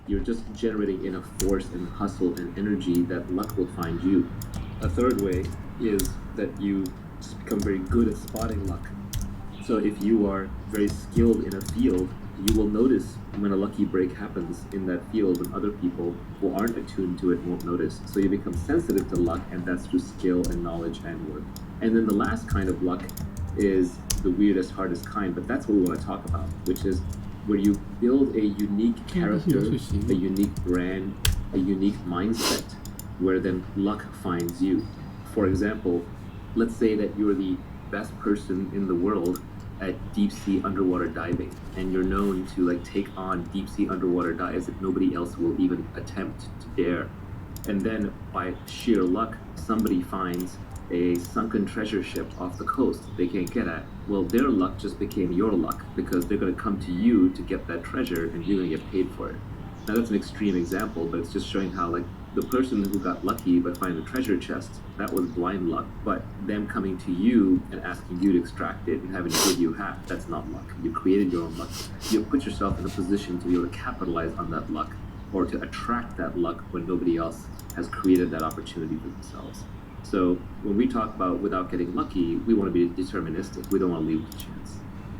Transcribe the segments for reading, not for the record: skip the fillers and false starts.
You're just generating enough force and hustle and energy that luck will find you. A third way is that you just become very good at spotting luck. So if you are very skilled in a field, you will notice when a lucky break happens in that field when other people who aren't attuned to it won't notice. So you become sensitive to luck, and that's through skill and knowledge and work. And then the last kind of luck is the weirdest, hardest kind, but that's what we want to talk about, which is where you build a unique character, a unique brand, a unique mindset, where then luck finds you. For example, let's say that you're the best person in the world at deep sea underwater diving, and you're known to like take on deep sea underwater dives that nobody else will even attempt to dare. And then by sheer luck, somebody finds a sunken treasure ship off the coast they can't get at. Well, their luck just became your luck because they're going to come to you to get that treasure, and you're going to get paid for it. Now that's an extreme example, but it's just showing how like the person who got lucky by finding the treasure chest, that was blind luck. But them coming to you and asking you to extract it and having to give you half, that's not luck. You created your own luck. You put yourself in a position to be able to capitalize on that luck, or to attract that luck when nobody else has created that opportunity for themselves. So when we talk about without getting lucky, we want to be deterministic. We don't want to leave it to chance.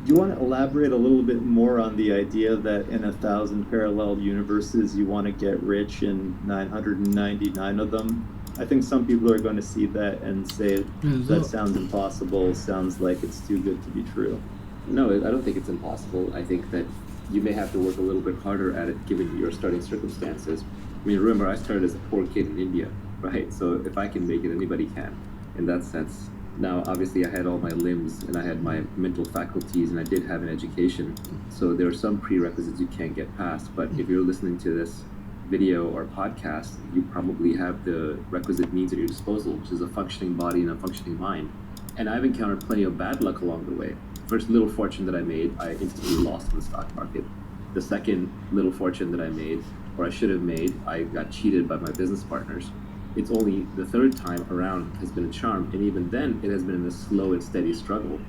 Do you want to elaborate a little bit more on the idea that in 1,000 parallel universes you want to get rich in 999 of them? I think some people are going to see that and say that sounds impossible, sounds like it's too good to be true. No, I don't think it's impossible. I think that you may have to work a little bit harder at it given your starting circumstances. I mean, remember, I started as a poor kid in India, right? So if I can make it, anybody can, in that sense. Now, obviously, I had all my limbs and I had my mental faculties and I did have an education. So there are some prerequisites you can't get past. But if you're listening to this video or podcast, you probably have the requisite means at your disposal, which is a functioning body and a functioning mind. And I've encountered plenty of bad luck along the way. First little fortune that I made, I instantly lost in the stock market. The second little fortune that I made, or I should have made, I got cheated by my business partners. It's only the third time around has been a charm, and even then it has been a slow and steady struggle.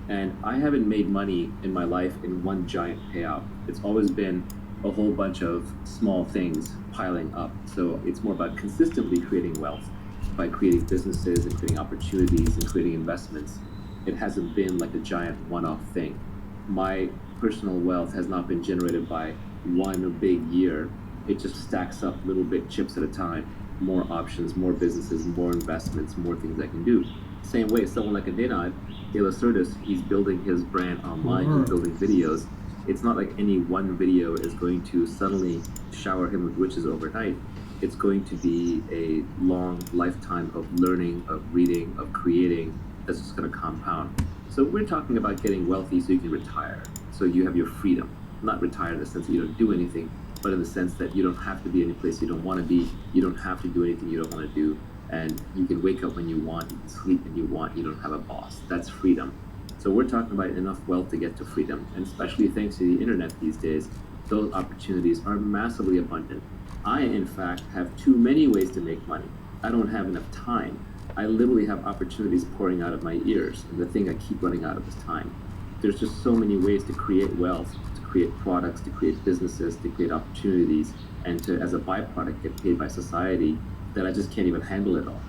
And I haven't made money in my life in one giant payout. It's always been a whole bunch of small things piling up. So it's more about consistently creating wealth by creating businesses and creating opportunities and creating investments. It hasn't been like a giant one-off thing. My personal wealth has not been generated by one big year. It just stacks up little bit chips at a time. More options, more businesses, more investments, more things I can do. Same way, someone like Adinat, Elacertus, he's building his brand online, he's building videos. It's not like any one video is going to suddenly shower him with riches overnight. It's going to be a long lifetime of learning, of reading, of creating, that's just going to compound. So we're talking about getting wealthy so you can retire, so you have your freedom. Not retire in the sense that you don't do anything, but in the sense that you don't have to be any place you don't want to be, you don't have to do anything you don't want to do, and you can wake up when you want, you can sleep when you want, you don't have a boss. That's freedom. So we're talking about enough wealth to get to freedom, and especially thanks to the internet these days, those opportunities are massively abundant. I, in fact, have too many ways to make money. I don't have enough time. I literally have opportunities pouring out of my ears, and the thing I keep running out of is time. There's just so many ways to create wealth, to create products, to create businesses, to create opportunities, and to, as a byproduct, get paid by society, that I just can't even handle it all.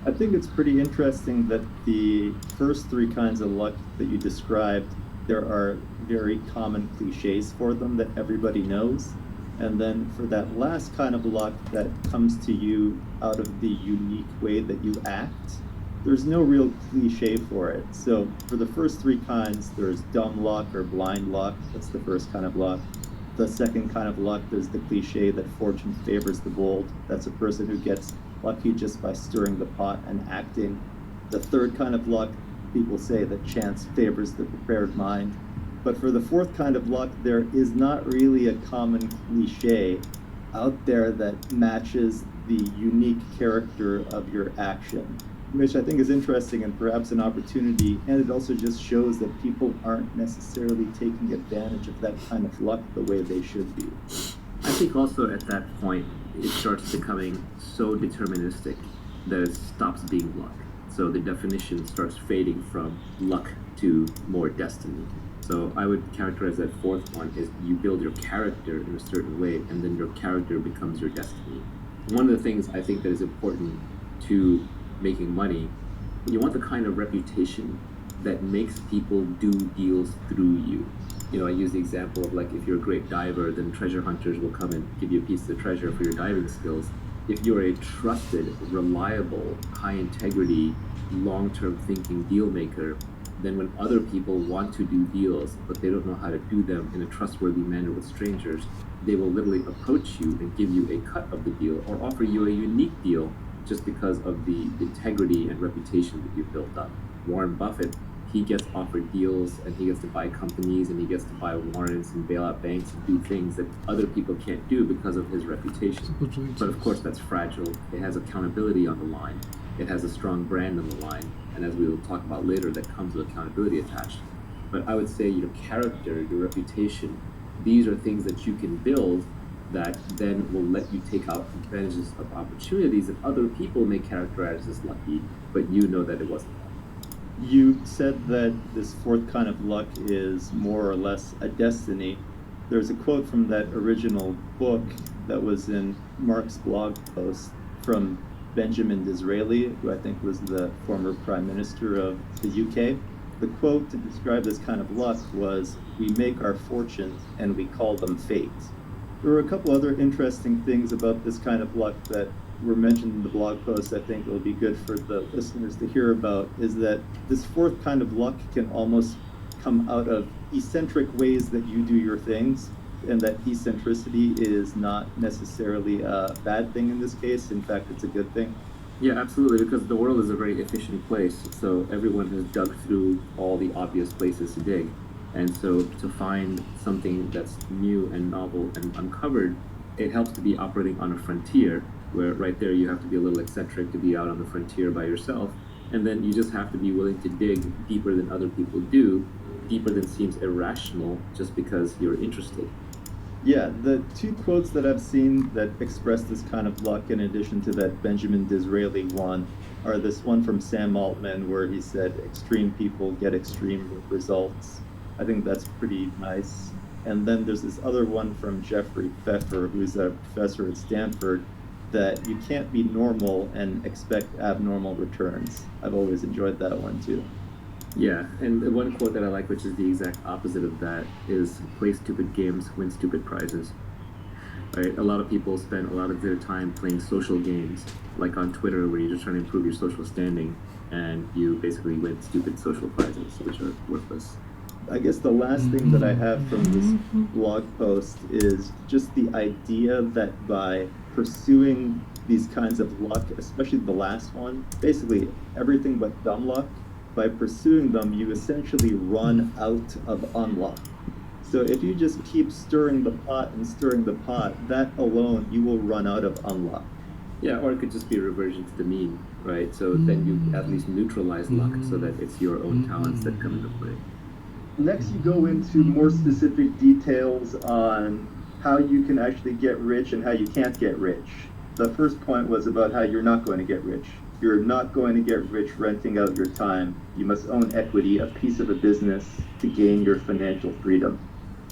I think it's pretty interesting that the first three kinds of luck that you described, there are very common cliches for them that everybody knows. And then for that last kind of luck that comes to you out of the unique way that you act, there's no real cliche for it. So for the first three kinds, there's dumb luck or blind luck. That's the first kind of luck. The second kind of luck, there's the cliche that fortune favors the bold. That's a person who gets lucky just by stirring the pot and acting. The third kind of luck, people say that chance favors the prepared mind. But for the fourth kind of luck, there is not really a common cliche out there that matches the unique character of your action, which I think is interesting and perhaps an opportunity. And it also just shows that people aren't necessarily taking advantage of that kind of luck the way they should be. I think also at that point, it starts becoming so deterministic that it stops being luck. So the definition starts fading from luck to more destiny. So I would characterize that fourth one is you build your character in a certain way, and then your character becomes your destiny. One of the things I think that is important to making money, you want the kind of reputation that makes people do deals through you. I use the example of like if you're a great diver, then treasure hunters will come and give you a piece of the treasure for your diving skills. If you're a trusted, reliable, high integrity, long-term thinking deal maker, then when other people want to do deals, but they don't know how to do them in a trustworthy manner with strangers, they will literally approach you and give you a cut of the deal or offer you a unique deal just because of the integrity and reputation that you've built up. Warren Buffett, he gets offered deals and he gets to buy companies and he gets to buy warrants and bail out banks and do things that other people can't do because of his reputation. But of course, that's fragile. It has accountability on the line. It has a strong brand on the line. And as we will talk about later, that comes with accountability attached. But I would say your character, your reputation, these are things that you can build that then will let you take out advantages of opportunities that other people may characterize as lucky, but you know that it wasn't. You said that this fourth kind of luck is more or less a destiny. There's a quote from that original book that was in Mark's blog post from Benjamin Disraeli, who I think was the former Prime Minister of the UK. The quote to describe this kind of luck was, "We make our fortunes and we call them fate." There were a couple other interesting things about this kind of luck that were mentioned in the blog post. I think it'll be good for the listeners to hear about, is that this fourth kind of luck can almost come out of eccentric ways that you do your things, and that eccentricity is not necessarily a bad thing in this case. In fact, it's a good thing. Yeah, absolutely, because the world is a very efficient place, so everyone has dug through all the obvious places to dig. And so to find something that's new and novel and uncovered, it helps to be operating on a frontier, where right there you have to be a little eccentric to be out on the frontier by yourself. And then you just have to be willing to dig deeper than other people do, deeper than seems irrational just because you're interested. Yeah, the two quotes that I've seen that express this kind of luck, in addition to that Benjamin Disraeli one, are this one from Sam Altman where he said, "Extreme people get extreme results." I think that's pretty nice. And then there's this other one from Jeffrey Pfeffer, who's a professor at Stanford, that you can't be normal and expect abnormal returns. I've always enjoyed that one too. Yeah, and the one quote that I like, which is the exact opposite of that, is play stupid games, win stupid prizes. Right? A lot of people spend a lot of their time playing social games, like on Twitter, where you're just trying to improve your social standing, and you basically win stupid social prizes, which are worthless. I guess the last thing that I have from this blog post is just the idea that by pursuing these kinds of luck, especially the last one, basically everything but dumb luck, by pursuing them, you essentially run out of unluck. So if you just keep stirring the pot and stirring the pot, that alone, you will run out of unluck. Yeah, or it could just be a reversion to the mean, right? So then you at least neutralize luck so that it's your own talents that come into play. Next, you go into more specific details on how you can actually get rich and how you can't get rich. The first point was about how you're not going to get rich. You're not going to get rich renting out your time. You must own equity, a piece of a business, to gain your financial freedom.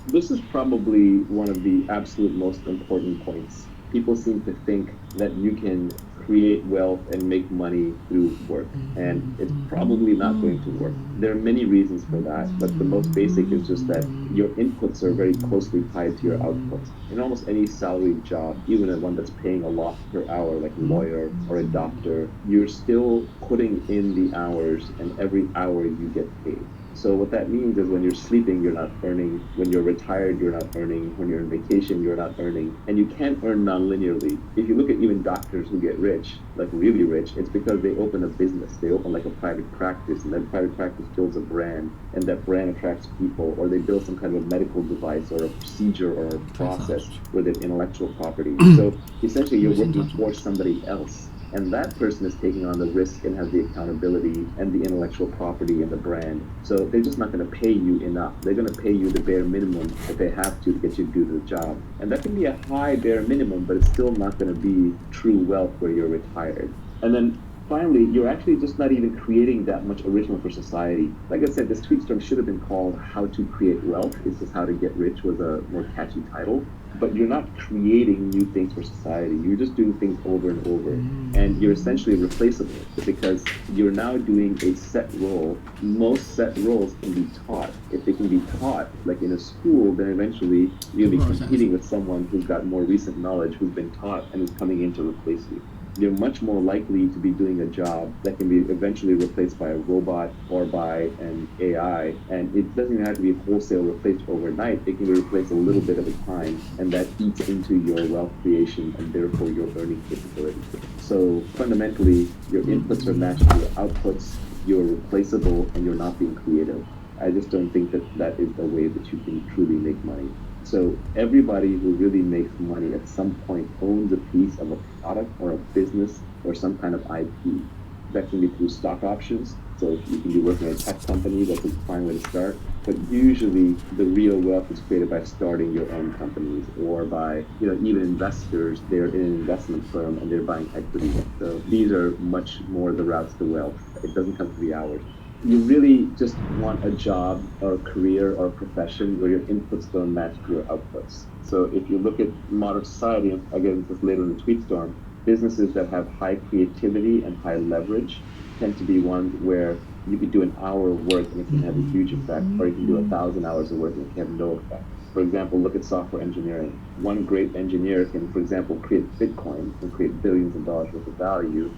This is probably one of the absolute most important points. People seem to think that you can create wealth and make money through work, and it's probably not going to work. There are many reasons for that, but the most basic is just that your inputs are very closely tied to your outputs. In almost any salaried job, even at one that's paying a lot per hour, like a lawyer or a doctor, you're still putting in the hours, and every hour you get paid. So what that means is when you're sleeping, you're not earning. When you're retired, you're not earning. When you're on vacation, you're not earning. And you can't earn non-linearly. If you look at even doctors who get rich, like really rich, it's because they open a business. They open like a private practice, and that private practice builds a brand, and that brand attracts people, or they build some kind of a medical device or a procedure or a process where they have intellectual property. So essentially you're working for somebody else. And that person is taking on the risk and has the accountability and the intellectual property and the brand. So they're just not going to pay you enough. They're going to pay you the bare minimum that they have to get you to do the job. And that can be a high bare minimum, but it's still not going to be true wealth where you're retired. And then finally, you're actually just not even creating that much original for society. Like I said, this tweet storm should have been called How to Create Wealth. It's just How to Get Rich was a more catchy title. But you're not creating new things for society. You're just doing things over and over. And you're essentially replaceable because you're now doing a set role. Most set roles can be taught. If they can be taught, like in a school, then eventually you'll be competing with someone who's got more recent knowledge, who's been taught, and is coming in to replace you. You're much more likely to be doing a job that can be eventually replaced by a robot or by an AI. And it doesn't even have to be wholesale replaced overnight. It can be replaced a little bit at a time, and that eats into your wealth creation and therefore your earning capability. So fundamentally, your inputs are matched to your outputs, you're replaceable, and you're not being creative. I just don't think that that is the way that you can truly make money. So everybody who really makes money at some point owns a piece of a product or a business or some kind of IP. That can be through stock options. So if you can be working at a tech company, that's a fine way to start. But usually the real wealth is created by starting your own companies or by, even investors, they're in an investment firm and they're buying equity. So these are much more the routes to wealth. It doesn't come 3 hours. You really just want a job or a career or a profession where your inputs don't match your outputs. So if you look at modern society, again, this later in the tweet storm, businesses that have high creativity and high leverage tend to be ones where you could do an hour of work and it can have a huge effect, or you can do 1,000 hours of work and it can have no effect. For example, look at software engineering. One great engineer can, for example, create Bitcoin and create billions of dollars worth of value.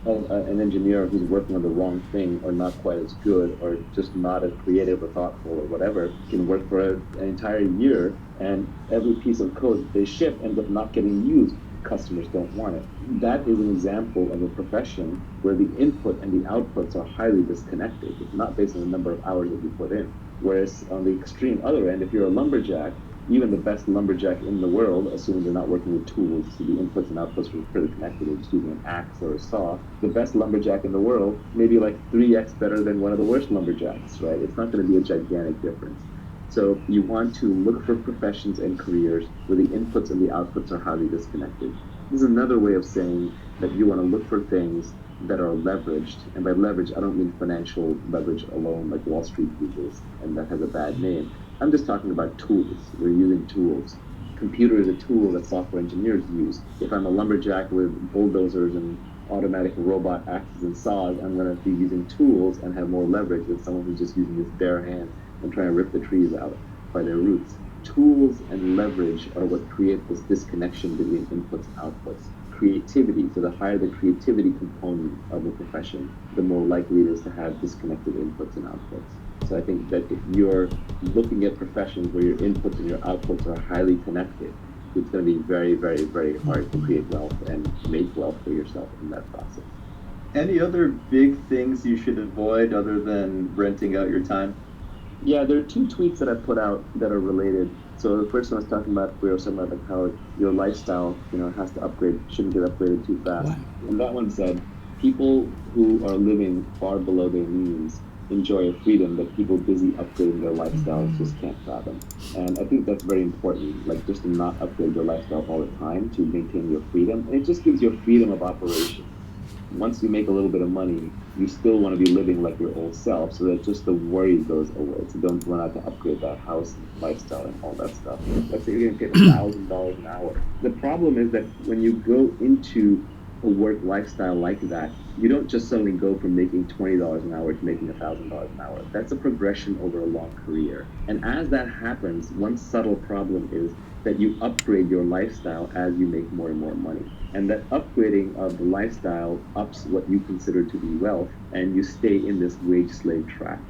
An engineer who's working on the wrong thing or not quite as good or just not as creative or thoughtful or whatever can work for an entire year, and every piece of code that they ship ends up not getting used. Customers don't want it. That is an example of a profession where the input and the outputs are highly disconnected. It's not based on the number of hours that you put in. Whereas on the extreme other end, if you're a lumberjack, even the best lumberjack in the world, assuming they're not working with tools, so the inputs and outputs are pretty connected, they're just using an axe or a saw, the best lumberjack in the world may be like 3x better than one of the worst lumberjacks, right? It's not going to be a gigantic difference. So you want to look for professions and careers where the inputs and the outputs are highly disconnected. This is another way of saying that you want to look for things that are leveraged. And by leverage, I don't mean financial leverage alone, like Wall Street uses, and that has a bad name. I'm just talking about tools. We're using tools. Computer is a tool that software engineers use. If I'm a lumberjack with bulldozers and automatic robot axes and saws, I'm going to be using tools and have more leverage than someone who's just using his bare hand and trying to rip the trees out by their roots. Tools and leverage are what create this disconnection between inputs and outputs. Creativity, so the higher the creativity component of a profession, the more likely it is to have disconnected inputs and outputs. So I think that if you're looking at professions where your inputs and your outputs are highly connected, it's going to be very, very, very hard to create wealth and make wealth for yourself in that process. Any other big things you should avoid other than renting out your time? Yeah, there are 2 tweets that I put out that are related. So the first one I was talking about, we were talking about like how your lifestyle, has to upgrade, shouldn't get upgraded too fast. Wow. And that one said, people who are living far below their means enjoy a freedom that people busy upgrading their lifestyles just can't fathom. And I think that's very important, like just to not upgrade your lifestyle all the time to maintain your freedom. And it just gives you a freedom of operation. Once you make a little bit of money, you still want to be living like your old self, so that just the worry goes away. So don't run out to upgrade that house and lifestyle and all that stuff. Let's say you're going to get $1,000 an hour. The problem is that when you go into a work lifestyle like that, you don't just suddenly go from making $20 an hour to making $1,000 an hour. That's a progression over a long career. And as that happens, one subtle problem is that you upgrade your lifestyle as you make more and more money. And that upgrading of the lifestyle ups what you consider to be wealth, and you stay in this wage slave trap.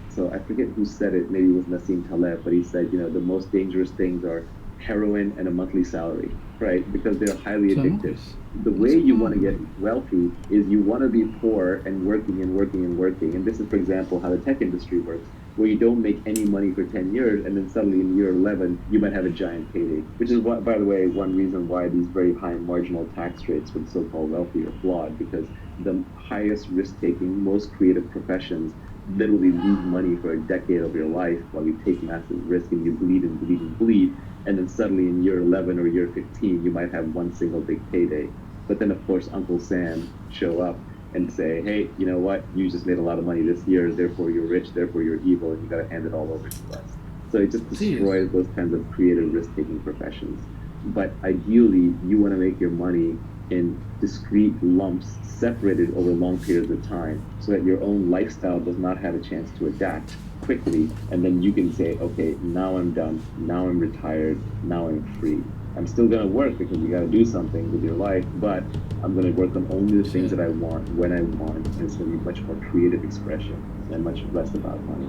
So I forget who said it, maybe it was Nassim Taleb, but he said, the most dangerous things are heroin and a monthly salary, right? Because they're highly addictive. The way you want to get wealthy is you want to be poor and working and working and working. And this is, for example, how the tech industry works, where you don't make any money for 10 years, and then suddenly in year 11, you might have a giant payday, which is, what, by the way, one reason why these very high marginal tax rates for the so-called wealthy are flawed, because the highest risk-taking, most creative professions literally lose money for a decade of your life while you take massive risk and you bleed and bleed and bleed. And then suddenly in year 11 or year 15, you might have one single big payday. But then, of course, Uncle Sam show up and say, hey, you know what, you just made a lot of money this year, therefore you're rich, therefore you're evil, and you got to hand it all over to us. So it just destroys those kinds of creative risk-taking professions. But ideally, you want to make your money in discrete lumps separated over long periods of time so that your own lifestyle does not have a chance to adapt quickly, and then you can say, okay, now I'm done, now I'm retired, now I'm free. I'm still going to work because you got to do something with your life, but I'm going to work on only the things that I want when I want, and it's going to be much more creative expression and much less about money.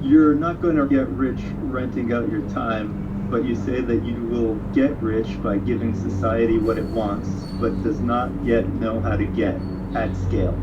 You're not going to get rich renting out your time, but you say that you will get rich by giving society what it wants, but does not yet know how to get at scale.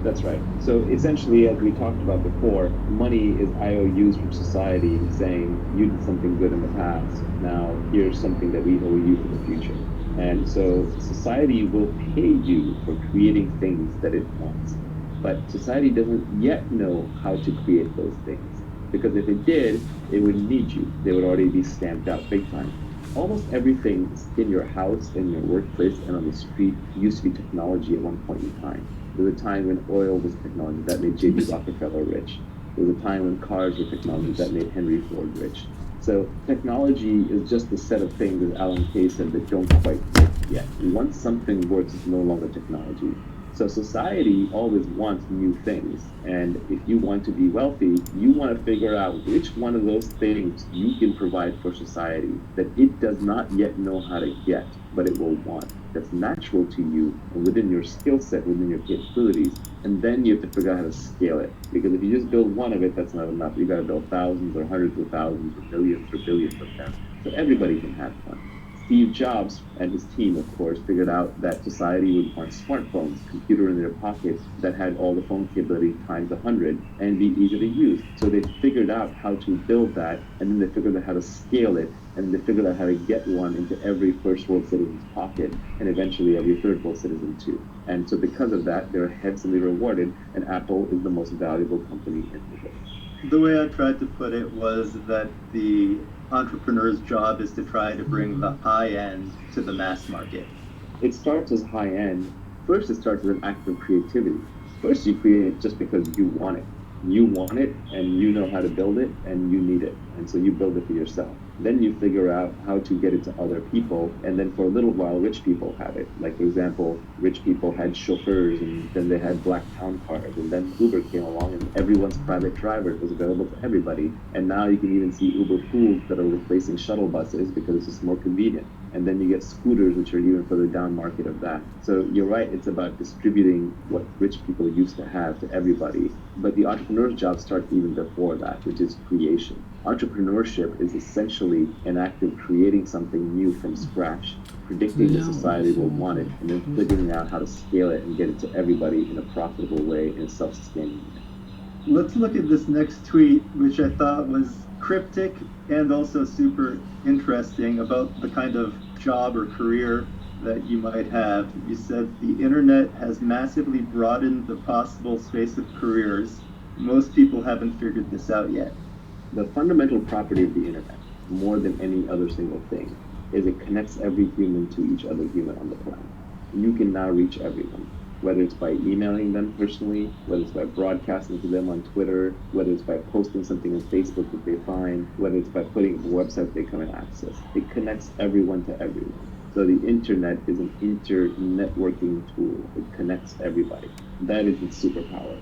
That's right. So essentially, as we talked about before, money is IOUs from society saying, you did something good in the past, now here's something that we owe you for the future. And so society will pay you for creating things that it wants. But society doesn't yet know how to create those things. Because if it did, it would need you. They would already be stamped out big time. Almost everything in your house, in your workplace, and on the street used to be technology at one point in time. There was a time when oil was technology that made J.D. Rockefeller rich. There was a time when cars were technology that made Henry Ford rich. So technology is just a set of things, as Alan Kay said, that don't quite work yet. Once something works, it's no longer technology. So society always wants new things. And if you want to be wealthy, you want to figure out which one of those things you can provide for society that it does not yet know how to get, but it will want. That's natural to you and within your skill set, within your capabilities. And then you have to figure out how to scale it. Because if you just build one of it, that's not enough. You got to build thousands or hundreds of thousands or millions or billions of them. So everybody can have fun. Steve Jobs and his team, of course, figured out that society would want smartphones, computer in their pockets that had all the phone capability times 100 and be easy to use. So they figured out how to build that, and then they figured out how to scale it, and they figured out how to get one into every first world citizen's pocket, and eventually every third world citizen too. And so because of that, they're handsomely rewarded, and Apple is the most valuable company in the world. The way I tried to put it was that the entrepreneur's job is to try to bring the high end to the mass market. It starts as high end. First, it starts as an act of creativity. First, you create it just because you want it. You want it, and you know how to build it, and you need it. And so you build it for yourself. Then you figure out how to get it to other people, and then for a little while, rich people have it. Like, for example, rich people had chauffeurs, and then they had black town cars, and then Uber came along, and everyone's private driver was available to everybody. And now you can even see Uber pools that are replacing shuttle buses because it's just more convenient. And then you get scooters, which are even further down market of that. So you're right, it's about distributing what rich people used to have to everybody. But the entrepreneur's job starts even before that, which is creation. Entrepreneurship is essentially an act of creating something new from scratch, predicting that society will want it, and then figuring out how to scale it and get it to everybody in a profitable way, in a self-sustaining way. Let's look at this next tweet, which I thought was cryptic and also super interesting about the kind of job or career that you might have. You said the internet has massively broadened the possible space of careers. Most people haven't figured this out yet. The fundamental property of the internet, more than any other single thing, is it connects every human to each other human on the planet. You can now reach everyone, whether it's by emailing them personally, whether it's by broadcasting to them on Twitter, whether it's by posting something on Facebook that they find, whether it's by putting a website they come and access. It connects everyone to everyone. So the internet is an inter-networking tool. It connects everybody. That is its superpower.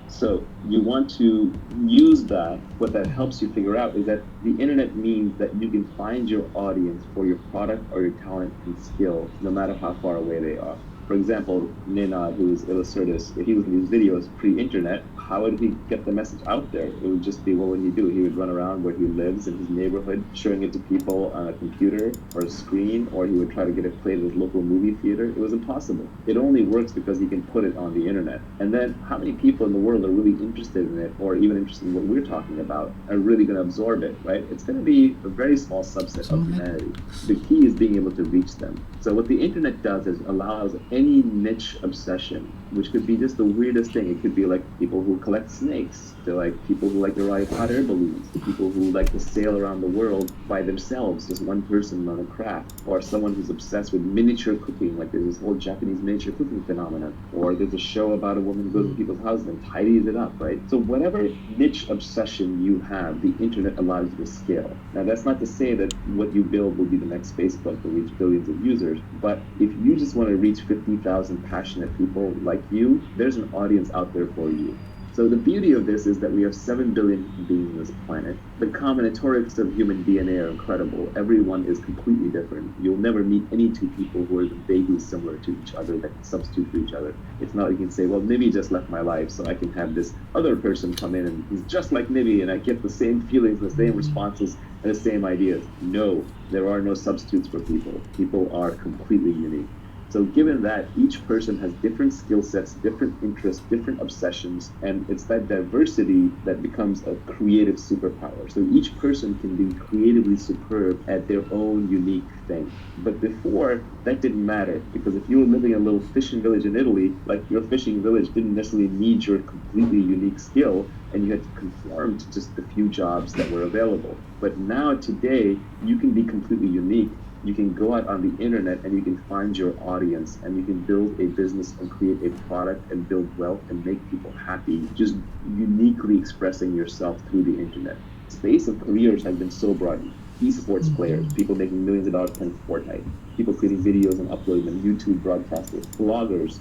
So you want to use that. What that helps you figure out is that the internet means that you can find your audience for your product or your talent and skill, no matter how far away they are. For example, Ninad, who is Illustratus, if he was in these videos pre-internet, how would he get the message out there? It would just be, what would he do? He would run around where he lives in his neighborhood, showing it to people on a computer or a screen, or he would try to get it played at his local movie theater. It was impossible. It only works because he can put it on the internet. And then how many people in the world are really interested in it, or even interested in what we're talking about, are really going to absorb it, right? It's going to be a very small subset of humanity. The key is being able to reach them. So what the internet does is allows any niche obsession, which could be just the weirdest thing. It could be like people who collect snakes. They're like people who like to ride hot air balloons, people who like to sail around the world by themselves, just one person on a craft, or someone who's obsessed with miniature cooking, like there's this whole Japanese miniature cooking phenomenon, or there's a show about a woman who goes to people's houses and tidies it up, right? So whatever niche obsession you have, the internet allows you to scale. Now that's not to say that what you build will be the next Facebook or reach billions of users, but if you just want to reach 50,000 passionate people like you, there's an audience out there for you. So the beauty of this is that we have 7 billion beings on this planet. The combinatorics of human DNA are incredible. Everyone is completely different. You'll never meet any two people who are vaguely similar to each other that can substitute for each other. It's not like you can say, well, Nibby just left my life, so I can have this other person come in and he's just like Nibby and I get the same feelings, the same responses, and the same ideas. No, there are no substitutes for people. People are completely unique. So given that each person has different skill sets, different interests, different obsessions, and it's that diversity that becomes a creative superpower. So each person can be creatively superb at their own unique thing. But before, that didn't matter, because if you were living in a little fishing village in Italy, like your fishing village didn't necessarily need your completely unique skill, and you had to conform to just the few jobs that were available. But now, today, you can be completely unique. You can go out on the internet and you can find your audience and you can build a business and create a product and build wealth and make people happy, just uniquely expressing yourself through the internet. The space of careers has been so broad. Esports players, people making millions of dollars playing Fortnite, people creating videos and uploading them, YouTube broadcasters, bloggers,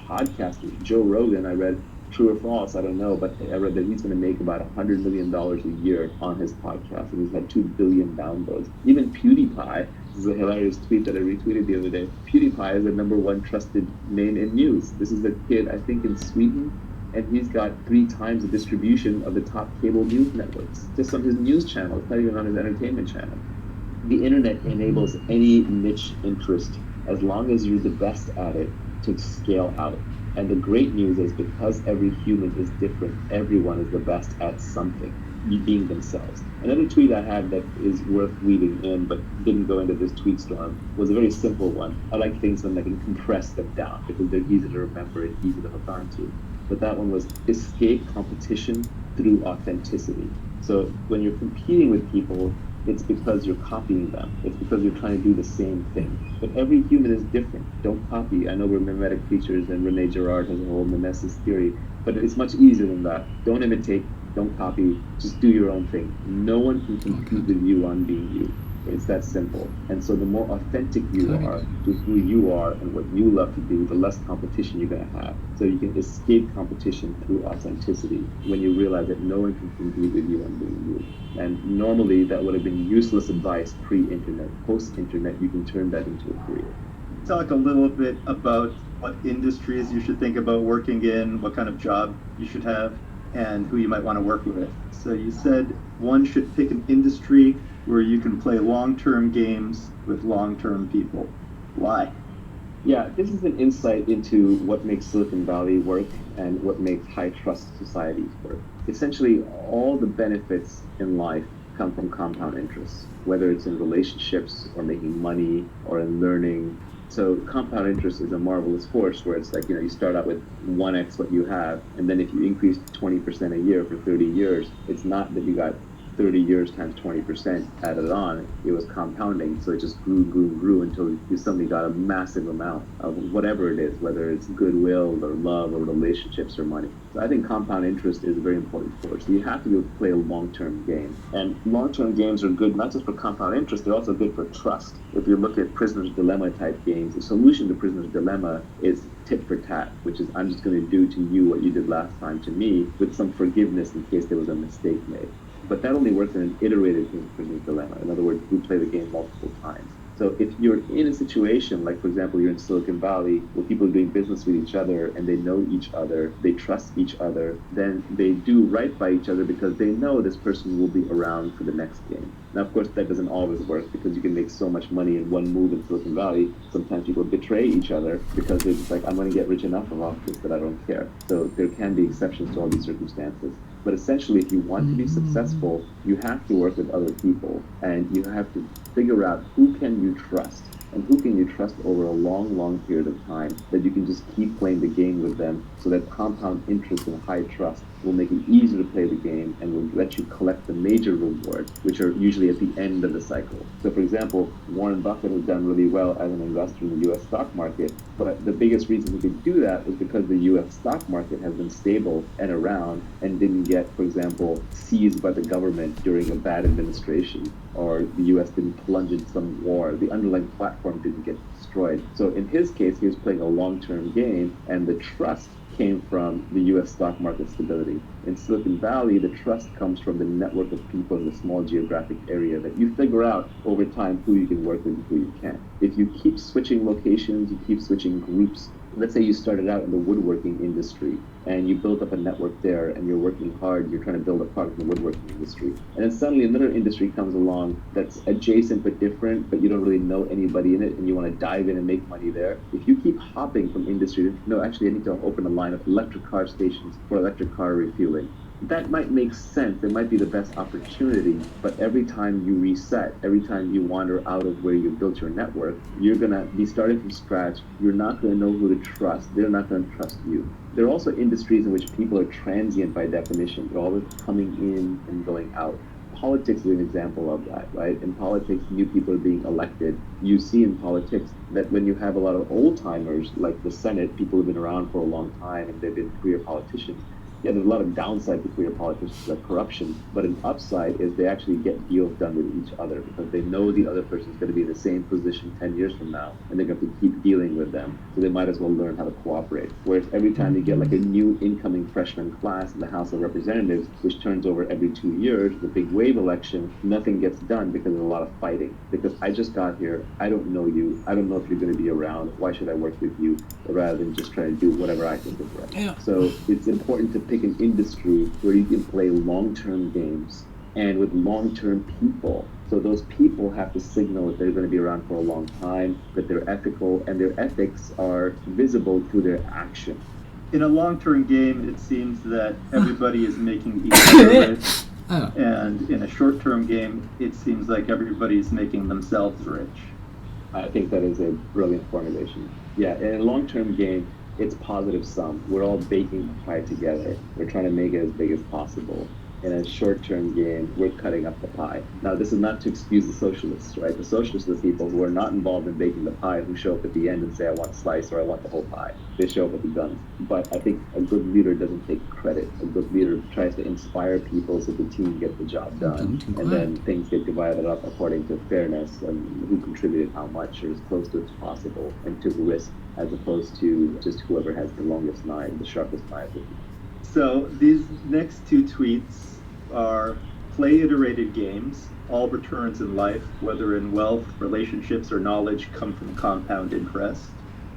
podcasters. Joe Rogan, I read, true or false, I don't know, but I read that he's going to make about $100 million a year on his podcast, and he's had 2 billion downloads. Even PewDiePie, this is a hilarious tweet that I retweeted the other day. PewDiePie is the #1 trusted name in news. This is a kid, I think, in Sweden, and he's got 3 times the distribution of the top cable news networks, just on his news channel. It's not even on his entertainment channel. The internet enables any niche interest, as long as you're the best at it, to scale out. And the great news is, because every human is different, everyone is the best at something, being themselves. Another tweet I had that is worth weaving in, but didn't go into this tweet storm, was a very simple one. I like things when I can compress them down, because they're easy to remember and easy to hook on to. But that one was, escape competition through authenticity. So when you're competing with people, it's because you're copying them. It's because you're trying to do the same thing. But every human is different. Don't copy. I know we're mimetic creatures, and Rene Girard has a whole mimesis theory, but it's much easier than that. Don't imitate. Don't copy. Just do your own thing. No one can compete with you on being you. It's that simple. And so the more authentic you are to who you are and what you love to do, the less competition you're going to have. So you can escape competition through authenticity when you realize that no one can compete with you on being you. And normally that would have been useless advice pre-internet. Post-internet, you can turn that into a career. Talk a little bit about what industries you should think about working in, what kind of job you should have, and who you might want to work with. So you said one should pick an industry where you can play long-term games with long-term people. Why? Yeah, this is an insight into what makes Silicon Valley work and what makes high-trust societies work. Essentially, all the benefits in life come from compound interest, whether it's in relationships or making money or in learning. So compound interest is a marvelous force where it's like, you start out with 1x what you have, and then if you increase 20% a year for 30 years, it's not that you got 30 years times 20% added on, it was compounding. So it just grew until you suddenly got a massive amount of whatever it is, whether it's goodwill or love or relationships or money. So I think compound interest is a very important force. So you have to be able to play a long-term game. And long-term games are good not just for compound interest, they're also good for trust. If you look at Prisoner's Dilemma type games, the solution to Prisoner's Dilemma is tit for tat, which is I'm just going to do to you what you did last time to me with some forgiveness in case there was a mistake made. But that only works in an iterated Prisoner's Dilemma. In other words, we play the game multiple times. So if you're in a situation, like for example, you're in Silicon Valley, where people are doing business with each other and they know each other, they trust each other, then they do right by each other because they know this person will be around for the next game. Now, of course, that doesn't always work because you can make so much money in one move in Silicon Valley. Sometimes people betray each other because they're just like, I'm going to get rich enough off this that I don't care. So there can be exceptions to all these circumstances. But essentially, if you want to be successful, you have to work with other people, and you have to figure out who can you trust, and who can you trust over a long period of time, that you can just keep playing the game with them so that compound interest and high trust will make it easier to play the game and will let you collect the major rewards, which are usually at the end of the cycle. So for example, Warren Buffett has done really well as an investor in the US stock market, but the biggest reason he could do that was because the US stock market has been stable and around and didn't get, for example, seized by the government during a bad administration, or the US didn't plunge into some war. The underlying platform didn't get destroyed. So in his case, he was playing a long-term game, and the trust came from the US stock market stability. In Silicon Valley, the trust comes from the network of people in the small geographic area that you figure out over time who you can work with and who you can't. If you keep switching locations, you keep switching groups. Let's say you started out in the woodworking industry and you built up a network there and you're working hard, you're trying to build a product in the woodworking industry. And then suddenly another industry comes along that's adjacent but different, but you don't really know anybody in it and you want to dive in and make money there. If you keep hopping from industry to, no, actually I need to open a line of electric car stations for electric car refueling. That might make sense. It might be the best opportunity, but every time you reset, every time you wander out of where you built your network, you're going to be starting from scratch. You're not going to know who to trust. They're not going to trust you. There are also industries in which people are transient by definition. They're always coming in and going out. Politics is an example of that, right? In politics, new people are being elected. You see in politics that when you have a lot of old-timers, like the Senate, people who've been around for a long time and they've been career politicians, yeah, there's a lot of downside to career politics, like corruption, but an upside is they actually get deals done with each other because they know the other person's going to be in the same position 10 years from now, and they're going to have to keep dealing with them. So they might as well learn how to cooperate. Whereas every time you get like a new incoming freshman class in the House of Representatives, which turns over every 2 years, the big wave election, nothing gets done because there's a lot of fighting. Because I just got here, I don't know you, I don't know if you're going to be around, why should I work with you, rather than just trying to do whatever I think is right. Yeah. So it's important to pick an industry where you can play long-term games and with long-term people. So those people have to signal that they're going to be around for a long time, that they're ethical, and their ethics are visible through their action. In a long-term game, it seems that everybody is making each other rich. And in a short-term game, it seems like everybody's making themselves rich. I think that is a brilliant formulation. Yeah, in a long-term game, it's positive sum. We're all baking the pie together. We're trying to make it as big as possible. In a short-term game, we're cutting up the pie. Now, this is not to excuse the socialists, right? The socialists are the people who are not involved in baking the pie, who show up at the end and say, I want a slice or I want the whole pie. They show up with the guns. But I think a good leader doesn't take credit. A good leader tries to inspire people so the team gets the job done. And then things get divided up according to fairness and who contributed how much or as close to as possible and took risk, as opposed to just whoever has the longest knife, the sharpest knife. So these next two tweets are play iterated games. All returns in life, whether in wealth, relationships, or knowledge, come from compound interest.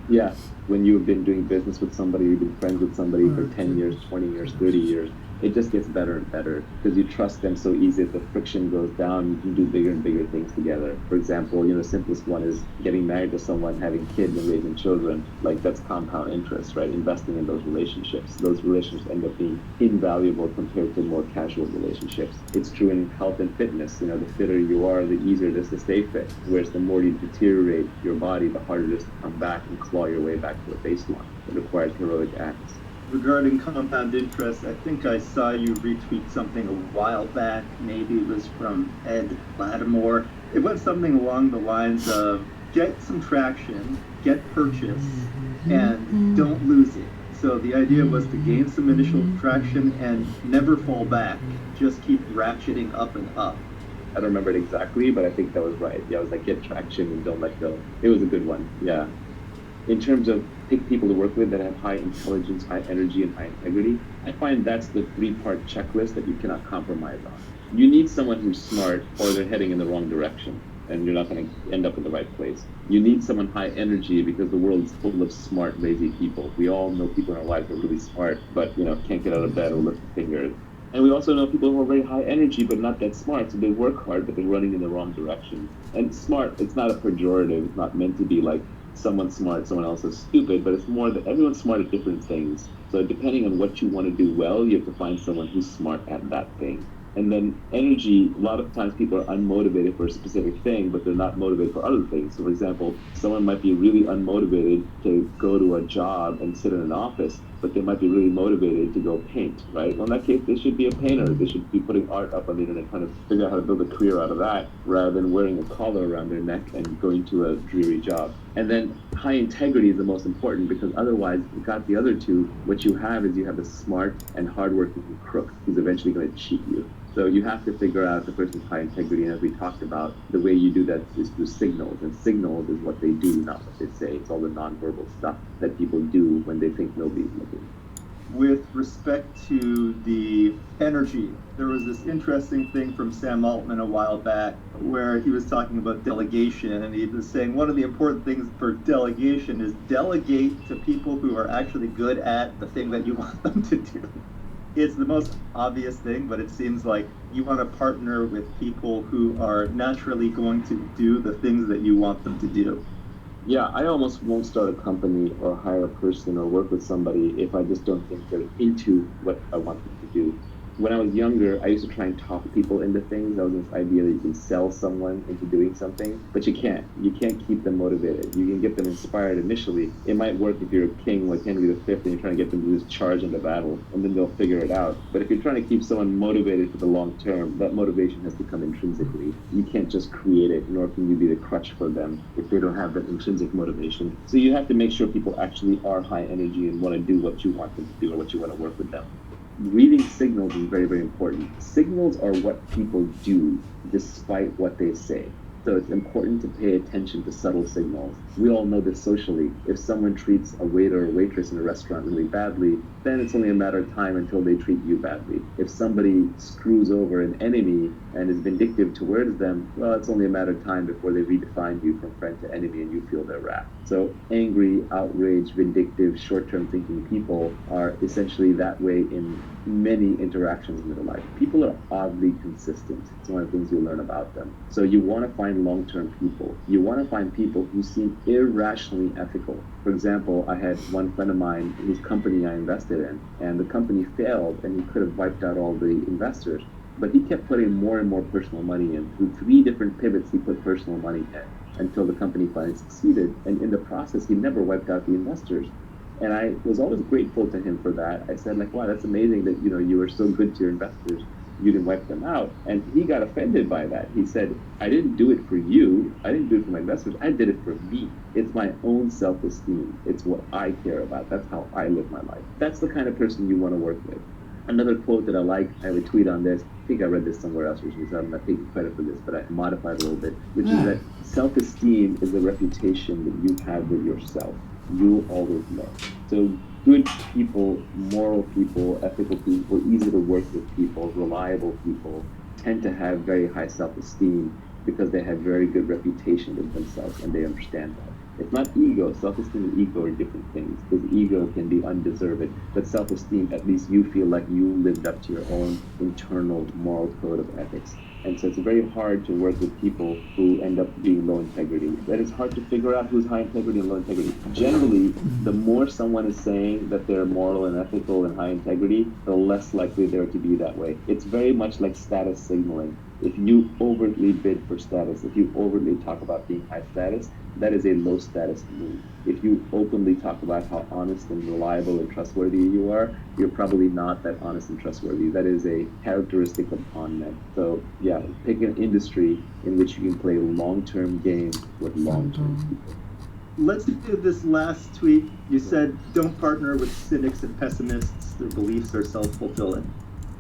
Yeah, when you've been doing business with somebody, you've been friends with somebody for 10 years, 20 years, 30 years, it just gets better and better because you trust them so easy that the friction goes down. You can do bigger and bigger things together. For example, the simplest one is getting married to someone, having kids and raising children. Like, that's compound interest, right? Investing in those relationships. Those relationships end up being invaluable compared to more casual relationships. It's true in health and fitness. The fitter you are, the easier it is to stay fit. Whereas the more you deteriorate your body, the harder it is to come back and claw your way back to a baseline. It requires heroic acts. Regarding compound interest, I think I saw you retweet something a while back. Maybe it was from Ed Lattimore. It went something along the lines of get some traction, get purchase, and don't lose it. So the idea was to gain some initial traction and never fall back. Just keep ratcheting up and up. I don't remember it exactly, but I think that was right. Yeah, it was like get traction and don't let go. It was a good one, yeah. In terms of pick people to work with that have high intelligence, high energy, and high integrity, I find that's the three-part checklist that you cannot compromise on. You need someone who's smart or they're heading in the wrong direction and you're not going to end up in the right place. You need someone high energy because the world is full of smart, lazy people. We all know people in our lives who are really smart, but can't get out of bed or lift a finger. And we also know people who are very high energy but not that smart, so they work hard but they're running in the wrong direction. And smart, it's not a pejorative, it's not meant to be like someone's smart, someone else is stupid, but it's more that everyone's smart at different things. So depending on what you want to do well, you have to find someone who's smart at that thing. And then energy, a lot of times people are unmotivated for a specific thing, but they're not motivated for other things. So for example, someone might be really unmotivated to go to a job and sit in an office, but they might be really motivated to go paint, right? Well, in that case, they should be a painter. They should be putting art up on the internet, trying to figure out how to build a career out of that, rather than wearing a collar around their neck and going to a dreary job. And then high integrity is the most important, because otherwise, if you've got the other two, what you have is you have a smart and hardworking crook who's eventually going to cheat you. So you have to figure out if the person's high integrity, and as we talked about, the way you do that is through signals, and signals is what they do, not what they say. It's all the nonverbal stuff that people do when they think nobody's looking. With respect to the energy, there was this interesting thing from Sam Altman a while back where he was talking about delegation, and he was saying one of the important things for delegation is delegate to people who are actually good at the thing that you want them to do. It's the most obvious thing, but it seems like you want to partner with people who are naturally going to do the things that you want them to do. Yeah, I almost won't start a company or hire a person or work with somebody if I just don't think they're into what I want them to do. When I was younger, I used to try and talk people into things. That was this idea that you can sell someone into doing something, but you can't. You can't keep them motivated. You can get them inspired initially. It might work if you're a king like Henry V and you're trying to get them to just charge into battle, and then they'll figure it out. But if you're trying to keep someone motivated for the long term, that motivation has to come intrinsically. You can't just create it, nor can you be the crutch for them if they don't have that intrinsic motivation. So you have to make sure people actually are high energy and want to do what you want them to do or what you want to work with them. Reading signals is very, very important. Signals are what people do despite what they say. So it's important to pay attention to subtle signals. We all know this socially. If someone treats a waiter or waitress in a restaurant really badly, then it's only a matter of time until they treat you badly. If somebody screws over an enemy and is vindictive towards them, well, it's only a matter of time before they redefine you from friend to enemy and you feel their wrath. So angry, outraged, vindictive, short-term thinking people are essentially that way in many interactions in their life. People are oddly consistent. It's one of the things you learn about them. So you want to find long-term people. You want to find people who seem irrationally ethical. For example, I had one friend of mine whose company I invested in, and the company failed, and he could have wiped out all the investors. But he kept putting more and more personal money in. Through 3 different pivots, he put personal money in until the company finally succeeded. And in the process, he never wiped out the investors. And I was always grateful to him for that. I said, like, wow, that's amazing that, you were so good to your investors. You didn't wipe them out. And he got offended by that. He said, I didn't do it for you. I didn't do it for my investors. I did it for me. It's my own self-esteem. It's what I care about. That's how I live my life. That's the kind of person you want to work with. Another quote that I like, I have a tweet on this. I think I read this somewhere else recently, so I'm not taking credit for this, but I modified it a little bit, which is that self-esteem is the reputation that you have with yourself. You always know. So good people, moral people, ethical people, easy to work with people, reliable people tend to have very high self-esteem because they have very good reputation with themselves and they understand that. It's not ego. Self-esteem and ego are different things, because ego can be undeserved, but self-esteem, at least you feel like you lived up to your own internal moral code of ethics. And so it's very hard to work with people who end up being low integrity. That it's hard to figure out who's high integrity and low integrity. Generally, the more someone is saying that they're moral and ethical and high integrity, the less likely they're to be that way. It's very much like status signaling. If you overtly bid for status, if you overtly talk about being high status, that is a low status move. If you openly talk about how honest and reliable and trustworthy you are, you're probably not that honest and trustworthy. That is a characteristic of con men. So yeah, pick an industry in which you can play long-term game with long-term people. Let's do this last tweet. You said, don't partner with cynics and pessimists. Their beliefs are self-fulfilling.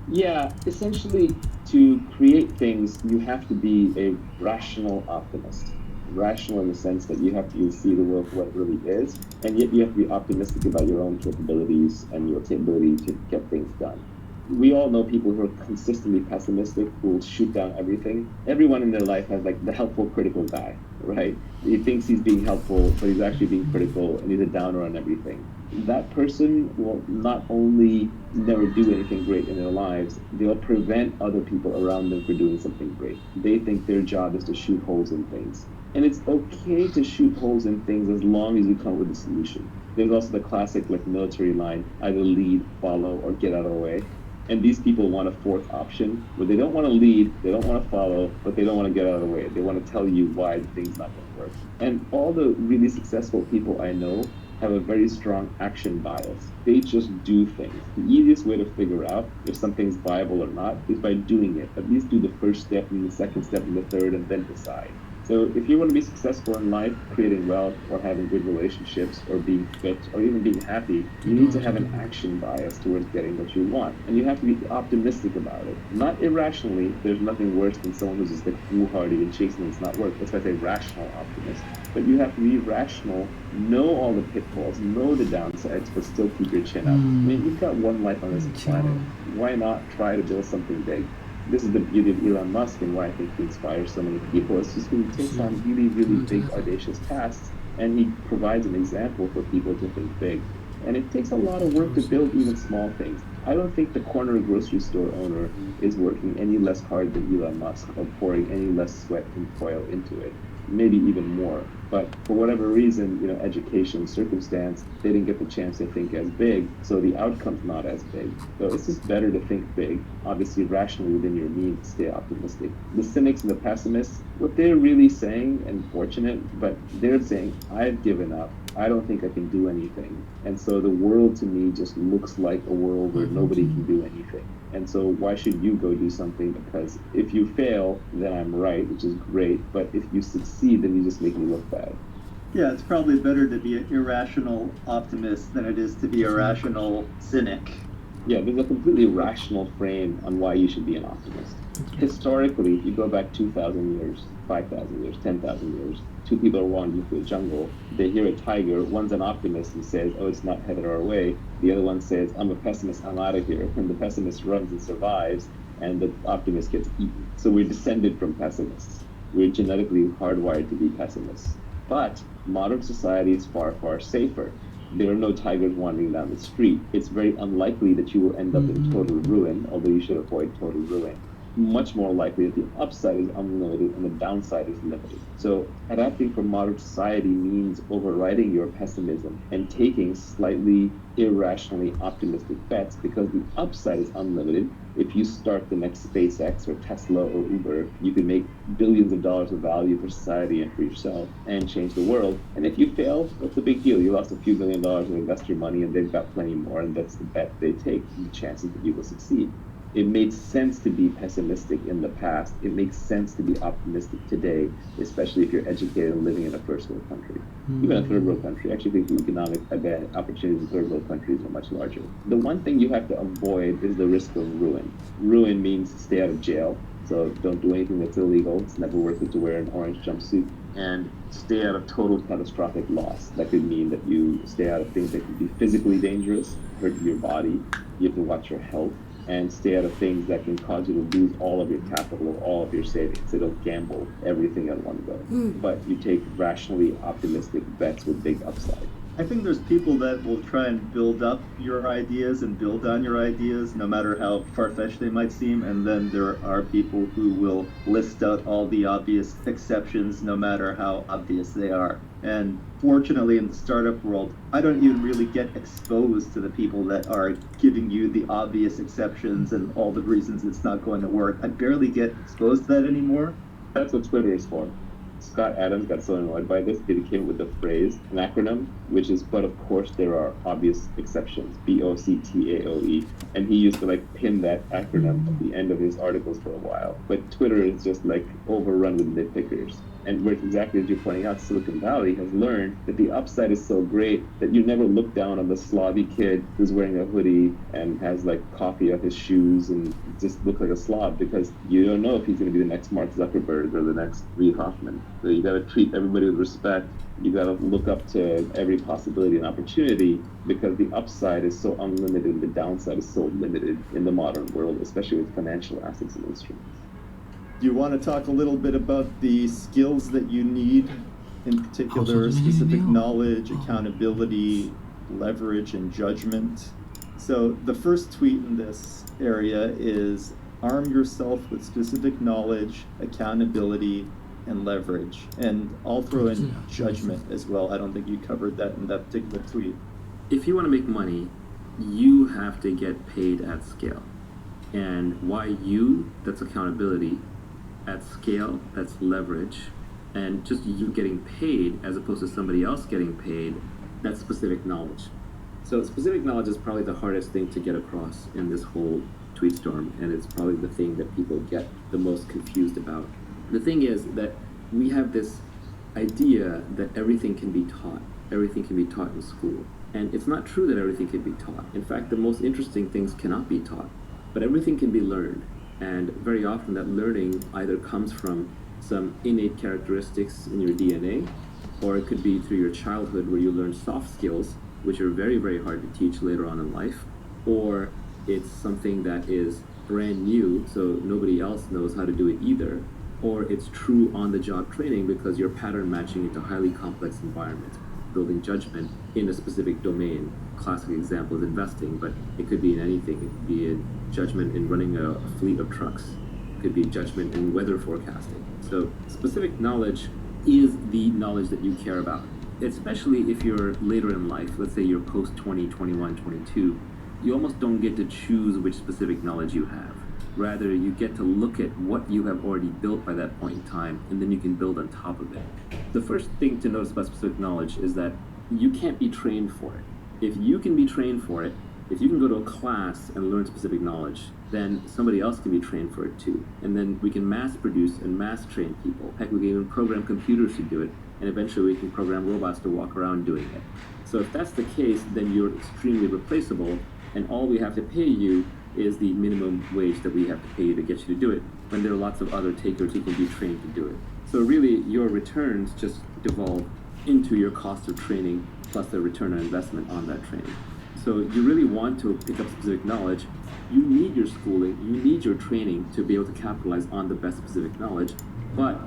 Yeah, essentially, to create things, you have to be a rational optimist. Rational in the sense that you have to see the world for what it really is, and yet you have to be optimistic about your own capabilities and your ability to get things done. We all know people who are consistently pessimistic, who will shoot down everything. Everyone in their life has like the helpful, critical guy, right? He thinks he's being helpful, but he's actually being critical, and he's a downer on everything. That person will not only never do anything great in their lives, they'll prevent other people around them from doing something great. They think their job is to shoot holes in things. And it's okay to shoot holes in things as long as you come up with a solution. There's also the classic military line, either lead, follow, or get out of the way. And these people want a fourth option where they don't want to lead, they don't want to follow, but they don't want to get out of the way. They want to tell you why things not going to work. And all the really successful people I know have a very strong action bias. They just do things. The easiest way to figure out if something's viable or not is by doing it. At least do the first step and the second step and the third and then decide. So if you want to be successful in life, creating wealth or having good relationships or being fit or even being happy, you need to have an action bias towards getting what you want. And you have to be optimistic about it. Not irrationally. There's nothing worse than someone who's just like foolhardy and chasing it's not work. That's why I say rational optimist. But you have to be rational, know all the pitfalls, know the downsides, but still keep your chin up. I mean, you've got one life on this planet. Why not try to build something big? This is the beauty of Elon Musk and why I think he inspires so many people. It's just when he takes on really, really big, audacious tasks, and he provides an example for people to think big. And it takes a lot of work to build even small things. I don't think the corner grocery store owner is working any less hard than Elon Musk or pouring any less sweat and toil into it. Maybe even more. But for whatever reason, education, circumstance, they didn't get the chance to think as big, so the outcome's not as big. So it's just better to think big, obviously rationally within your means, stay optimistic. The cynics and the pessimists, what they're really saying, and fortunate, but they're saying, I've given up. I don't think I can do anything. And so the world to me just looks like a world where nobody can do anything. And so why should you go do something? Because if you fail, then I'm right, which is great. But if you succeed, then you just make me look bad. Yeah, it's probably better to be an irrational optimist than it is to be a rational cynic. Yeah, there's a completely rational frame on why you should be an optimist. Historically, if you go back 2,000 years, 5,000 years, 10,000 years, two people are wandering through a jungle. They hear a tiger. One's an optimist and says, oh, it's not headed our way. The other one says, I'm a pessimist, I'm out of here. And the pessimist runs and survives, and the optimist gets eaten. So we're descended from pessimists. We're genetically hardwired to be pessimists. But modern society is far, far safer. There are no tigers wandering down the street. It's very unlikely that you will end up in total ruin, although you should avoid total ruin. Much more likely that the upside is unlimited and the downside is limited. So adapting for modern society means overriding your pessimism and taking slightly irrationally optimistic bets because the upside is unlimited. If you start the next SpaceX or Tesla or Uber, you can make billions of dollars of value for society and for yourself and change the world. And if you fail, what's the big deal? You lost a few $1 billion of investor money and they've got plenty more, and that's the bet they take, the chances that you will succeed. It made sense to be pessimistic in the past. It makes sense to be optimistic today, especially if you're educated and living in a first world country. Even a third world country. I actually think the economic opportunities in third world countries are much larger. The one thing you have to avoid is the risk of ruin. Ruin means stay out of jail. So don't do anything that's illegal. It's never worth it to wear an orange jumpsuit. And stay out of total catastrophic loss. That could mean that you stay out of things that could be physically dangerous, hurt your body. You have to watch your health. And stay out of things that can cause you to lose all of your capital or all of your savings. So don't gamble everything at one go. But you take rationally optimistic bets with big upside. I think there's people that will try and build up your ideas and build on your ideas, no matter how far-fetched they might seem. And then there are people who will list out all the obvious exceptions, no matter how obvious they are. And fortunately, in the startup world, I don't even really get exposed to the people that are giving you the obvious exceptions and all the reasons it's not going to work. I barely get exposed to that anymore. That's what Twitter is for. Scott Adams got so annoyed by this, he came with the phrase, an acronym, which is, but of course there are obvious exceptions, BOCTAOE. And he used to pin that acronym at the end of his articles for a while. But Twitter is just overrun with nitpickers. And where exactly as you're pointing out, Silicon Valley has learned that the upside is so great that you never look down on the slobby kid who's wearing a hoodie and has coffee on his shoes and just looks like a slob, because you don't know if he's going to be the next Mark Zuckerberg or the next Reid Hoffman. So you got to treat everybody with respect. You got to look up to every possibility and opportunity, because the upside is so unlimited and the downside is so limited in the modern world, especially with financial assets and instruments. Do you want to talk a little bit about the skills that you need, in particular specific knowledge, accountability, leverage, and judgment? So the first tweet in this area is arm yourself with specific knowledge, accountability, and leverage. And I'll throw in judgment as well. I don't think you covered that in that particular tweet. If you want to make money, you have to get paid at scale. And YU, that's accountability. At scale, that's leverage. And just you getting paid as opposed to somebody else getting paid, that's specific knowledge. So specific knowledge is probably the hardest thing to get across in this whole tweet storm, and it's probably the thing that people get the most confused about. The thing is that we have this idea that everything can be taught. Everything can be taught in school. And it's not true that everything can be taught. In fact, the most interesting things cannot be taught. But everything can be learned. And very often that learning either comes from some innate characteristics in your DNA, or it could be through your childhood where you learn soft skills, which are very, very hard to teach later on in life, or it's something that is brand new, so nobody else knows how to do it either, or it's true on-the-job training because you're pattern matching into highly complex environments, building judgment in a specific domain. Classic example is investing, but it could be in anything. It could be in judgment in running a fleet of trucks. It could be judgment in weather forecasting. So specific knowledge is the knowledge that you care about, especially if you're later in life. Let's say you're post 20, 21, 22. You almost don't get to choose which specific knowledge you have. Rather, you get to look at what you have already built by that point in time, and then you can build on top of it. The first thing to notice about specific knowledge is that you can't be trained for it. If you can be trained for it, if you can go to a class and learn specific knowledge, then somebody else can be trained for it too. And then we can mass produce and mass train people. Heck, we can even program computers to do it, and eventually we can program robots to walk around doing it. So if that's the case, then you're extremely replaceable, and all we have to pay you is the minimum wage that we have to pay you to get you to do it, when there are lots of other takers who can be trained to do it. So really, your returns just devolve into your cost of training plus the return on investment on that training. So you really want to pick up specific knowledge. You need your schooling, you need your training to be able to capitalize on the best specific knowledge, but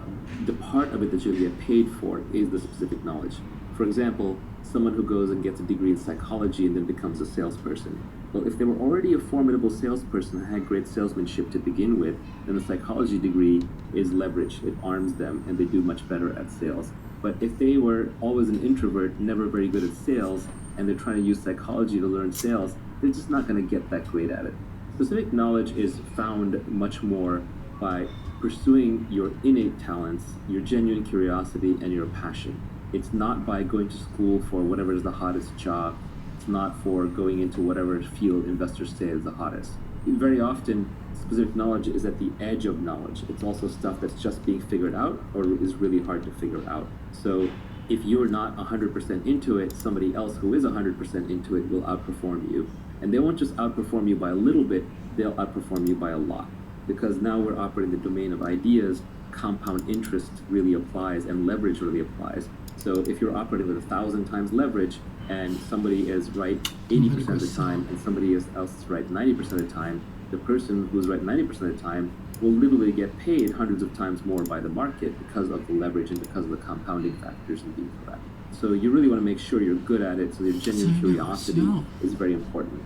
the part of it that you get paid for is the specific knowledge. For example, someone who goes and gets a degree in psychology and then becomes a salesperson. Well, if they were already a formidable salesperson and had great salesmanship to begin with, then the psychology degree is leverage. It arms them and they do much better at sales. But if they were always an introvert, never very good at sales, and they're trying to use psychology to learn sales, they're just not going to get that great at it. Specific knowledge is found much more by pursuing your innate talents, your genuine curiosity, and your passion. It's not by going to school for whatever is the hottest job. It's not for going into whatever field investors say is the hottest. Very often, specific knowledge is at the edge of knowledge. It's also stuff that's just being figured out or is really hard to figure out. So if you're not 100% into it, somebody else who is 100% into it will outperform you. And they won't just outperform you by a little bit, they'll outperform you by a lot. Because now we're operating the domain of ideas, compound interest really applies and leverage really applies. So if you're operating with 1,000 times leverage and somebody is right 80% of the time and somebody else is right 90% of the time, the person who's right 90% of the time will literally get paid hundreds of times more by the market because of the leverage and because of the compounding factors and things like that. So you really want to make sure you're good at it, so your genuine curiosity is very important.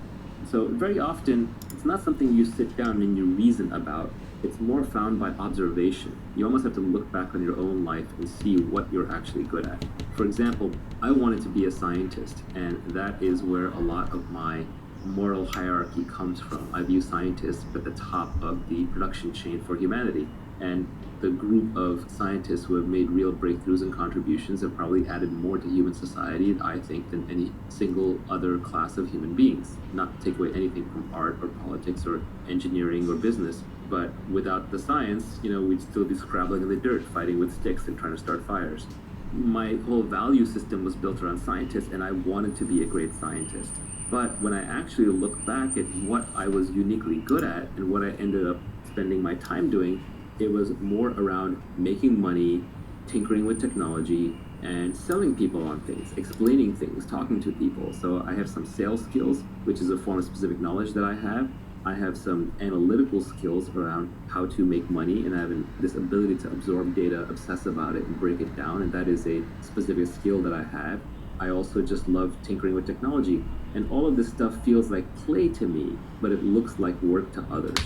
So very often, it's not something you sit down and you reason about. It's more found by observation. You almost have to look back on your own life and see what you're actually good at. For example, I wanted to be a scientist, and that is where a lot of my moral hierarchy comes from. I view scientists at the top of the production chain for humanity. And the group of scientists who have made real breakthroughs and contributions have probably added more to human society, I think, than any single other class of human beings. Not to take away anything from art or politics or engineering or business, but without the science, we'd still be scrabbling in the dirt, fighting with sticks and trying to start fires. My whole value system was built around scientists, and I wanted to be a great scientist. But when I actually look back at what I was uniquely good at and what I ended up spending my time doing, it was more around making money, tinkering with technology, and selling people on things, explaining things, talking to people. So I have some sales skills, which is a form of specific knowledge that I have. I have some analytical skills around how to make money, and I have this ability to absorb data, obsess about it, and break it down, and that is a specific skill that I have. I also just love tinkering with technology, and all of this stuff feels like play to me, but it looks like work to others.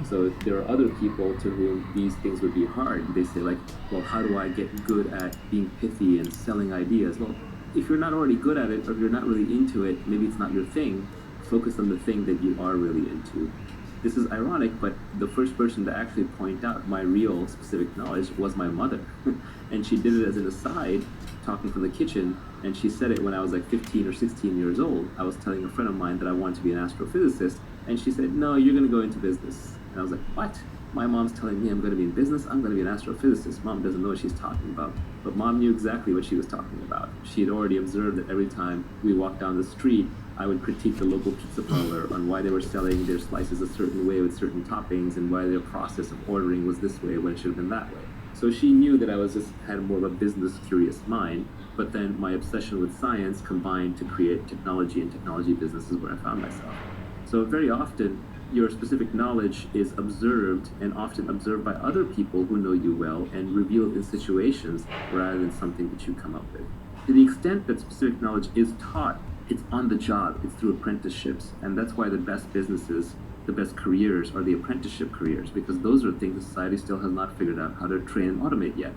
So there are other people to whom these things would be hard. They say well, how do I get good at being pithy and selling ideas? Well, if you're not already good at it, or if you're not really into it, maybe it's not your thing. Focus on the thing that you are really into. this is ironic, but the first person to actually point out my real specific knowledge was my mother. And she did it as an aside, talking from the kitchen, and she said it when I was like 15 or 16 years old. I was telling a friend of mine that I wanted to be an astrophysicist, and she said, no, you're going to go into business. And I was like, what? My mom's telling me I'm going to be in business? I'm going to be an astrophysicist. Mom doesn't know what she's talking about. But Mom knew exactly what she was talking about. She had already observed that every time we walked down the street, I would critique the local pizza parlor on why they were selling their slices a certain way with certain toppings and why their process of ordering was this way when it should have been that way. So she knew that I had more of a business curious mind, but then my obsession with science combined to create technology, and technology businesses where I found myself. So very often, your specific knowledge is observed, and often observed by other people who know you well, and revealed in situations rather than something that you come up with. To the extent that specific knowledge is taught, it's on the job, it's through apprenticeships, and that's why the best businesses, the best careers are the apprenticeship careers, because those are things society still has not figured out how to train and automate yet.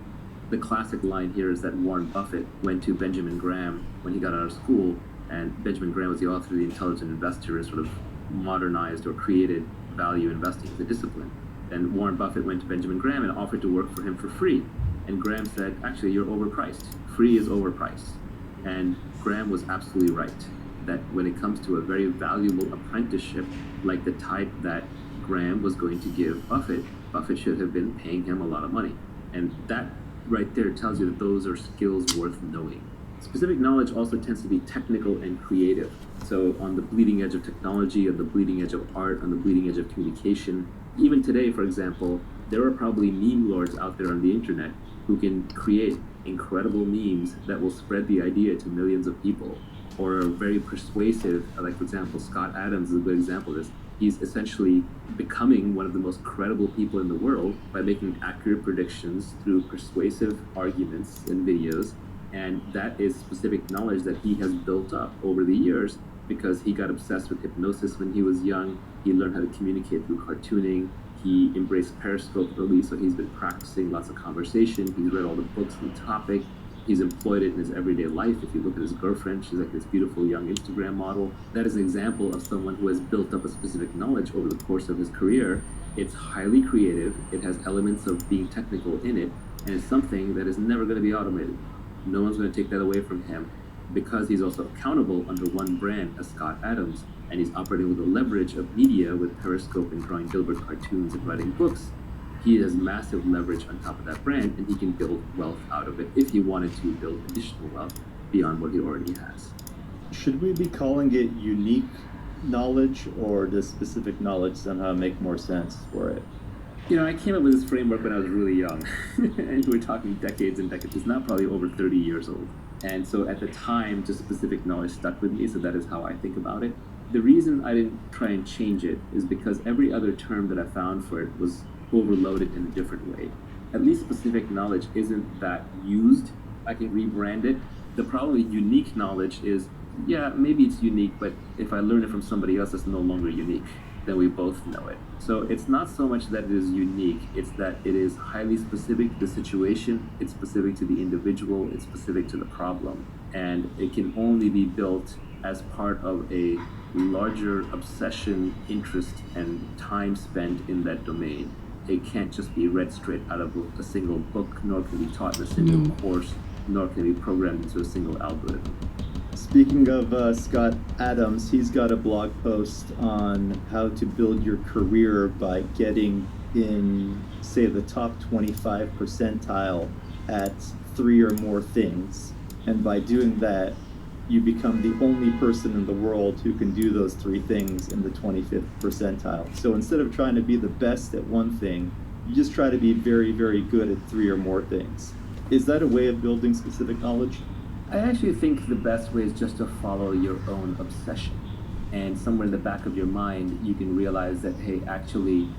The classic line here is that Warren Buffett went to Benjamin Graham when he got out of school, and Benjamin Graham was the author of The Intelligent Investor, and sort of modernized or created value investing as a discipline. And Warren Buffett went to Benjamin Graham and offered to work for him for free. And Graham said, actually, you're overpriced. Free is overpriced. And Graham was absolutely right, that when it comes to a very valuable apprenticeship, like the type that Graham was going to give Buffett, Buffett should have been paying him a lot of money. And that right there tells you that those are skills worth knowing. Specific knowledge also tends to be technical and creative. So on the bleeding edge of technology, on the bleeding edge of art, on the bleeding edge of communication. Even today, for example, there are probably meme lords out there on the internet who can create incredible memes that will spread the idea to millions of people, or are very persuasive. Like, for example, Scott Adams is a good example of this. He's essentially becoming one of the most credible people in the world by making accurate predictions through persuasive arguments and videos. And that is specific knowledge that he has built up over the years because he got obsessed with hypnosis when he was young. He learned how to communicate through cartooning. He embraced Periscope early, so he's been practicing lots of conversation. He's read all the books on the topic. He's employed it in his everyday life. If you look at his girlfriend, she's like this beautiful young Instagram model. That is an example of someone who has built up a specific knowledge over the course of his career. It's highly creative. It has elements of being technical in it, and it's something that is never going to be automated. No one's going to take that away from him, because he's also accountable under one brand as Scott Adams, and he's operating with the leverage of media with Periscope and drawing Dilbert cartoons and writing books. He has massive leverage on top of that brand, and he can build wealth out of it if he wanted to build additional wealth beyond what he already has. Should we be calling it unique knowledge, or does specific knowledge somehow make more sense for it? You know, I came up with this framework when I was really young, and we're talking decades and decades. It's now probably over 30 years old. And so at the time, just specific knowledge stuck with me, so that is how I think about it. The reason I didn't try and change it is because every other term that I found for it was overloaded in a different way. At least specific knowledge isn't that used. I can rebrand it. The problem with unique knowledge is, yeah, maybe it's unique, but if I learn it from somebody else, it's no longer unique. Then we both know it. So it's not so much that it is unique, it's that it is highly specific to the situation, it's specific to the individual, it's specific to the problem, and it can only be built as part of a larger obsession, interest, and time spent in that domain. It can't just be read straight out of a single book, nor can be taught in a single course, nor can be programmed into a single algorithm. Speaking of Scott Adams, he's got a blog post on how to build your career by getting in, say, the top 25 percentile at 3 or more things. And by doing that, you become the only person in the world who can do those 3 things in the 25th percentile. So instead of trying to be the best at one thing, you just try to be very, very good at 3 or more things. Is that a way of building specific knowledge? I actually think the best way is just to follow your own obsession. And somewhere in the back of your mind, you can realize that, hey, actually,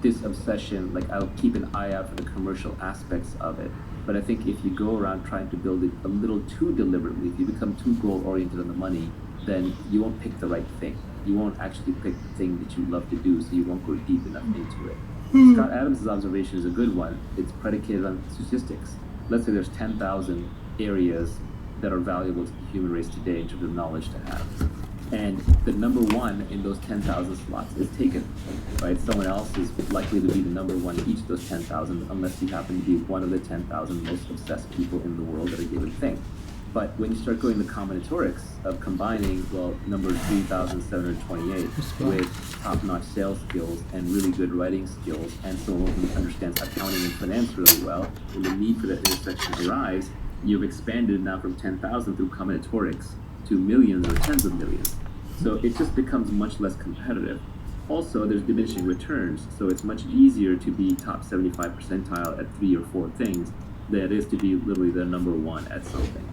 this obsession, like, I'll keep an eye out for the commercial aspects of it. But I think if you go around trying to build it a little too deliberately, if you become too goal-oriented on the money, then you won't pick the right thing. You won't actually pick the thing that you love to do, so you won't go deep enough into it. Scott Adams' observation is a good one. It's predicated on statistics. Let's say there's 10,000 areas that are valuable to the human race today in terms of knowledge to have. and the number one in those 10,000 slots is taken, right? Someone else is likely to be the number one in each of those 10,000 unless you happen to be one of the 10,000 most obsessed people in the world at a given thing. But when you start going the combinatorics of combining, well, number 3,728 with top-notch sales skills and really good writing skills and someone who understands accounting and finance really well, when the need for that intersection arrives, you've expanded now from 10,000 through combinatorics to millions or tens of millions. So it just becomes much less competitive. Also, there's diminishing returns, so it's much easier to be top 75 percentile at 3 or 4 things than it is to be literally the number one at something.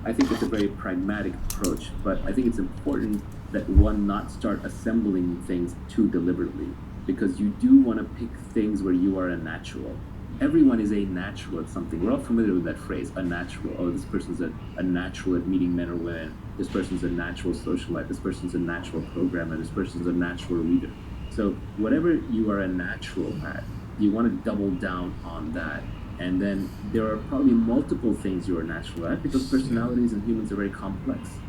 I think it's a very pragmatic approach, but I think it's important that one not start assembling things too deliberately, because you do want to pick things where you are a natural. Everyone is a natural at something. We're all familiar with that phrase, a natural. Oh, this person's a natural at meeting men or women. This person's a natural socialite. This person's a natural programmer. This person's a natural reader. So whatever you are a natural at, you want to double down on that. And then there are probably multiple things you're natural at because personalities and humans are very complex.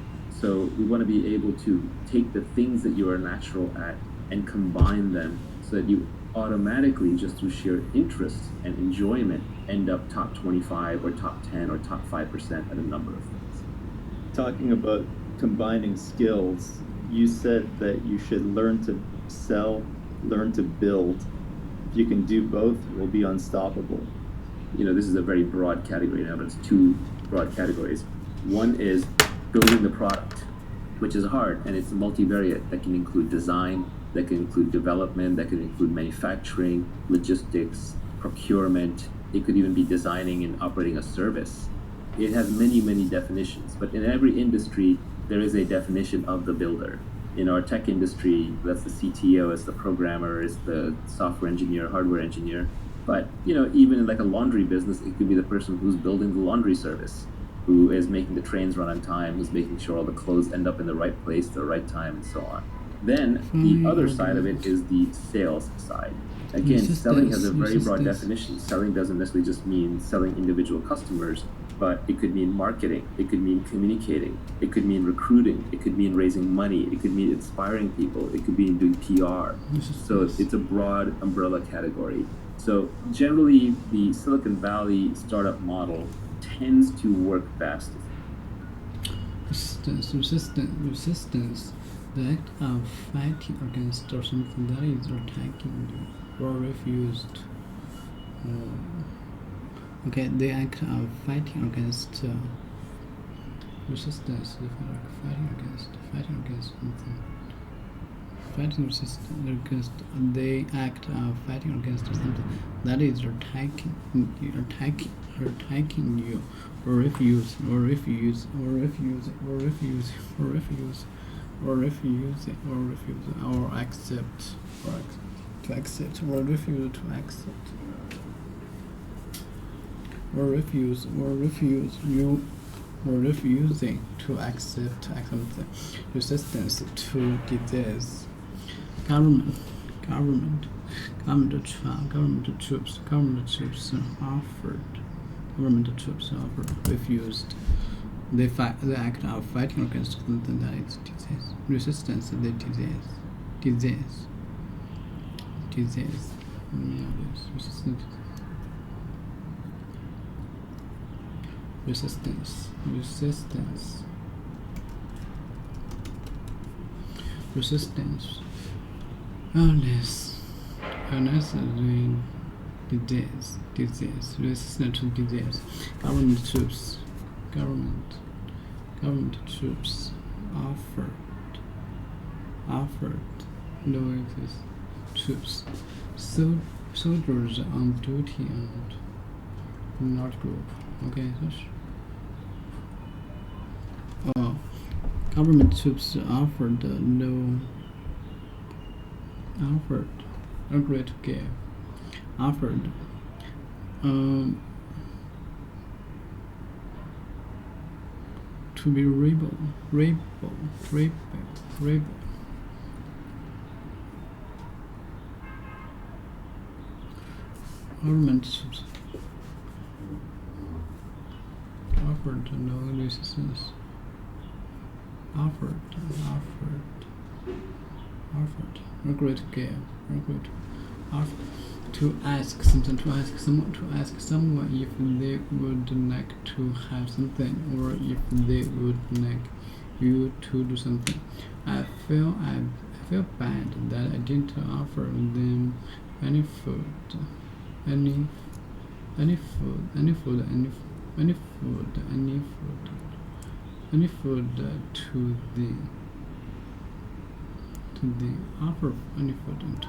So we want to be able to take the things that you are natural at and combine them so that you automatically, just through sheer interest and enjoyment, end up top 25 or top 10 or top 5% at a number of things. Talking about combining skills, you said that you should learn to sell, learn to build. If you can do both, you will be unstoppable. This is a very broad category now, but it's 2 broad categories. One is building the product, which is hard, and it's multivariate. That can include design, that can include development, that can include manufacturing, logistics, procurement. It could even be designing and operating a service. It has many, many definitions, but in every industry, there is a definition of the builder. In our tech industry, that's the CTO, it's the programmer, it's the software engineer, hardware engineer. But, even in like a laundry business, it could be the person who's building the laundry service, who is making the trains run on time, who's making sure all the clothes end up in the right place at the right time, and so on. Then the other side of it is the sales side. Again, selling has a very broad definition. Selling doesn't necessarily just mean selling individual customers, but it could mean marketing, it could mean communicating, it could mean recruiting, it could mean raising money, it could mean inspiring people, it could mean doing PR. So it's a broad umbrella category. So generally, the Silicon Valley startup model tends to work best. Resistance, the act of fighting against or something that is attacking you or refused. The act of fighting against resistance, fighting against something. Fighting resistance against the act of fighting against something that is attacking you, or refuse or accept to accept or refuse to accept or refuse you or refusing to accept something. Resistance to disease. Government troops offered, refused. The act of fighting against something that is disease. Resistance to the disease. Resistance. Illness is disease. Resistance to disease. Government troops offered. No exist. Troops. Soldiers on duty and not group. Government troops offered agreed to give. Offered. To be rebel. Government troops offered no resistance. Margaret gave. Margaret offered to ask something. To ask someone if they would like to have something, or if they would like you to do something. I feel bad that I didn't offer them any food to them. Offer any food.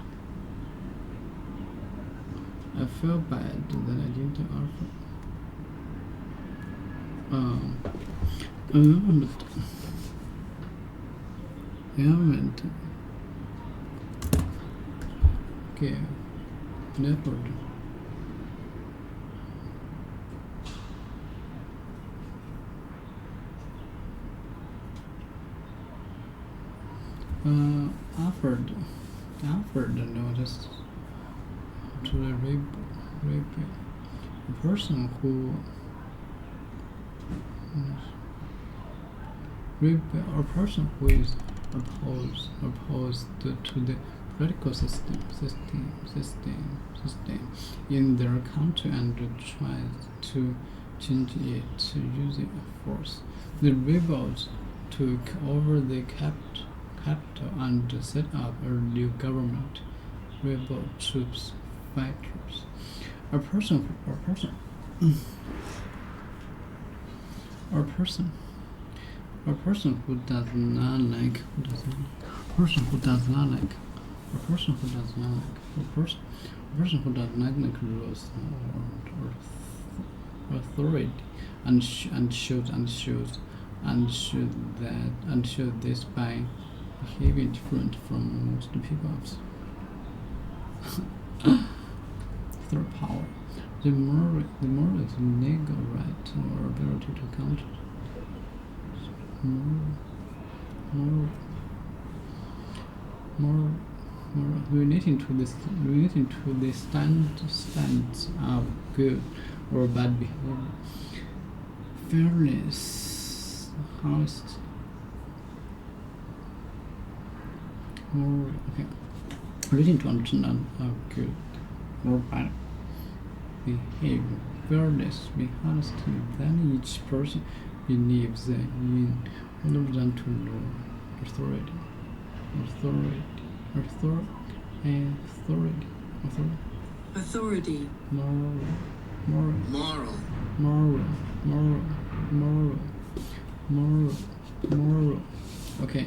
I feel bad that I didn't offer. I haven't give an effort. Offered notice to the person who is opposed to the political system in their country and tries to change it using force. The rebels took over the capital and set up a new government. Rebel troops, fighters. A person who does not like rules or authority and shows this by behaving different from most people. Third power. The moral is legal right or ability to counter. Moral relating to the stands of good or bad behavior. Fairness, honesty. Relating to understand of good or bad behavior. Fairness, be honesty, then each person believes in other than to know authority. Moral. Okay.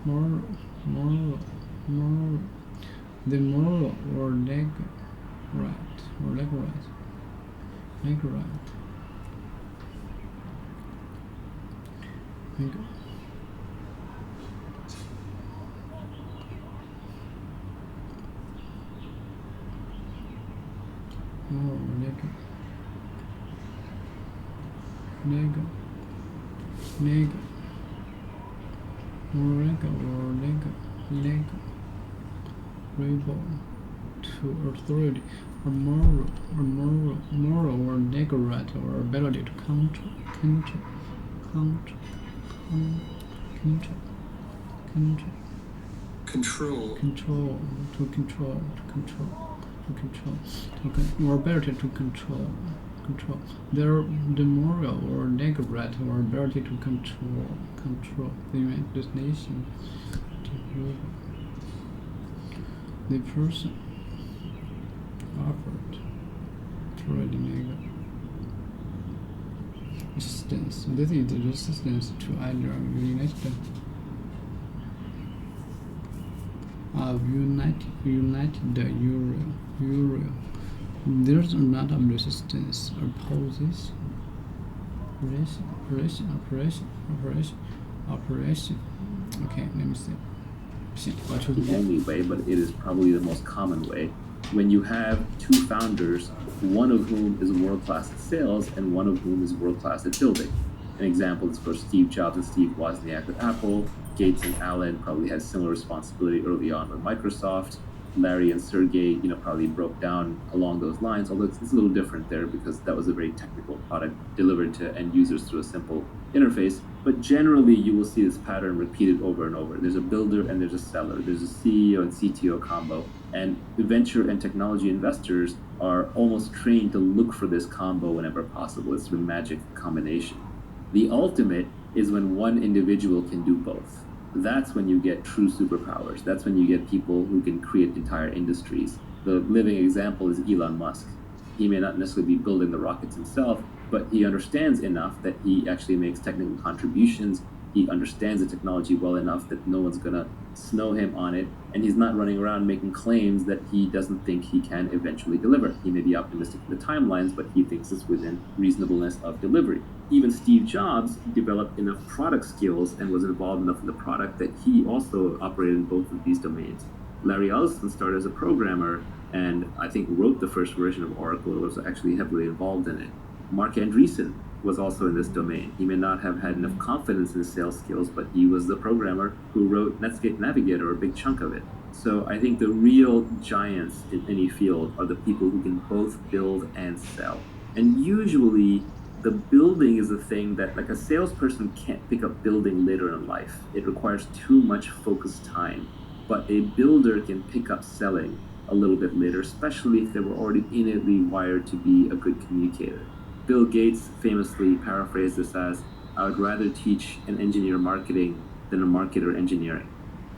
Moral. The moral or legal right. Rebel to authority, or moral or legal right or ability to control, or ability to control. The moral or legal right or ability to control the destination. The person offered authority legal resistance. This is the resistance to either united Euro. There's a lot of resistance opposes operation. Okay, let me see. The only way, but it is probably the most common way. When you have two founders, one of whom is world-class at sales and one of whom is world-class at building. An example is for Steve Jobs and Steve Wozniak with Apple. Gates and Allen probably had similar responsibility early on with Microsoft. Larry and Sergey, probably broke down along those lines, although it's a little different there because that was a very technical product delivered to end users through a simple interface. But generally, you will see this pattern repeated over and over. There's a builder and there's a seller. There's a CEO and CTO combo. And venture and technology investors are almost trained to look for this combo whenever possible. It's the magic combination. The ultimate is when one individual can do both. That's when you get true superpowers. That's when you get people who can create entire industries. The living example is Elon Musk. He may not necessarily be building the rockets himself, but he understands enough that he actually makes technical contributions. He understands the technology well enough that no one's going to snow him on it, and he's not running around making claims that he doesn't think he can eventually deliver. He may be optimistic in the timelines, but he thinks it's within reasonableness of delivery. Even Steve Jobs developed enough product skills and was involved enough in the product that he also operated in both of these domains. Larry Ellison started as a programmer and I think wrote the first version of Oracle, was actually heavily involved in it. Mark Andreessen was also in this domain. He may not have had enough confidence in his sales skills, but he was the programmer who wrote Netscape Navigator, a big chunk of it. So I think the real giants in any field are the people who can both build and sell. And usually the building is a thing that, like, a salesperson can't pick up building later in life. It requires too much focused time. But a builder can pick up selling a little bit later, especially if they were already innately wired to be a good communicator. Bill Gates famously paraphrased this as, I would rather teach an engineer marketing than a marketer engineering.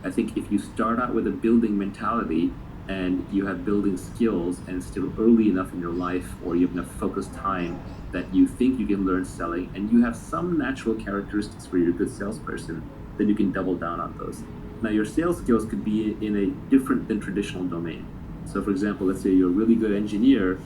I think if you start out with a building mentality and you have building skills and still early enough in your life, or you have enough focused time that you think you can learn selling, and you have some natural characteristics where you're a good salesperson, then you can double down on those. Now, your sales skills could be in a different than traditional domain. So for example, let's say you're a really good engineer,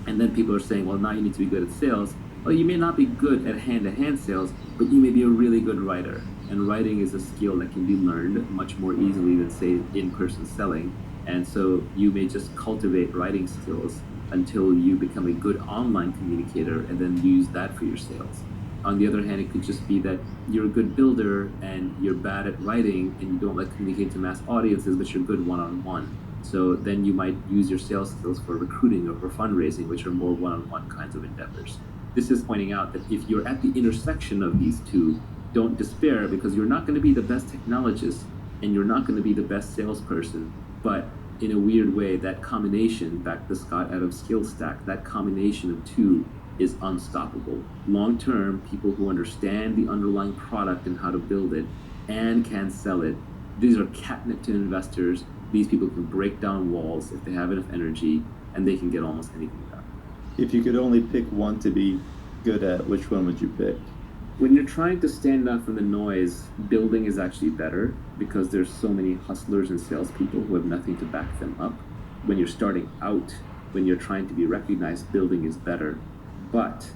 and then people are saying, well, now you need to be good at sales. Well, you may not be good at hand-to-hand sales, but you may be a really good writer. And writing is a skill that can be learned much more easily than, say, in-person selling. And so you may just cultivate writing skills until you become a good online communicator and then use that for your sales. On the other hand, it could just be that you're a good builder and you're bad at writing and you don't like communicating to mass audiences, but you're good one-on-one. So then you might use your sales skills for recruiting or for fundraising, which are more one-on-one kinds of endeavors. This is pointing out that if you're at the intersection of these two, don't despair, because you're not going to be the best technologist and you're not going to be the best salesperson. But in a weird way, that combination, back to Scott Adams' skill stack, that combination of two is unstoppable. Long-term, people who understand the underlying product and how to build it and can sell it, these are catnip to investors. These people can break down walls if they have enough energy, and they can get almost anything done. If you could only pick one to be good at, which one would you pick? When you're trying to stand out from the noise, building is actually better because there's so many hustlers and salespeople who have nothing to back them up. When you're starting out, when you're trying to be recognized, building is better. But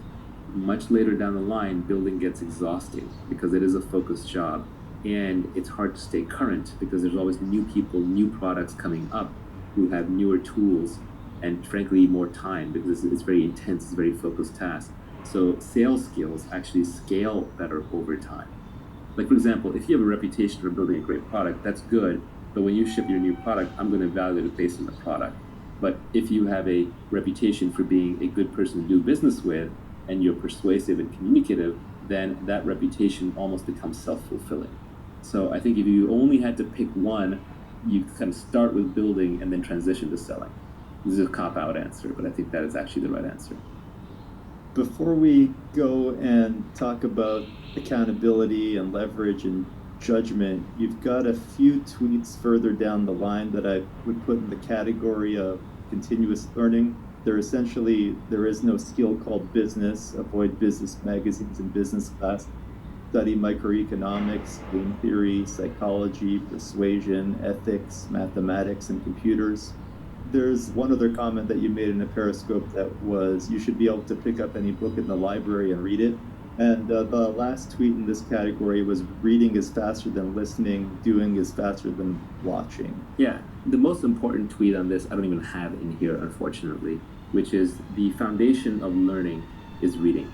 much later down the line, building gets exhausting because it is a focused job. And it's hard to stay current because there's always new people, new products coming up who have newer tools and frankly more time because it's very intense, it's a very focused task. So sales skills actually scale better over time. Like, for example, if you have a reputation for building a great product, that's good, but when you ship your new product, I'm going to evaluate it based on the product. But if you have a reputation for being a good person to do business with and you're persuasive and communicative, then that reputation almost becomes self-fulfilling. So I think if you only had to pick one, you kind of start with building and then transition to selling. This is a cop-out answer, but I think that is actually the right answer. Before we go and talk about accountability and leverage and judgment, you've got a few tweets further down the line that I would put in the category of continuous learning. There is no skill called business. Avoid business magazines and business class. Study microeconomics, game theory, psychology, persuasion, ethics, mathematics, and computers. There's one other comment that you made in a Periscope that was you should be able to pick up any book in the library and read it. And the last tweet in this category was reading is faster than listening, doing is faster than watching. Yeah, the most important tweet on this I don't even have in here, unfortunately, which is the foundation of learning is reading.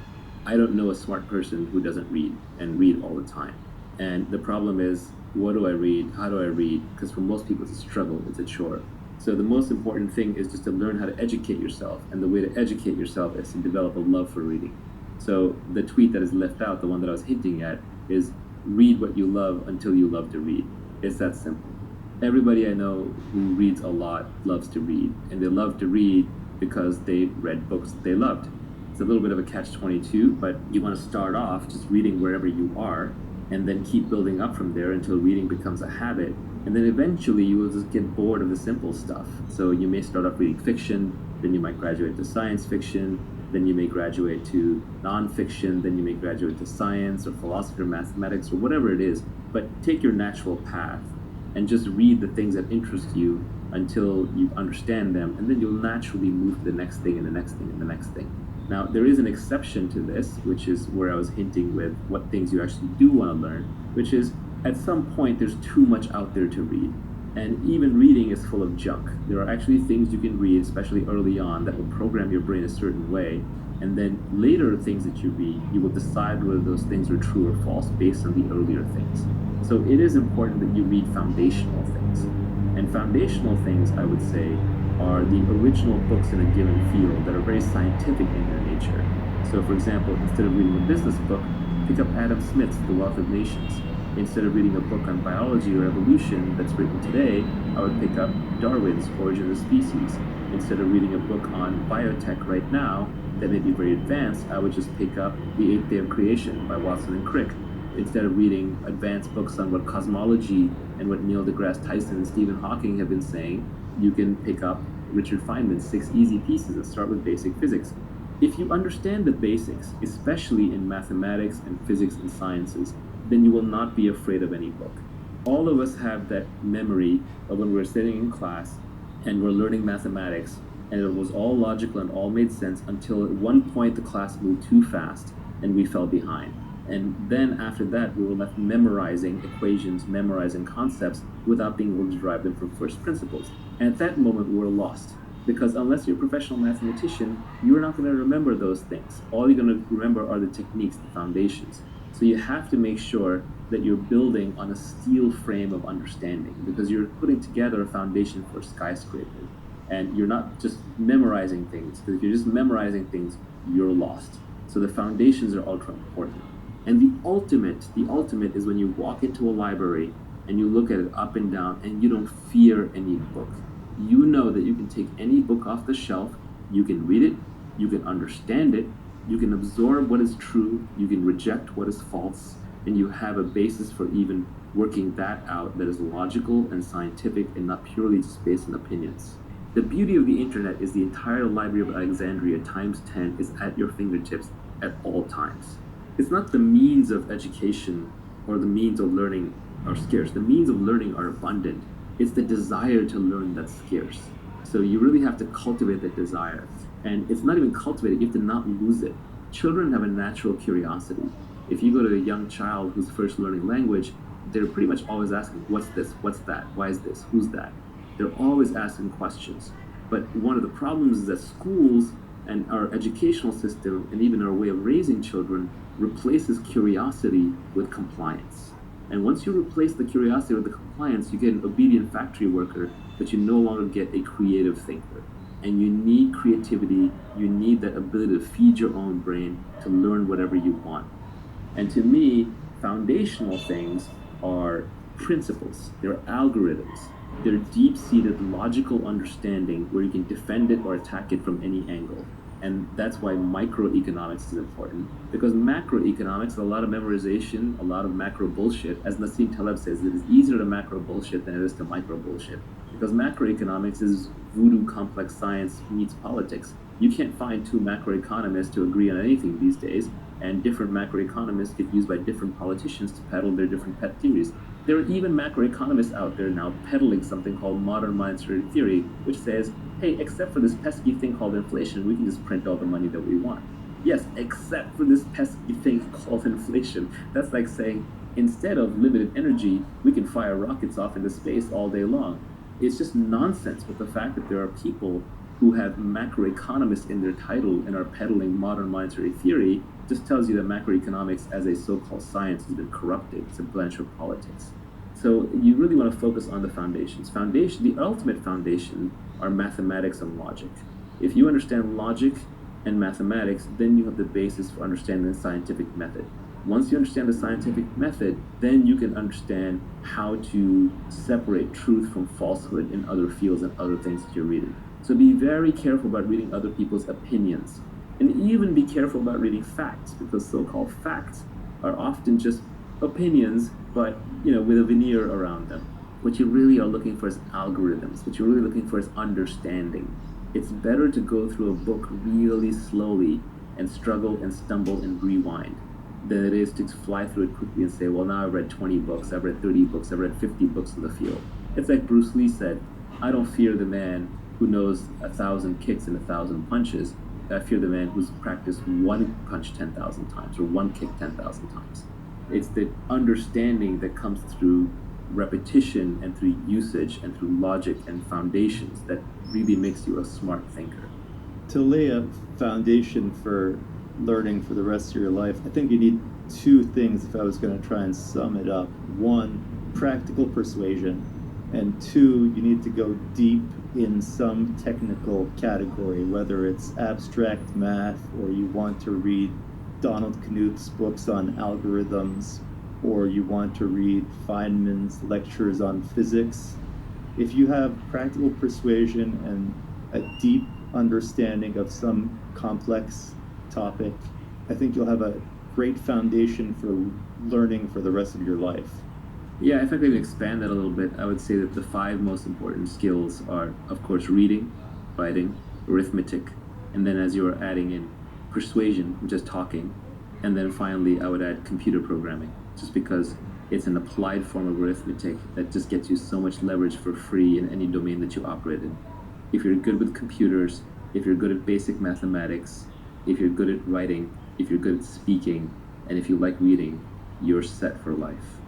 I don't know a smart person who doesn't read and read all the time. And the problem is, what do I read? How do I read? Because for most people, it's a struggle, it's a chore. So the most important thing is just to learn how to educate yourself, and the way to educate yourself is to develop a love for reading. So the tweet that is left out, the one that I was hinting at, is read what you love until you love to read. It's that simple. Everybody I know who reads a lot loves to read, and they love to read because they read books that they loved. It's a little bit of a catch-22, but you want to start off just reading wherever you are, and then keep building up from there until reading becomes a habit. And then eventually you will just get bored of the simple stuff. So you may start off reading fiction, then you might graduate to science fiction, then you may graduate to nonfiction, then you may graduate to science or philosophy or mathematics or whatever it is. But take your natural path and just read the things that interest you until you understand them, and then you'll naturally move to the next thing and the next thing and the next thing. Now, there is an exception to this, which is where I was hinting with what things you actually do want to learn, which is at some point there's too much out there to read. And even reading is full of junk. There are actually things you can read, especially early on, that will program your brain a certain way. And then later things that you read, you will decide whether those things are true or false based on the earlier things. So it is important that you read foundational things. And foundational things, I would say, are the original books in a given field that are very scientific in their nature. So for example, instead of reading a business book, pick up Adam Smith's The Wealth of Nations. Instead of reading a book on biology or evolution that's written today, I would pick up Darwin's Origin of the Species. Instead of reading a book on biotech right now that may be very advanced, I would just pick up The Eighth Day of Creation by Watson and Crick. Instead of reading advanced books on what cosmology and what Neil deGrasse Tyson and Stephen Hawking have been saying, you can pick up Richard Feynman's 6 Easy Pieces that start with basic physics. If you understand the basics, especially in mathematics and physics and sciences, then you will not be afraid of any book. All of us have that memory of when we're sitting in class and we're learning mathematics, and it was all logical and all made sense until at one point the class moved too fast and we fell behind. And then after that, we were left memorizing equations, memorizing concepts without being able to derive them from first principles. And at that moment, we were lost. Because unless you're a professional mathematician, you're not going to remember those things. All you're going to remember are the techniques, the foundations. So you have to make sure that you're building on a steel frame of understanding, because you're putting together a foundation for a skyscraper. And you're not just memorizing things, because if you're just memorizing things, you're lost. So the foundations are ultra important. And the ultimate is when you walk into a library and you look at it up and down and you don't fear any book. You know that you can take any book off the shelf, you can read it, you can understand it, you can absorb what is true, you can reject what is false, and you have a basis for even working that out that is logical and scientific and not purely just based on opinions. The beauty of the internet is the entire Library of Alexandria times 10 is at your fingertips at all times. It's not the means of education or the means of learning are scarce. The means of learning are abundant. It's the desire to learn that's scarce. So you really have to cultivate that desire. And it's not even cultivated, you have to not lose it. Children have a natural curiosity. If you go to a young child who's first learning language, they're pretty much always asking, what's this? What's that? Why is this? Who's that? They're always asking questions. But one of the problems is that schools and our educational system and even our way of raising children replaces curiosity with compliance. And once you replace the curiosity with the compliance, you get an obedient factory worker, but you no longer get a creative thinker. And you need creativity, you need that ability to feed your own brain to learn whatever you want. And to me, foundational things are principles, they're algorithms, they're deep-seated logical understanding where you can defend it or attack it from any angle. And that's why microeconomics is important. Because macroeconomics is a lot of memorization, a lot of macro bullshit. As Nassim Taleb says, it is easier to macro bullshit than it is to micro bullshit. Because macroeconomics is voodoo complex science meets politics. You can't find two macroeconomists to agree on anything these days, and different macroeconomists get used by different politicians to peddle their different pet theories. There are even macroeconomists out there now peddling something called modern monetary theory, which says, hey, except for this pesky thing called inflation, we can just print all the money that we want. Yes, except for this pesky thing called inflation. That's like saying, instead of limited energy, we can fire rockets off into space all day long. It's just nonsense, but the fact that there are people who have macroeconomists in their title and are peddling modern monetary theory just tells you that macroeconomics as a so-called science has been corrupted. It's a branch of politics. So you really want to focus on the foundations. The ultimate foundation are mathematics and logic. If you understand logic and mathematics, then you have the basis for understanding the scientific method. Once you understand the scientific method, then you can understand how to separate truth from falsehood in other fields and other things that you're reading. So be very careful about reading other people's opinions. And even be careful about reading facts, because so-called facts are often just opinions, but with a veneer around them. What you really are looking for is algorithms. What you're really looking for is understanding. It's better to go through a book really slowly and struggle and stumble and rewind than it is to fly through it quickly and say, well, now I've read 20 books, I've read 30 books, I've read 50 books in the field. It's like Bruce Lee said, I don't fear the man who knows 1,000 kicks and 1,000 punches. I fear the man who's practiced one punch 10,000 times or one kick 10,000 times. It's the understanding that comes through repetition and through usage and through logic and foundations that really makes you a smart thinker. To lay a foundation for learning for the rest of your life, I think you need two things if I was going to try and sum it up. One, practical persuasion, and two, you need to go deep in some technical category, whether it's abstract math or you want to read Donald Knuth's books on algorithms, or you want to read Feynman's lectures on physics. If you have practical persuasion and a deep understanding of some complex topic, I think you'll have a great foundation for learning for the rest of your life. Yeah, if I could expand that a little bit, I would say that the 5 most important skills are, of course, reading, writing, arithmetic, and then as you're adding in persuasion, which is talking, and then finally I would add computer programming, just because it's an applied form of arithmetic that just gets you so much leverage for free in any domain that you operate in. If you're good with computers, if you're good at basic mathematics, if you're good at writing, if you're good at speaking, and if you like reading, you're set for life.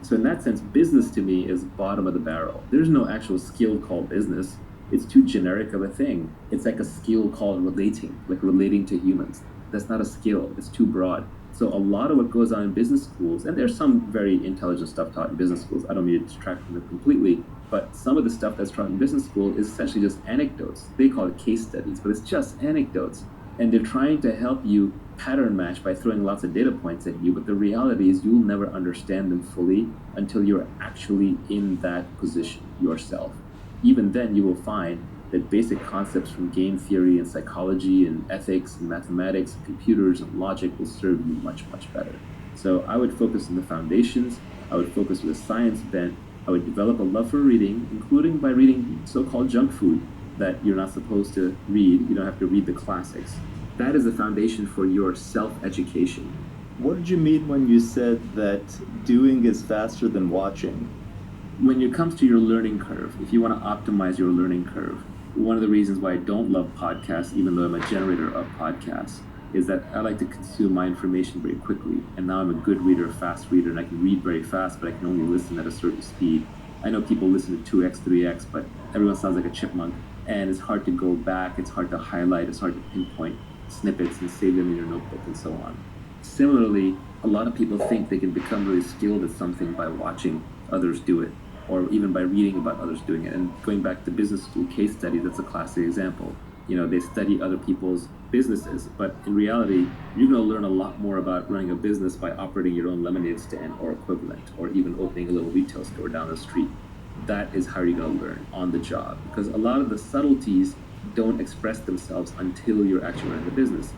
So in that sense, business to me is bottom of the barrel. There's no actual skill called business. It's too generic of a thing. It's like a skill called relating, like relating to humans. That's not a skill. It's too broad. So a lot of what goes on in business schools, and there's some very intelligent stuff taught in business schools. I don't mean to distract from it completely, but some of the stuff that's taught in business school is essentially just anecdotes. They call it case studies, but it's just anecdotes. And they're trying to help you pattern match by throwing lots of data points at you, but the reality is you'll never understand them fully until you're actually in that position yourself. Even then, you will find that basic concepts from game theory and psychology and ethics and mathematics and computers and logic will serve you much, much better. So I would focus on the foundations. I would focus with a science bent. I would develop a love for reading, including by reading so-called junk food that you're not supposed to read. You don't have to read the classics. That is the foundation for your self-education. What did you mean when you said that doing is faster than watching? When it comes to your learning curve, if you want to optimize your learning curve, one of the reasons why I don't love podcasts, even though I'm a generator of podcasts, is that I like to consume my information very quickly. And now I'm a good reader, a fast reader, and I can read very fast, but I can only listen at a certain speed. I know people listen to 2x, 3x, but everyone sounds like a chipmunk. And it's hard to go back, it's hard to highlight, it's hard to pinpoint snippets and save them in your notebook and so on. Similarly, a lot of people think they can become really skilled at something by watching others do it, or even by reading about others doing it. And going back to business school case studies, that's a classic example. They study other people's businesses, but in reality, you're going to learn a lot more about running a business by operating your own lemonade stand or equivalent, or even opening a little retail store down the street. That is how you're going to learn on the job, because a lot of the subtleties don't express themselves until you're actually running the business.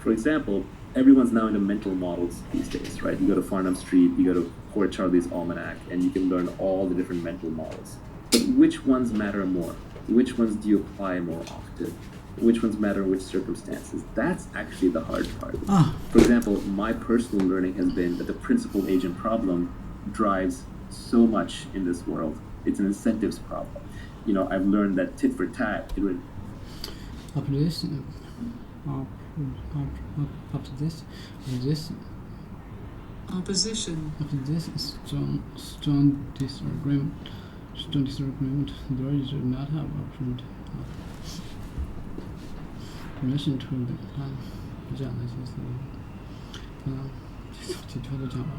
For example, everyone's now into mental models these days, right? You go to Farnham Street, you go to Poor Charlie's Almanac, and you can learn all the different mental models. But which ones matter more? Which ones do you apply more often? Which ones matter in which circumstances? That's actually the hard part. For example, my personal learning has been that the principal agent problem drives so much in this world. It's an incentives problem. I've learned that tit for tat, Opposition. Strong disagreement. There should not have option permission to the plan. 这样的就是，其他都讲完了。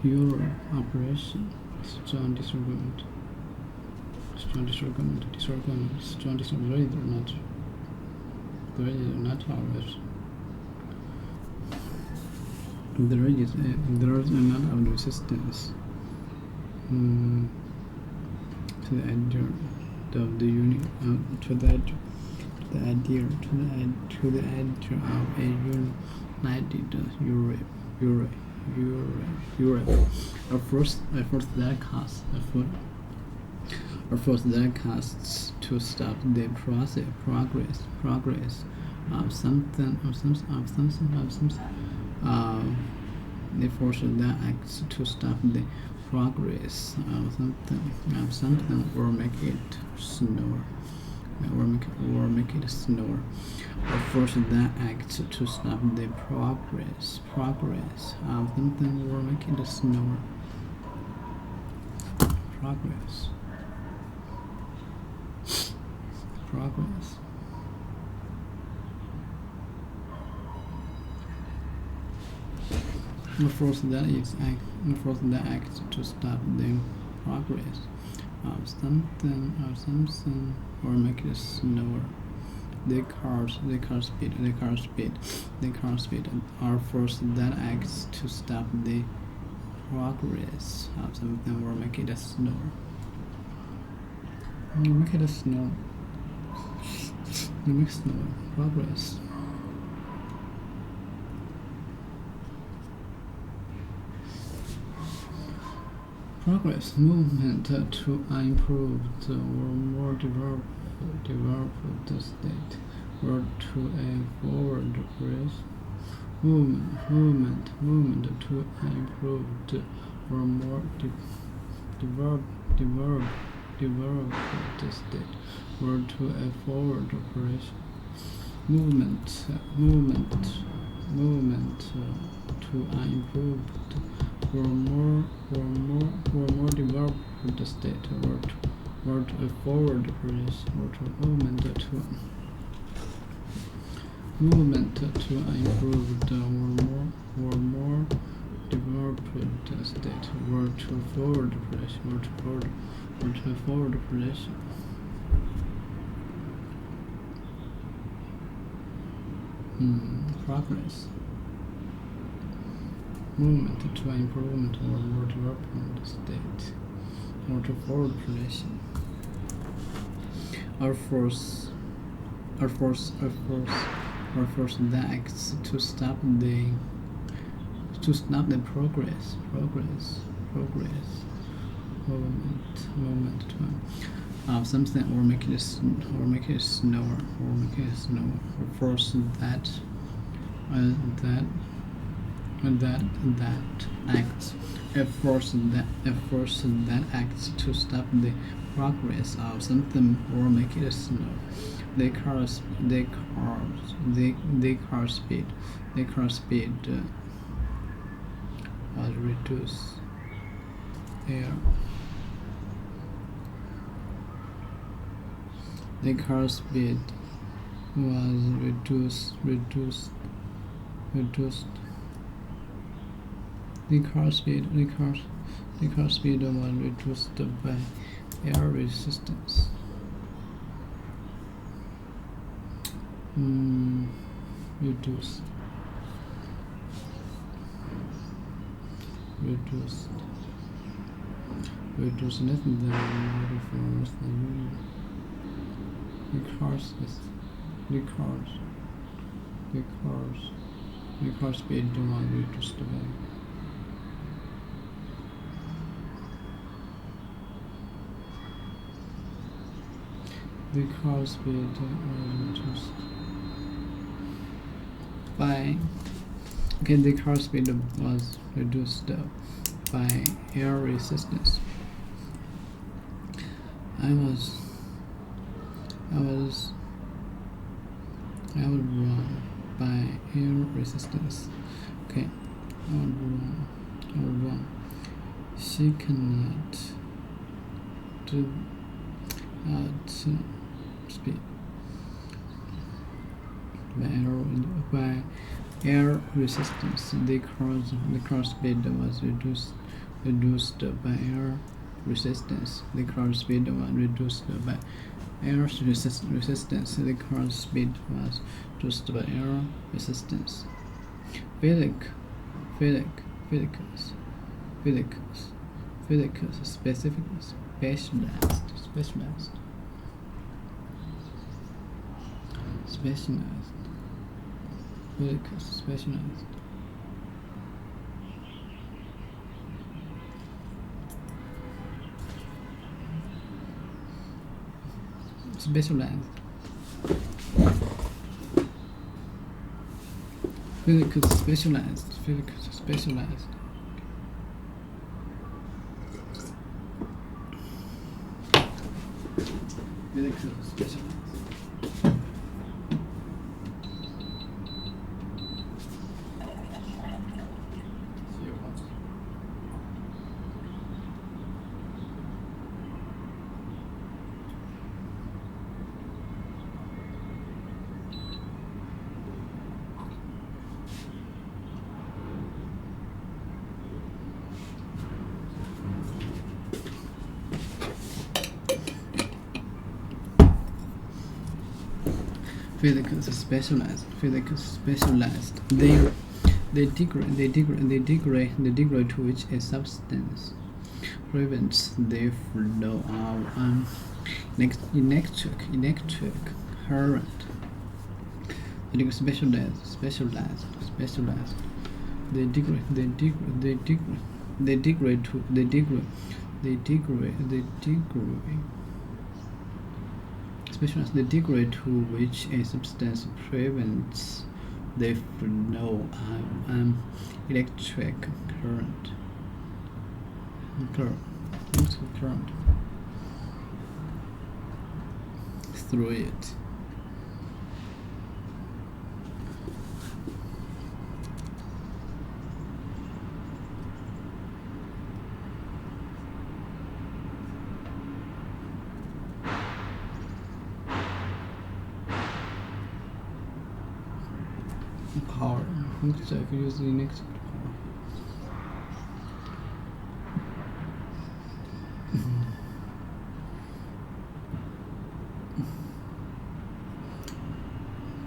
Euro operation. Strong disagreement. Strong disagreement. Strong disagreement. There is not always. There is a lot of resistance to the idea of the to the idea of a united Europe. That casts to stop the progress of something. They force that acts to stop the progress of something or make it slower. Or force that acts to stop the progress of something or make it slower. Progress. Force that acts to stop the progress of something or make it slower. The car speed are force that acts to stop the progress of something or make it slower. Make it slower. Progress. Progress, movement to improved or more developed state, or to a forward progress. Movement to improved or more developed state, or to a forward operation. Movement to improved or more developed state, or to a forward operation, or to movement to improved or more developed state, or to a forward operation, or to a forward operation. Progress. Movement to improvement or more development state, or to forward operation. Or force that acts to stop the progress. Movement of something, or make it slower, or force that acts. A force that acts to stop the progress of something or make it slow. The car speed was reduced. The car speed was reduced. The car speed was reduced by air resistance. Reduced less than less than the car speed was reduced by the car speed was reduced by the car speed was reduced by air resistance. I was wrong by air resistance. Okay, I was wrong. She cannot do at speed by air resistance. The car speed was reduced reduced by air resistance. The current speed was reduced by air resistance. The current speed was reduced by air resistance. Physics, specialized. Physics, specialized. Physics specialized. Physics specialized. The degree to which a substance prevents the flow of electric current. Specialized. The degree specialized. The degree to which a substance prevents the flow of electric current. Through it. Power. So if you use the next power.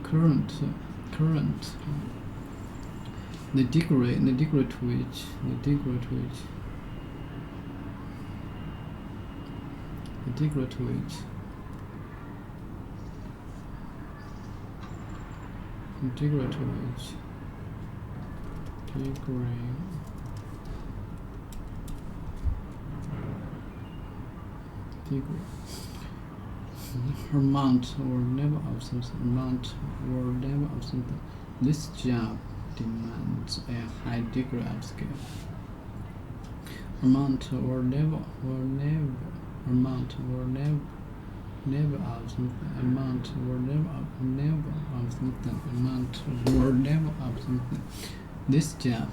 Current. The degree to which amount or level of something. This job demands a high degree of skill. Amount or level of something. Amount or level of something. This job.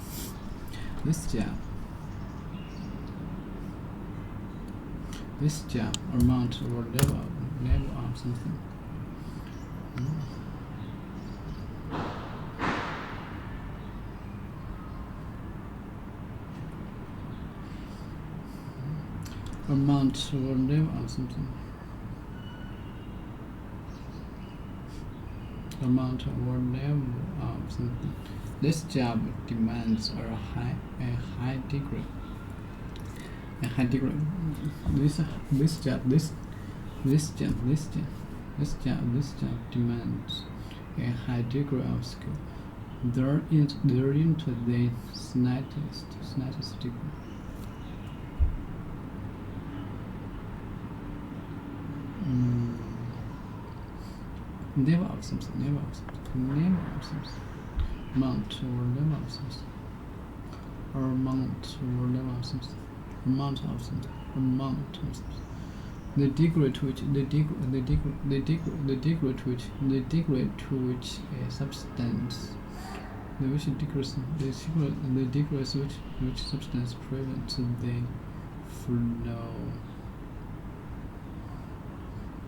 Amount or level of something. Amount or level of something. Amount or level of something. This job demands a high degree. This job demands a high degree of skill. There into the slightest degree. Level of something. Amount or level of something. Amount of something. The degree to which a substance which substance prevents the flow.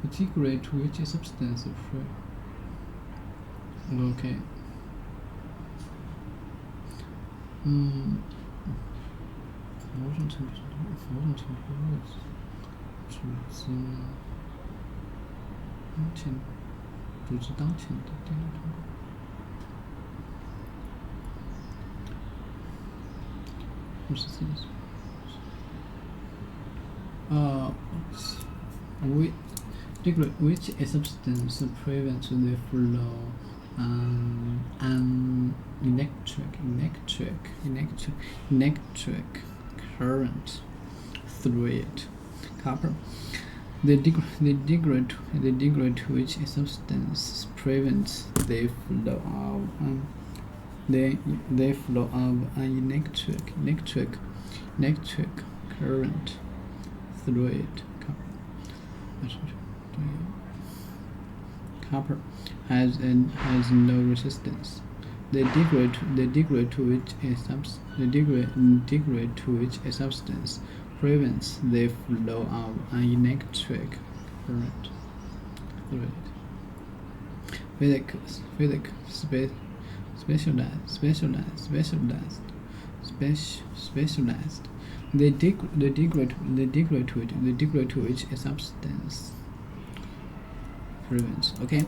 The degree to which a substance okay. 某种程度组织当前的电脑通过。Which a substance prevents the flow an electric current through it? Copper. The degree to which a substance prevents the flow of an electric current through it. Copper has no resistance. The degree to which a substance prevents the flow of an electric current through it. Physics specialized. The degree to which a substance prevents. Okay.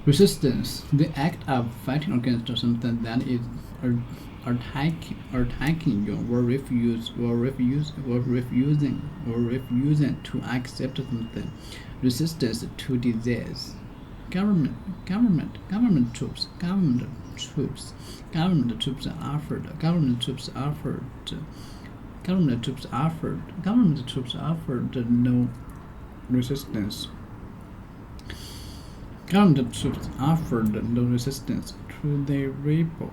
Resistance, the act of fighting against something that is attacking you, or refusing to accept something. Resistance to disease. Government troops offered no resistance. Government troops offered no resistance to the rebels.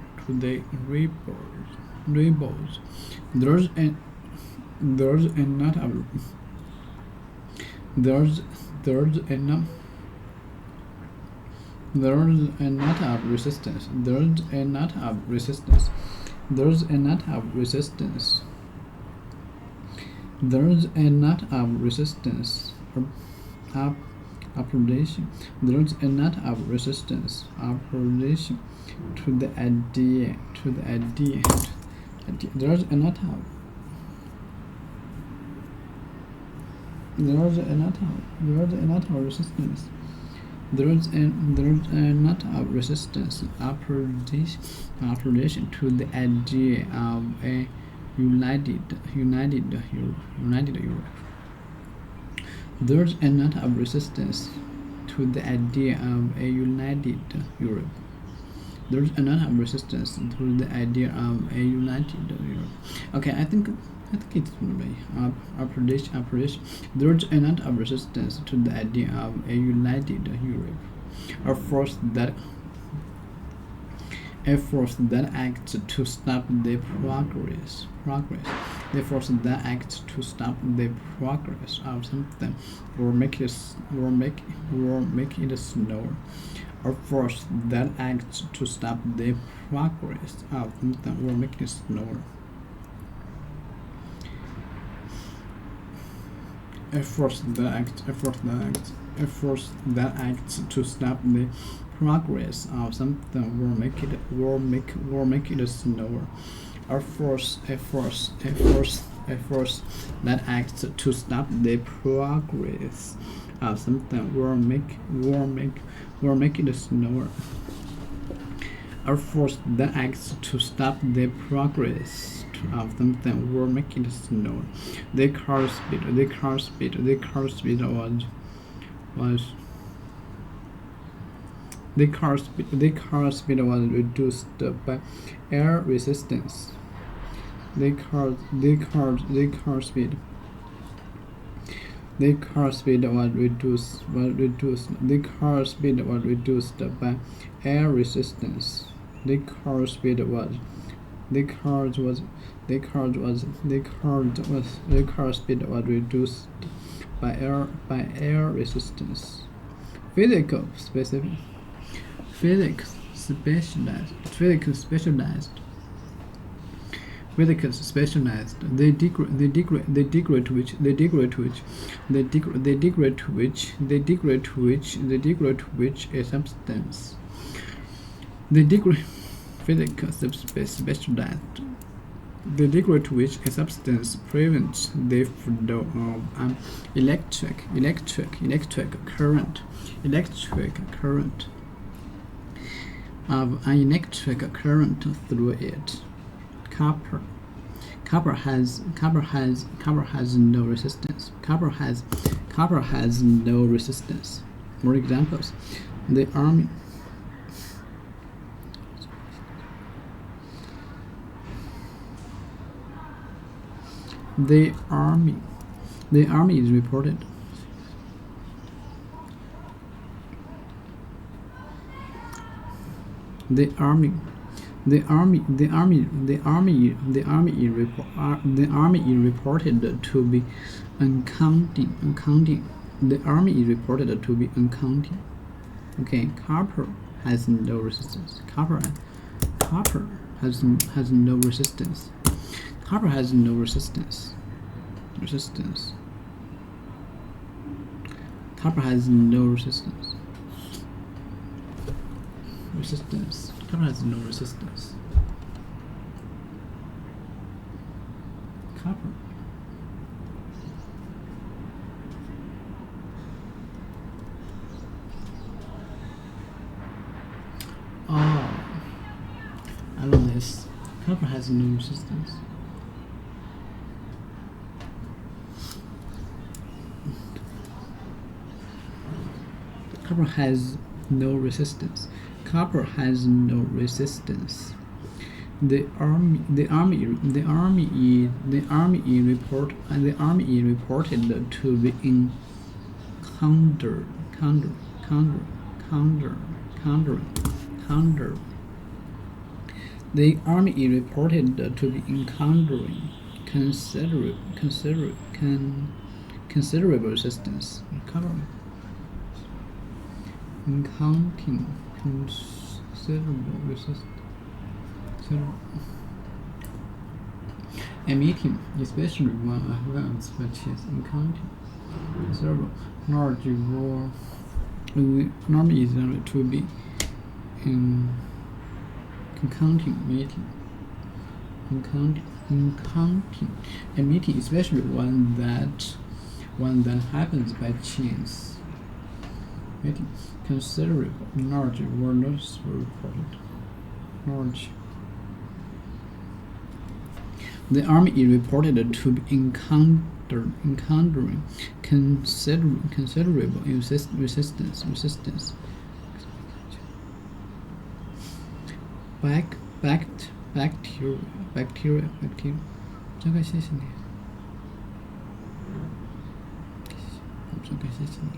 There's a lot of resistance. Opposition to the idea. There's a lot of resistance. There's a lot of resistance. Opposition to the idea of a united Europe. There's a lot of resistance to the idea of a united Europe. There's a lot of resistance to the idea of a united Europe. Okay, I think it's maybe operation. There's a lot of resistance to the idea of a united Europe. A force that acts to stop the progress. The force that acts to stop the progress of something, or make it slower. A force that acts to stop the progress of something, or make it slower. A force that acts to stop the progress of something, or make it slower. A force that acts to stop the progress of something, or make it slower. A force that acts to stop the progress of something, or make it slower. The car speed was reduced by air resistance. The car speed was reduced by air resistance. The car speed was reduced by air resistance. Physics specialized. The degree to which a substance. The degree. Physics specialized. the degree to which a substance prevents the flow of an electric current through it. Copper has no resistance. Copper has no resistance. More examples: the army is reported. The army is reported to be uncounting. The army is reported to be uncounting. Okay, copper has no resistance. Copper has no resistance. Copper has no resistance. Copper has no resistance. Copper has no resistance. Copper. Oh, I know this. Copper has no resistance. Copper has no resistance. Copper has no resistance. The army is reported to be The army is reported to be encountering considerable resistance. Encountering considerable resistance. A meeting, especially one event such as encountering considerable knowledge or normally is to be in encountering meeting. Encountering a meeting, especially one that happens by chance. Meeting considerable knowledge or noticeable reported knowledge. The army is reported to be encountering considerable resistance. Bacteria. 这个谢谢你。这个谢谢你。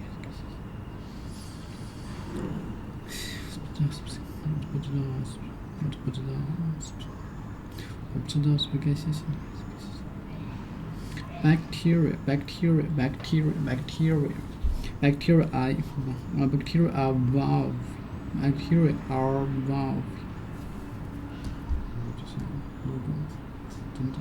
不知道是不是该谢谢你。Bacteria are valve. Bacteria are valve. 真的。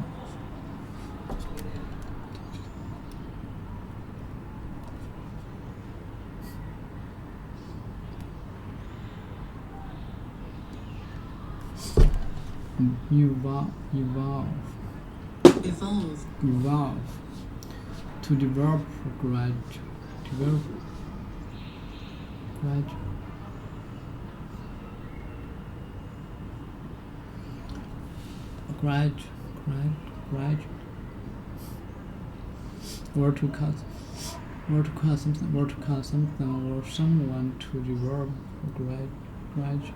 Evolve. To develop gradually. Or to cause something or someone to develop gradually.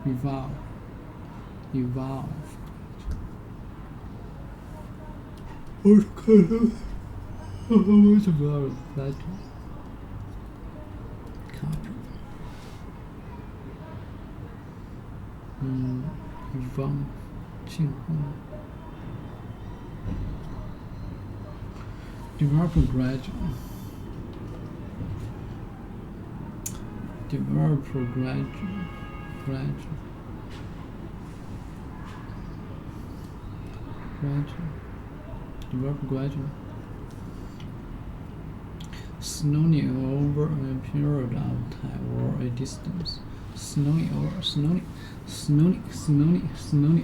Evolve. Or to cause that copper. Evolve. 进化 Develop gradually. Develop gradually. Slowly over a period of time or a distance. slowly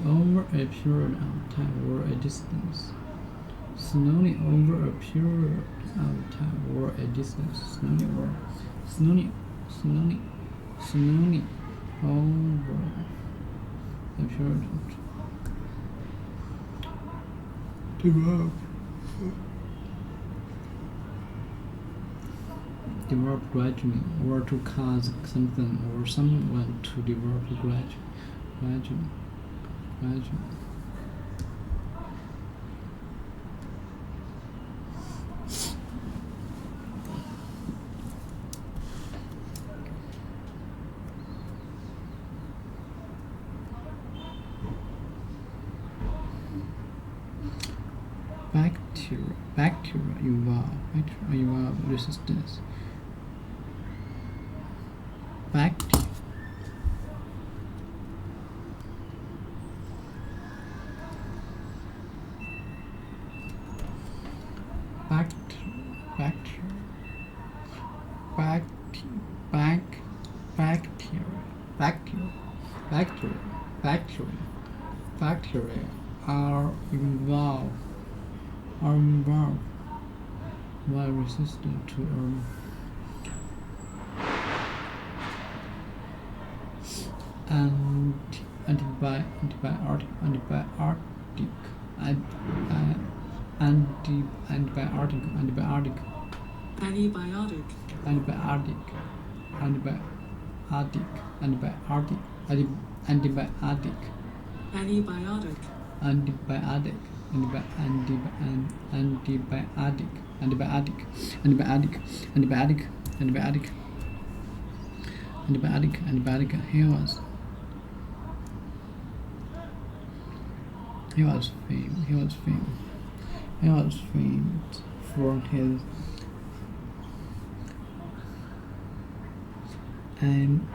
over a period of time or a distance. Slowly over a period of time or a distance. Slowly over a period of time. Develop gradually, or to cause something or someone to develop gradually. Bacteria evolve resistance. Bacteria are involved while resistant to antibiotic He was famed for his and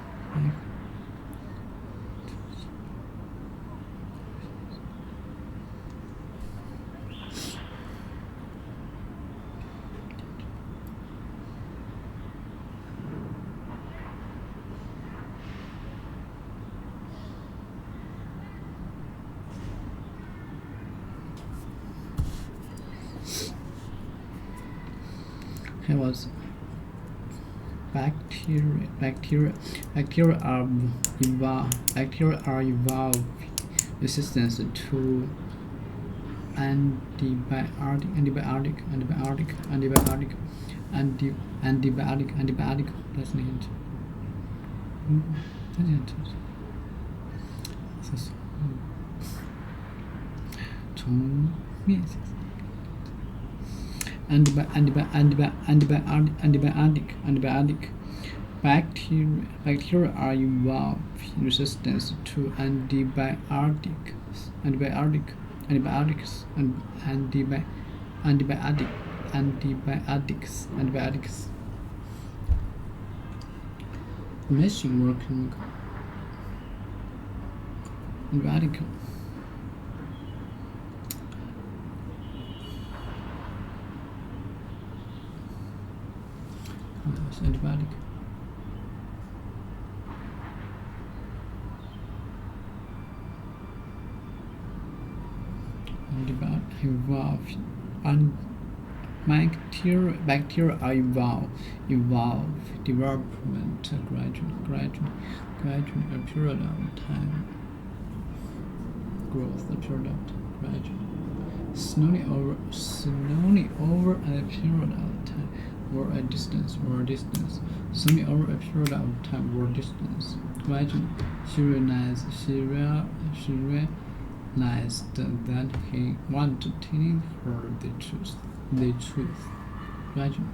he was bacteria are evolved resistance to antibiotic. That's the hint. Antibiotic. Bacteria are evolved resistance to antibiotics. Machine working antibiotic. Antibiotic. Evolved. Bacteria are evolve development gradually a period of time. Growth a period of time gradually. Slowly over a period of time or a distance. Slowly over a period of time or distance. Gradually she realized that he wanted to tell her the truth. Gradually.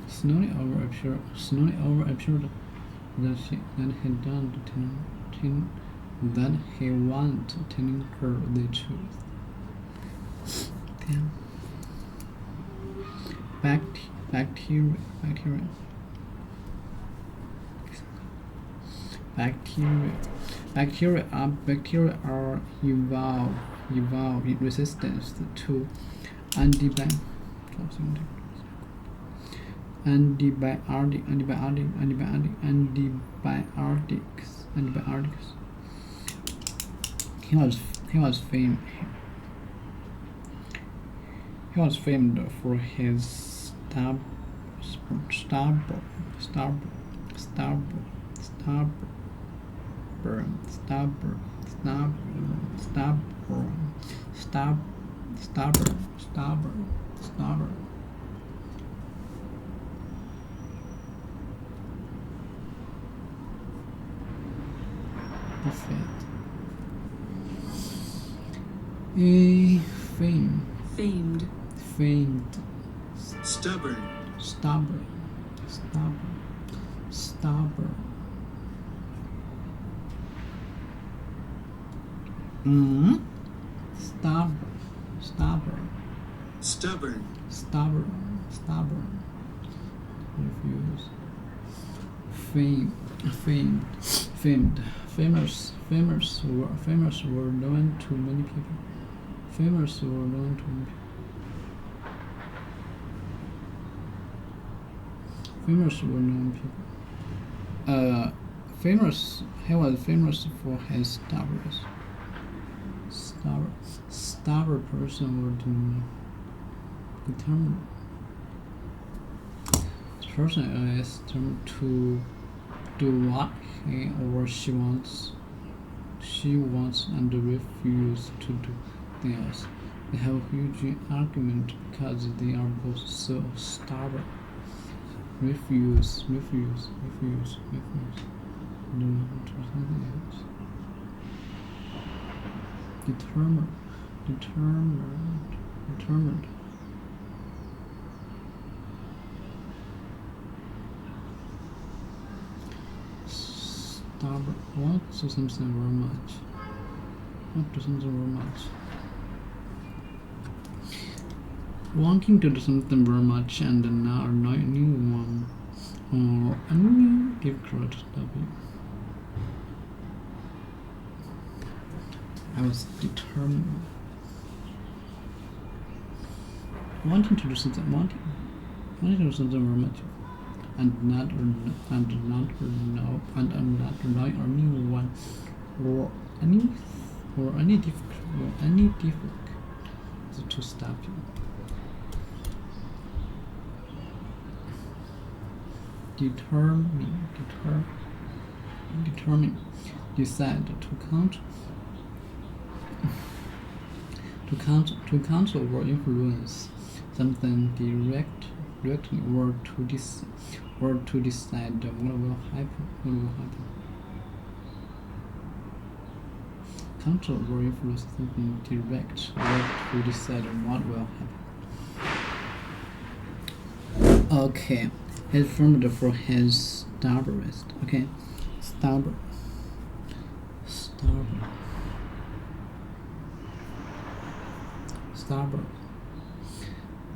Slowly over a period that he done to tell that he wanted to tell her the truth. Then bacteria are evolved in resistance to antibiotic. antibiotics. He was famed for his stubborn famed Stubborn. stubborn stubborn refuse famous were known to many people. Famous were known to many people. Famous were known people. He was famous for his stubbornness. Stubborn person were determined. This person is determined to do what he or she wants and refuse to do things. They have a huge argument because they are both so stubborn. Refuse. Do not do something else. Determined. Stubborn. Want to do something very much. Wanting to do something very much and not anyone or any difficult W. I was determined. Wanting to do something very much and not annoy anyone or any difficult to stop you. Determine. Decide to counsel or influence something directly or to decide what will happen. Counsel or influence something direct or to decide what will happen. Okay. He's formed for his stubbornness. Okay, stubborn.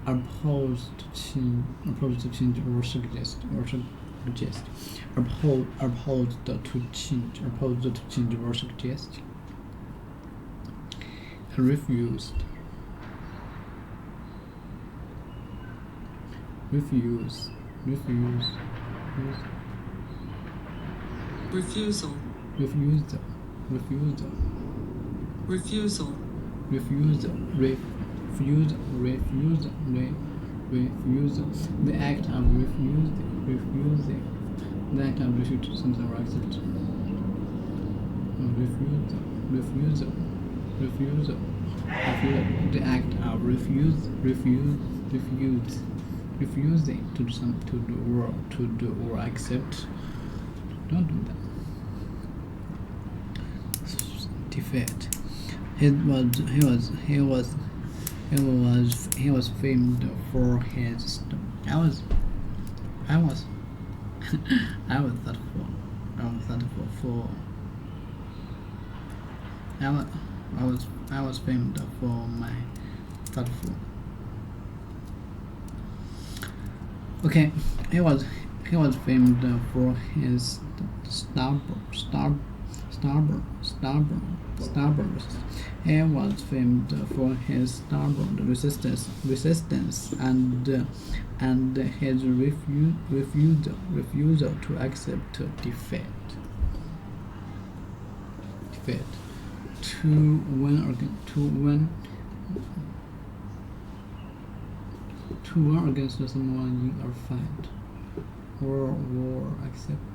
Opposed to change or suggest. Opposed to change or suggest. Refused. Refusal. The act of refusing. The act of refusing something or accept. Refusal. The act of refusing to do or accept. Don't do that. Defeat. He was famed for his. I was thoughtful for. I was famed for my thoughtful. Okay, he was famed for his stubborn stubborn. He was famed for his stubborn resistance and his refusal to accept defeat. To win against someone in a fight or accept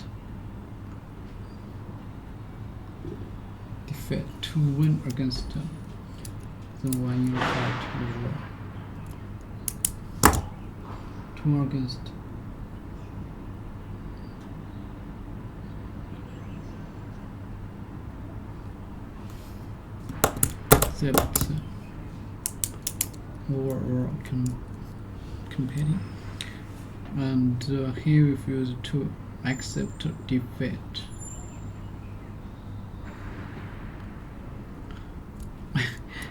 defeat. To win against someone in a fight or to win against accept or competing, and he refused to accept defeat.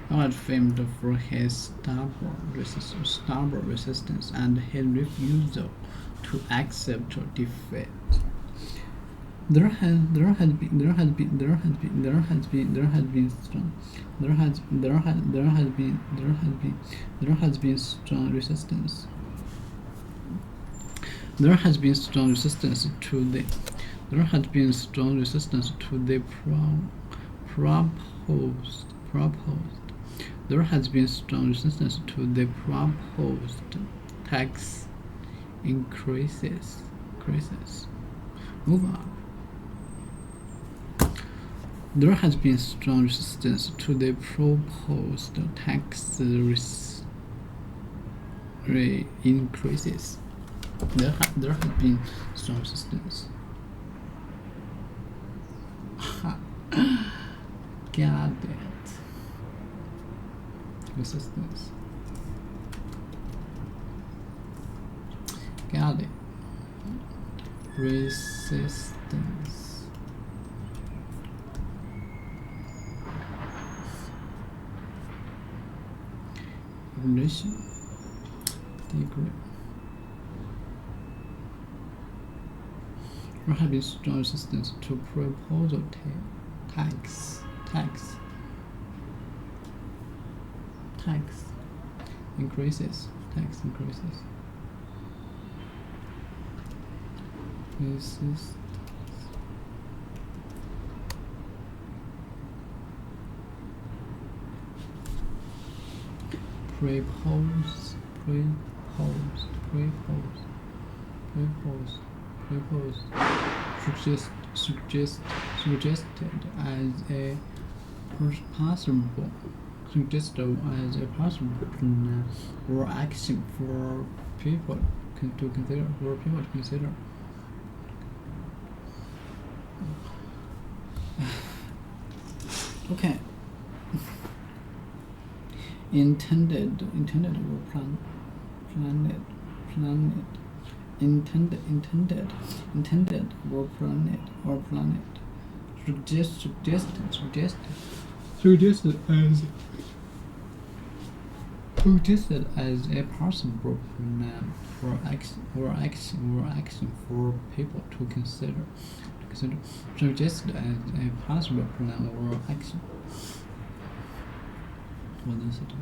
He was famed for his stubborn resistance and his refusal to accept defeat. There has been strong resistance. There has been strong resistance to the proposed. There has been strong resistance to the proposed tax increases. Move on. There has been strong resistance to the proposed tax increases. There has been strong resistance. Got it. Resistance. Got it. Resistance. Relation. Degree. There has been strong resistance to proposal tax increases. Resistance. Suggested as a possible plan or action for people to consider. Okay. Intended or planned. Intended or planned. Suggested as a possible plan for action for people to consider. Suggested as a possible plan or action. What is it?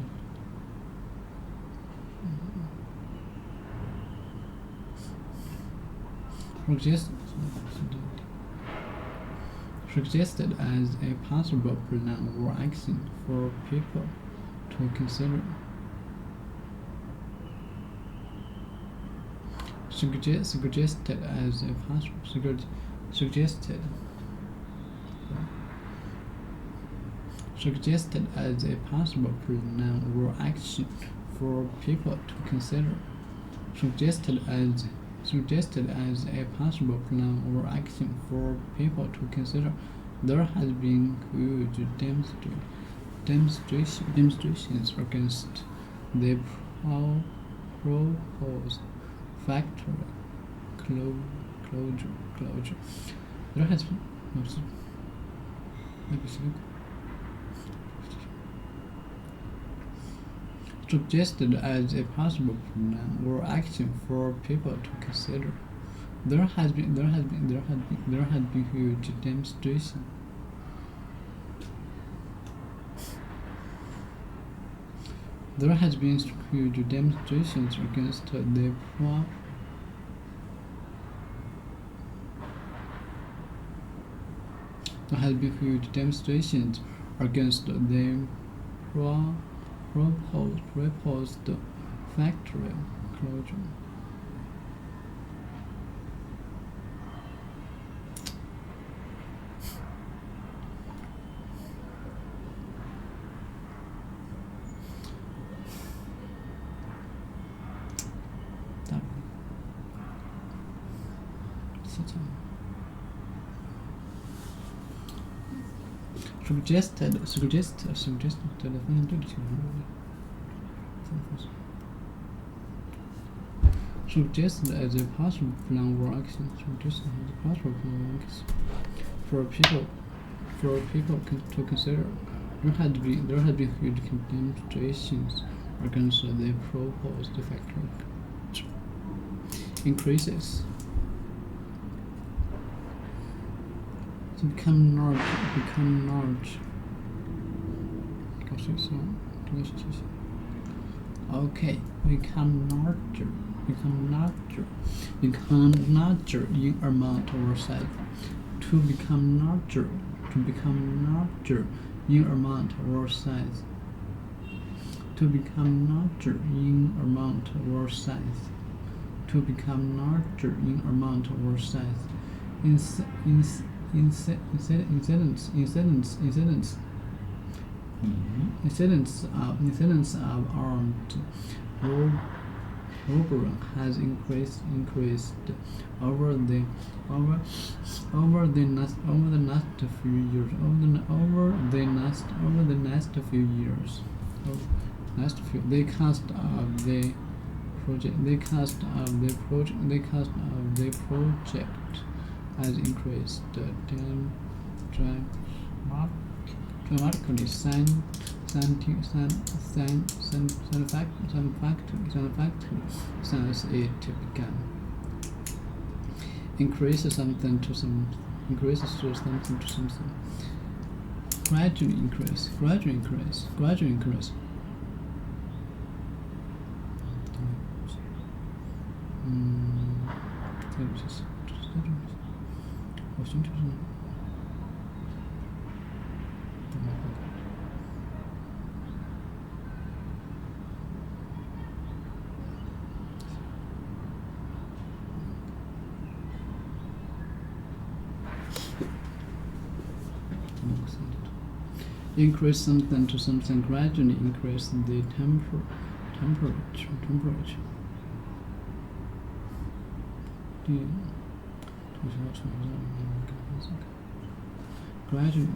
Suggested as a possible plan or action for people to consider. Suggested as a possible plan or action for people to consider. Suggested as a possible plan or action for people to consider. There has been huge demonstrations against the proposed factory closure. There has been suggested as a possible plan or action for people to consider. There has been huge demonstration There has been huge demonstrations against the There has been huge demonstrations against the proposed factory closure. Suggested as a possible plan or action. Suggested as a possible plan or action for people to consider. There had been huge demonstrations against the proposed factory increases. Become large. Okay, become larger in amount or size. To become larger in amount or size. To become larger in amount or size. To become larger in amount or size. Incidents of armed robbery has increased over the last few years. The cost of the project has increased dramatically. Satisfactory since it began. Increases something to something. Gradually increase. Increase something to something, gradually increase the temperature. Gradually.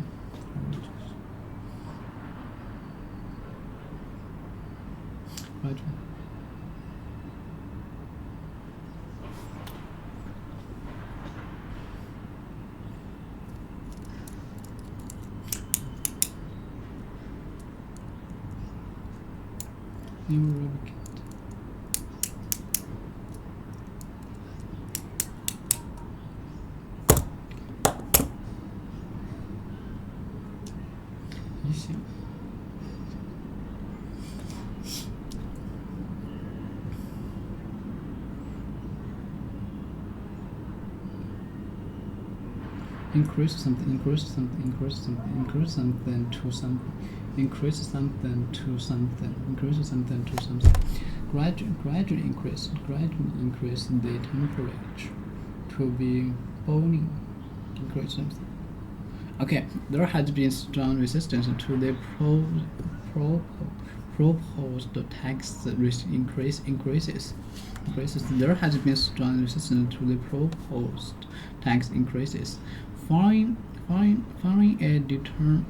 Increase something to something. Gradually increase the temperature to be boiling. Increase something. Okay, there has been strong resistance to the proposed tax increases. There has been strong resistance to the proposed tax increases. Following a determined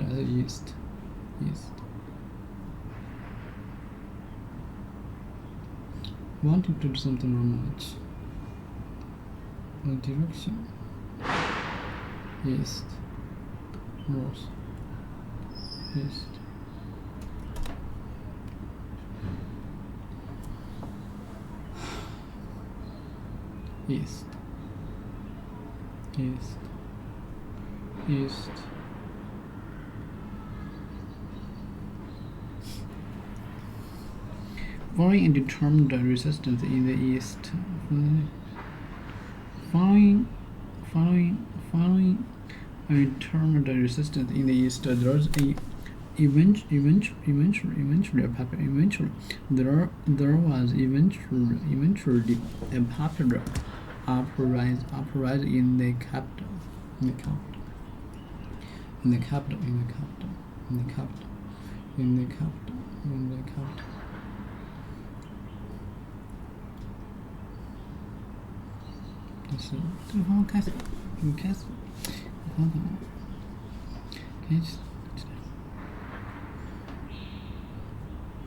as east. Wanting to do something romantic. The direction east, north, east. east, following a determined resistance in the east. Following a determined resistance in the east, there's a eventually a popular uprising in the capital.就是这个方法开始，方法开始。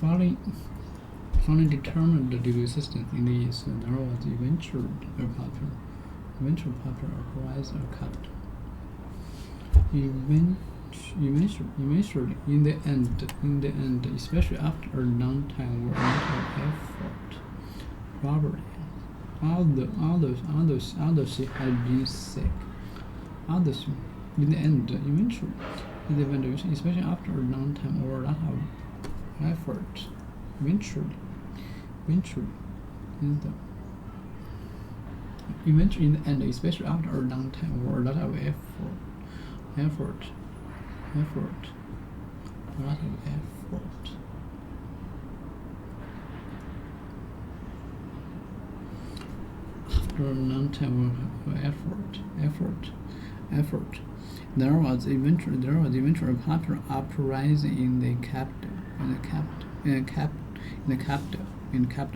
Following determined the resistance in the east, there was eventual popular uprising or capital. Eventually, in the end, especially after a long time or effort, probably, although she had been sick, in the end, eventually, in the evaluation, especially after a long time or a lot of effort, eventually, in the end, especially after a long time or a lot of effort. After a long time of effort, there was eventually popular uprising in the capital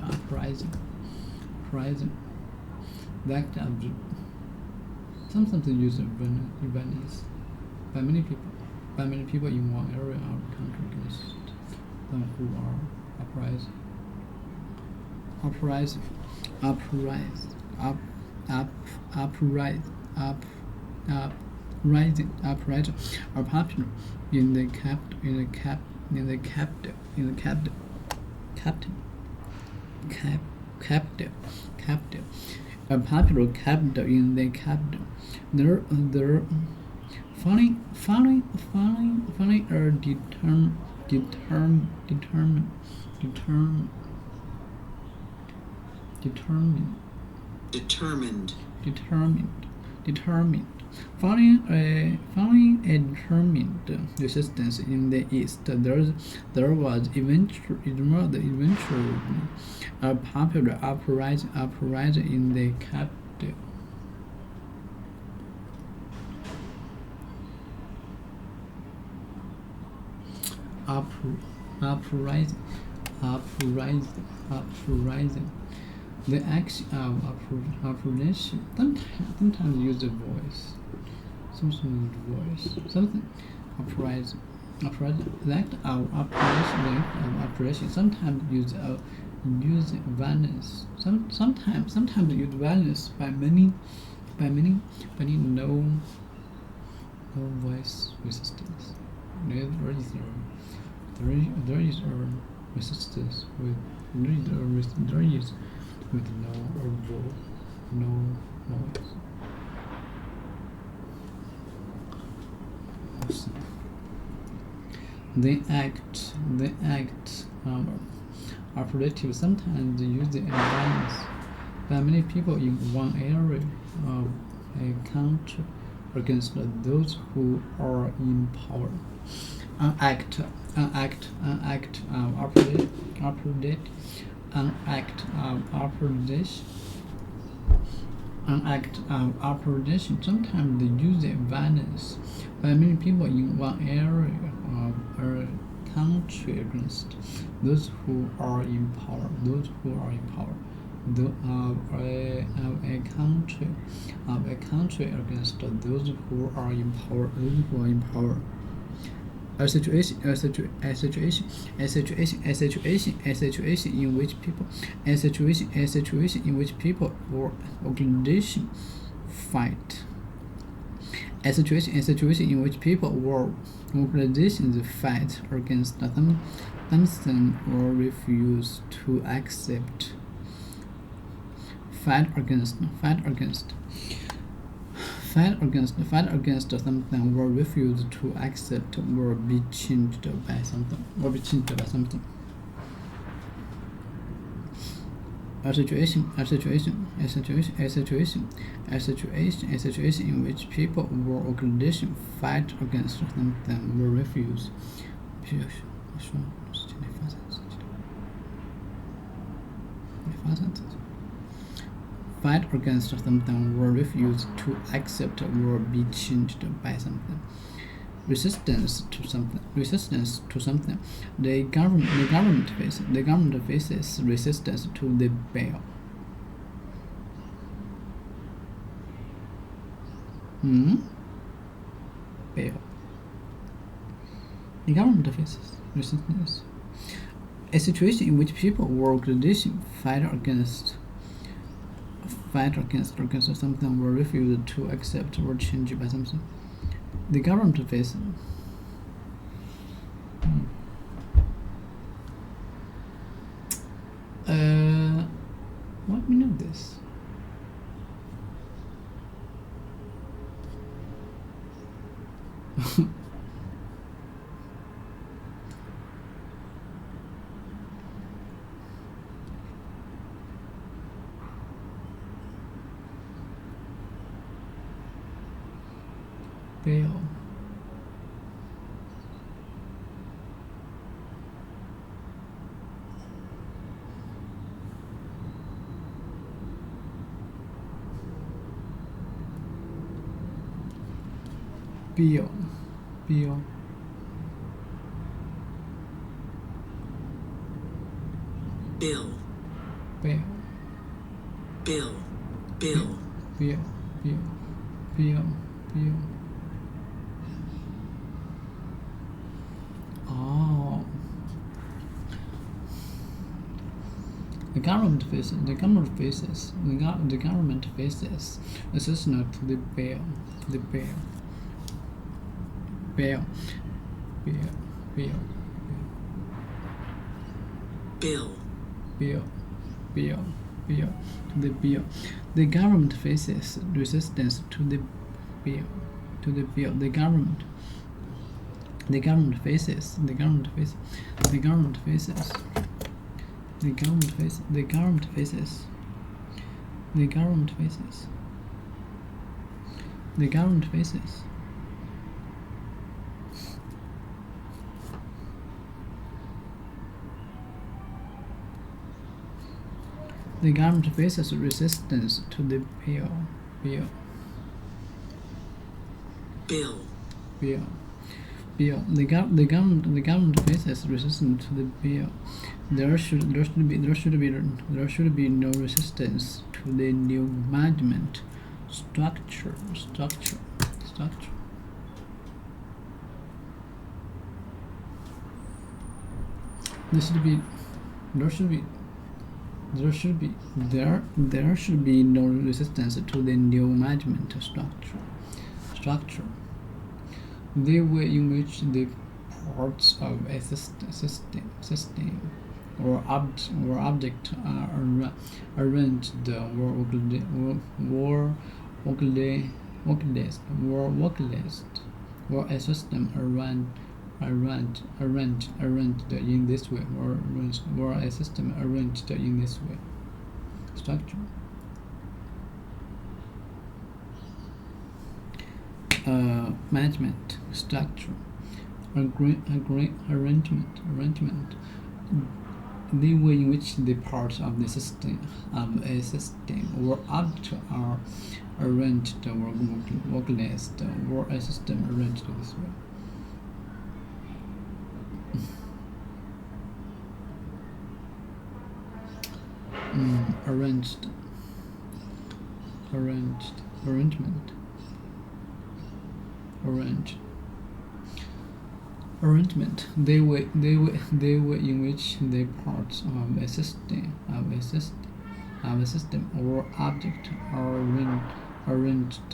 uprising. That something used in Venice by many people in one area of the country against them who are uprising are popular in the capital. A popular capital in the capital. There following are determined. Following a determined resistance in the east, there was eventually a popular uprising in the capital. Uprising. The action of uprising sometimes use the voice. Something uprising. The act of uprising sometimes use violence. Sometimes use violence by many no voice resistance. There is a resistance with no noise. The act operative sometimes use the violence by many people in one area of a country against those who are in power. An act of operation sometimes use violence by many people in one area of a country against those who are in power. Of a country against those who are in power. A situation in which people or organization fight. A A situation in which people or organizations fight against something or refuse to accept. Fight against something or refuse to accept or be changed by something. A situation in which people or organizations fight against something or refuse. Fight against something or refuse to accept or be changed by something. Resistance to something. The government faces resistance to the bill. Bill. The government faces resistance. A situation in which people or organizations fight against something or refuse to accept or change by something. The government faces. Let me know this. Bill. Bill. Bill. Bill. Bill. Bill. Bill. Bill. Bill. Bill. Bill. Oh. The government faces resistance to the bill. The bill. Bill. Bill. Bill. Bill. Bill. Bill. Bill. The bill. The government faces resistance to the bill. To the bill. The government faces the government faces the government faces the government faces the government faces the government faces the government faces the government faces resistance to the bill. Bill. Bill. Bill. Bill. The government faces resistance to the bill. There should be no resistance to the new management structure. There should be no resistance to the new management structure. The way in which the parts of a system or object are arranged or a system arranged in this way or a system arranged in this way. Structure. Management structure, arrangement, the way in which the parts of a system or object are arranged or organized or a system arranged this way. Arrangement, the way in which the parts of a system or object are arranged arranged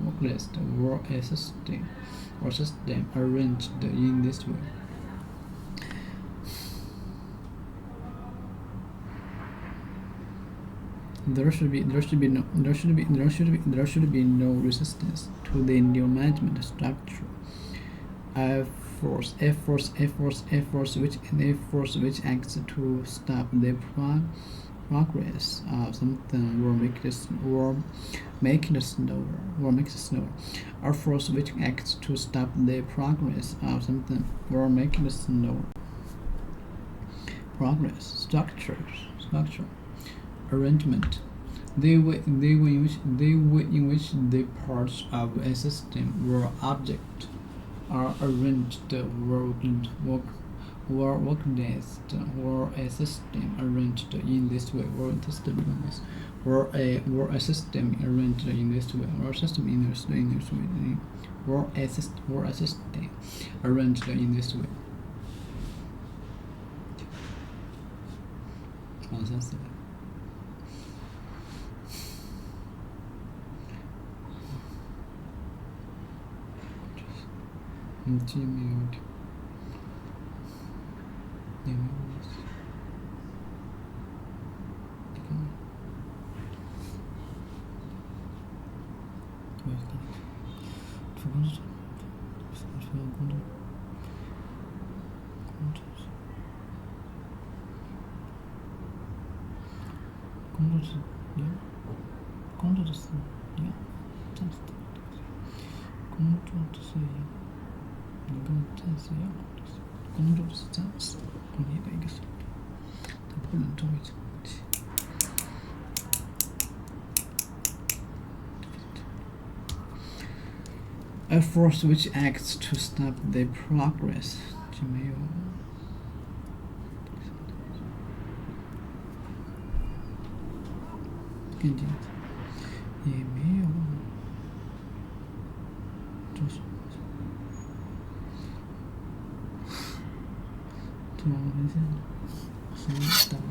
worklist were a system arranged in this way. There should be no resistance to the new management structure. A force which acts to stop the progress of something or make it slower. A force which acts to stop the progress of something or make it slower. Progress, structure, arrangement. The way in which the parts of a system or object are arranged, organized, or a system arranged in this way, or a system arranged in this way, or a system in this way, or a system arranged in this way. 往下写。记没有的，也没有意思。这个，我也看，主攻是什么？主要工作，工作是一样，工作的是一样，这样子的，工作的是一样。跟战士一样，工作是战士，工业的一个手段，它不能作为这个武器。A force which acts to stop the progress 就没有。更简单，也没有。就是。怎么回事？什么导入？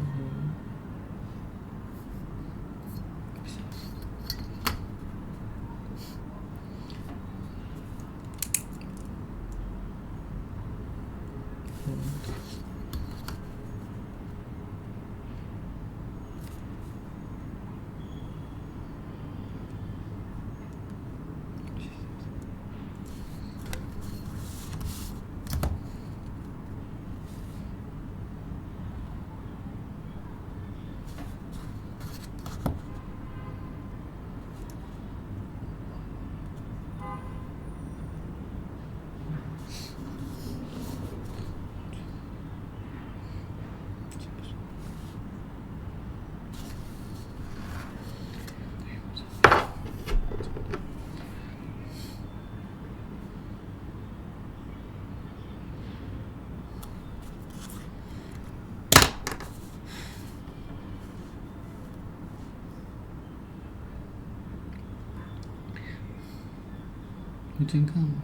你真看吗？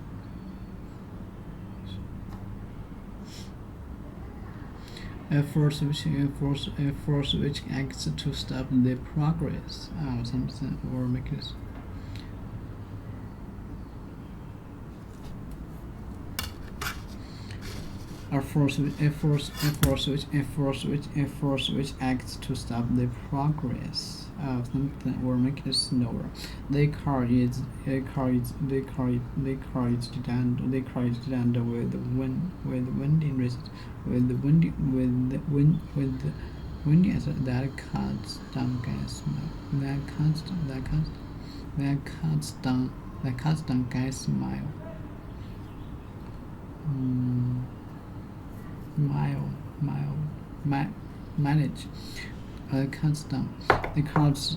A force which acts to stop the progress of something or make it. A force which acts to stop the progress of something or make it slower. They carry it down with the wind in resist, with the wind as that cuts down gas mile. Manage cuts down the clouds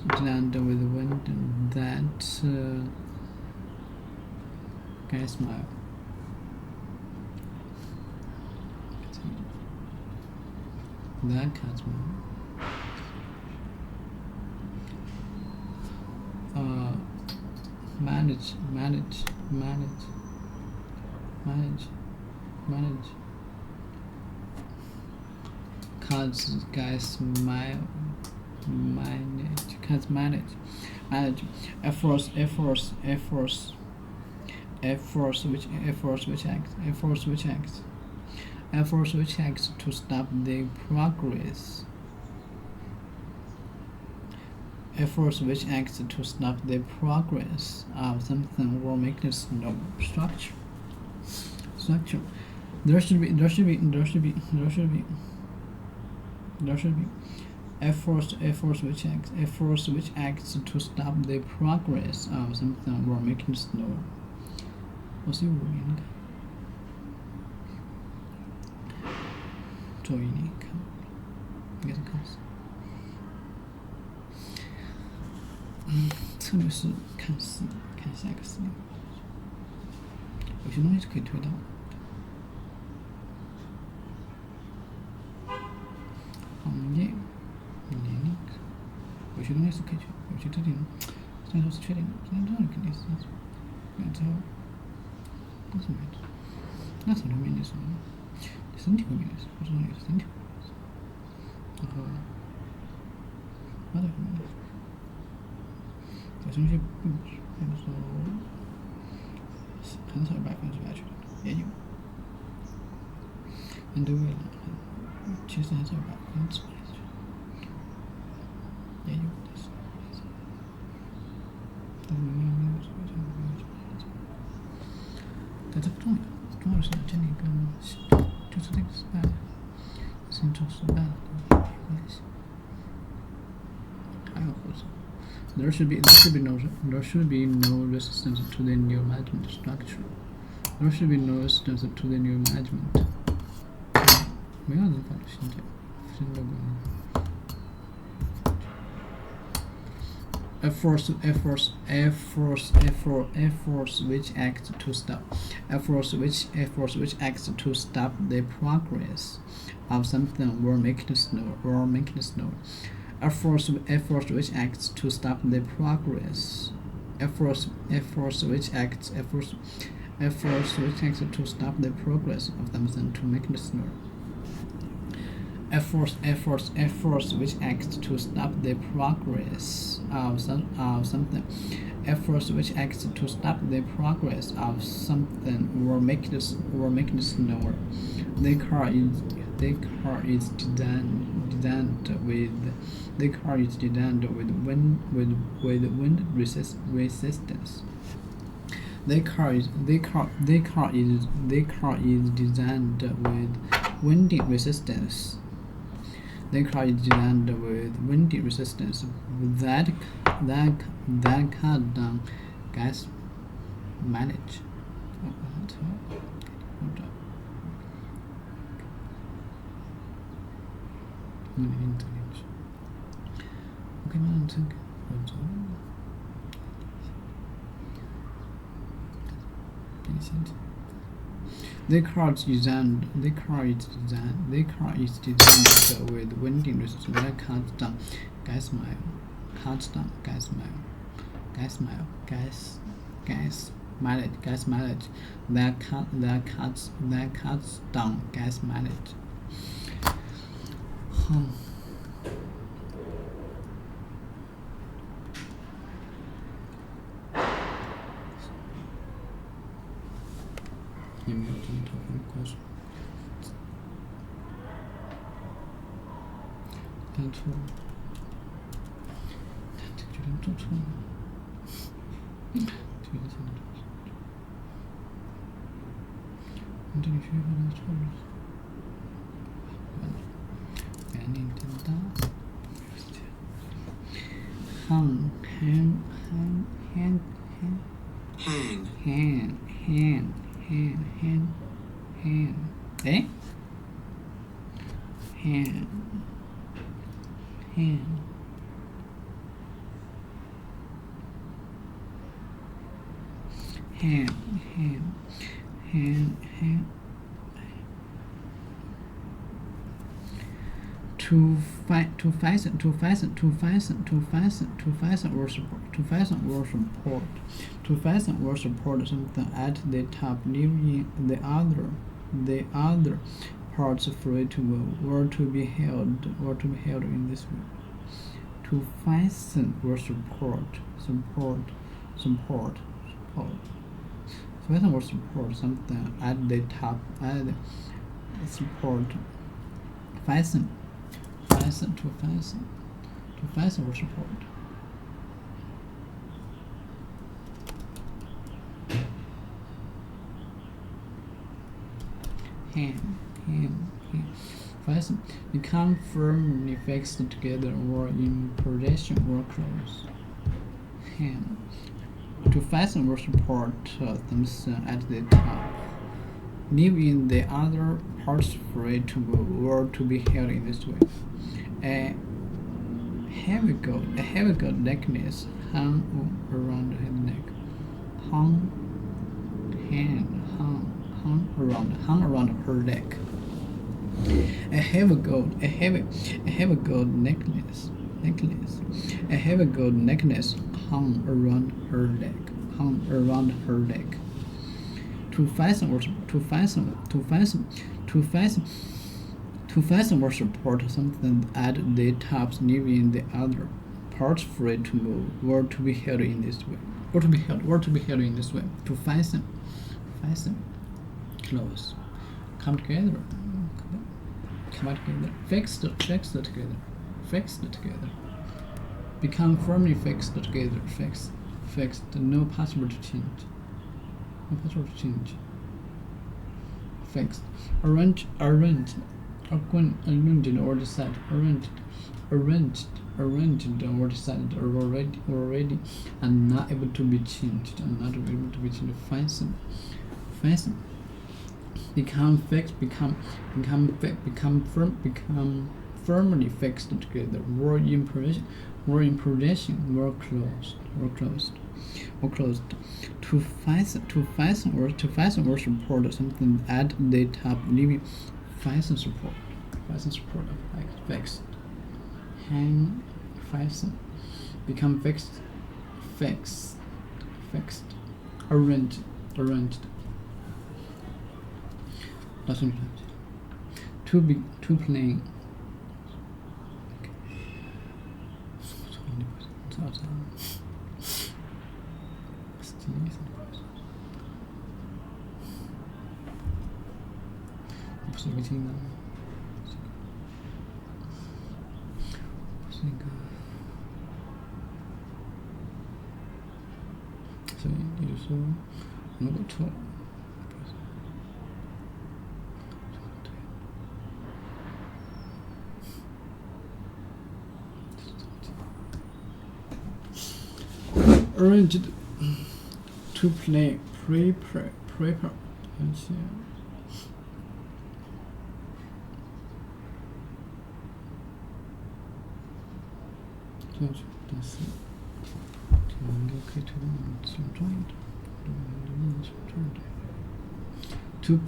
down with the wind that gas mile. That cuts mile. Manage. guys manage efforts which acts to stop the progress. Efforts which act to stop the progress of something or make it slow. Structure. There should be efforts which acts to stop the progress of something or make it slow. 我是5年的，作为你看，应该是看死。策略是看4，看下个4年。有些东西是可以推到。年龄，有些东西是可以去，有些特定，虽然说是确定的，虽然这样肯定是，然之后，那什么面积？那什么面积是什么？身体会面积是，不知道也是身体会面积。然后，那这个面积，有些东西并不是说很少100%确定的，也有，很多未来其实还是有100%也有，但是没有说但这不重要，重要的是建立一个，就是这个失败了，事情做失败了都没关系。还有或者 there should be no resistance to the new management structure. There should be no resistance to the new management. 没有人发出新的观念。Efforts which act to stop. Efforts which act to stop the progress of something or make it slow. Efforts which act to stop the progress. Efforts which act to stop the progress of something to make it slower. Efforts which act to stop the progress of something. Efforts which act to stop the progress of something or make it slower. The car is designed with wind resistance. The car is designed with windy resistance. The car is designed with windy resistance that cut down gas mileage. The car is designed with windy resistance that cuts down gas mileage that cuts down gas mileage. 也没有这么讨论快速，看错了，这个决定做错了，这个怎么做？你这个学法来错了，年龄真大，hang 哎 hand to fasten or support something at the top, leaving the other parts free to move or to be held in this way. To fasten or support. Fasten or support something at the top. Add support. Fasten or support. Hand. Fasten. Become firmly fixed together or in position or close. Hand. To fasten or support something at the top. Leaving the other parts free to move or to be held in this way. A heavy gold necklace hung around her neck. Hung around her neck. A heavy gold necklace. A heavy gold necklace hung around her neck. To fasten or support something at the tops, leaving the other parts free to move or to be held in this way. To fasten. Close. Come together. Fixed together. Become firmly fixed together. Fixed. No possible to change. Fixed. Arranged or decided. Arranged or decided already and not able to be changed. Fasten. Become fixed. Become firmly fixed together. Or in position. Or closed. To fasten or support something at the top, leaving fasten support like fixed. Hang. Fasten. Become fixed. Arranged. Doesn't matter. To plain.所以也就是说，如果错了。Arranged to play, prepare, 而且这样子，但是这个应该可以推动什么状态？To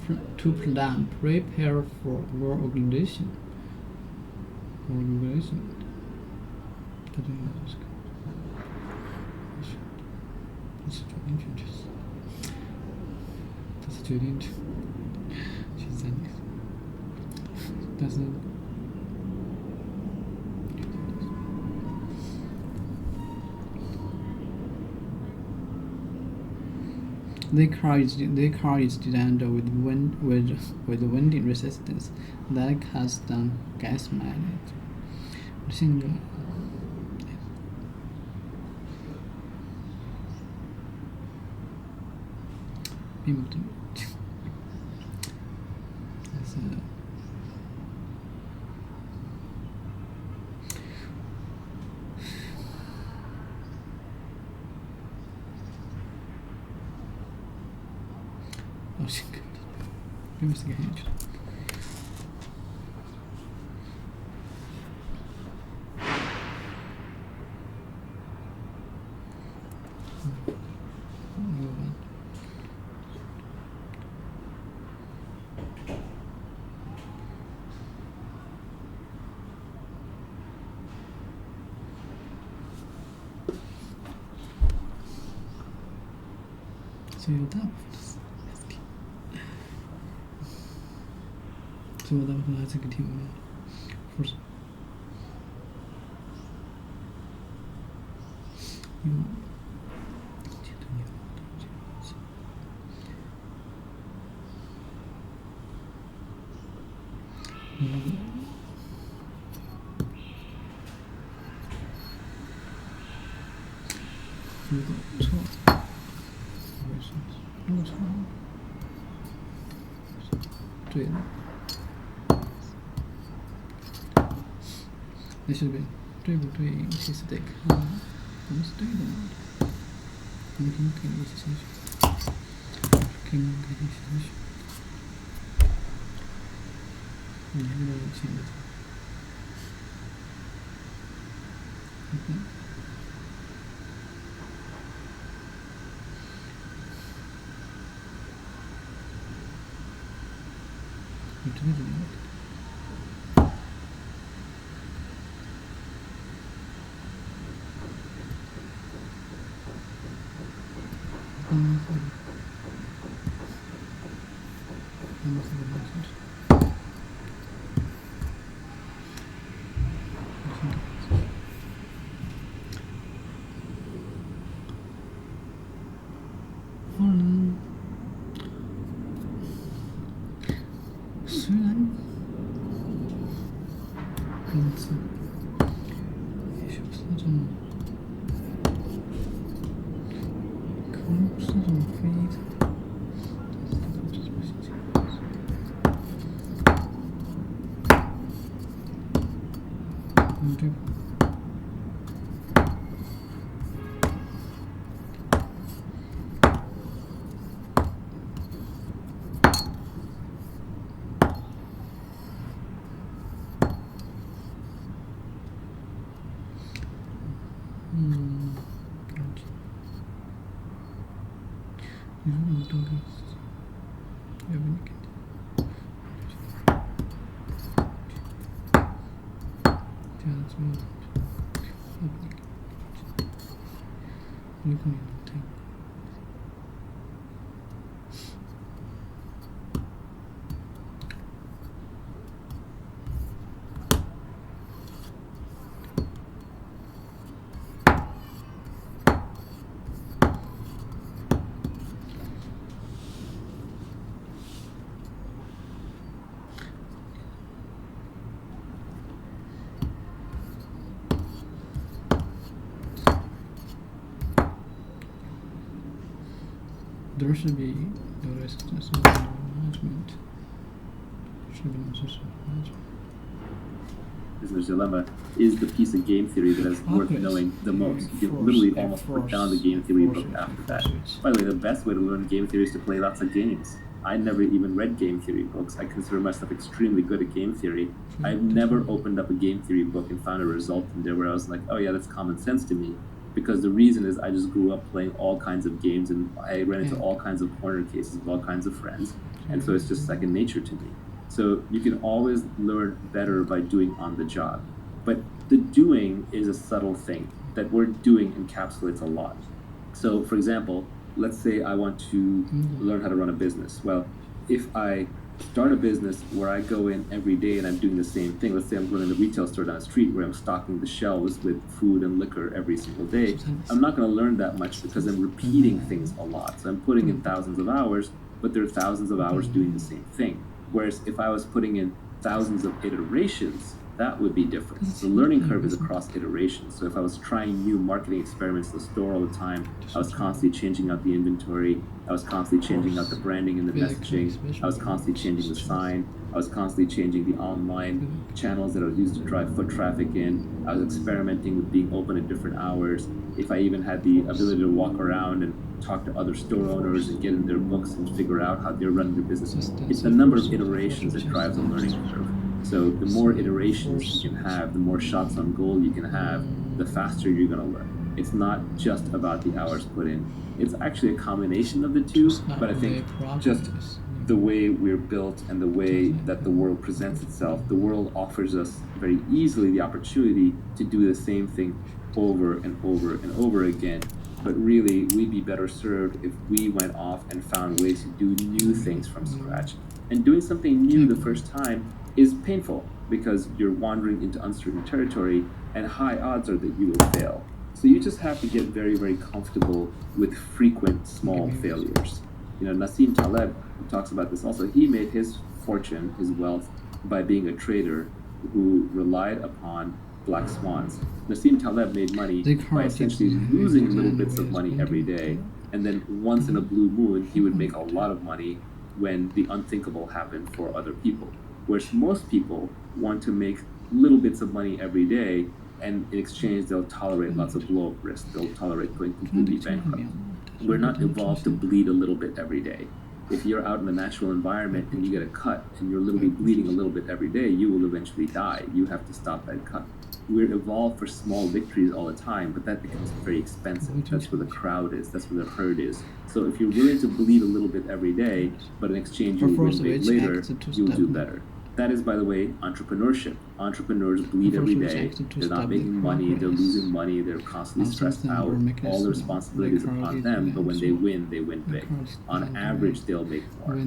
plan, prepare for war organization. 它这个是。是决定权，就是它是决定权，其实在你，但是the car is designed with winding resistance that cuts down gas mileage. 性格。并不怎么，但是性格并不是个很有趣的。所以大部分是 ST，最后咱们来这个题目 first 如果错，如果错，对的，那是对，对不对？其实得看，我们是对的嘛？我们可以给一些筛选，可以给一些筛选，你还没有钱的。你这个怎么样？虽然名字也许不是那种，可能不是那种非常，但是这种心情，对吧？你说那么多个，要不你给这样子，要不你给如果你能听。There should be notice management. Should be notice management. Prisoner's Dilemma is the piece of game theory that is worth knowing the most. You can literally almost put down the game theory book after that. By the way, the best way to learn game theory is to play lots of games. I never even read game theory books. I consider myself extremely good at game theory. I've never opened up a game theory book and found a result in there where I was like, oh yeah, that's common sense to me. Because the reason is I just grew up playing all kinds of games and I ran into all kinds of corner cases with all kinds of friends. And so it's just second nature to me. So you can always learn better by doing on the job. But the doing is a subtle thing. That word doing encapsulates a lot. So for example, let's say I want to learn how to run a business. Well, if I start a business where I go in every day and I'm doing the same thing, let's say I'm going to the retail store down the street where I'm stocking the shelves with food and liquor every single day, I'm not going to learn that much because I'm repeating things a lot. So I'm putting in thousands of hours, but there are thousands of hours doing the same thing. Whereas if I was putting in thousands of iterations, that would be different. The learning curve is across iterations. So if I was trying new marketing experiments in the store all the time, I was constantly changing out the inventory, I was constantly changing out the branding and the messaging, I was constantly changing the sign, I was constantly changing the online channels that I was used to drive foot traffic in, I was experimenting with being open at different hours. If I even had the ability to walk around and talk to other store owners and get in their books and figure out how they're running their business, it's the number of iterations that drives a learning curve. So the more iterations you can have, the more shots on goal you can have, the faster you're going to learn. It's not just about the hours put in. It's actually a combination of the two, but I think just the way we're built and the way that the world presents itself, the world offers us very easily the opportunity to do the same thing over and over and over again. But really, we'd be better served if we went off and found ways to do new things from scratch. And doing something new the first time is painful because you're wandering into uncertain territory and high odds are that you will fail. So you just have to get very, very comfortable with frequent small failures. Nassim Taleb talks about this also. He made his fortune, his wealth, by being a trader who relied upon black swans. Nassim Taleb made money by essentially losing little bits of money every day, and then once in a blue moon, he would make a lot of money when the unthinkable happened for other people. Whereas most people want to make little bits of money every day, and in exchange, they'll tolerate lots of blow-up risk. They'll tolerate going completely bankrupt. We're not evolved to bleed a little bit every day. If you're out in the natural environment and you get a cut and you're literally bleeding a little bit every day, you will eventually die. You have to stop that cut. We're evolved for small victories all the time, but that becomes very expensive. That's where the crowd is. That's where the herd is. So if you're willing to bleed a little bit every day, but in exchange you will win big later, you'll do better. That is, by the way, entrepreneurship. Entrepreneurs bleed every day. They're not making money. They're losing money. They're constantly stressed out. All the responsibilities are upon them, but when they win big. On average, they'll make more.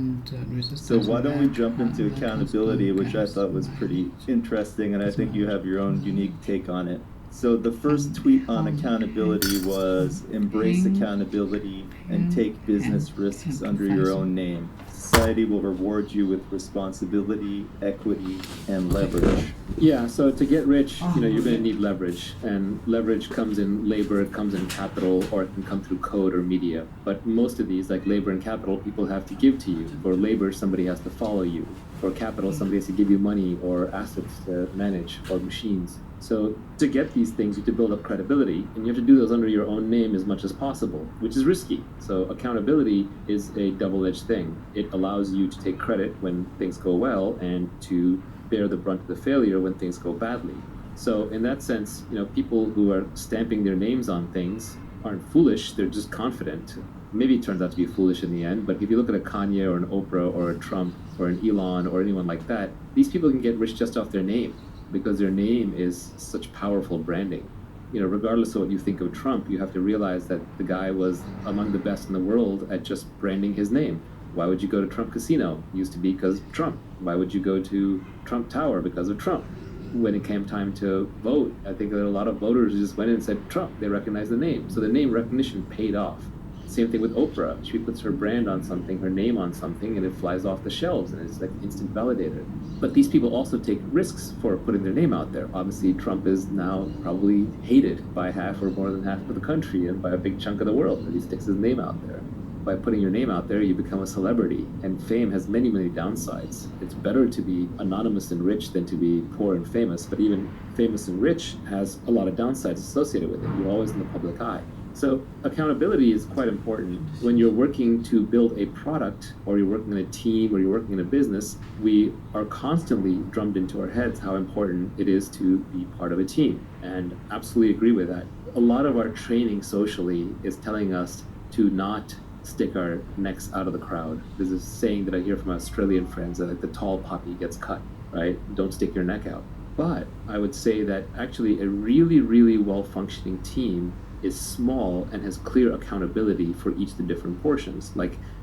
So why don't we jump into accountability, which I thought was pretty interesting, and I think you have your own unique take on it. So the first tweet on accountability was embrace accountability and take business risks under your own name. Society will reward you with responsibility, equity, and leverage. Yeah, so to get rich, you're going to need leverage. And leverage comes in labor, it comes in capital, or it can come through code or media. But most of these, like labor and capital, people have to give to you. For labor, somebody has to follow you. For capital, somebody has to give you money or assets to manage or machines. So to get these things, you have to build up credibility, and you have to do those under your own name as much as possible, which is risky. So accountability is a double-edged thing. It allows you to take credit when things go well and to bear the brunt of the failure when things go badly. So in that sense, people who are stamping their names on things aren't foolish, they're just confident. Maybe it turns out to be foolish in the end, but if you look at a Kanye or an Oprah or a Trump or an Elon or anyone like that, these people can get rich just off their name, because their name is such powerful branding. Regardless of what you think of Trump, you have to realize that the guy was among the best in the world at just branding his name. Why would you go to Trump Casino? It used to be because of Trump. Why would you go to Trump Tower? Because of Trump. When it came time to vote, I think there were a lot of voters who just went in and said Trump. They recognized the name. So the name recognition paid off. Same thing with Oprah. She puts her brand on something, her name on something, and it flies off the shelves, and it's like instant validated. But these people also take risks for putting their name out there. Obviously, Trump is now probably hated by half or more than half of the country and by a big chunk of the world that he sticks his name out there. By putting your name out there, you become a celebrity, and fame has many, many downsides. It's better to be anonymous and rich than to be poor and famous, but even famous and rich has a lot of downsides associated with it. You're always in the public eye. So accountability is quite important. When you're working to build a product, or you're working in a team, or you're working in a business, we are constantly drummed into our heads how important it is to be part of a team. And absolutely agree with that. A lot of our training socially is telling us to not stick our necks out of the crowd. There's a saying that I hear from Australian friends that the tall poppy gets cut, right? Don't stick your neck out. But I would say that actually a really, really well-functioning team is small and has clear accountability for each of the different portions.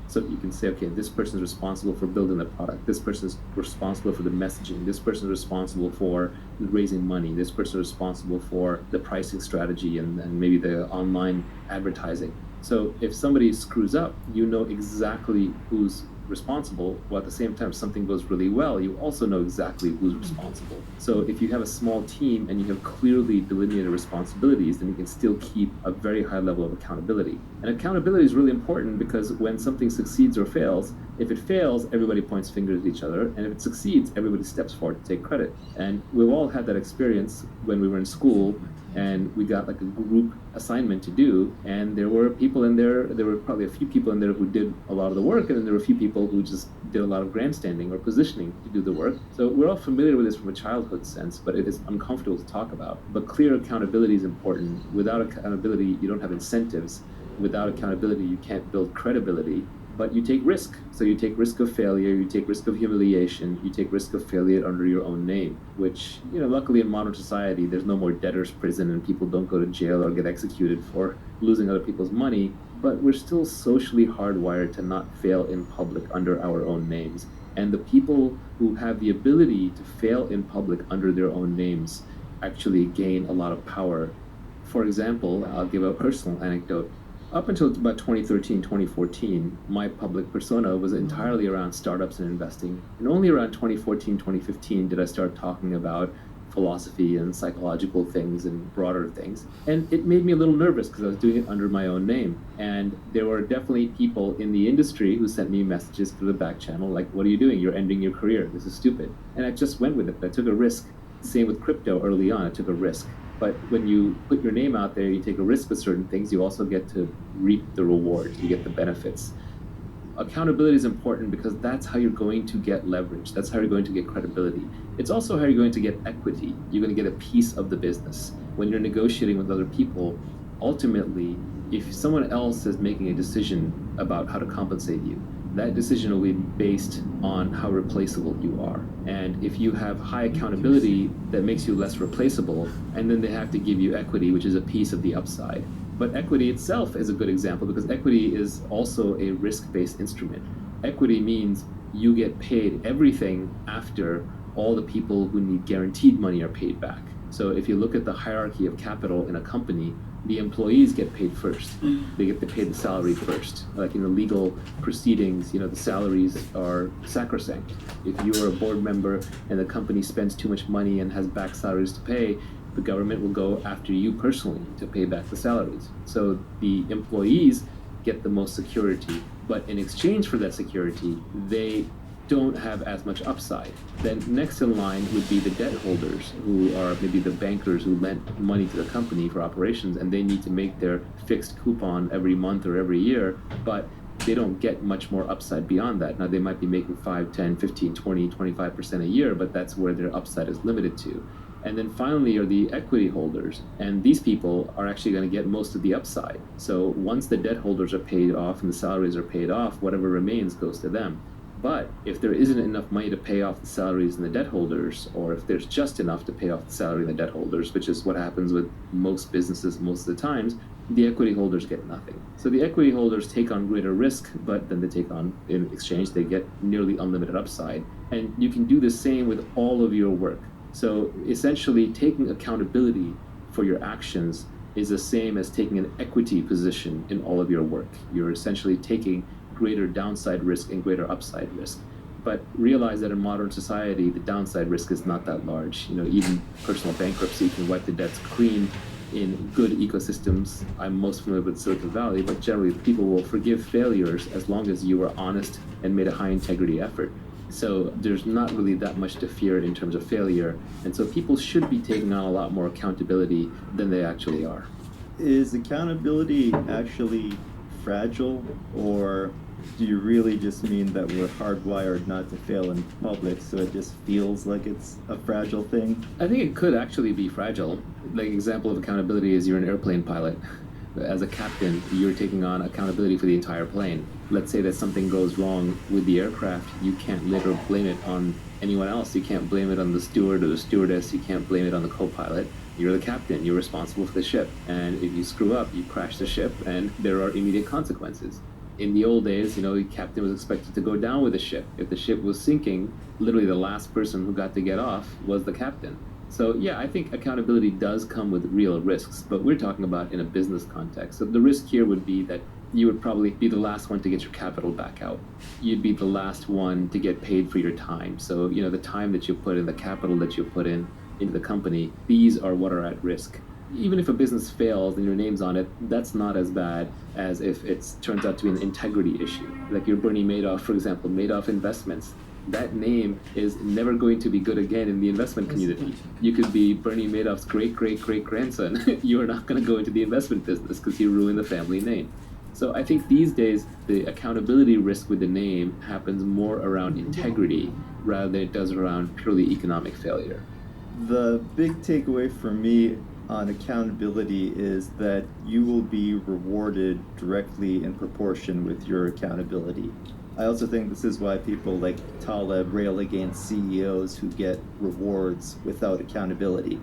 So you can say, okay, this person is responsible for building the product. This person is responsible for the messaging. This person is responsible for raising money. This person is responsible for the pricing strategy and maybe the online advertising. So if somebody screws up, you know exactly who's responsible, while at the same time, if something goes really well, you also know exactly who's responsible. So if you have a small team and you have clearly delineated responsibilities, then you can still keep a very high level of accountability. And accountability is really important because when something succeeds or fails, if it fails, everybody points fingers at each other, and if it succeeds, everybody steps forward to take credit. And we've all had that experience when we were in school and we got like a group assignment to do, and there were people in there, there were probably a few people in there who did a lot of the work, and then there were a few people who just did a lot of grandstanding or positioning to do the work. So we're all familiar with this from a childhood sense, but it is uncomfortable to talk about. But clear accountability is important. Without accountability, you don't have incentives. Without accountability, you can't build credibility. But you take risk. So you take risk of failure, you take risk of humiliation, you take risk of failure under your own name, which, luckily in modern society, there's no more debtor's prison and people don't go to jail or get executed for losing other people's money. But we're still socially hardwired to not fail in public under our own names. And the people who have the ability to fail in public under their own names actually gain a lot of power. For example, I'll give a personal anecdote. Up until about 2013, 2014, my public persona was entirely around startups and investing. And only around 2014, 2015 did I start talking about philosophy and psychological things and broader things. And it made me a little nervous because I was doing it under my own name. And there were definitely people in the industry who sent me messages through the back channel like, what are you doing? You're ending your career. This is stupid. And I just went with it. I took a risk. Same with crypto early on. I took a risk. But when you put your name out there, you take a risk with certain things, you also get to reap the reward. You get the benefits. Accountability is important because that's how you're going to get leverage. That's how you're going to get credibility. It's also how you're going to get equity. You're going to get a piece of the business. When you're negotiating with other people, ultimately, if someone else is making a decision about how to compensate you, that decision will be based on how replaceable you are. And if you have high accountability, that makes you less replaceable, and then they have to give you equity, which is a piece of the upside. But equity itself is a good example because equity is also a risk-based instrument. Equity means you get paid everything after all the people who need guaranteed money are paid back. So if you look at the hierarchy of capital in a company, the employees get paid first. They get to pay the salary first. Like in the legal proceedings, the salaries are sacrosanct. If you are a board member and the company spends too much money and has back salaries to pay, the government will go after you personally to pay back the salaries. So the employees get the most security, but in exchange for that security, they don't have as much upside. Then next in line would be the debt holders, who are maybe the bankers who lent money to the company for operations, and they need to make their fixed coupon every month or every year, but they don't get much more upside beyond that. Now they might be making 5, 10, 15, 20, 25% a year, but that's where their upside is limited to. And then finally are the equity holders, and these people are actually going to get most of the upside. So once the debt holders are paid off and the salaries are paid off, whatever remains goes to them. But if there isn't enough money to pay off the salaries and the debt holders, or if there's just enough to pay off the salary and the debt holders, which is what happens with most businesses most of the times, the equity holders get nothing. So the equity holders take on greater risk, but then they take on, in exchange, they get nearly unlimited upside. And you can do the same with all of your work. So essentially, taking accountability for your actions is the same as taking an equity position in all of your work. You're essentially taking greater downside risk and greater upside risk. But realize that in modern society, the downside risk is not that large. Even personal bankruptcy can wipe the debts clean in good ecosystems. I'm most familiar with Silicon Valley, but generally people will forgive failures as long as you are honest and made a high integrity effort. So there's not really that much to fear in terms of failure. And so people should be taking on a lot more accountability than they actually are. Is accountability actually fragile, or do you really just mean that we're hardwired not to fail in public, so it just feels like it's a fragile thing? I think it could actually be fragile. Like example of accountability is you're an airplane pilot. As a captain, you're taking on accountability for the entire plane. Let's say that something goes wrong with the aircraft, you can't later blame it on anyone else. You can't blame it on the steward or the stewardess. You can't blame it on the co-pilot. You're the captain. You're responsible for the ship. And if you screw up, you crash the ship, and there are immediate consequences. In the old days, the captain was expected to go down with the ship. If the ship was sinking, literally the last person who got to get off was the captain. So yeah, I think accountability does come with real risks, but we're talking about in a business context. So the risk here would be that you would probably be the last one to get your capital back out. You'd be the last one to get paid for your time. So, the time that you put in, the capital that you put in into the company, these are what are at risk. Even if a business fails and your name's on it, that's not as bad as if it turns out to be an integrity issue. Like your Bernie Madoff, for example, Madoff Investments. That name is never going to be good again in the investment community. You could be Bernie Madoff's great-great-great-grandson. You are not going to go into the investment business because you ruined the family name. So I think these days, the accountability risk with the name happens more around integrity rather than it does around purely economic failure. The big takeaway for me on accountability is that you will be rewarded directly in proportion with your accountability. I also think this is why people like Taleb rail against CEOs who get rewards without accountability.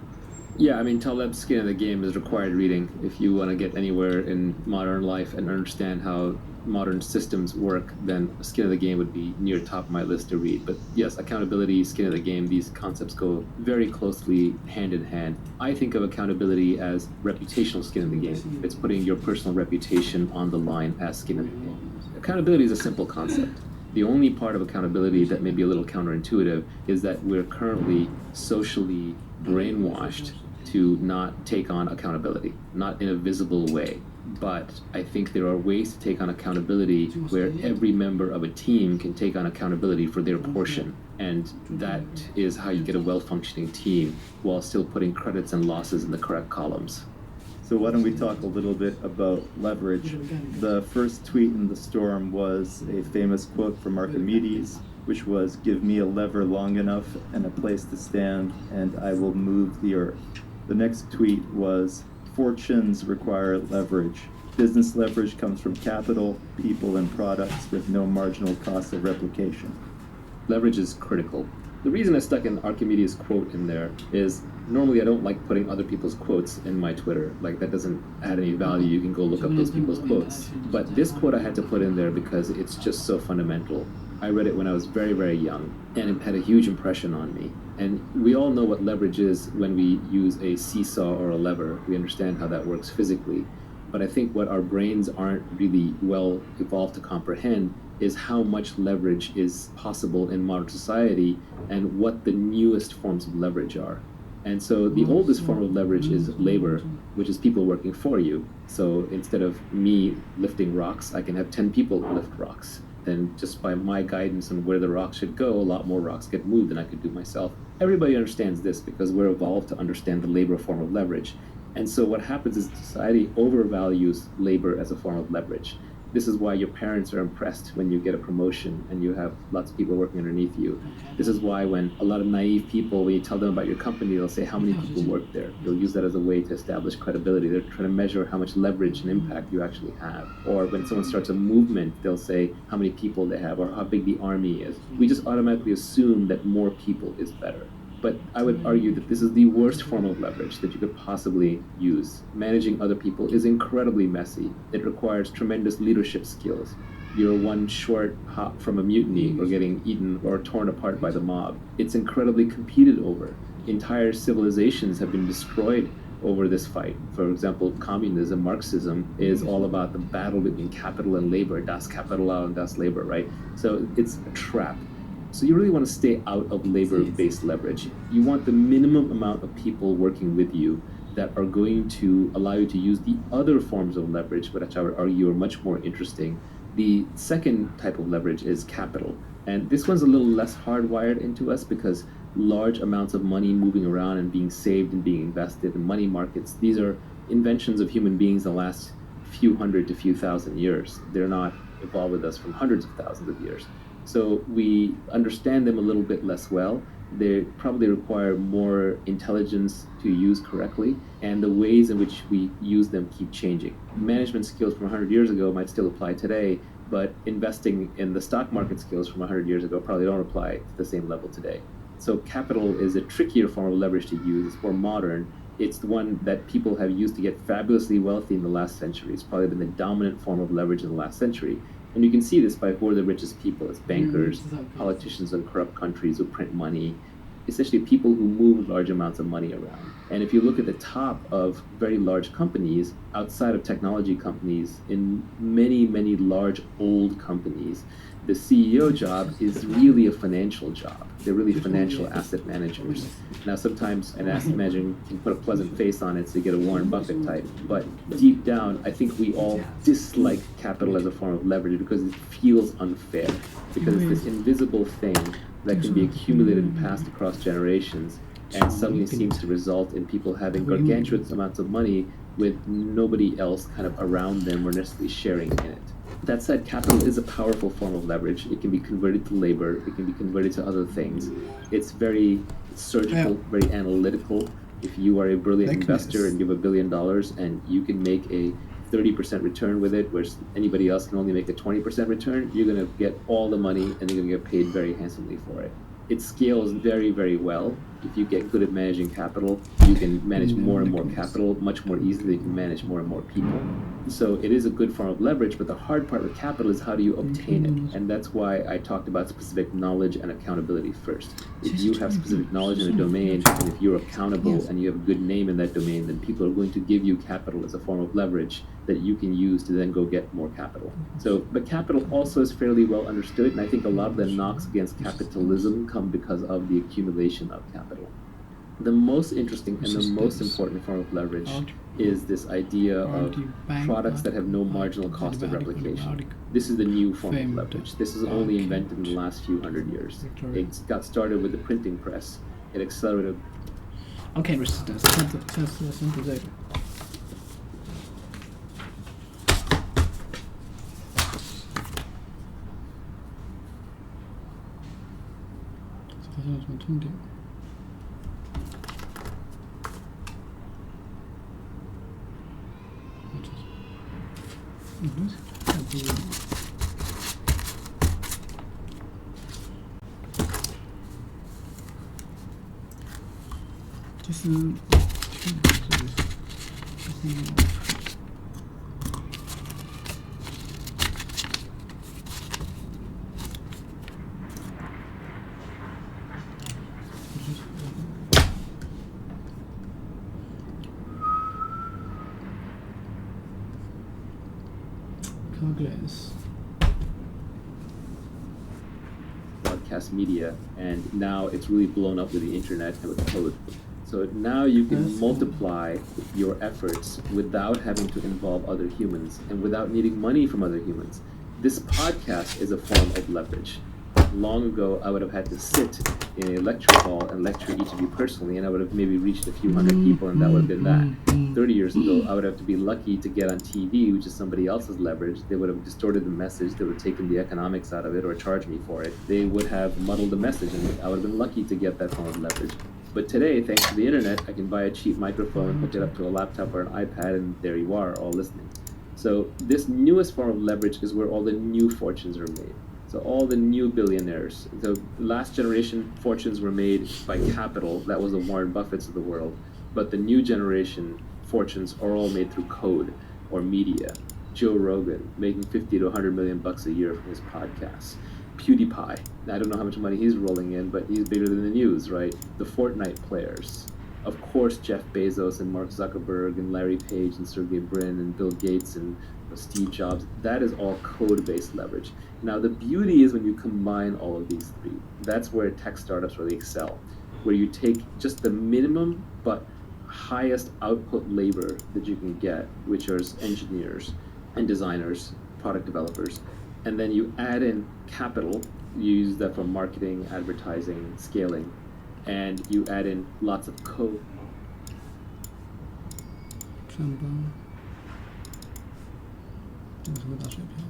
Yeah, I mean, Taleb's Skin in the Game is required reading if you want to get anywhere in modern life and understand how modern systems work. Then Skin of the Game would be near top of my list to read. But yes, accountability, Skin of the Game, these concepts go very closely hand in hand. I think of accountability as reputational skin in the game. It's putting your personal reputation on the line as skin in the game. Accountability is a simple concept. The only part of accountability that may be a little counterintuitive is that we're currently socially brainwashed to not take on accountability, not in a visible way. But I think there are ways to take on accountability where every member of a team can take on accountability for their portion. And that is how you get a well-functioning team while still putting credits and losses in the correct columns. So why don't we talk a little bit about leverage? The first tweet in the storm was a famous quote from Archimedes, which was, "Give me a lever long enough and a place to stand, and I will move the earth." The next tweet was, "Fortunes require leverage. Business leverage comes from capital, people, and products with no marginal cost of replication." Leverage is critical. The reason I stuck an Archimedes quote in there is normally I don't like putting other people's quotes in my Twitter. Like, that doesn't add any value. You can go look up those people's quotes. But this quote I had to put in there because it's just so fundamental. I read it when I was very, very young, and it had a huge impression on me. And we all know what leverage is when we use a seesaw or a lever. We understand how that works physically. But I think what our brains aren't really well evolved to comprehend is how much leverage is possible in modern society and what the newest forms of leverage are. And so the oldest form of leverage is labor, which is people working for you. So instead of me lifting rocks, I can have 10 people lift rocks. Then just by my guidance on where the rocks should go, a lot more rocks get moved than I could do myself. Everybody understands this because we're evolved to understand the labor form of leverage. And so what happens is society overvalues labor as a form of leverage. This is why your parents are impressed when you get a promotion and you have lots of people working underneath you. This is why when a lot of naive people, when you tell them about your company, they'll say how many people work there. They'll use that as a way to establish credibility. They're trying to measure how much leverage and impact you actually have. Or when someone starts a movement, they'll say how many people they have or how big the army is. We just automatically assume that more people is better. But I would argue that this is the worst form of leverage that you could possibly use. Managing other people is incredibly messy. It requires tremendous leadership skills. You're one short hop from a mutiny or getting eaten or torn apart by the mob. It's incredibly competed over. Entire civilizations have been destroyed over this fight. For example, communism, Marxism, is all about the battle between capital and labor, das Kapital and das Labor, right? So it's a trap. So you really want to stay out of labor-based leverage. You want the minimum amount of people working with you that are going to allow you to use the other forms of leverage, which I would argue are much more interesting. The second type of leverage is capital. And this one's a little less hardwired into us because large amounts of money moving around and being saved and being invested in money markets, these are inventions of human beings in the last few hundred to few thousand years. They're not evolved with us from hundreds of thousands of years. So we understand them a little bit less well. They probably require more intelligence to use correctly, and the ways in which we use them keep changing. Management skills from 100 years ago might still apply today, but investing in the stock market skills from 100 years ago probably don't apply to the same level today. So capital is a trickier form of leverage to use. It's more modern. It's the one that people have used to get fabulously wealthy in the last century. It's probably been the dominant form of leverage in the last century. And you can see this by who are the richest people. It's bankers, politicians in corrupt countries who print money, essentially people who move large amounts of money around. And if you look at the top of very large companies, outside of technology companies, in many, many large old companies, the CEO job is really a financial job. They're really financial asset managers. Now, sometimes an asset manager can put a pleasant face on it so you get a Warren Buffett type. But deep down, I think we all dislike capital as a form of leverage because it feels unfair. Because it's this invisible thing that can be accumulated and passed across generations and suddenly seems to result in people having gargantuan amounts of money with nobody else kind of around them or necessarily sharing in it. That said, capital is a powerful form of leverage. It can be converted to labor. It can be converted to other things. It's very surgical, very analytical. If you are a brilliant investor and you have $1 billion and you can make a 30% return with it, whereas anybody else can only make a 20% return, you're going to get all the money and you're going to get paid very handsomely for it. It scales very, very well. If you get good at managing capital, you can manage more and more capital much more easily than you can manage more and more people. So it is a good form of leverage, but the hard part with capital is how do you obtain it? And that's why I talked about specific knowledge and accountability first. If you have specific knowledge in a domain, and if you're accountable and you have a good name in that domain, then people are going to give you capital as a form of leverage that you can use to then go get more capital. So, but capital also is fairly well understood, and I think a lot of the knocks against capitalism come because of the accumulation of capital. The most interesting and the most important form of leverage is this idea of products that have no marginal cost of replication. This is the new form of leverage. This is only invented in the last few hundred years. It got started with the printing press. It accelerated. OK， resistance， 先读这个。好像有什么痛点？就是broadcast media, and now it's really blown up with the internet and with code. So now you can multiply your efforts without having to involve other humans and without needing money from other humans. This podcast is a form of leverage. Long ago, I would have had to sit in a lecture hall and lecture each of you personally, and I would have maybe reached a few hundred people, and that would have been that. 30 years ago, I would have to be lucky to get on TV, which is somebody else's leverage. They would have distorted the message, they would have taken the economics out of it or charged me for it. They would have muddled the message, and I would have been lucky to get that form of leverage. But today, thanks to the internet, I can buy a cheap microphone, hook it up to a laptop or an iPad, and there you are, all listening. So this newest form of leverage is where all the new fortunes are made. So all the new billionaires, the last generation fortunes were made by capital, that was the Warren Buffetts of the world, but the new generation fortunes are all made through code or media. Joe Rogan making 50 to 100 million bucks a year from his podcasts. PewDiePie, I don't know how much money he's rolling in, but he's bigger than the news, right? The Fortnite players. Of course, Jeff Bezos and Mark Zuckerberg and Larry Page and Sergey Brin and Bill Gates and Steve Jobs, that is all code-based leverage. Now, the beauty is when you combine all of these three. That's where tech startups really excel, where you take just the minimum but highest output labor that you can get, which are engineers and designers, product developers, and then you add in capital, you use that for marketing, advertising, scaling, and you add in lots of code. 上班，这个是不是打水漂？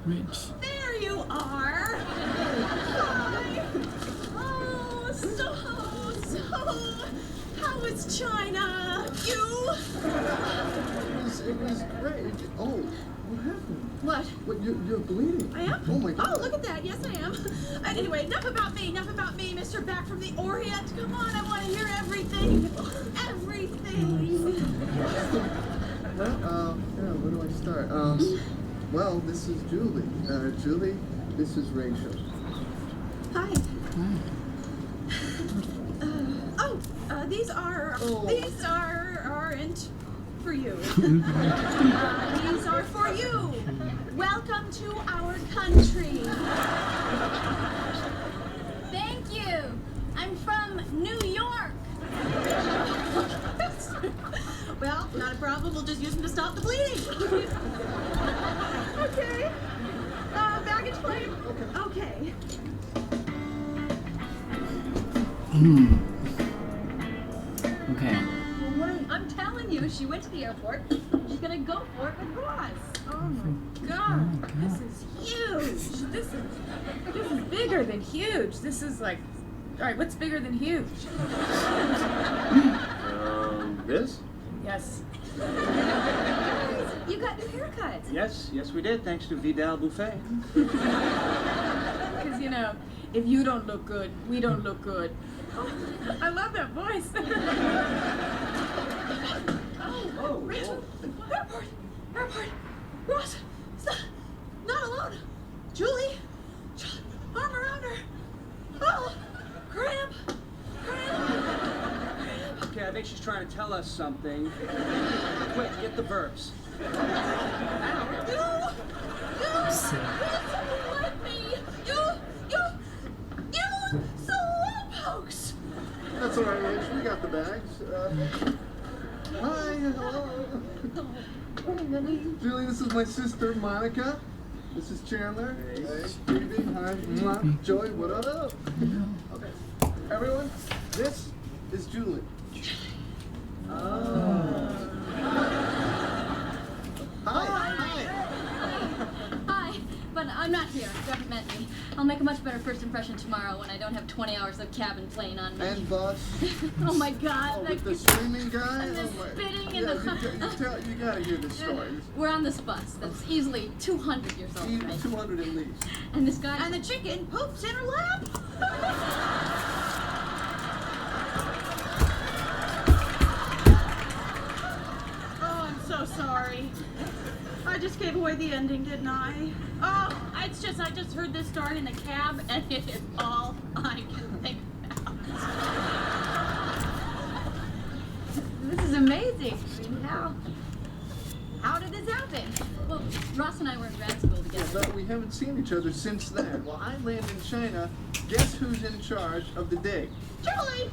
Rich. There you are. Hi. Oh, so. How was China? You? It was great. Oh, what happened? What? What? You're bleeding. I am? Oh my God. Oh, look at that. Yes, I am. Anyway, enough about me, Mr. Back from the Orient. Come on, I want to hear everything. Everything. Well, yeah, where do I start? Well, this is Julie. Julie, this is Rachel. Hi. Hi. Oh, These aren't for you. These are for you. Welcome to our country. Thank you. I'm from New York. Well, not a problem. We'll just use them to stop the bleeding. Okay. Baggage claim. Okay. Okay. Well, wait, I'm telling you, she went to the airport. She's gonna go for it with Ross. Oh my God. This is huge. This is bigger than huge. This is like, all right, what's bigger than huge? This? Yes. You got new haircuts. Yes, we did, thanks to Vidal Buffet. Because, you know, if you don't look good, we don't look good. Oh, I love that voice. Oh, Rachel. Airport. Ross. Not alone. Julie. Arm around her. Oh, cramp. Okay, I think she's trying to tell us something. Quick, get the verbs. You like me. You slowpokes. That's all right, Rich. We got the bags. Hi, hello. Julie, this is my sister, Monica. This is Chandler. Hey, Stevie. Hi. Mwah. Joey, what up? Okay. Everyone, this is Julie. Hi, but I'm not here. You haven't met me. I'll make a much better first impression tomorrow when I don't have 20 hours of cabin playing on me. And bus. Oh my God. Oh, with the screaming guy? And the Oh, my- spitting yeah, and the... you gotta hear this story. We're on this bus that's easily 200 years old, right? 200 at least. And this guy... And the chicken poops in her lap. Oh, I'm so sorry. I just gave away the ending, didn't I? Oh, I just heard this story in the cab, and it is all I can think about. This is amazing. I mean, how did this happen? Well, Ross and I were in grad school together. But we haven't seen each other since then. Well, I land in China. Guess who's in charge of the dig? Julie!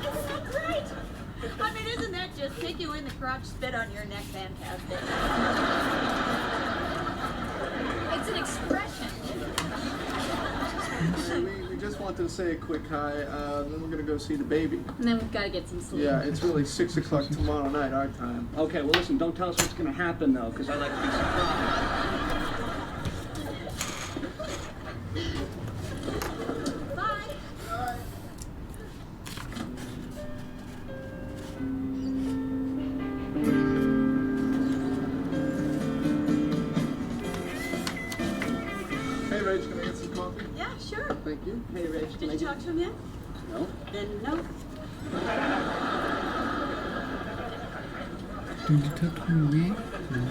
Isn't that great? I mean, isn't that just kick you in the crotch, spit on your neck, fantastic? It's an expression. We just wanted to say a quick hi. Then we're gonna go see the baby. And then we've got to get some sleep. Yeah, it's really 6 o'clock tomorrow night, our time. Okay, well listen, don't tell us what's gonna happen though, because I like to be surprised. Bye. Hey, Rach, can I get some coffee? Yeah, sure. Thank you. Hey, Rach, Did you talk to him yet? No? Then no. Did you talk to me? No.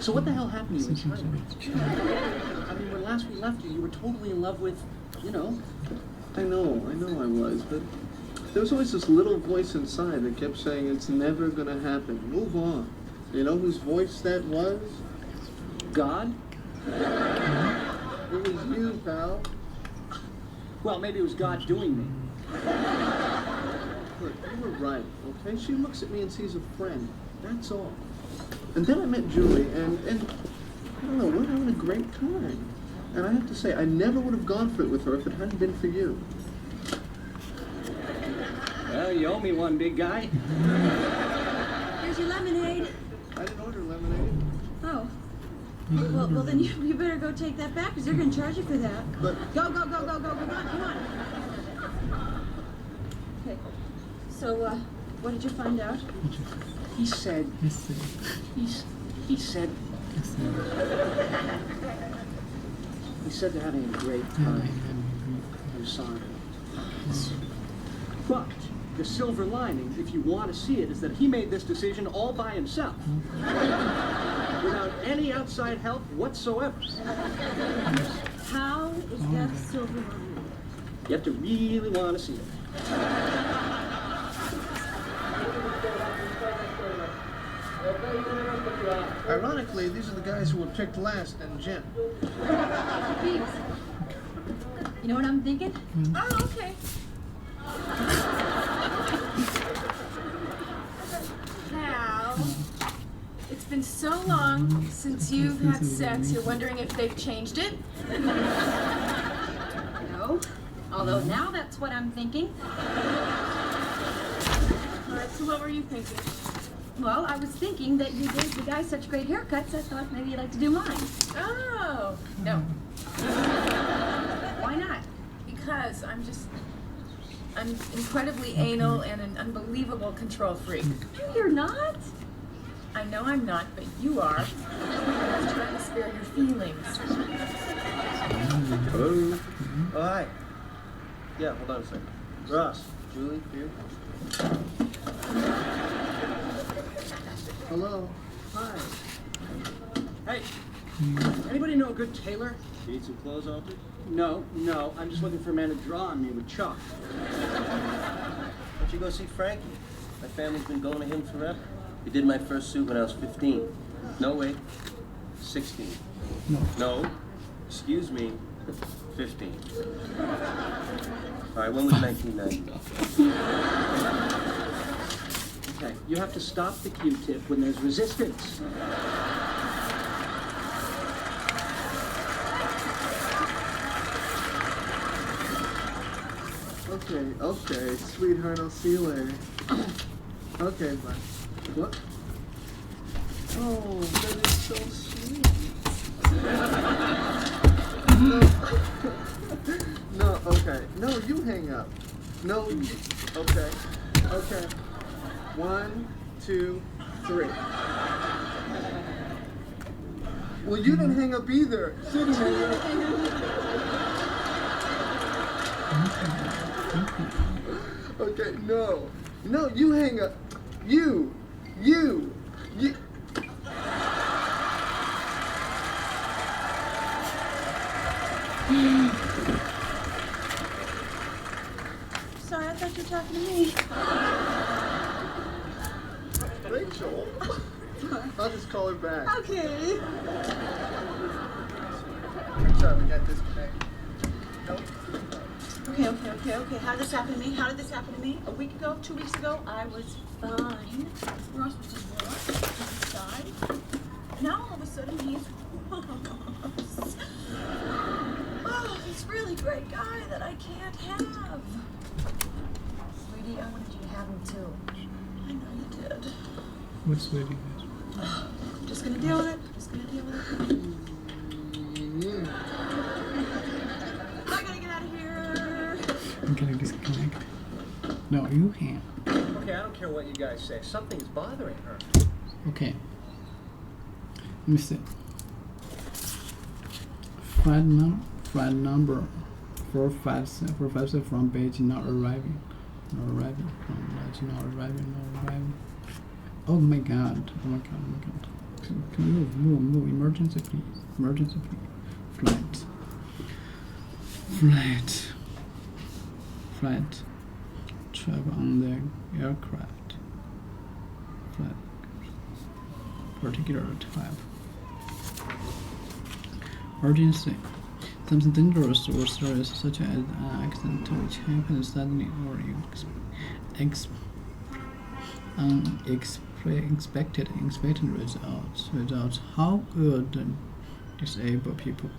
So what the hell happened to you in China? Something I mean, when last we left you, you were totally in love with, you know. I know I was, but there was always this little voice inside that kept saying it's never gonna happen. Move on. You know whose voice that was? God? It was you, pal. Well, maybe it was God doing me. Look, you were right, okay? She looks at me and sees a friend. That's all. And then I met Julie, and I don't know, we're having a great time. And I have to say, I never would have gone for it with her if it hadn't been for you. Well, you owe me one, big guy. Here's your lemonade. I didn't order lemonade. Oh. Well, then you better go take that back, because they're going to charge you for that. But Go. Come on. Okay. So, what did you find out? He said, Listen. he said they're having a great time. I'm sorry. But The silver lining, if you want to see it, is that he made this decision all by himself. Without any outside help whatsoever. How is that silver lining? You have to really want to see it. Ironically, these are the guys who were picked last in gym. Beeps. You know what I'm thinking? Oh, okay. Now, it's been so long since you've had sex, you're wondering if they've changed it? No. Although now that's what I'm thinking. All right, so what were you thinking? Well, I was thinking that you gave the guys such great haircuts, I thought maybe you'd like to do mine. Oh, no. Why not? Because I'm incredibly anal and an unbelievable control freak. No, you're not. I know I'm not, but you are. I'm just trying to spare your feelings. Hello? Oh, hi. Yeah, hold on a second. Ross, Julie, you? Hello. Hi. Hey, anybody know a good tailor? You need some clothes altered? No, I'm just looking for a man to draw on me with chalk. Why don't you go see Frankie? My family's been going to him forever. He did my first suit when I was 15. No, wait. 16. No. Excuse me. 15. All right, when was 1990? Okay, you have to stop the Q-tip when there's resistance. Okay, sweetheart, I'll see you later. Okay, bye. What? Oh, that is so sweet. No, okay. No, you hang up. No, okay. 1, 2, 3. Well, you didn't hang up either. She didn't hang up. Okay, no, you hang up. You. Sorry, I thought you were talking to me. Rachel. I'll just call her back. Okay. Sorry, we got disconnected. Nope. Okay. How did this happen to me? A week ago, 2 weeks ago, I was fine. Ross was just lost inside. Now all of a sudden he's Ross. Oh, this really great guy that I can't have. Sweetie, I wanted you to have him too. I know you did. What's waiting? I'm just gonna deal with it. I gotta get out of here. I'm gonna disconnect. No, you can't. Okay, I don't care what you guys say. Something's bothering her. Okay. Let me see. Flight number 457 from Beijing not arriving. Oh my god. Can you move. Emergency please. Flight. Travel on the aircraft. Flight. Particular type. Urgency. Something dangerous or serious, such as an accident which happens suddenly or unexpected results. How would disabled people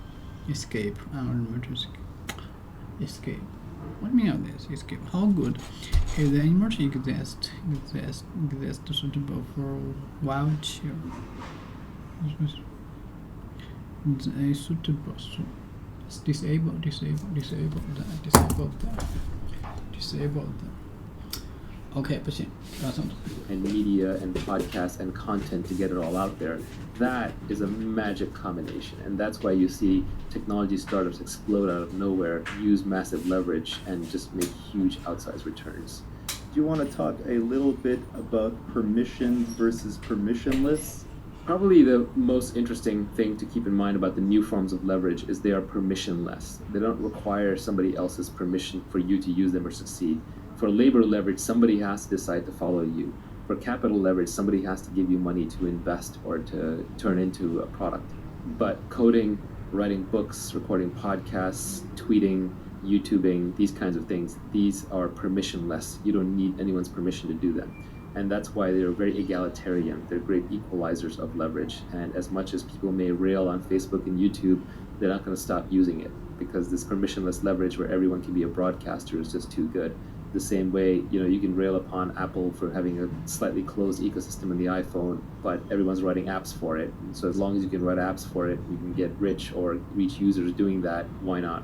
escape an emergency? Escape. What mean of this? Escape. How good is the emergency exist suitable for wheelchair? Suitable. Disabled. Okay, 不行，不要这么做。 And media and podcasts and content to get it all out there. That is a magic combination, and that's why you see technology startups explode out of nowhere, use massive leverage, and just make huge outsized returns. do you want to talk a little bit about permissioned versus permissionless? Probably the most interesting thing to keep in mind about the new forms of leverage is they are permissionless. They don't require somebody else's permission for you to use them or succeed. For labor leverage, somebody has to decide to follow you. For capital leverage, somebody has to give you money to invest or to turn into a product. But coding, writing books, recording podcasts, tweeting, YouTubing, these kinds of things, these are permissionless. You don't need anyone's permission to do them. And that's why they're very egalitarian. They're great equalizers of leverage. And as much as people may rail on Facebook and YouTube, they're not going to stop using it, because this permissionless leverage where everyone can be a broadcaster is just too good. The same way, you can rail upon Apple for having a slightly closed ecosystem in the iPhone, but everyone's writing apps for it. And so as long as you can write apps for it, you can get rich or reach users doing that, why not?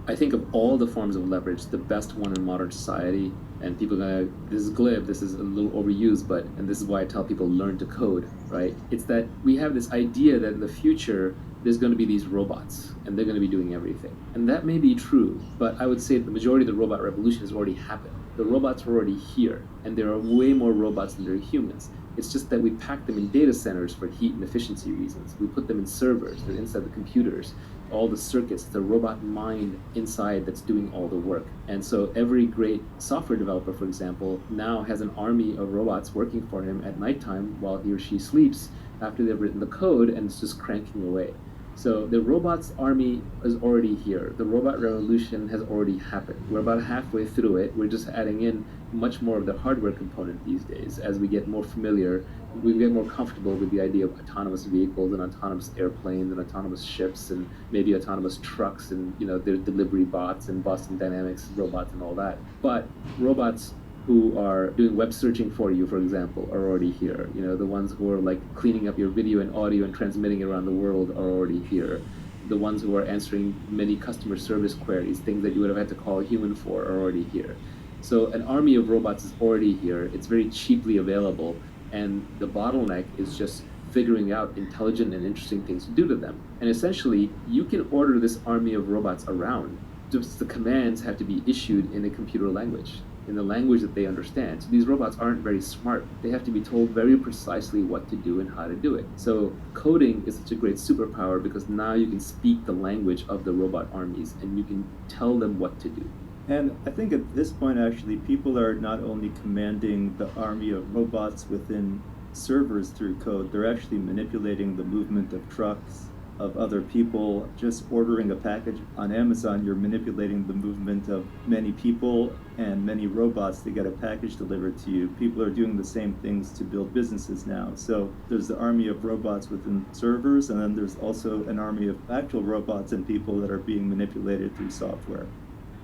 I think of all the forms of leverage, the best one in modern society, and people this is glib, this is a little overused, and this is why I tell people learn to code, right? It's that we have this idea that in the future, there's going to be these robots, and they're going to be doing everything. And that may be true, but I would say the majority of the robot revolution has already happened. The robots are already here, and there are way more robots than there are humans. It's just that we pack them in data centers for heat and efficiency reasons. We put them in servers, they're inside the computers, all the circuits, the robot mind inside that's doing all the work. And so every great software developer, for example, now has an army of robots working for him at nighttime while he or she sleeps after they've written the code, and it's just cranking away. So the robots army is already here. The robot revolution has already happened. We're about halfway through it. We're just adding in much more of the hardware component these days. As we get more familiar, we get more comfortable with the idea of autonomous vehicles and autonomous airplanes and autonomous ships and maybe autonomous trucks and their delivery bots and Boston Dynamics robots and all that. But robots who are doing web searching for you, for example, are already here. The ones who are like cleaning up your video and audio and transmitting it around the world are already here. The ones who are answering many customer service queries, things that you would have had to call a human for, are already here. So an army of robots is already here. It's very cheaply available, and the bottleneck is just figuring out intelligent and interesting things to do to them. And essentially, you can order this army of robots around. Just the commands have to be issued in a computer language, in the language that they understand. So these robots aren't very smart. They have to be told very precisely what to do and how to do it. So coding is such a great superpower because now you can speak the language of the robot armies and you can tell them what to do. And I think at this point, actually, people are not only commanding the army of robots within servers through code, they're actually manipulating the movement of trucks, of other people. Just ordering a package on Amazon, you're manipulating the movement of many people and many robots to get a package delivered to you. People are doing the same things to build businesses now. So there's the army of robots within servers, and then there's also an army of actual robots and people that are being manipulated through software.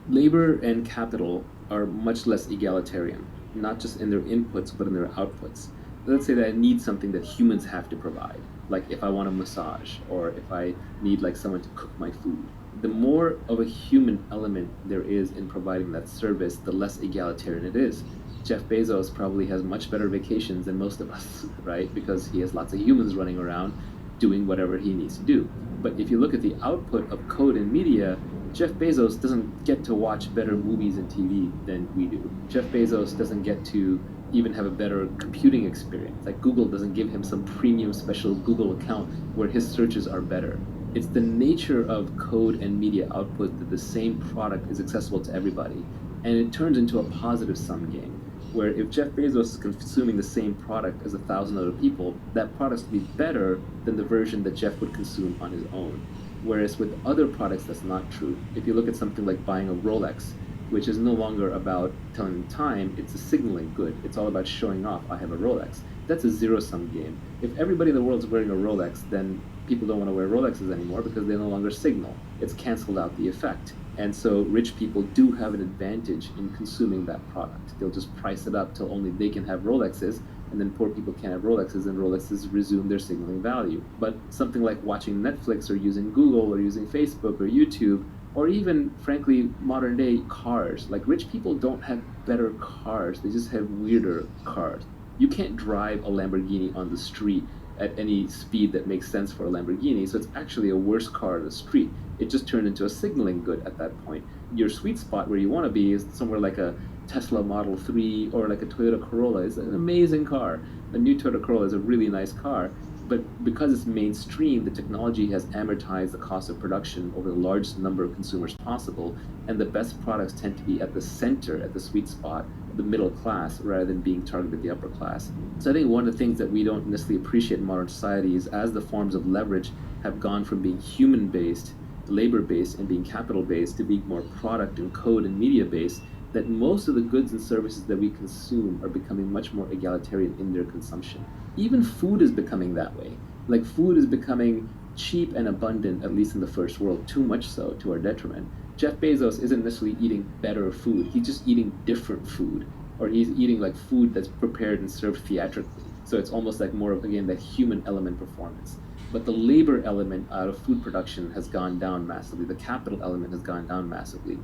Labor and capital are much less egalitarian, not just in their inputs, but in their outputs. Let's say that I need something that humans have to provide, like if I want a massage, or if I need someone to cook my food. The more of a human element there is in providing that service, the less egalitarian it is. Jeff Bezos probably has much better vacations than most of us, right? Because he has lots of humans running around doing whatever he needs to do. But if you look at the output of code and media, Jeff Bezos doesn't get to watch better movies and TV than we do. Jeff Bezos doesn't get to even have a better computing experience. Like Google doesn't give him some premium special Google account where his searches are better. It's the nature of code and media output that the same product is accessible to everybody. And it turns into a positive sum game, where if Jeff Bezos is consuming the same product as 1,000 other people, that product's to be better than the version that Jeff would consume on his own. Whereas with other products, that's not true. If you look at something like buying a Rolex, which is no longer about telling time, it's a signaling good. It's all about showing off, I have a Rolex. That's a zero-sum game. If everybody in the world is wearing a Rolex, then people don't want to wear Rolexes anymore because they no longer signal. It's canceled out the effect. And so rich people do have an advantage in consuming that product. They'll just price it up till only they can have Rolexes, and then poor people can't have Rolexes, and Rolexes resume their signaling value. But something like watching Netflix or using Google or using Facebook or YouTube, or even, frankly, modern day cars. Like rich people don't have better cars, they just have weirder cars. You can't drive a Lamborghini on the street at any speed that makes sense for a Lamborghini, so it's actually a worse car on the street. It just turned into a signaling good at that point. Your sweet spot where you want to be is somewhere like a Tesla Model 3 or like a Toyota Corolla. It's an amazing car. A new Toyota Corolla is a really nice car, but because it's mainstream, the technology has amortized the cost of production over the largest number of consumers possible, and the best products tend to be at the center, at the sweet spot, the middle class, rather than being targeted at the upper class. So I think one of the things that we don't necessarily appreciate in modern society is as the forms of leverage have gone from being human-based, labor-based, and being capital-based to being more product and code and media-based, that most of the goods and services that we consume are becoming much more egalitarian in their consumption. Even food is becoming that way. Like food is becoming cheap and abundant, at least in the first world, too much so to our detriment. Jeff Bezos isn't necessarily eating better food, he's just eating different food, or he's eating like food that's prepared and served theatrically. So it's almost like more of, again, that human element performance. But the labor element out of food production has gone down massively. The capital element has gone down massively.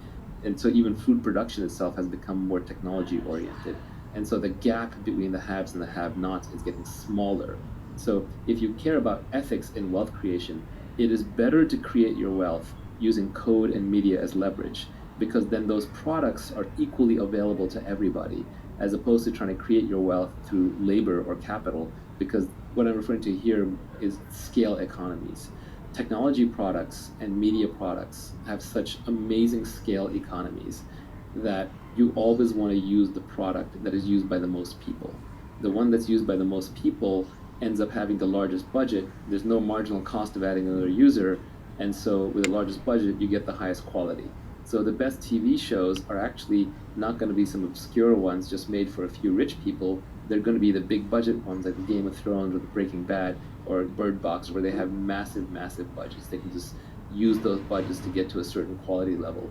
And so even food production itself has become more technology oriented. And so the gap between the haves and the have-nots is getting smaller. So if you care about ethics in wealth creation, it is better to create your wealth using code and media as leverage, because then those products are equally available to everybody, as opposed to trying to create your wealth through labor or capital, because what I'm referring to here is scale economies. Technology products and media products have such amazing scale economies that you always want to use the product that is used by the most people. The one that's used by the most people ends up having the largest budget. There's no marginal cost of adding another user, and so with the largest budget, you get the highest quality. So the best TV shows are actually not going to be some obscure ones just made for a few rich people. They're going to be the big budget ones like the Game of Thrones or the Breaking Bad or Bird Box, where they have massive, massive budgets. They can just use those budgets to get to a certain quality level.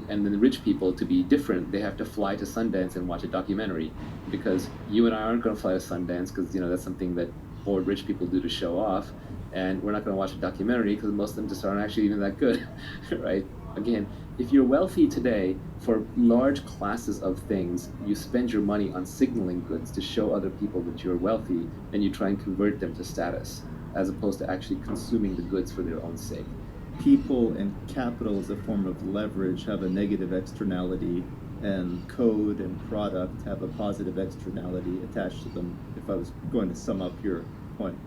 And then the rich people, to be different, they have to fly to Sundance and watch a documentary, because you and I aren't going to fly to Sundance because, you know, that's something that bored rich people do to show off. And we're not going to watch a documentary because most of them just aren't actually even that good, right? Again, if you're wealthy today, for large classes of things, you spend your money on signaling goods to show other people that you're wealthy, and you try and convert them to status, as opposed to actually consuming the goods for their own sake. People and capital as a form of leverage have a negative externality, and code and product have a positive externality attached to them, if I was going to sum up your point.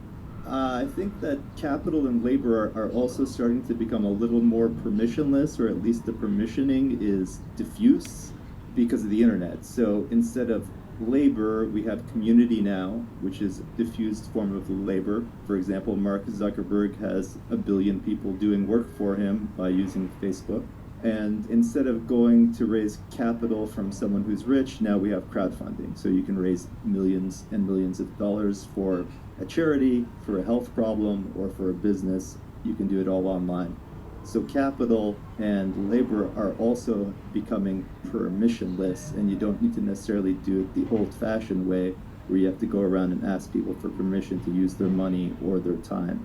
I think that capital and labor are also starting to become a little more permissionless, or at least the permissioning is diffuse because of the internet. So instead of labor, we have community now, which is a diffused form of labor. For example, Mark Zuckerberg has 1 billion people doing work for him by using Facebook. And instead of going to raise capital from someone who's rich, now we have crowdfunding. So you can raise millions and millions of dollars for a charity, for a health problem, or for a business. You can do it all online. So capital and labor are also becoming permissionless, and you don't need to necessarily do it the old-fashioned way, where you have to go around and ask people for permission to use their money or their time.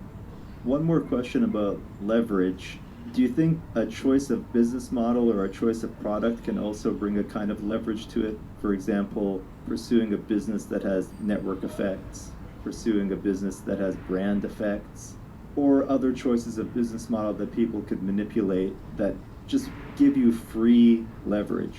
One more question about leverage. Do you think a choice of business model or a choice of product can also bring a kind of leverage to it? For example, pursuing a business that has network effects, pursuing a business that has brand effects, or other choices of business model that people could manipulate that just give you free leverage?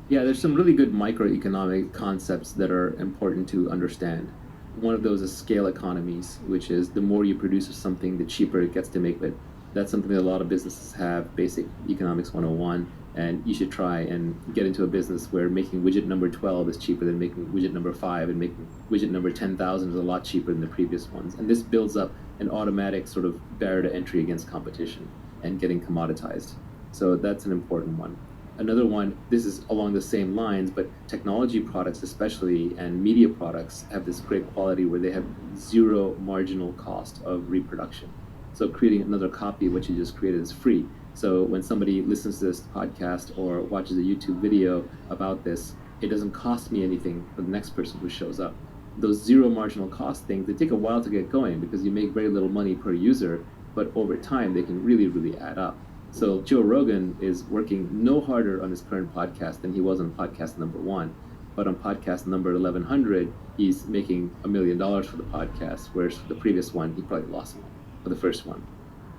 Yeah, there's some really good microeconomic concepts that are important to understand. One of those is scale economies, which is the more you produce of something, the cheaper it gets to make it. That's something that a lot of businesses have, basic economics 101, and you should try and get into a business where making widget number 12 is cheaper than making widget number 5, and making widget number 10,000 is a lot cheaper than the previous ones. And this builds up an automatic sort of barrier to entry against competition and getting commoditized. So that's an important one. Another one, this is along the same lines, but technology products especially and media products have this great quality where they have zero marginal cost of reproduction. So creating another copy of what you just created is free. So when somebody listens to this podcast or watches a YouTube video about this, it doesn't cost me anything for the next person who shows up. Those zero marginal cost things, they take a while to get going because you make very little money per user, but over time they can really, really add up. So Joe Rogan is working no harder on his current podcast than he was on podcast number 1. but on podcast number 1100, he's making $1 million for the podcast, whereas for the previous one, he probably lost money for the first one.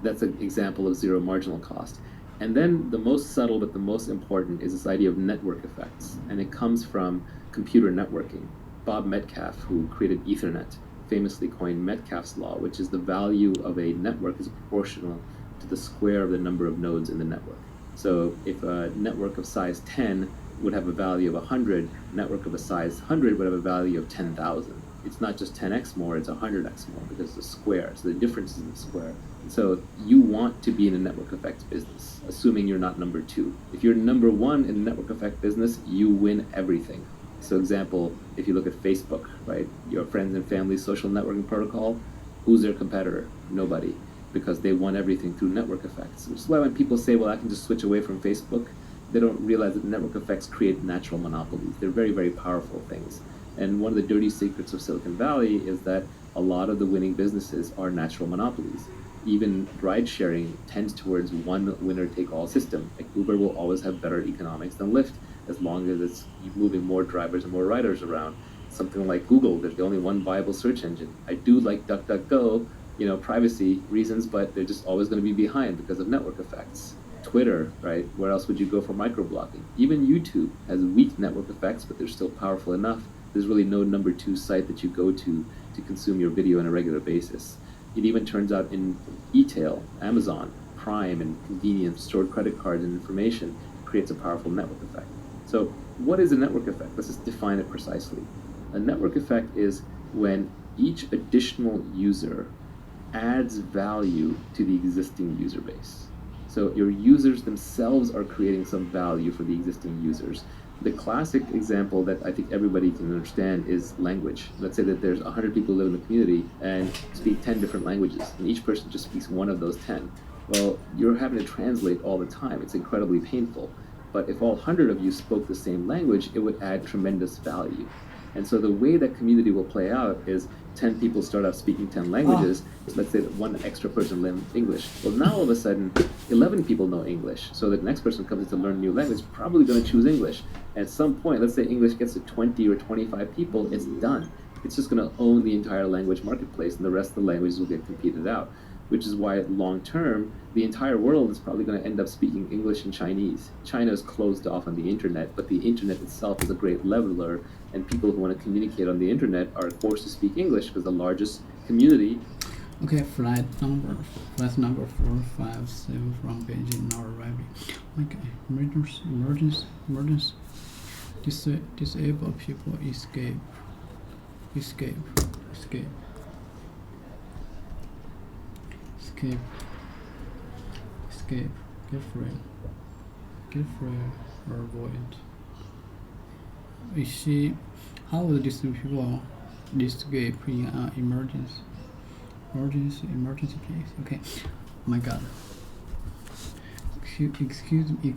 That's an example of zero marginal cost. And then the most subtle but the most important is this idea of network effects, and it comes from computer networking. Bob Metcalfe, who created Ethernet, famously coined Metcalfe's law, which is the value of a network is proportional to the square of the number of nodes in the network. So if a network of size 10 would have a value of 100, a network of a size 100 would have a value of 10,000. It's not just 10x more, it's 100x more because it's a square, so the difference is in the square. So you want to be in a network effects business, assuming you're not number 2. If you're number 1 in a network effect business, you win everything. So example, if you look at Facebook, right, your friends and family social networking protocol, who's their competitor? Nobody, because they won everything through network effects. Which is why when people say, well, I can just switch away from Facebook, they don't realize that network effects create natural monopolies. They're very, very powerful things. And one of the dirty secrets of Silicon Valley is that a lot of the winning businesses are natural monopolies. Even ride sharing tends towards one winner-take-all system. Like Uber will always have better economics than Lyft, as long as it's moving more drivers and more riders around. Something like Google, there's the only one viable search engine. I do like DuckDuckGo, privacy reasons, but they're just always going to be behind because of network effects. Twitter, right? Where else would you go for microblogging? Even YouTube has weak network effects, but they're still powerful enough. There's really no number 2 site that you go to consume your video on a regular basis. It even turns out in e-tail, Amazon, Prime, and convenience, stored credit cards and information creates a powerful network effect. So what is a network effect? Let's just define it precisely. A network effect is when each additional user adds value to the existing user base. So your users themselves are creating some value for the existing users. The classic example that I think everybody can understand is language. Let's say that there's 100 people who live in the community and speak 10 different languages, and each person just speaks one of those 10. Well, you're having to translate all the time. It's incredibly painful. But if all 100 of you spoke the same language, it would add tremendous value. And so the way that community will play out is 10 people start out speaking 10 languages. Let's say that one extra person learns English. Well, now all of a sudden, 11 people know English. So the next person comes in to learn a new language, probably going to choose English. At some point, let's say English gets to 20 or 25 people, it's done. It's just going to own the entire language marketplace, and the rest of the languages will get competed out. Which is why long term, the entire world is probably going to end up speaking English and Chinese. China is closed off on the internet, but the internet itself is a great leveler, and people who want to communicate on the internet are forced to speak English because the largest community. Okay, flight number 457 from Beijing now arriving. Okay, emergency. Disabled people escape. Get free or avoid. You see, how would these people escape in an emergency, please? Okay, oh my god. Excuse me.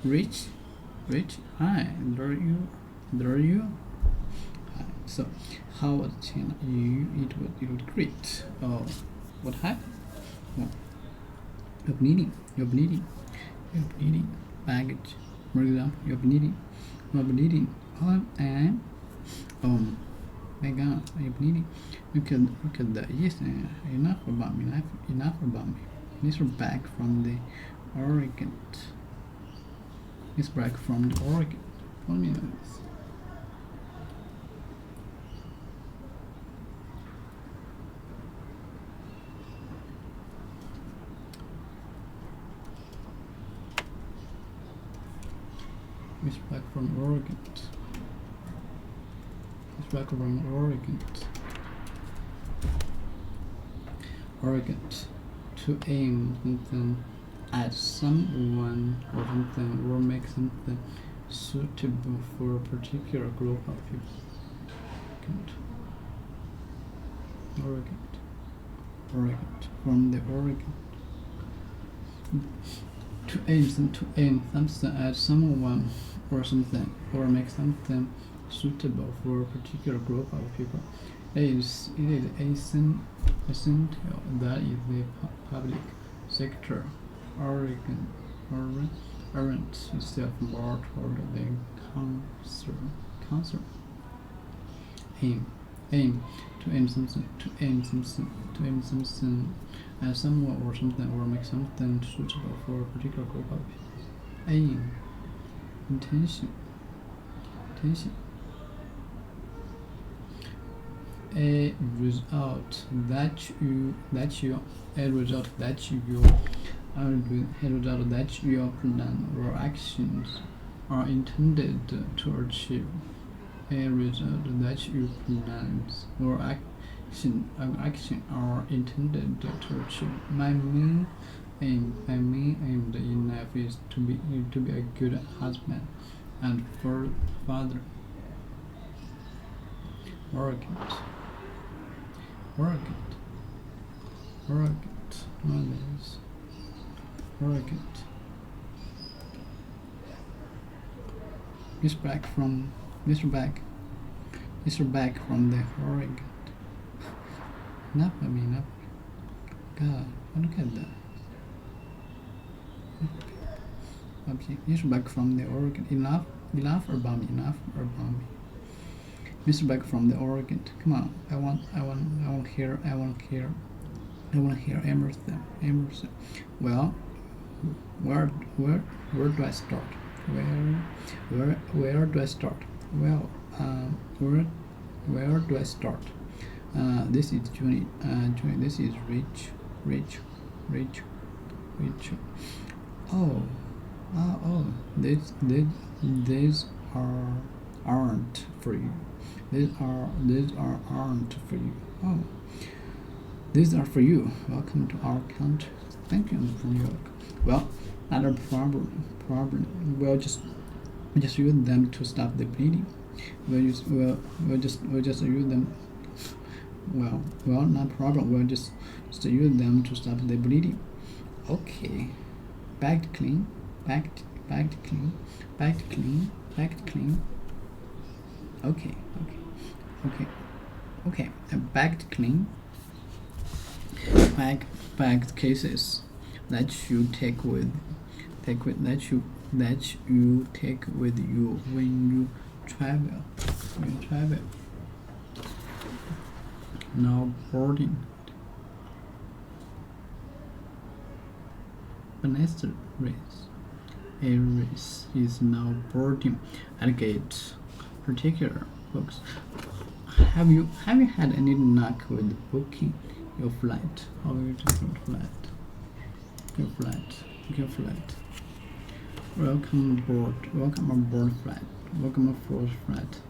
Rich, hi, there you. Hi. So, how was China? It was great. Oh, what happened? Oh, you're bleeding. Baggage. For example, you're bleeding. Oh, and my god, are you bleeding? Look at that. Yes, enough about me. Mr. Back from the Oregon. What means? Miss back from Oregon. To aim something at someone or something, or make something suitable for a particular group of people. Oregon. From the Oregon. To aim something at someone or something, or make something suitable for a particular group of people. It is essential that is the public sector, Oregon aren't itself more toward the cancer. Aim to aim something at someone or something, or make something suitable for a particular group of people. Aim, intention. A result that your plan or actions are intended to achieve. A result that your plans or action are intended to achieve. My main aim in life is to be a good husband and father. Arrogant. Others. Arrogant. Mr. Back from the arrogant. Enough. God, look at that. Okay, Mr. Back from the arrogant. Enough about me. Mr. Back from the arrogant. Come on, I want to hear Emerson. Well, where do I start? Where do I start? Well, where do I start? This is Johnny. This is Rich. Oh, these aren't for you. These aren't for you. Oh, these are for you. Welcome to our country. Thank you, from New York. Well, not a problem. We'll just use them to stop the bleeding. We'll just use them. Well, not problem. We'll just use them to stop the bleeding. Okay. Bagged clean. Okay. Bagged clean. Bagged cases that you take with you when you travel. Now boarding. Vanessa race. A race is now boarding at gate. Particular books. Have you had any luck with booking your flight? How are you doing Your flight. Welcome aboard flight. Welcome aboard flight.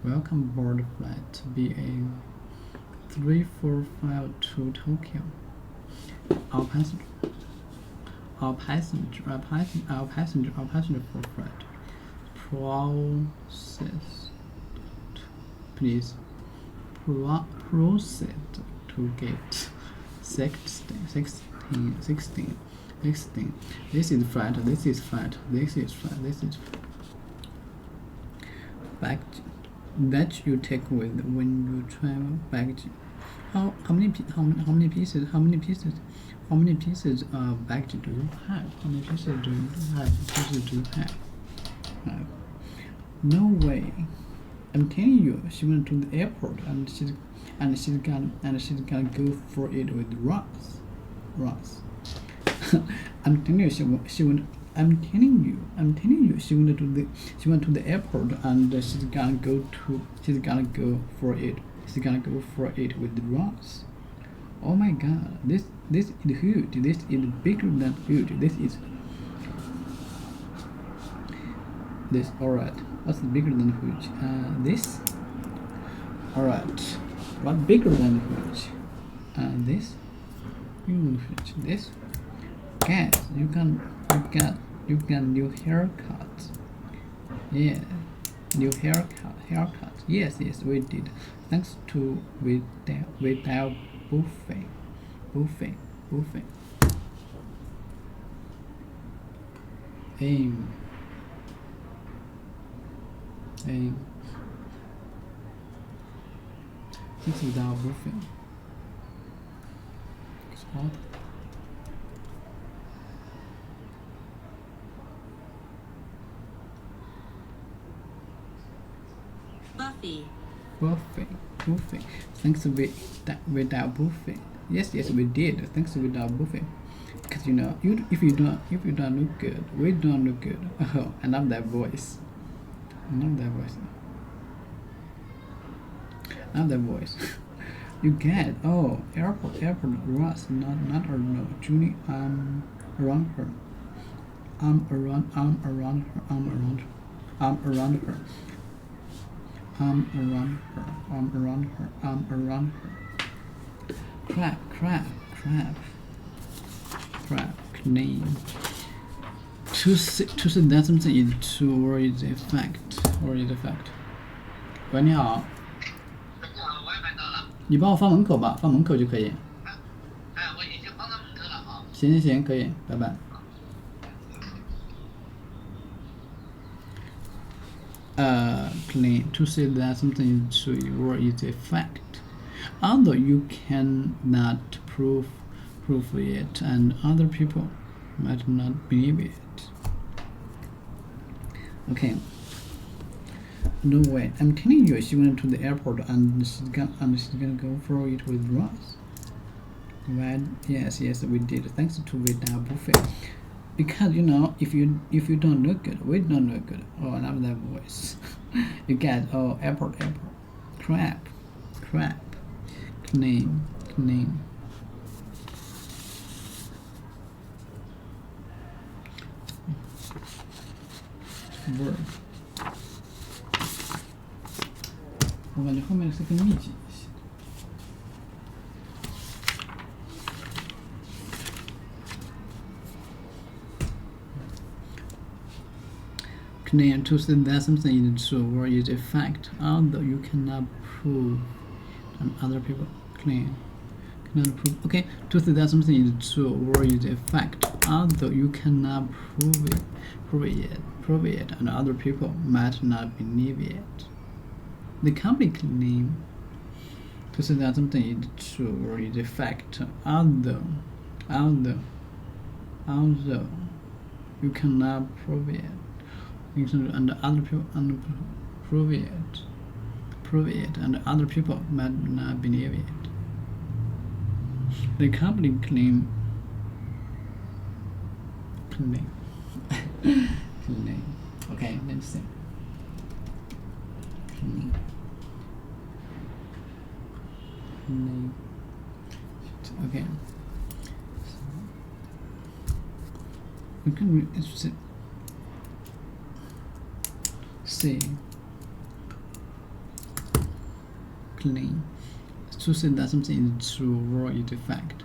Welcome aboard flight BA 345 to Tokyo. Our passenger for flight. Please proceed to gate 16. This is flight. Baggage that you take with when you travel. Baggage. How many pieces of baggage do you have? How many pieces do you have? No way. I'm telling you, she went to the airport and she's gonna go for it with Ross. I'm telling you, she went to the airport and she's gonna go for it with Ross. Oh my God, this is huge. This is bigger than huge. This alright. What's bigger than huge? This. Alright. What bigger than huge? This. Huge. This. Yes, you can new haircut. Yeah, new haircut. Yes, we did. Thanks to without buffet. Aim. This is without buffet. It's hot. Buffy. Buffy. Thanks without Buffy. Yes, we did. Thanks without Buffy. Because if you don't look good, we don't look good. Oh, I love that voice. You get airport Ross, not or no. Julie, around her. I'm around her. Crab. Name. To say that something is true or is a fact. 喂，你好。你帮我放门口吧，放门口就可以。我已经放到门口了啊。行，可以，拜拜。Claim to say that something is true or is a fact, although you cannot prove it, and other people might not believe it. Okay. No way. I'm telling you, she went to the airport and she's gonna go for it with Ross. Right? Yes, we did. Thanks to without Buffet. Because if you don't look good, we don't look good. Oh, I love that voice. You get airport. Crap. Name. Verb. 我感觉后面是更密集一些。Claim to say that something is true or is a fact, although you cannot prove, and other people cannot prove. Okay, to say that something is true or is a fact, although you cannot prove it, and other people might not believe it. The company claim to say that something is true or is a fact, although you cannot prove it, and other people prove it, and other people might not believe it. The company claim. Okay, let's see. Okay. We can say claim to say that something is true or is a fact.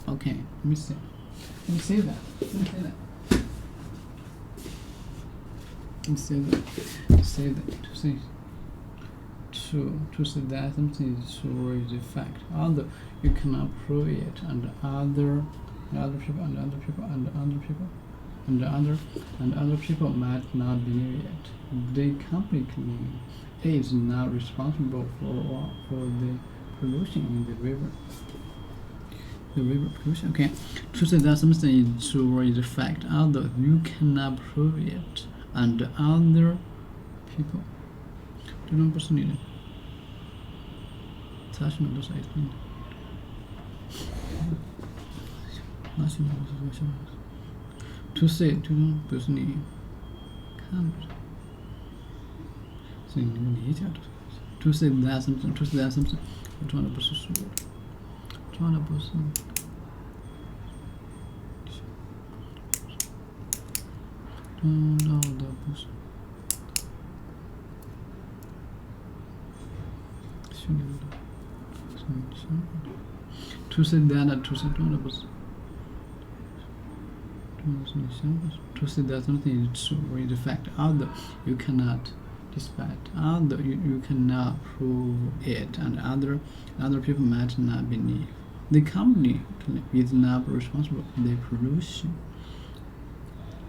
Okay, let me see. Let me say that. To say true. To say that something is true or is a fact, although you cannot prove it, and other people might not believe it. The company claim is not responsible for the pollution in the river. Pollution. Okay. To say that something is true or is a fact, although you cannot prove it, and other people. 这种不是你的，查询的都是 你的。那行吧，我是说小孩子。To say 这种不是你看不着，是你们理解的。To say that something， 我装的不是说的，装的不是。装的不是。To say that, to say something is true or is a fact, although you cannot dispute, although you cannot prove it, and other people might not believe. The company is not responsible for the pollution.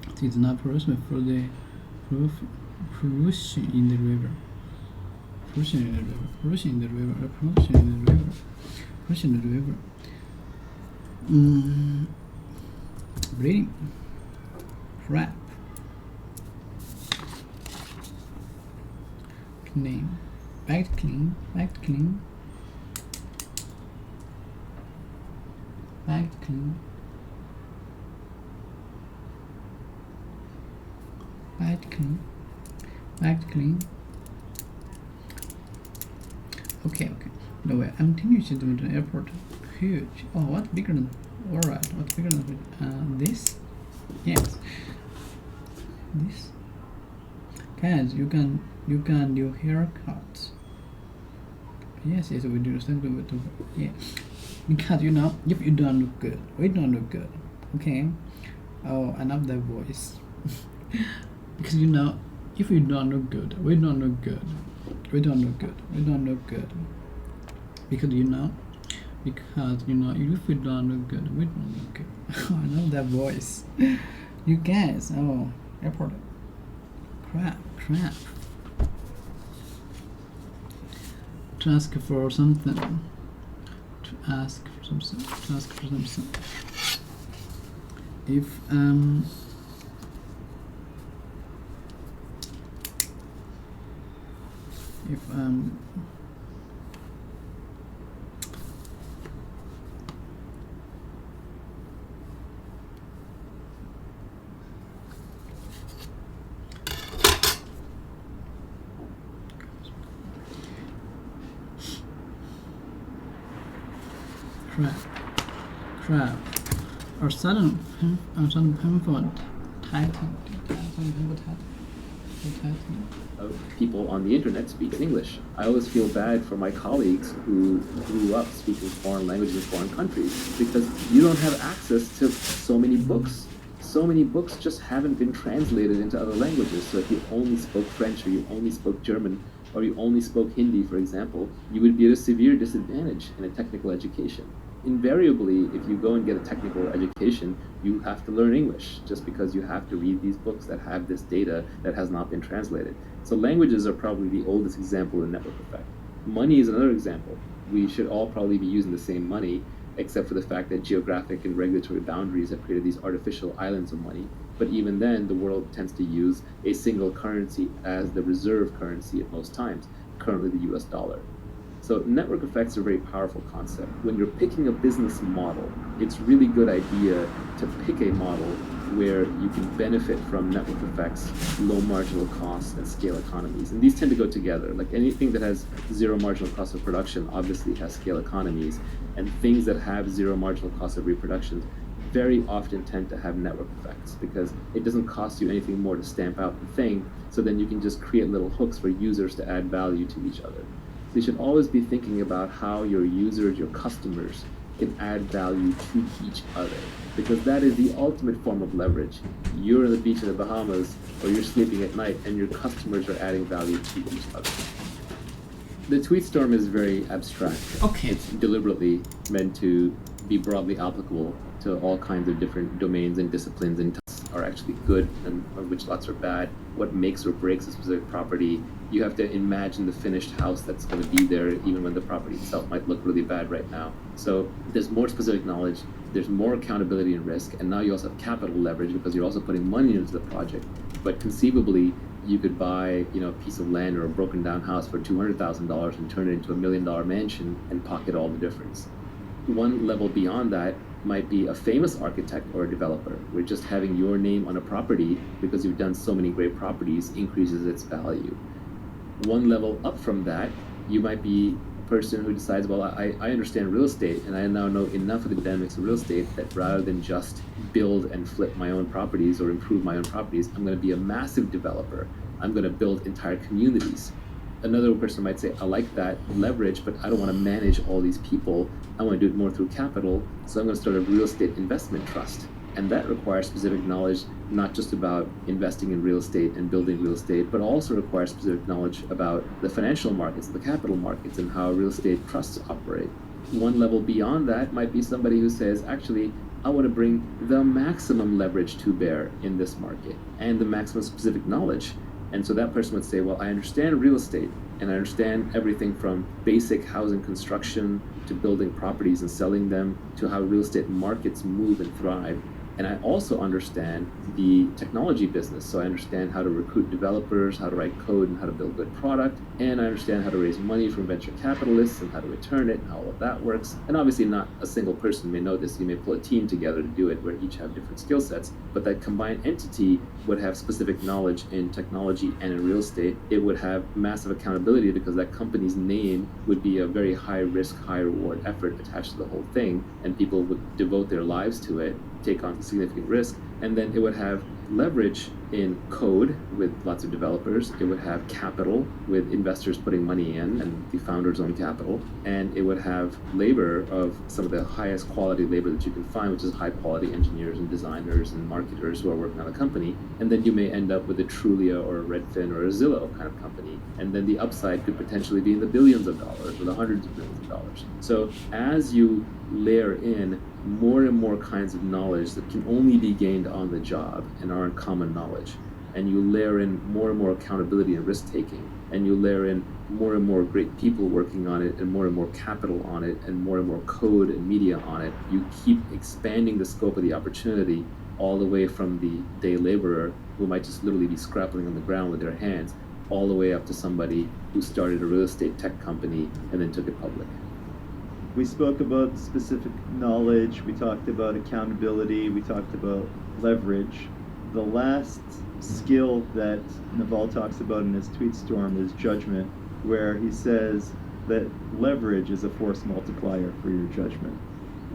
It is not responsible for the pollution in the river. Pollution in the river. Breeding. Crap. clean, back clean, back clean, back clean, back clean, back clean. Okay. No way. I'm taking you to the airport. Huge. Oh, what bigger than? All right. What's bigger than this? Yes. This. Guys, you can do haircuts. Yes, we do something with yeah. Because if you don't look good, we don't look good. Okay. Oh, I love that voice. Because if you don't look good, we don't look good. We don't look good. We don't look good. Because if you don't look good, we don't look good. Oh, I love that voice. You guys, airport. Crap. To ask for something. If crap or sudden painful tightening. People on the internet speak English. I always feel bad for my colleagues who grew up speaking foreign languages in foreign countries because you don't have access to so many books. So many books just haven't been translated into other languages. So if you only spoke French or you only spoke German or you only spoke Hindi, for example, you would be at a severe disadvantage in a technical education. Invariably, if you go and get a technical education, you have to learn English just because you have to read these books that have this data that has not been translated. So languages are probably the oldest example of network effect. Money is another example. We should all probably be using the same money, except for the fact that geographic and regulatory boundaries have created these artificial islands of money. But even then, the world tends to use a single currency as the reserve currency at most times, currently the US dollar. So network effects are a very powerful concept. When you're picking a business model, it's a really good idea to pick a model where you can benefit from network effects, low marginal costs, and scale economies. And these tend to go together. Like anything that has zero marginal cost of production obviously has scale economies, and things that have zero marginal cost of reproduction very often tend to have network effects because it doesn't cost you anything more to stamp out the thing, so then you can just create little hooks for users to add value to each other. So you should always be thinking about how your users, your customers, can add value to each other, because that is the ultimate form of leverage. You're on the beach in the Bahamas, or you're sleeping at night, and your customers are adding value to each other. The tweet storm is very abstract. Okay. It's deliberately meant to be broadly applicable to all kinds of different domains and disciplines, and are actually good and which lots are bad, what makes or breaks a specific property. You have to imagine the finished house that's going to be there even when the property itself might look really bad right now. So there's more specific knowledge, there's more accountability and risk, and now you also have capital leverage because you're also putting money into the project. But conceivably, you could buy a piece of land or a broken down house for $200,000 and turn it into $1 million mansion and pocket all the difference. One level beyond that might be a famous architect or a developer, where just having your name on a property because you've done so many great properties increases its value. One level up from that, you might be a person who decides, well, I understand real estate and I now know enough of the dynamics of real estate that rather than just build and flip my own properties or improve my own properties, I'm going to be a massive developer. I'm going to build entire communities. Another person might say, I like that leverage, but I don't want to manage all these people. I want to do it more through capital, so I'm going to start a real estate investment trust. And that requires specific knowledge, not just about investing in real estate and building real estate, but also requires specific knowledge about the financial markets, the capital markets, and how real estate trusts operate. One level beyond that might be somebody who says, actually, I want to bring the maximum leverage to bear in this market and the maximum specific knowledge. And so that person would say, well, I understand real estate and I understand everything from basic housing construction to building properties and selling them to how real estate markets move and thrive. And I also understand the technology business. So I understand how to recruit developers, how to write code, and how to build good product. And I understand how to raise money from venture capitalists and how to return it and how all of that works. And obviously not a single person may know this. You may pull a team together to do it where each have different skill sets. But that combined entity would have specific knowledge in technology and in real estate. It would have massive accountability because that company's name would be a very high risk, high reward effort attached to the whole thing. And people would devote their lives to it, take on significant risk, and then it would have leverage in code with lots of developers. It would have capital with investors putting money in and the founders own capital, and it would have labor of some of the highest quality labor that you can find, which is high quality engineers and designers and marketers who are working on a company. And then you may end up with a Trulia or a Redfin or a Zillow kind of company, and then the upside could potentially be in the billions of dollars or the hundreds of billions of dollars. So as you layer in more and more kinds of knowledge that can only be gained on the job and aren't common knowledge, and you layer in more and more accountability and risk taking, and you layer in more and more great people working on it and more capital on it and more code and media on it, you keep expanding the scope of the opportunity all the way from the day laborer who might just literally be scrapping on the ground with their hands all the way up to somebody who started a real estate tech company and then took it public. We spoke about specific knowledge, we talked about accountability, we talked about leverage. The last skill that Naval talks about in his tweet storm is judgment, where he says that leverage is a force multiplier for your judgment.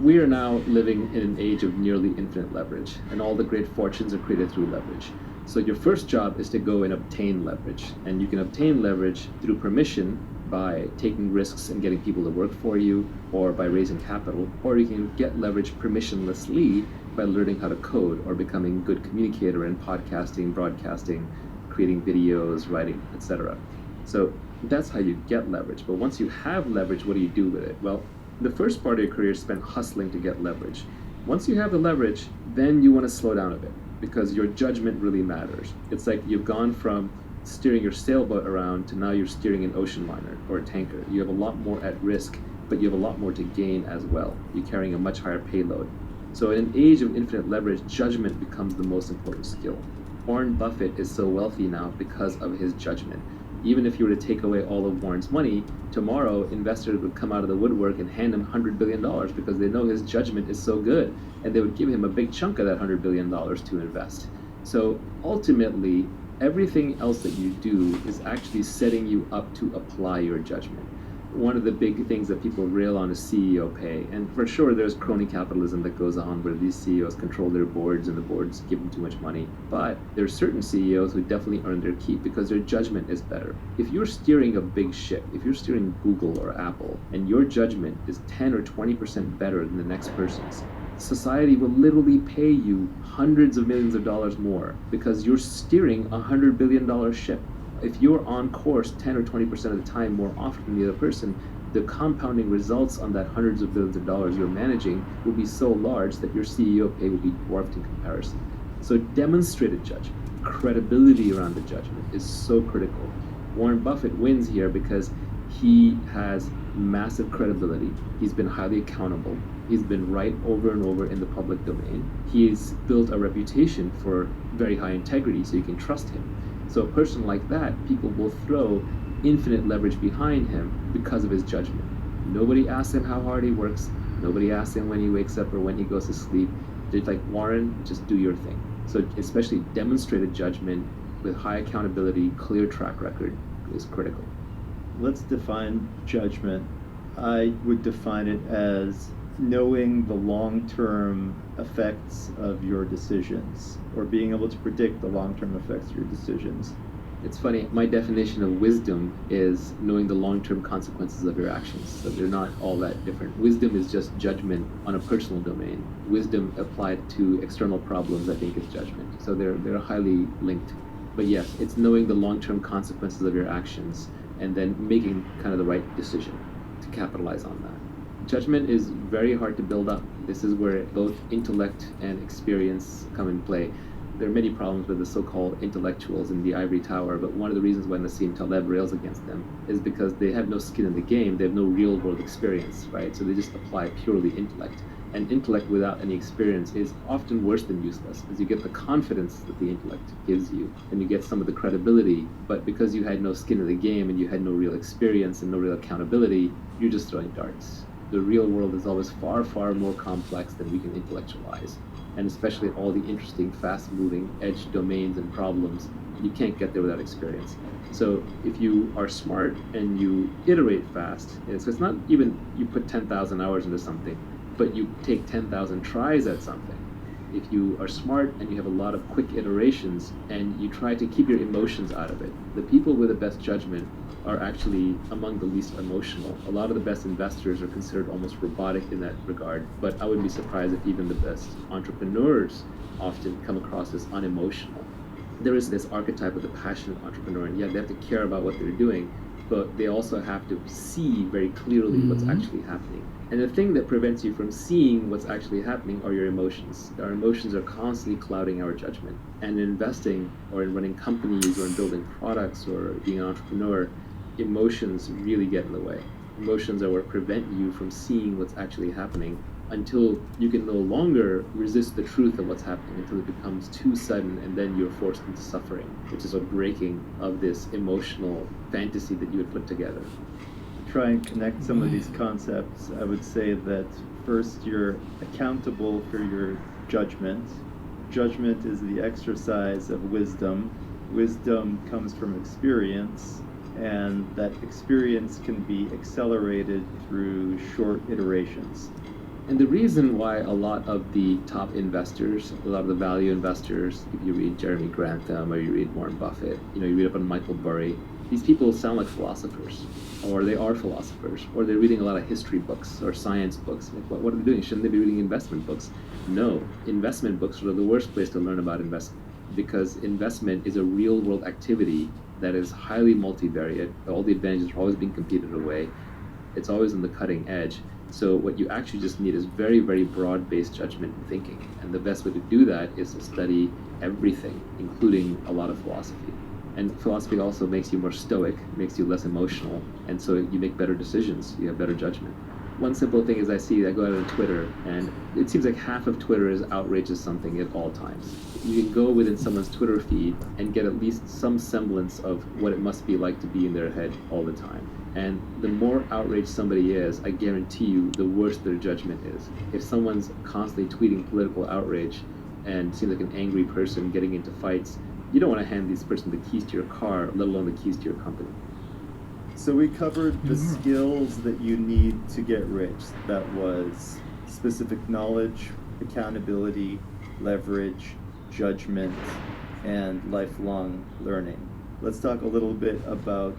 We are now living in an age of nearly infinite leverage, and all the great fortunes are created through leverage. So your first job is to go and obtain leverage, and you can obtain leverage through permission by taking risks and getting people to work for you, or by raising capital, or you can get leverage permissionlessly by learning how to code or becoming a good communicator in podcasting, broadcasting, creating videos, writing, etc. So that's how you get leverage. But once you have leverage, what do you do with it? Well, the first part of your career is spent hustling to get leverage. Once you have the leverage, then you want to slow down a bit because your judgment really matters. It's like you've gone from steering your sailboat around to now you're steering an ocean liner or a tanker. You have a lot more at risk, but you have a lot more to gain as well. You're carrying a much higher payload. So in an age of infinite leverage, judgment becomes the most important skill. Warren Buffett is so wealthy now because of his judgment. Even if you were to take away all of Warren's money, tomorrow investors would come out of the woodwork and hand him $100 billion because they know his judgment is so good, and they would give him a big chunk of that $100 billion to invest. So ultimately, everything else that you do is actually setting you up to apply your judgment. One of the big things that people rail on is CEO pay, and for sure there's crony capitalism that goes on where these CEOs control their boards and the boards give them too much money. But there's certain CEOs who definitely earn their keep because their judgment is better. If you're steering a big ship, if you're steering Google or Apple, and your judgment is 10 or 20% better than the next person's, society will literally pay you hundreds of millions of dollars more because you're steering a $100 billion ship. If you're on course 10 or 20% of the time more often than the other person, the compounding results on that hundreds of billions of dollars you're managing will be so large that your CEO pay will be dwarfed in comparison. So demonstrated judgment, credibility around the judgment is so critical. Warren Buffett wins here because he has massive credibility. He's been highly accountable. He's been right over and over in the public domain. He's built a reputation for very high integrity, so you can trust him. So a person like that, people will throw infinite leverage behind him because of his judgment. Nobody asks him how hard he works. Nobody asks him when he wakes up or when he goes to sleep. They're like, Warren, just do your thing. So especially demonstrated judgment with high accountability, clear track record is critical. Let's define judgment. I would define it as knowing the long-term effects of your decisions, or being able to predict the long-term effects of your decisions. It's funny, my definition of wisdom is knowing the long-term consequences of your actions. So they're not all that different. Wisdom is just judgment on a personal domain. Wisdom applied to external problems, I think, is judgment. So they're highly linked. But yes, it's knowing the long-term consequences of your actions and then making kind of the right decision to capitalize on that. Judgment is very hard to build up. This is where both intellect and experience come in play. There are many problems with the so-called intellectuals in the ivory tower, but one of the reasons why Nassim Taleb rails against them is because they have no skin in the game. They have no real-world experience, right? So they just apply purely intellect. And intellect without any experience is often worse than useless, as you get the confidence that the intellect gives you, and you get some of the credibility, but because you had no skin in the game and you had no real experience and no real accountability, you're just throwing darts. The real world is always far, far more complex than we can intellectualize, and especially all the interesting, fast-moving edge domains and problems, you can't get there without experience. So if you are smart and you iterate fast, it's not even you put 10,000 hours into something, but you take 10,000 tries at something. If you are smart and you have a lot of quick iterations and you try to keep your emotions out of it, the people with the best judgment are actually among the least emotional. A lot of the best investors are considered almost robotic in that regard, but I wouldn't be surprised if even the best entrepreneurs often come across as unemotional. There is this archetype of the passionate entrepreneur, and yeah, they have to care about what they're doing, but they also have to see very clearly what's actually happening. And the thing that prevents you from seeing what's actually happening are your emotions. Our emotions are constantly clouding our judgment. And in investing, or in running companies, or in building products, or being an entrepreneur, emotions really get in the way. Emotions are what prevent you from seeing what's actually happening until you can no longer resist the truth of what's happening, until it becomes too sudden, and then you're forced into suffering, which is a breaking of this emotional fantasy that you had put together. Try and connect some of these concepts. I would say that first, you're accountable for your judgment. Judgment is the exercise of wisdom. Wisdom comes from experience, and that experience can be accelerated through short iterations. And the reason why a lot of the top investors, a lot of the value investors, if you read Jeremy Grantham or you read Warren Buffett, you read up on Michael Burry, these people sound like philosophers, or they are philosophers, or they're reading a lot of history books or science books. Like, what are they doing? Shouldn't they be reading investment books? No, investment books are the worst place to learn about investment, because investment is a real-world activity that is highly multivariate. All the advantages are always being competed away. It's always on the cutting edge. So what you actually just need is very, very broad-based judgment and thinking. And the best way to do that is to study everything, including a lot of philosophy. And philosophy also makes you more stoic, makes you less emotional, and so you make better decisions, you have better judgment. One simple thing is I go out on Twitter, and it seems like half of Twitter is outrageous something at all times. You can go within someone's Twitter feed and get at least some semblance of what it must be like to be in their head all the time. And the more outraged somebody is, I guarantee you, the worse their judgment is. If someone's constantly tweeting political outrage and seems like an angry person getting into fights, you don't want to hand this person the keys to your car, let alone the keys to your company. So we covered the skills that you need to get rich. That was specific knowledge, accountability, leverage, judgment, and lifelong learning. Let's talk a little bit about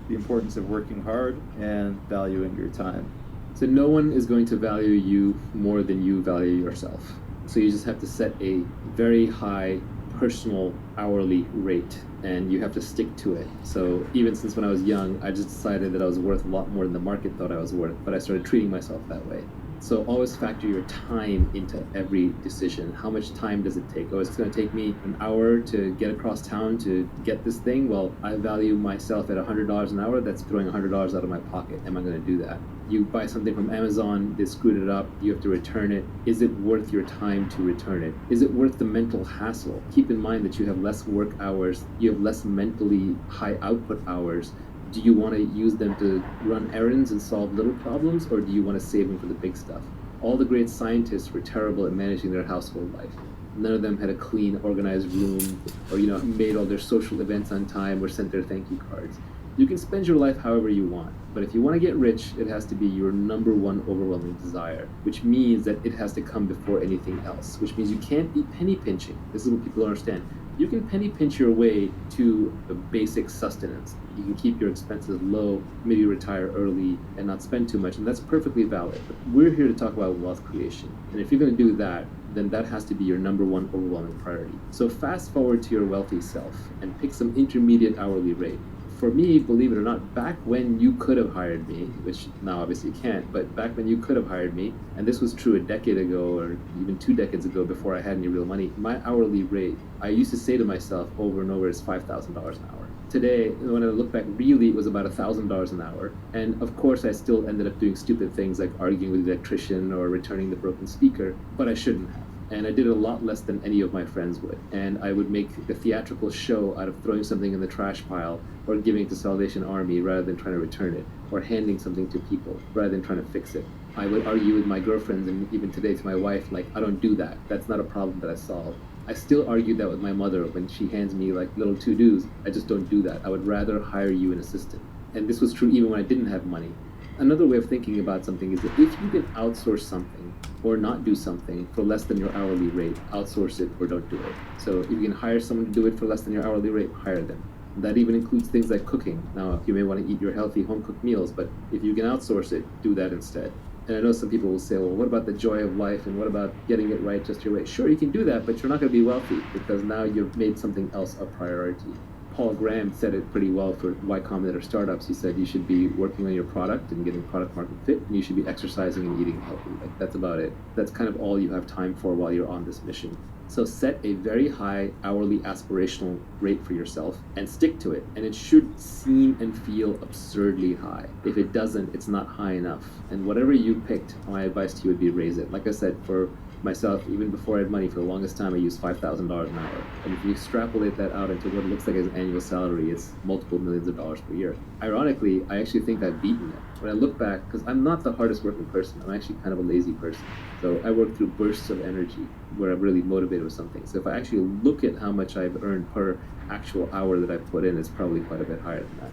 the importance of working hard and valuing your time. So no one is going to value you more than you value yourself. So you just have to set a very high personal hourly rate, and you have to stick to it. So even since when I was young, I just decided that I was worth a lot more than the market thought I was worth, but I started treating myself that way. So always factor your time into every decision. How much time does it take? Oh, it's going to take me an hour to get across town to get this thing? Well, I value myself at $100 an hour. That's throwing $100 out of my pocket. Am I going to do that? You buy something from Amazon, they screwed it up, you have to return it. Is it worth your time to return it? Is it worth the mental hassle? Keep in mind that you have less work hours, you have less mentally high output hours. Do you want to use them to run errands and solve little problems, or do you want to save them for the big stuff? All the great scientists were terrible at managing their household life. None of them had a clean, organized room, or made all their social events on time or sent their thank you cards. You can spend your life however you want, but if you want to get rich, it has to be your number one overwhelming desire, which means that it has to come before anything else, which means you can't be penny pinching. This is what people don't understand. You can penny pinch your way to a basic sustenance. You can keep your expenses low, maybe retire early, and not spend too much, and that's perfectly valid. But we're here to talk about wealth creation, and if you're going to do that, then that has to be your number one overwhelming priority. So fast forward to your wealthy self and pick some intermediate hourly rate. for me, believe it or not, back when you could have hired me, which now obviously you can't, but back when you could have hired me, and this was true a decade ago or even 2 decades ago before I had any real money, my hourly rate, I used to say to myself over and over, is $5,000 an hour. Today, when I look back, really it was about $1,000 an hour. And of course, I still ended up doing stupid things like arguing with the electrician or returning the broken speaker, but I shouldn't have. And I did a lot less than any of my friends would. And I would make a theatrical show out of throwing something in the trash pile or giving it to Salvation Army rather than trying to return it, or handing something to people rather than trying to fix it. I would argue with my girlfriends, and even today to my wife, like, I don't do that. That's not a problem that I solve. I still argue that with my mother when she hands me like little to-dos. I just don't do that. I would rather hire you an assistant. And this was true even when I didn't have money. Another way of thinking about something is that if you can outsource something or not do something for less than your hourly rate, outsource it or don't do it. So if you can hire someone to do it for less than your hourly rate, hire them. That even includes things like cooking. Now, you may want to eat your healthy home-cooked meals, but if you can outsource it, do that instead. And I know some people will say, well, what about the joy of life and what about getting it right just your way? Sure, you can do that, but you're not going to be wealthy because now you've made something else a priority. Paul Graham said it pretty well for Y Combinator startups. He said you should be working on your product and getting product market fit, and you should be exercising and eating healthy. Like, that's about it. That's kind of all you have time for while you're on this mission. So set a very high hourly aspirational rate for yourself and stick to it. And it should seem and feel absurdly high. If it doesn't, it's not high enough. And whatever you picked, my advice to you would be raise it. Like I said, for myself, even before I had money, for the longest time I used $5,000 an hour. And if you extrapolate that out into what it looks like as an annual salary, it's multiple millions of dollars per year. Ironically, I actually think I've beaten it. When I look back, because I'm not the hardest working person, I'm actually kind of a lazy person. So I work through bursts of energy where I'm really motivated with something. So if I actually look at how much I've earned per actual hour that I put in, it's probably quite a bit higher than that.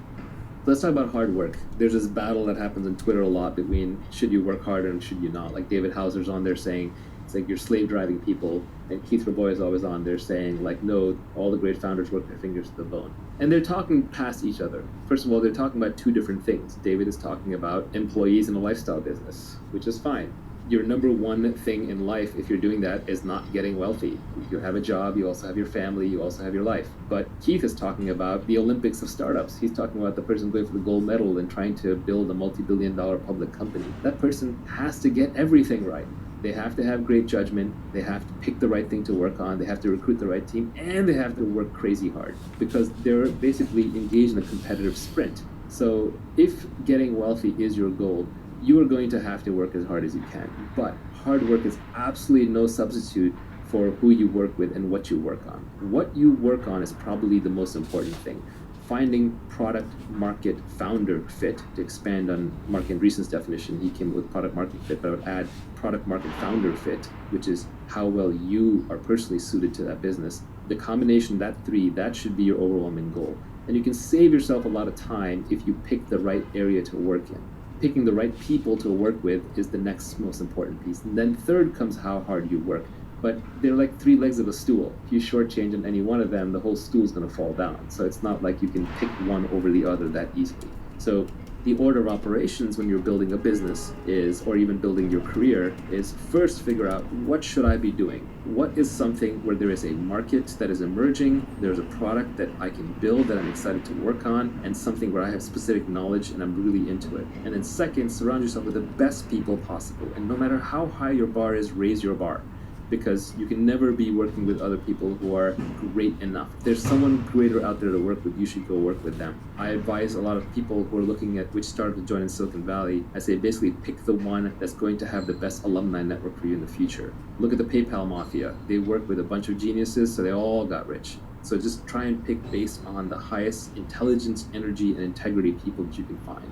Let's talk about hard work. There's this battle that happens on Twitter a lot between should you work harder and should you not. Like David Hauser's on there saying, it's like you're slave driving people, and Keith Rabois is always on there saying, like, no, all the great founders work their fingers to the bone. And they're talking past each other. First of all, they're talking about two different things. David is talking about employees in a lifestyle business, which is fine. Your number one thing in life, if you're doing that, is not getting wealthy. You have a job, you also have your family, you also have your life. But Keith is talking about the Olympics of startups. He's talking about the person going for the gold medal and trying to build a multi-billion-dollar public company. That person has to get everything right. They have to have great judgment, they have to pick the right thing to work on, they have to recruit the right team, and they have to work crazy hard because they're basically engaged in a competitive sprint. So if getting wealthy is your goal, you are going to have to work as hard as you can. But hard work is absolutely no substitute for who you work with and what you work on. What you work on is probably the most important thing. Finding product market founder fit, to expand on Mark Andreessen's definition, he came with product market fit, but I would add product market founder fit, which is how well you are personally suited to that business. The combination, that three, that should be your overwhelming goal. And you can save yourself a lot of time if you pick the right area to work in. Picking the right people to work with is the next most important piece. And then third comes how hard you work. But they're like three legs of a stool. If you shortchange on any one of them, the whole stool is going to fall down. So it's not like you can pick one over the other that easily. So the order of operations when you're building a business is, or even building your career, is first figure out what should I be doing? What is something where there is a market that is emerging, there's a product that I can build that I'm excited to work on, and something where I have specific knowledge and I'm really into it. And then second, surround yourself with the best people possible. And no matter how high your bar is, raise your bar. Because you can never be working with other people who are great enough. If there's someone greater out there to work with, you should go work with them. I advise a lot of people who are looking at which startup to join in Silicon Valley, I say basically pick the one that's going to have the best alumni network for you in the future. Look at the PayPal mafia. They work with a bunch of geniuses, so they all got rich. So just try and pick based on the highest intelligence, energy, and integrity people that you can find.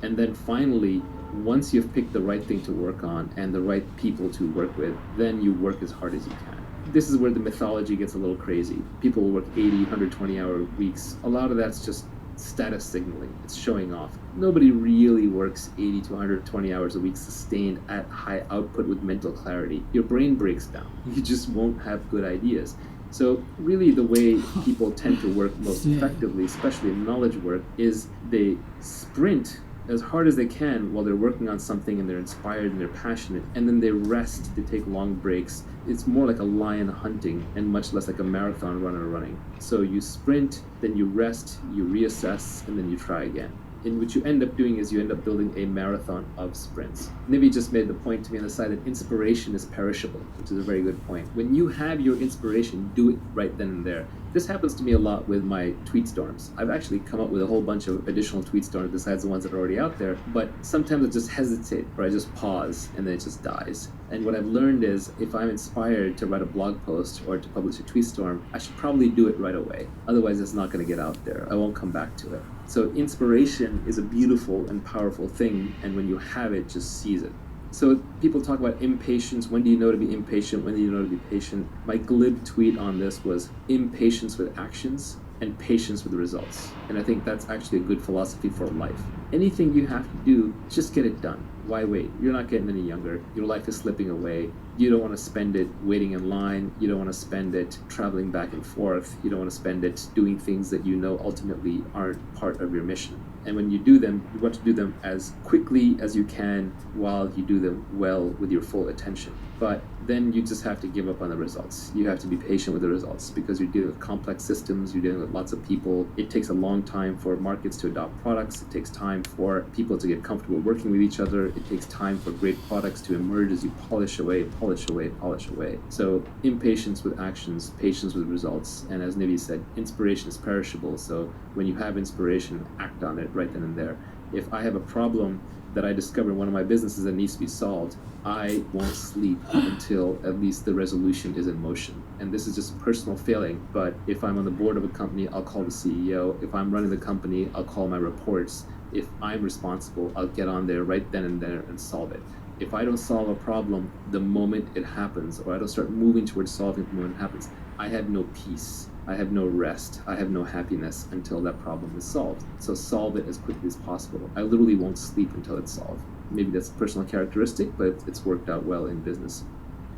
And then finally, once you've picked the right thing to work on and the right people to work with, then you work as hard as you can. This is where the mythology gets a little crazy. People will work 80, 120-hour weeks. A lot of that's just status signaling. It's showing off. Nobody really works 80 to 120 hours a week sustained at high output with mental clarity. Your brain breaks down. You just won't have good ideas. So really the way people tend to work most effectively, especially in knowledge work, is they sprint as hard as they can while they're working on something and they're inspired and they're passionate, and then they rest, they take long breaks. It's more like a lion hunting and much less like a marathon runner running. So you sprint, then you rest, you reassess, and then you try again. And what you end up doing is you end up building a marathon of sprints. Nivi just made the point to me on the side that inspiration is perishable, which is a very good point. When you have your inspiration, do it right then and there. This happens to me a lot with my tweet storms. I've actually come up with a whole bunch of additional tweet storms besides the ones that are already out there, but sometimes I just hesitate or I just pause and then it just dies. And what I've learned is if I'm inspired to write a blog post or to publish a tweet storm, I should probably do it right away. Otherwise, it's not going to get out there. I won't come back to it. So inspiration is a beautiful and powerful thing, and when you have it, just seize it. So people talk about impatience. When do you know to be impatient? When do you know to be patient? My glib tweet on this was impatience with actions and patience with results. And I think that's actually a good philosophy for life. Anything you have to do, just get it done. Why wait? You're not getting any younger. Your life is slipping away. You don't want to spend it waiting in line. You don't want to spend it traveling back and forth. You don't want to spend it doing things that you know ultimately aren't part of your mission. And when you do them, you want to do them as quickly as you can while you do them well with your full attention. But then you just have to give up on the results. You have to be patient with the results because you're dealing with complex systems, you're dealing with lots of people. It takes a long time for markets to adopt products. It takes time for people to get comfortable working with each other. It takes time for great products to emerge as you polish away, polish away, polish away. So impatience with actions, patience with results. And as Nivi said, inspiration is perishable. So when you have inspiration, act on it right then and there. If I have a problem that I discover in one of my businesses that needs to be solved, I won't sleep until at least the resolution is in motion. And this is just a personal failing, but if I'm on the board of a company, I'll call the CEO. If I'm running the company, I'll call my reports. If I'm responsible, I'll get on there right then and there and solve it. If I don't solve a problem the moment it happens, or I don't start moving towards solving it the moment it happens, I have no peace. I have no rest. I have no happiness until that problem is solved. So solve it as quickly as possible. I literally won't sleep until it's solved. Maybe that's a personal characteristic, but it's worked out well in business.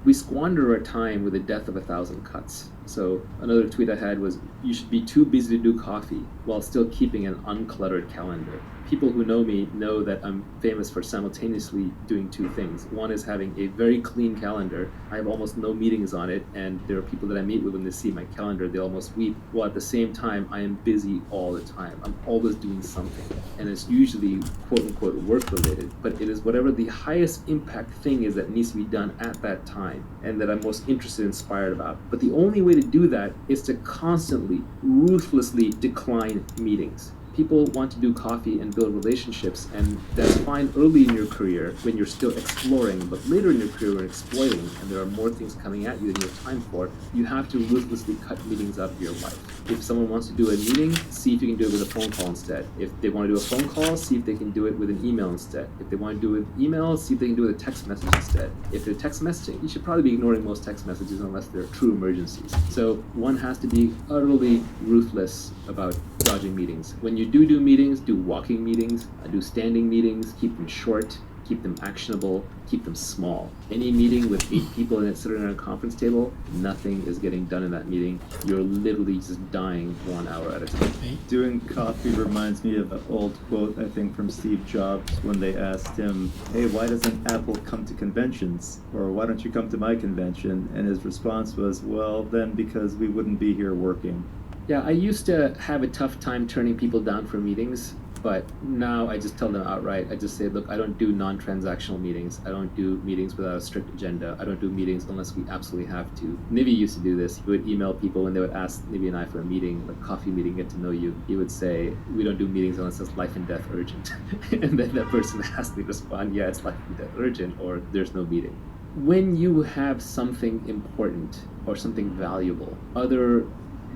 We squander our time with the death of 1,000 cuts. So another tweet I had was, you should be too busy to do coffee while still keeping an uncluttered calendar. People who know me know that I'm famous for simultaneously doing two things. One is having a very clean calendar. I have almost no meetings on it, and there are people that I meet with when they see my calendar, they almost weep. While at the same time, I am busy all the time. I'm always doing something. And it's usually quote-unquote work-related, but it is whatever the highest impact thing is that needs to be done at that time and that I'm most interested and inspired about. But the only way to do that is to constantly, ruthlessly decline meetings. People want to do coffee and build relationships, and that's fine early in your career when you're still exploring, but later in your career when exploiting and there are more things coming at you than you have time for, you have to ruthlessly cut meetings out of your life. If someone wants to do a meeting, see if you can do it with a phone call instead. If they want to do a phone call, see if they can do it with an email instead. If they want to do it with email, see if they can do it with a text message instead. If they're text messaging, you should probably be ignoring most text messages unless they're true emergencies. So one has to be utterly ruthless about dodging meetings. When you do meetings, do walking meetings, do standing meetings, keep them short, keep them actionable, keep them small. Any meeting with 8 people in it sitting around a conference table, nothing is getting done in that meeting. You're literally just dying 1 hour at a time. Doing coffee reminds me of an old quote, I think, from Steve Jobs when they asked him, hey, why doesn't Apple come to conventions? Or why don't you come to my convention? And his response was, well, then because we wouldn't be here working. Yeah, I used to have a tough time turning people down for meetings, but now I just tell them outright. I just say, look, I don't do non-transactional meetings. I don't do meetings without a strict agenda. I don't do meetings unless we absolutely have to. Nivi used to do this. He would email people when they would ask Nivi and I for a meeting, like coffee meeting, get to know you. He would say, we don't do meetings unless it's life and death urgent. And then that person has to respond, yeah, it's life and death urgent, or there's no meeting. When you have something important or something valuable, other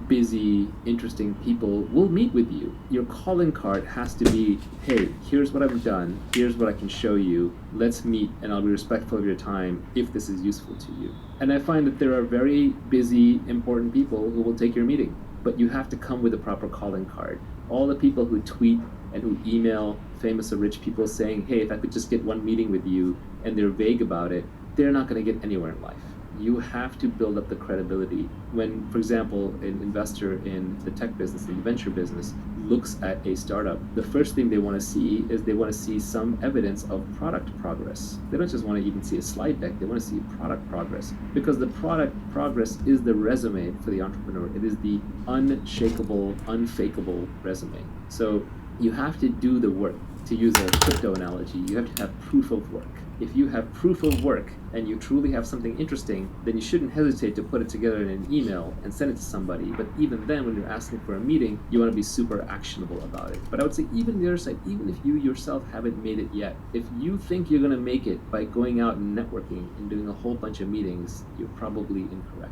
busy, interesting people will meet with you. Your calling card has to be, hey, here's what I've done, here's what I can show you, let's meet and I'll be respectful of your time if this is useful to you. And I find that there are very busy, important people who will take your meeting, but you have to come with a proper calling card. All the people who tweet and who email famous or rich people saying, hey, if I could just get one meeting with you, and they're vague about it, they're not going to get anywhere in life. You have to build up the credibility. When, for example, an investor in the tech business, in the venture business, looks at a startup, the first thing they want to see is they want to see some evidence of product progress. They don't just want to even see a slide deck, they want to see product progress. Because the product progress is the resume for the entrepreneur. It is the unshakable, unfakeable resume. So you have to do the work. To use a crypto analogy, you have to have proof of work. If you have proof of work and you truly have something interesting, then you shouldn't hesitate to put it together in an email and send it to somebody. But even then, when you're asking for a meeting, you want to be super actionable about it. But I would say even the other side, even if you yourself haven't made it yet, if you think you're going to make it by going out and networking and doing a whole bunch of meetings, you're probably incorrect.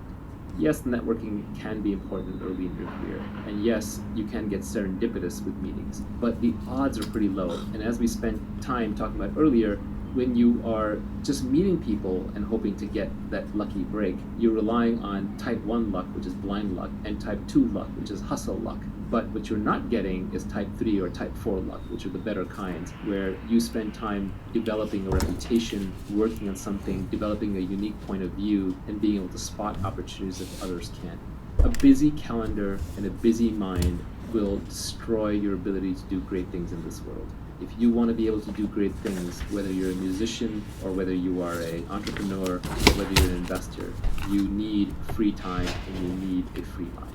Yes, networking can be important early in your career, and yes, you can get serendipitous with meetings, but the odds are pretty low. And as we spent time talking about earlier, when you are just meeting people and hoping to get that lucky break, you're relying on type 1 luck, which is blind luck, and type 2 luck, which is hustle luck. But what you're not getting is type 3 or type 4 luck, which are the better kinds, where you spend time developing a reputation, working on something, developing a unique point of view, and being able to spot opportunities that others can't. A busy calendar and a busy mind will destroy your ability to do great things in this world. If you want to be able to do great things, whether you're a musician or whether you are an entrepreneur or whether you're an investor, you need free time and you need a free mind.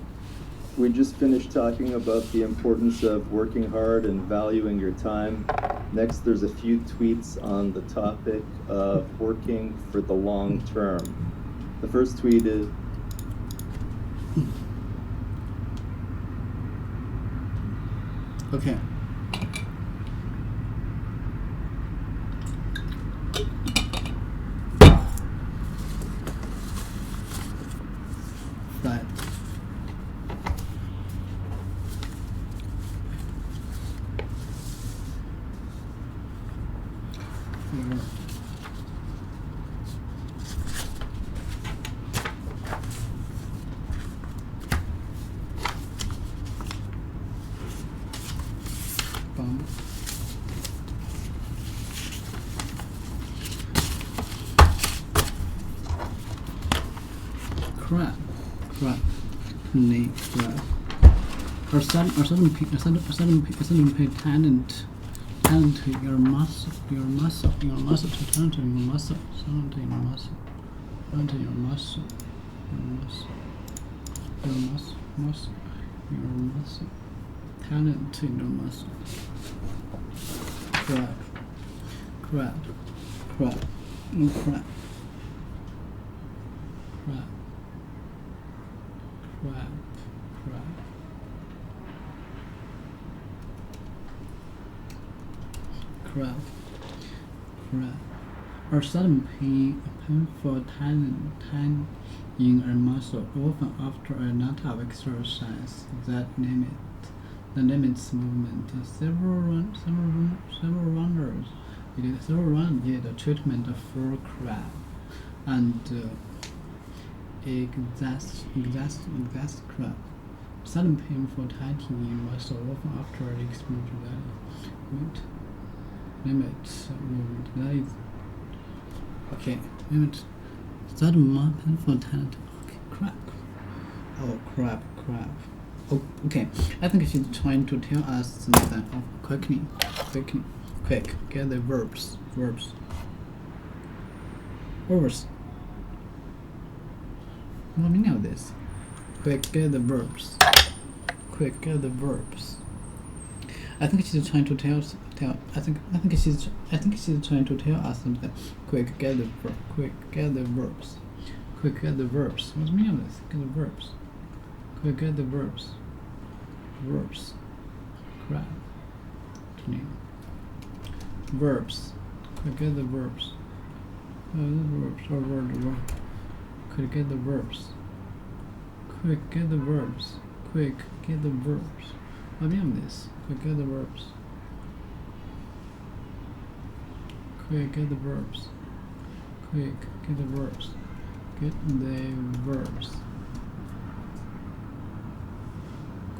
We just finished talking about the importance of working hard and valuing your time. Next, there's a few tweets on the topic of working for the long term. The first tweet is, Okay. Right. Bum. Crap. Or suddenly pay talent to your muscle, to your muscle. Crap. Or sudden pain for time in a muscle, often after a lot of exercise that limits movement. Several runners did a treatment for cramp and exact cramp. Sudden pain for tightening in muscle, often after an exposure that limits movement. That is okay. Limit sudden pain for tightening. Okay, crap. Oh, crap. Oh, okay. I think she's trying to tell us something of quickly. Quick. Get the verbs. What meaning of this? Quick, get the verbs. I think she's trying to tell. I think she's trying to tell us something. Quick, get the verbs. Quick, get the verbs. What's the meaning of this? Get the verbs. Quick, get the verbs. Crap. Verbs. Quick, get the verbs. Word. Quick, get the verbs. Quick, get the verbs. What mean of this? Quick, get the verbs. Quick, get the verbs. Get the verbs.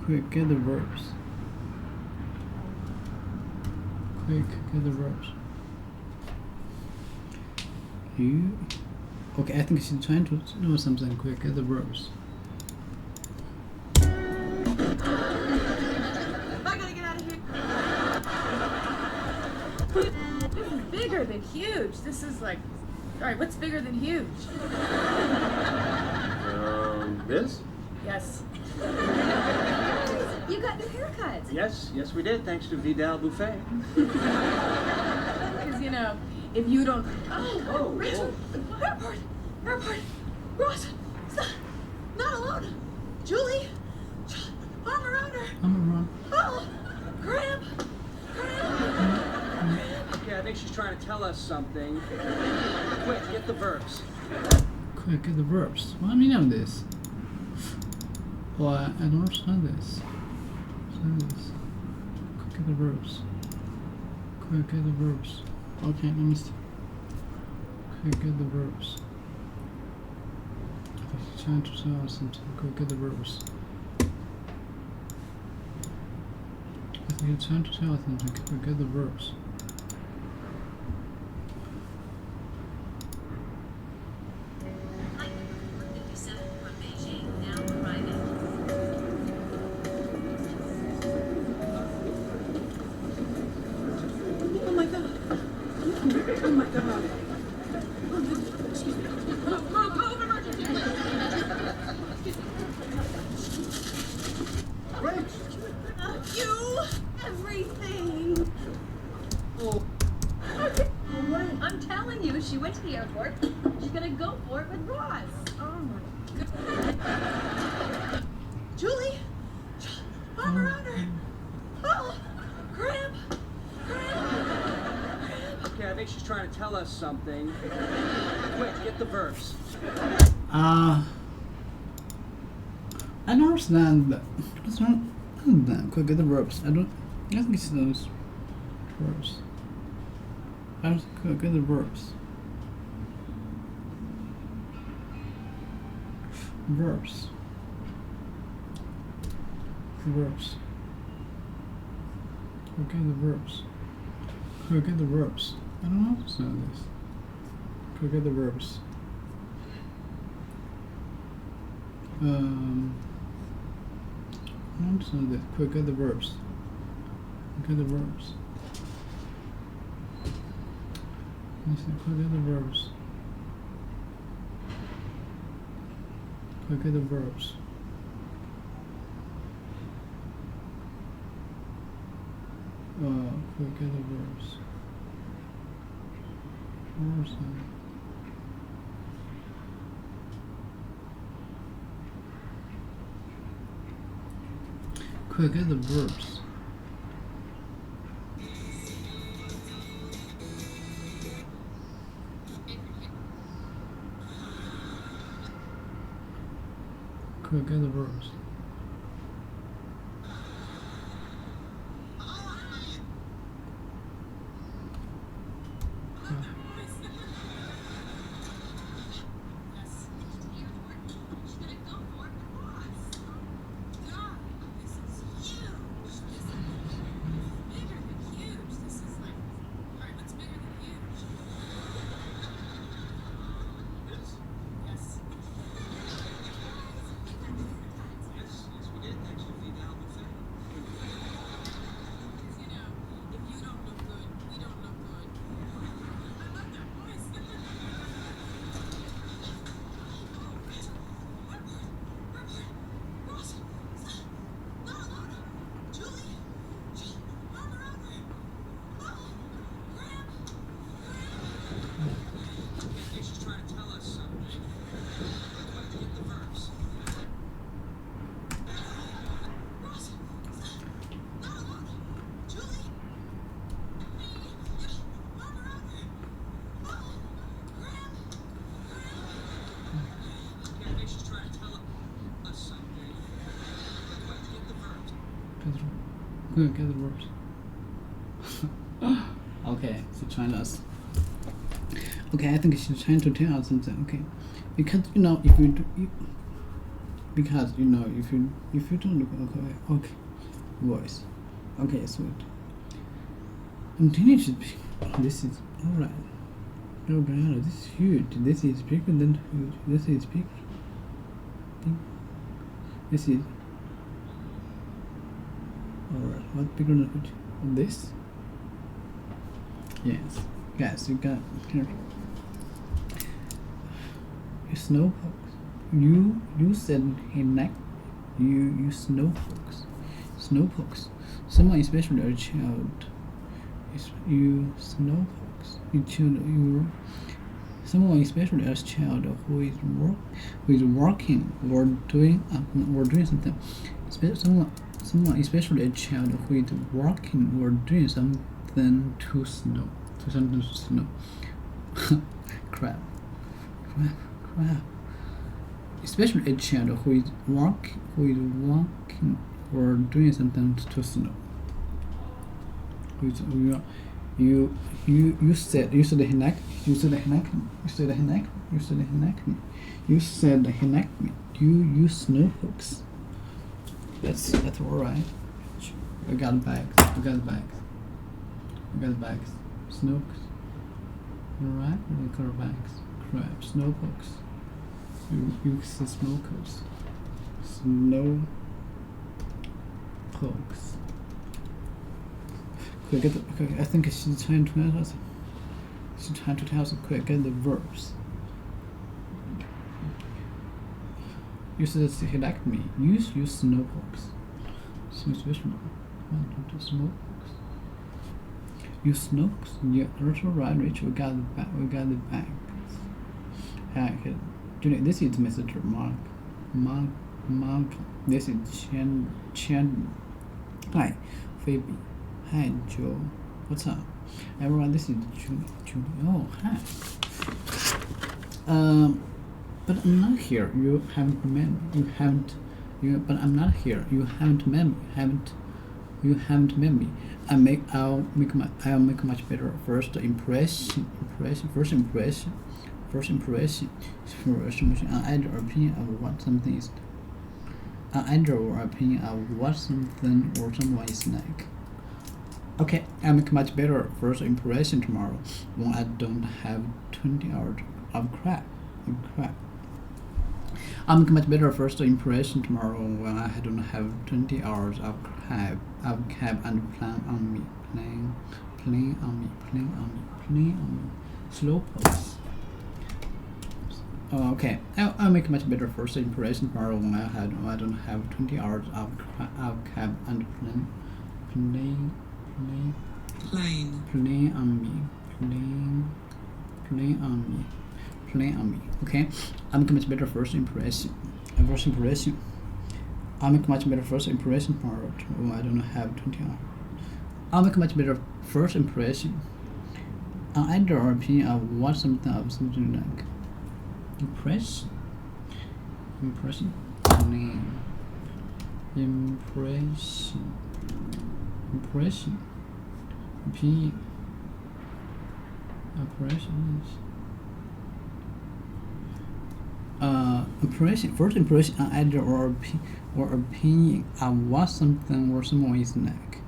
Quick, get the verbs. Okay, I think she's trying to know something. Quick, get the verbs. Hi huge. This is like, all right, what's bigger than huge? This? Yes. You got new haircuts. Yes, we did, thanks to Vidal Buffet. Because, you know, if you don't... Oh, Rachel! Airport! Ross! Stop! Not alone! Julie! Arm around her! I'm around. Oh! Cramp! Okay, I think she's trying to tell us something. Quick, get the verbs. Quick, get the verbs. What do you mean of this? Well, I don't understand this. Quick, get the verbs. Quick, get the verbs. Okay, let me see. Quick, get the verbs. I'm trying to tell us something. Quick, get the verbs. I think you're trying to tell us something. Quick, get the verbs. Flight 157 from Beijing, now arriving. Oh my god! Oh my god! Excuse me. Move, emergency! You! Everything! Oh. I'm telling you, she went to the airport. She's gonna go for it with Ross. Oh my god. Julie! Arm around her! Oh! Cramp! Okay, I think she's trying to tell us something. Quick, get the verbs. I don't understand that. What's wrong? I don't understand. Quick, get the verbs. I think it's those verbs. I don't think get the verbs. Verbs. Verbs. Okay, the verbs. Okay, the verbs. I don't understand this. Okay, the verbs. I don't understand this. Quick, get the verbs. Okay, the verbs. Listen, quick, get the verbs. Quick, get the verbs. Quick, get the verbs. What was that? Quick, get the verbs. Quick, get the verbs. Quick, get the verbs. Okay, she's trying us. Okay, I think she's trying to tell us something. Okay, because if you don't look okay, voice. Okay, sweet. I'm telling you, this is alright. No, Brianna, this is huge. This is bigger than huge. This is big. This is alright. What bigger than huge? This? Yes. Guys, you got here. Snowpox. You said he neck. You snowpox. Snowpox. Someone, especially a child. You snowpox. Someone, especially a child who is working or doing something. Someone, especially a child who is working or doing something to snow. Crap. Especially a child who is working or doing something to snow. You said he necked me. You snowpox. That's alright. We got bags. Snowpox. Alright, we got bags. Crap, snowpox. You say snowpox. Snowpox. Quick, I think she's trying to tell us. Quick, get the verbs. You said he liked me. Use snowpox. Snowpox. You snowpox. Yeah, that's alright, Rich. We got the bags. Okay. Julie, this is Mr. Mark. This is Chan. Hi, Phoebe. Hi, Joe. What's up? Everyone, this is Julie. Oh, hi. But I'm not here. You haven't met me. But I'm not here. You haven't met me. I'll make much better first impression. Either opinion of what something is. Either opinion of what something or someone is like. Okay, I'll make much better first impression tomorrow when I don't have 20 hours of crap. I'll make much better first impression tomorrow when I don't have 20 hours of cab and plan on me. Slow pose. Okay, I'll make much better first impression tomorrow when I don't have 20 hours of cab and plan on me. Okay, I'll make much better first impression. I'll make much better first impression tomorrow when I don't have 20 hours. I'll make much better first impression. Either opinion of what something like. Impression. Opinion. First impression on either or opinion of what something or someone is like.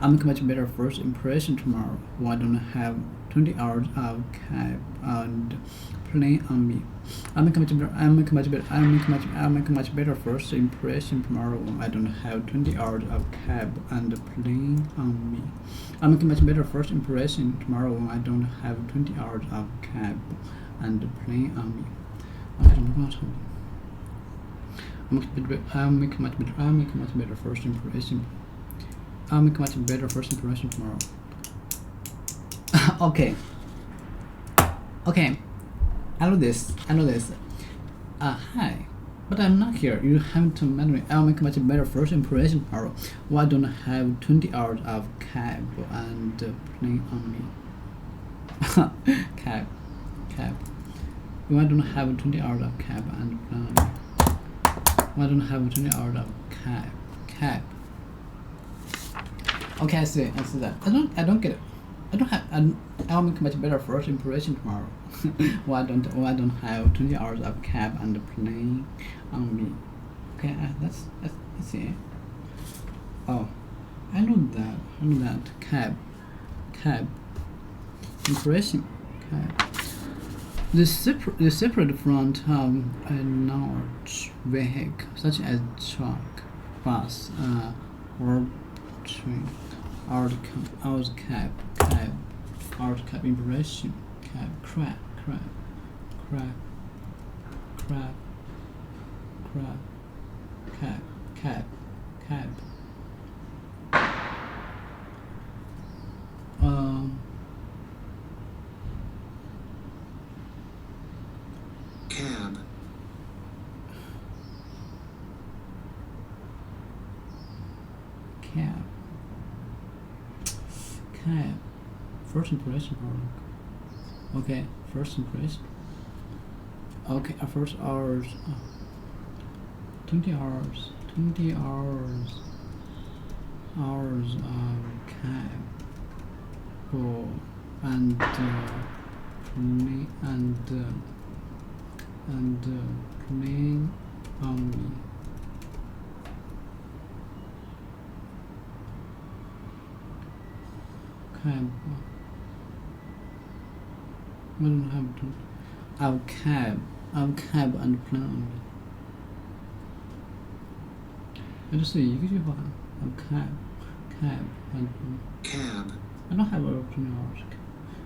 I'll make much better first impression tomorrow when I don't have 20 hours of cab and plan on me. I'll make much better first impression tomorrow when I don't have 20 hours of cab and plan on me. I'll make much better first impression tomorrow when I don't have 20 hours of cab and plan on me. I'll make much better first impression. I'll make much better first impression tomorrow. Okay. I know this. Hi. But I'm not here. You haven't met me. I'll make much better first impression tomorrow. Why don't I have 20 hours of cab and plan on me? Cab. Why don't I have 20 hours of cab and plan on me? Why don't I have 20 hours of cab? Okay, I see that. I don't get it. I'll make much better first impression tomorrow. Why don't have 20 hours of cab and plan on me? Okay, that's it. Oh, I know that. Cab. Impression. Cab. The separate front of a large vehicle, such as truck, bus, or train, or cab. art cab impression, cab, crab, cab. Cab. Cab. First impression, okay. First impression. Okay, first hours. 20 hours. 20 hours. Hours of cab. Oh, and plane on me. Cab. I don't have to. I'll cab and plan on me. 这就是一个句话。I'll cab and Cab. I don't have a 20 hours.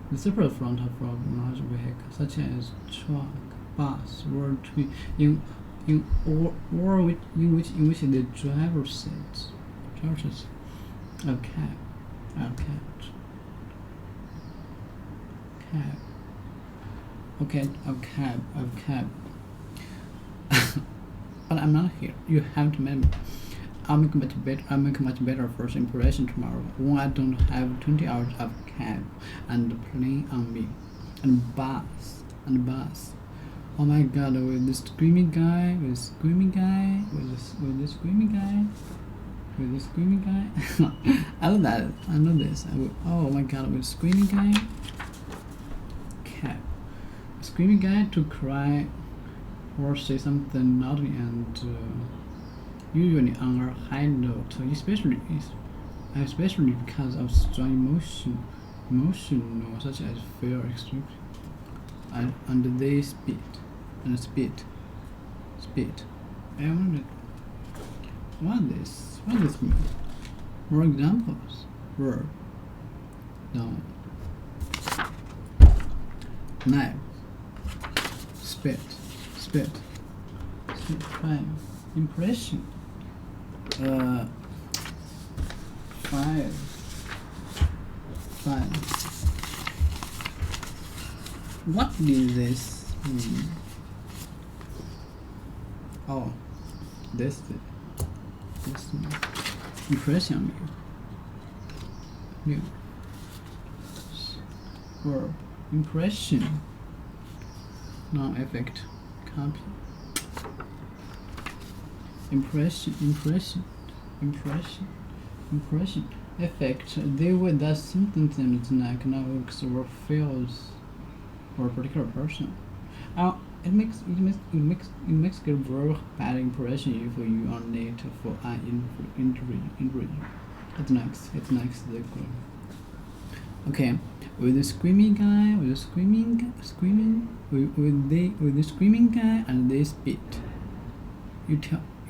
The separate front of large vehicles such as truck, bus, or train, in which the driver sits. I'll cab. Okay, I'll cab. But I'm not here. You have to remember. I'll make much better first impression tomorrow when I don't have 20 hours of cab and plane on me and bus. Oh my God! With this screaming guy. I know this. Oh my God! With screaming guy. Cab. Screaming guy to cry or say something naughty and usually on a high note, especially because of strong emotion such as fear, extreme, and they speed. I wonder what this means. More examples were down. Knife, spit, crime, impression, fire. What did this mean? Oh, this impression me. Verb. Impression. Non-effect. Copy. Impression. Effect. They were that symptoms like works or feels for a particular person. It makes a very bad impression if you are late for an interview. It's next. Okay, with the screaming guy, with the screaming guy, and they spit. You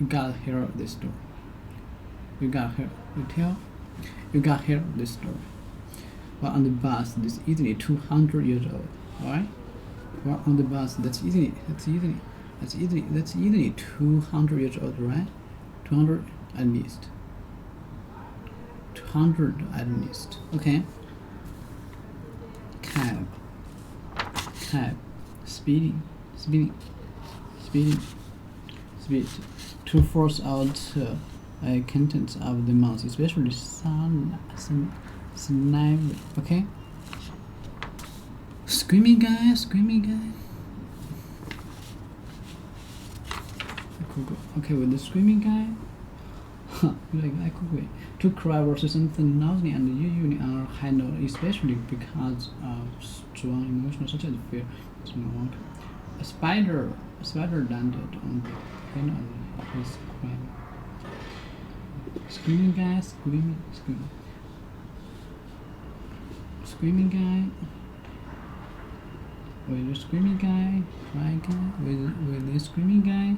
gotta hear this story. You gotta hear this story. Well, on the bus, this easily 200 years old. Alright? Well, on the bus, that's easily 200 years old, right? 200 at least. 200 at least. Okay. Cab. Speeding. To force out contents of the mouth, especially saliva. Okay. Screaming guy. Okay, with the screaming guy. To cry versus something naughty and usually on a high note, especially because of strong emotions such as fear. A spider landed on the pane of his crime. Screaming guy. Screaming guy. With the screaming guy, cry guy. With the screaming guy.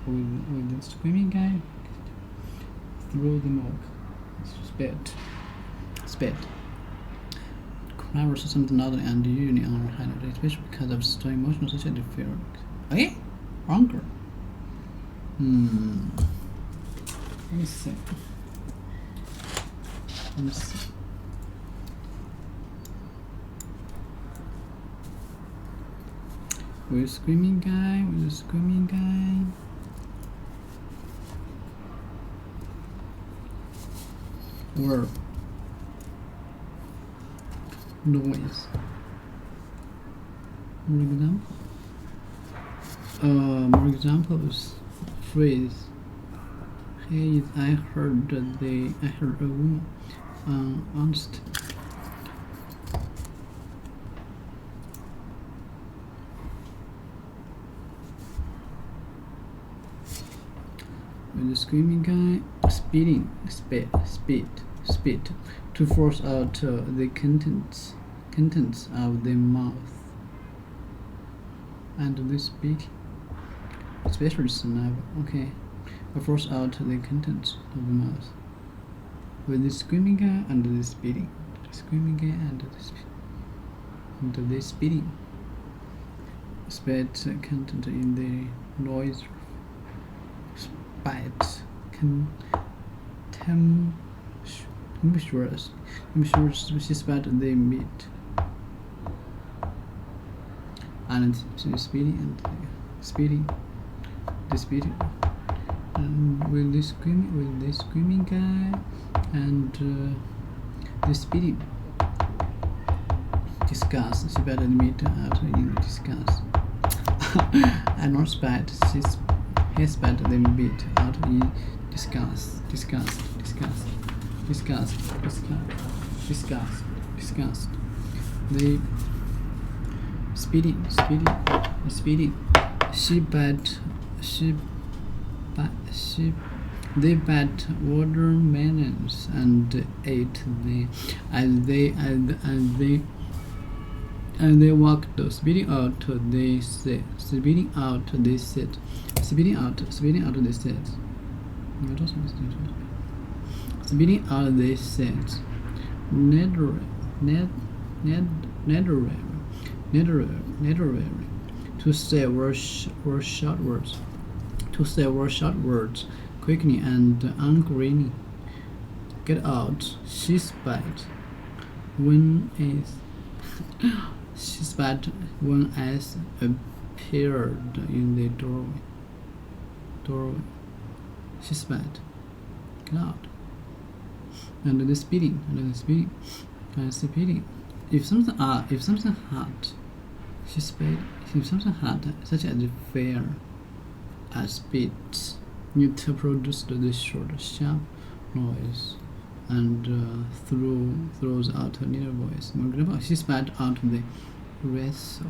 With the screaming guy. Throw the milk. Spit. flowers something not unusually on her hand, especially because of strong emotional social fear. Okay? Wrong. Let me see. With screaming guy. Verb. Noise. More examples. Phrase. I heard a woman. Honest. With the screaming guy, speed, to force out the contents of the mouth, and the speak, especially snap. Okay, force out the contents of the mouth. With the screaming guy and the speeding, spit content in the noise. Spite contemptuous. She spat the meat. And the speeding. And with the screaming guy and the speeding. Discuss. She spat the meat out in discuss. And not spat. He spat the meat out in discuss. The speeding. They bat watermelons and ate them as they walked, speeding out. They said. Speeding out, they said. Netherary. To say were short words. Quickly and angrily. Get out. She spat. She spat when eyes appeared in the doorway. She spat. Get out. And the speeding. If something hot, she spat. If something hot, such as fire, spits, it produced the short, sharp noise and throws out a little voice. For example, she spat out the gristle.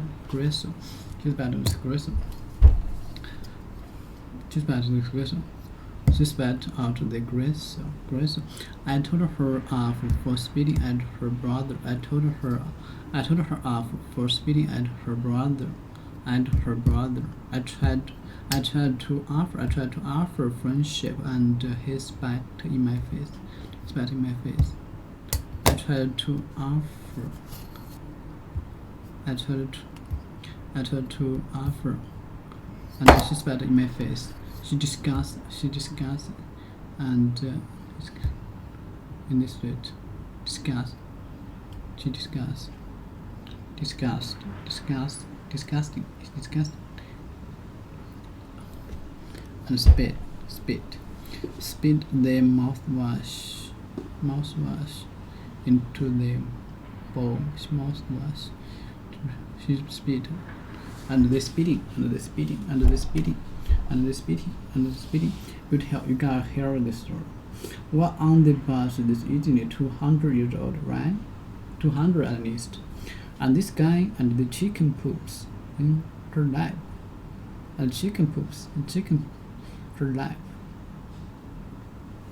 She spat out the gristle. I told her off for speeding at her brother. I told her off for speeding at her brother. I tried to offer friendship, and he spat in my face. I tried to offer, and she spat in my face. She discussed, and in this rate, disgusting, and spit the mouthwash into the bowl. She spit, and the speeding. You gotta hear the story. What on the bus is easily 200 years old, right? 200 at least. And this guy and the chicken poops in her lap. And chicken poops in her lap.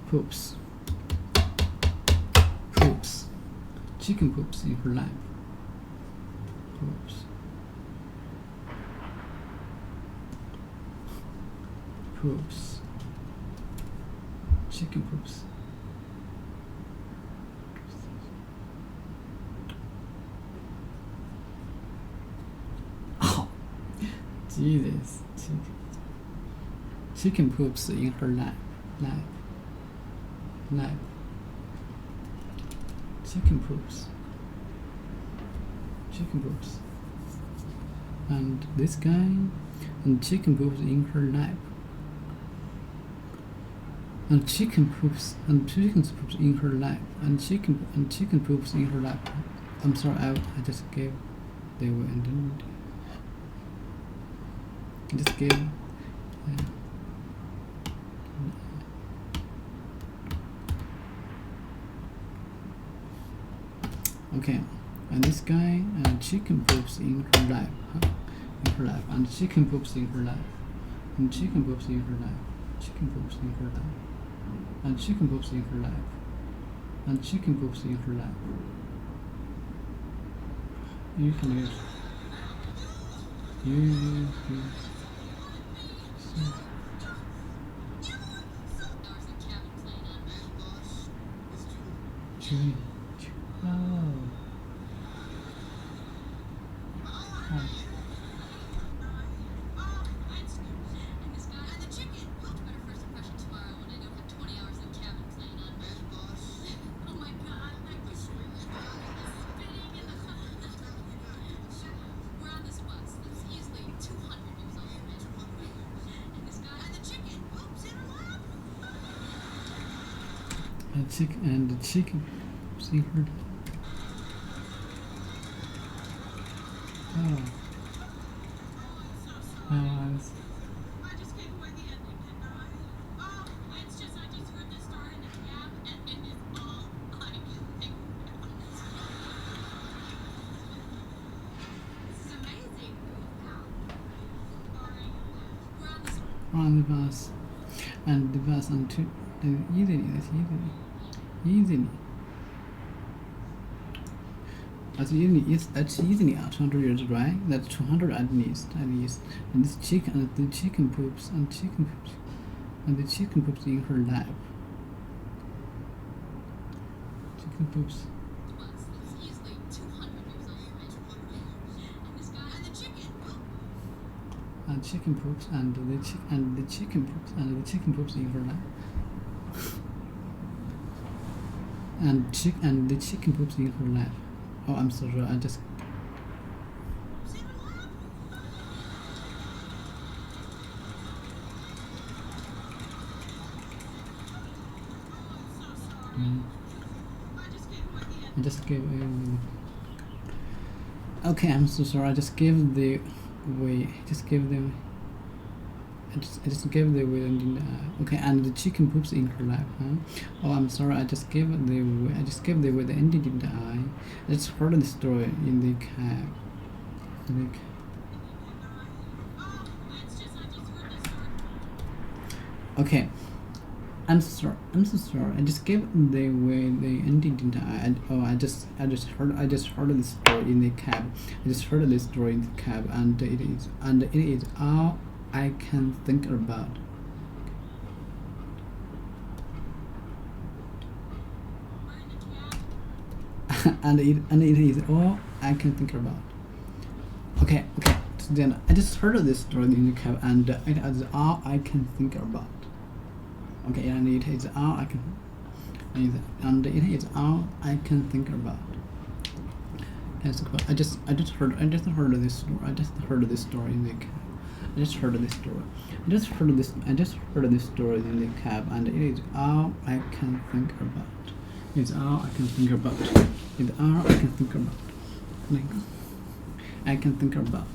Poops. Chicken poops in her lap. Poops. Chicken poops. Jesus. Chicken poops in her lap. Chicken poops. And this guy, and chicken poops in her lap. And chicken poops in her lap. And chicken poops in her lap. I'm sorry, I just gave the word and didn't. I just gave. Okay, and this guy, chicken poops in her lap, and chicken poops in her lap, and chicken poops in her lap, and chicken poops in her lap, and chicken poops in her lap. You can use. And the chicken see her. On the bus, and the bus until easily. That's easily 200 years, right? That's 200 at least. And this chicken, and the chicken poops, and the chicken poops in her lap. Chicken poops. And chicken poops, and the chicken poops, and the chicken poops in her lap. And the chicken poops in her lap. Oh, I'm sorry. I just. I just gave. Okay, I'm so sorry. I just gave the way. I just gave the way. Okay, and the chicken poops in her lap, huh? Oh, I'm sorry. I just gave the way. The ending in the eye. I just heard the story in the cab. Okay. I'm so sorry. I just gave the way the ending in the eye. I just heard the story in the cab. I just heard the story in the cab, and it is all I can think about. and it is all I can think about. Okay. So then I just heard this story in the cab, and it is all I can think about. Okay, and it is all I can. And it is all I can think about. Yes, I just heard this story. I just heard this story in the cab. I just heard this story in the cab, and it is all I can think about. It's all I can think about. It's all I can think about. I can think about.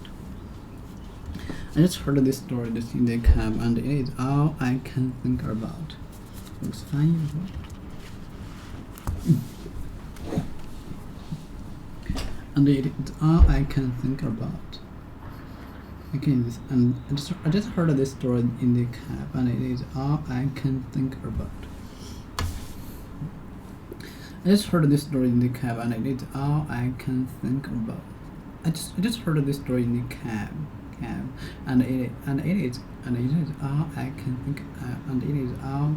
I just heard this story in the cab, and it is all I can think about. Looks fine. And it is all I can think about. Again, and I just heard this story in the cab, and it is all I can think about. I just heard this story in the cab, and it is all I can think about. I just heard this story in the cab, and it is all I can think, and it is all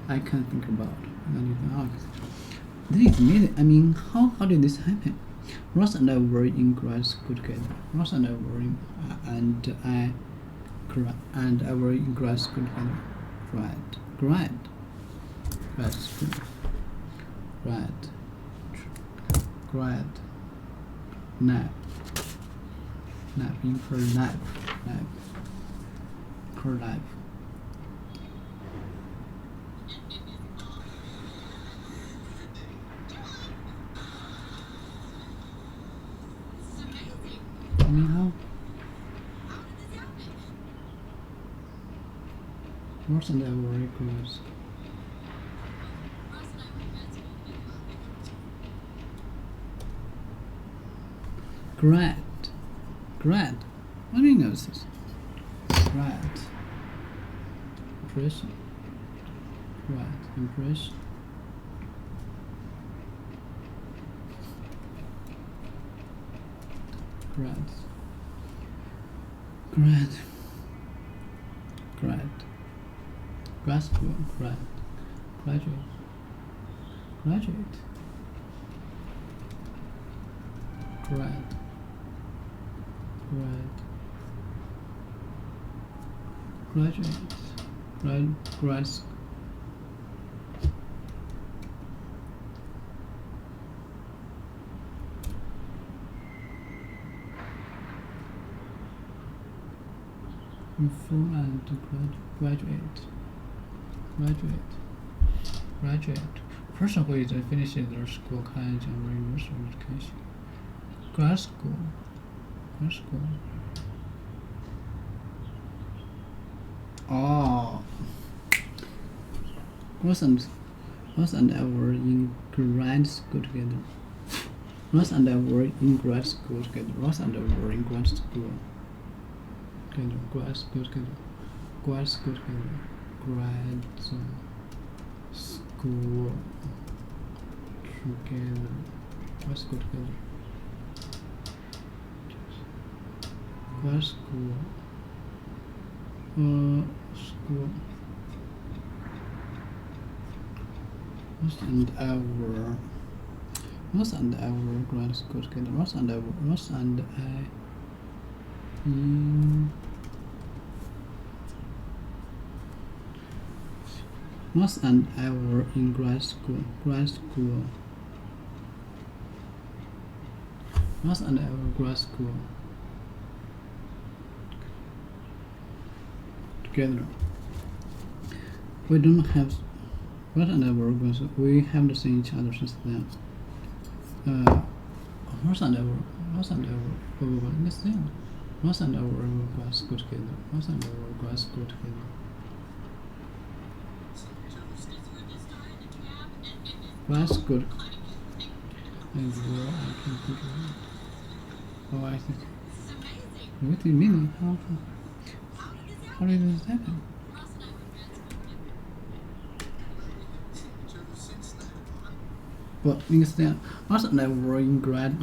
I can think about. And it is all. This is amazing. I mean, how did this happen? Ross and I were in grad school together. Ross and I were in, and I were in grad school together. Grad school. Grad. Nap. In her life. Her life. Anyhow, Ross and I were very close. Grad. What do you know this? Grad. Impression. Grad. Impression. Grad school, graduate, graduate, school. Full and graduate. Person who is finishing their school, college, and university education. Grad school. Oh. Ross and I were in grad school together. Ross and I were in grad school together. Grad school together. Grad school together. Grad school together. School. Ross and I were grad school together. Ross and I were in grad school. Ross and I were grad school together. We don't have. Ross and I were grad school. We haven't seen each other since then. Ross and I were grad school together. Grad school together. Grad school. I can think of it. Oh, I think. What do you mean? How did this happen? Well, instead, Ross and I were in grad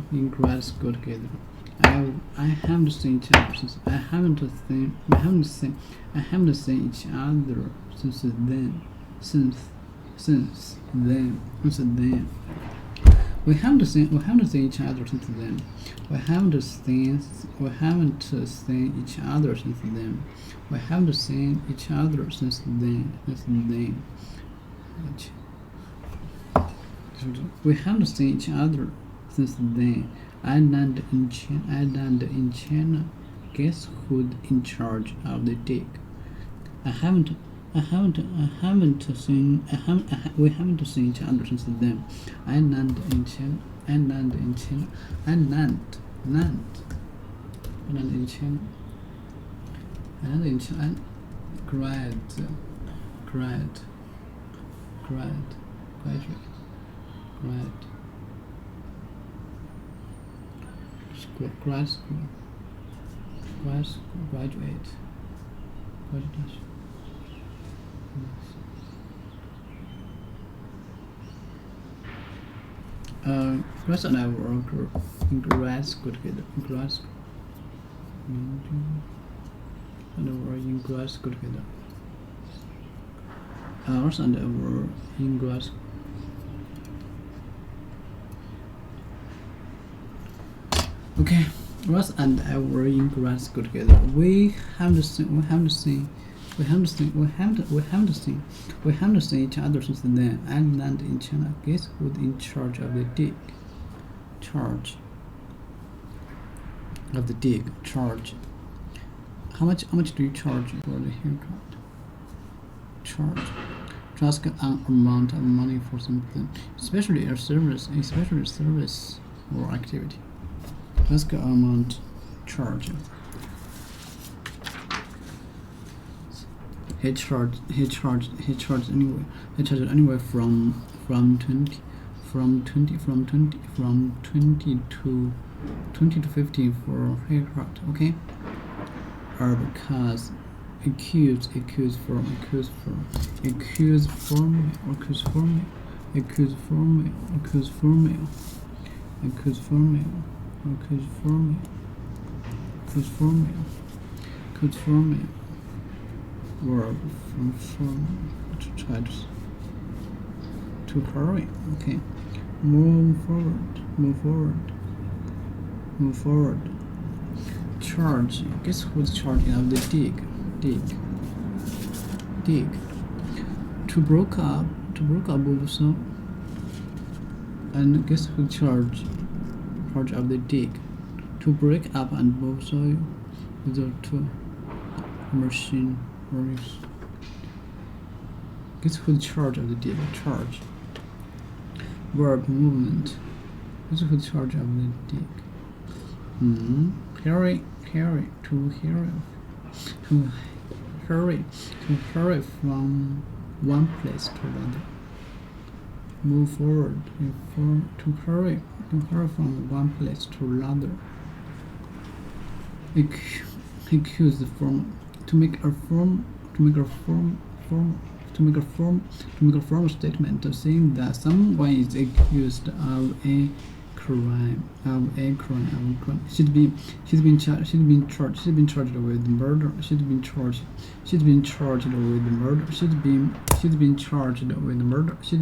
school together. I haven't seen each other since I haven't seen each other since then. We haven't seen each other since then. We haven't seen each other since then. We haven't seen each other since then. We haven't seen each other since then. I landed in China. Guess who's in charge of the dig? We haven't seen each other since then. I landed in China. Graduate. Ross and I were in grad school together. Ross and I were in grad school. Okay, Ross and I were in grad school together. We haven't seen each other since then. I landed in China. Guess who's in charge of the dig? Charge. How much do you charge for the haircut? Charge. To ask an amount of money for something, especially a service or activity. Ask an amount. Charge. He charged anyway. He charged anywhere from 20 to 50 for a haircut. Okay. Because accused for verb from to try to hurry. Okay. Move forward. Charge. Guess who's charging of the dig? To broke up also. And guess who charge of the dig? To break up and move soil without to machine works. Guess who's charge of the dig? Charge. Verb movement. Guess who's charge of the dig? To hurry from one place to another. Move forward. To hurry from one place to another. Accuse the form. To make a formal statement saying that someone is accused of a crime. She's been charged with murder. She's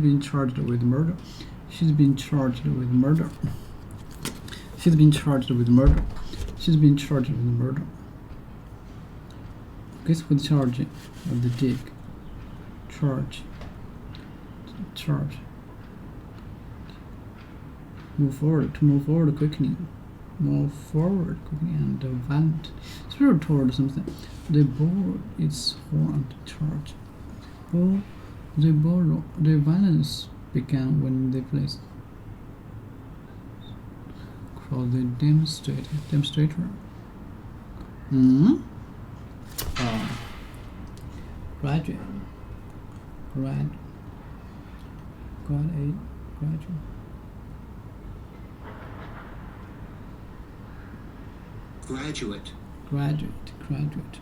been charged with murder. Guess who's charge of the dig? Charge. Move forward quickly and violent. Spirit toward something. The ball is horn to charge. The violence began when they placed called the demonstrator. Graduate.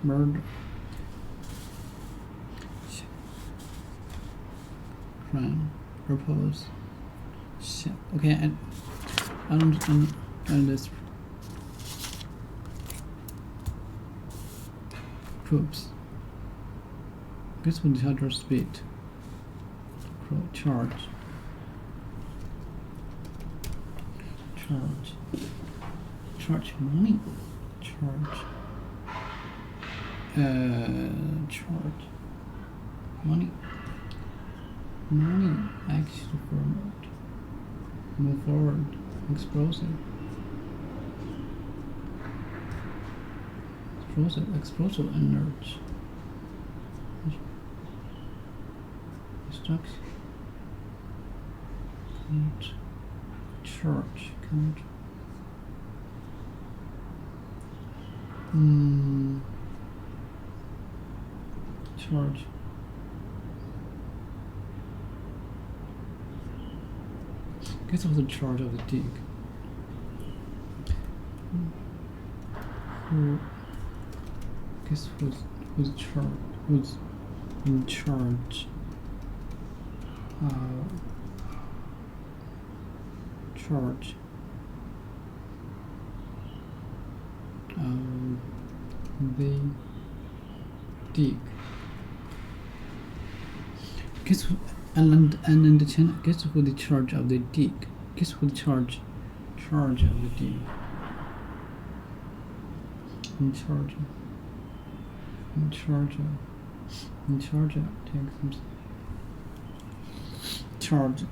Murder. Crime. Propose. Shit. Okay, I don't understand this. Troops. Guess what the other speed? Charge. Money. Charge. Money. Actually forward. Move forward. Explosive energy. Destruction. Church. Charge. Guess who's in charge of the dig? Guess who's in charge? Charge. They dig. Guess who? And in the China, guess who the charge of the dig? Guess who the charge of the dig? in charge of, take some charge.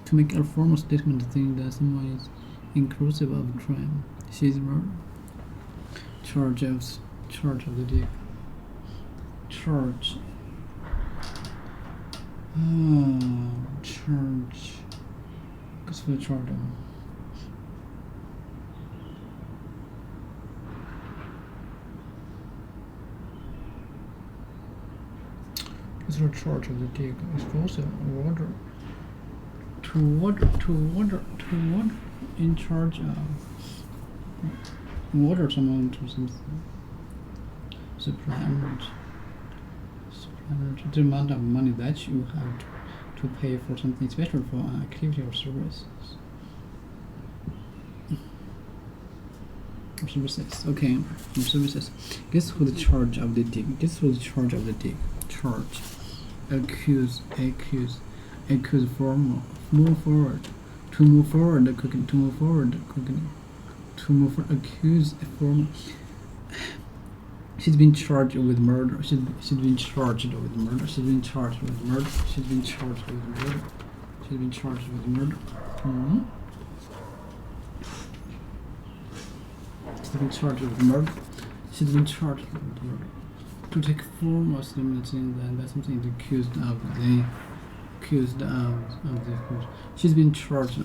To make a formal statement saying that someone is inclusive of a crime, she is murder. Charge of the dick. Charge. Charge. What's the charge? What's the charge of the dick? Explosive order. To order in charge of order someone to something. Supply energy. The amount of money that you have to pay for something special for an activity or services. Okay, services. Guess who the charge of the dick? Charge. Accuse. Formal. Move forward. To move forward. Accuse. Formal. She's been charged with murder. She's been charged with murder. To take formal statements in that something is accused of. She's been charged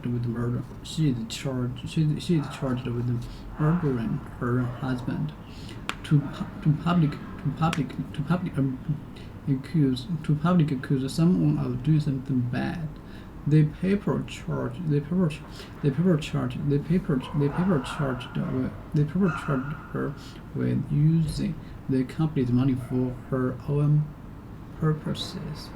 with murder. She is charged with murdering her husband. To public accuse someone of doing something bad. They paper charged her with using the company's money for her own purposes.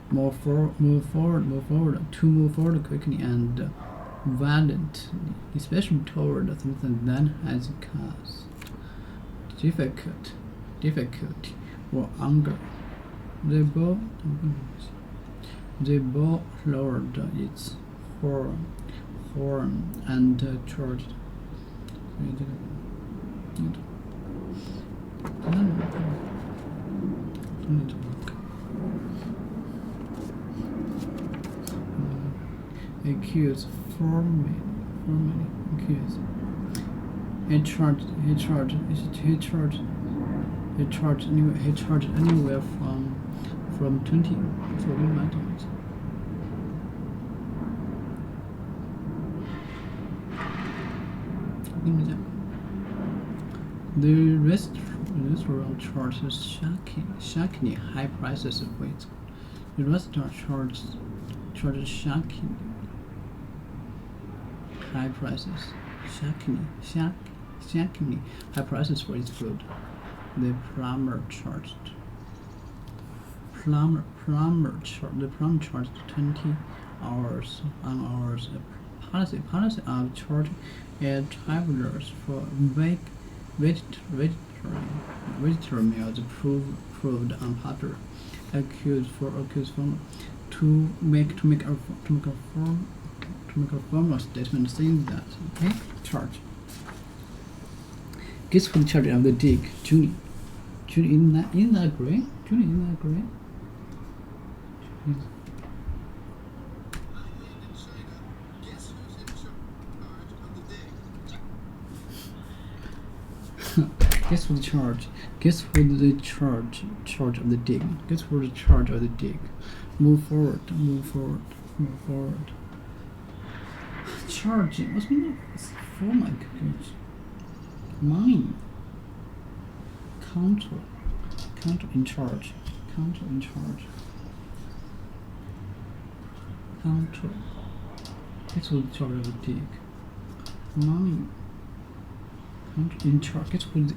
Move forward quickly and violently, especially toward something that has caused difficulty or anger. The ball lowered its horn and charged. Accused formally accused. He charged anywhere from 20 to 1 times. The restaurant charges shockingly high prices for its. The restaurant charges shockingly high prices. Shockingly high prices for its food. The plumber charged 20 hours on hours. Policy of charging travelers for vegetarian meals proved unpopular. Accused formal to make a formal statement saying that. Okay, charge. Guess who the charge of the dick? Julie, isn't that great? Guess who the charge? Charge of the dick. Guess who the charge of the dick? Move forward. Charging. What's meaning? Oh my goodness. Mine. Counter in charge. Guess who the charge of the dick? Mine. In charge. Guess who's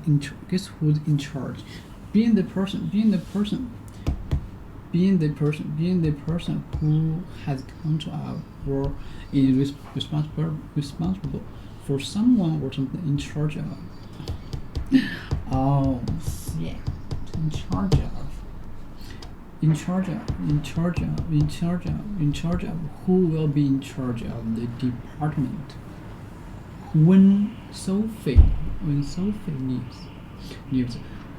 in charge? Being the person who has control of or is responsible for someone or something in charge of. Oh, yeah. In charge of. in charge of, who will be in charge of the department when Sophie leaves.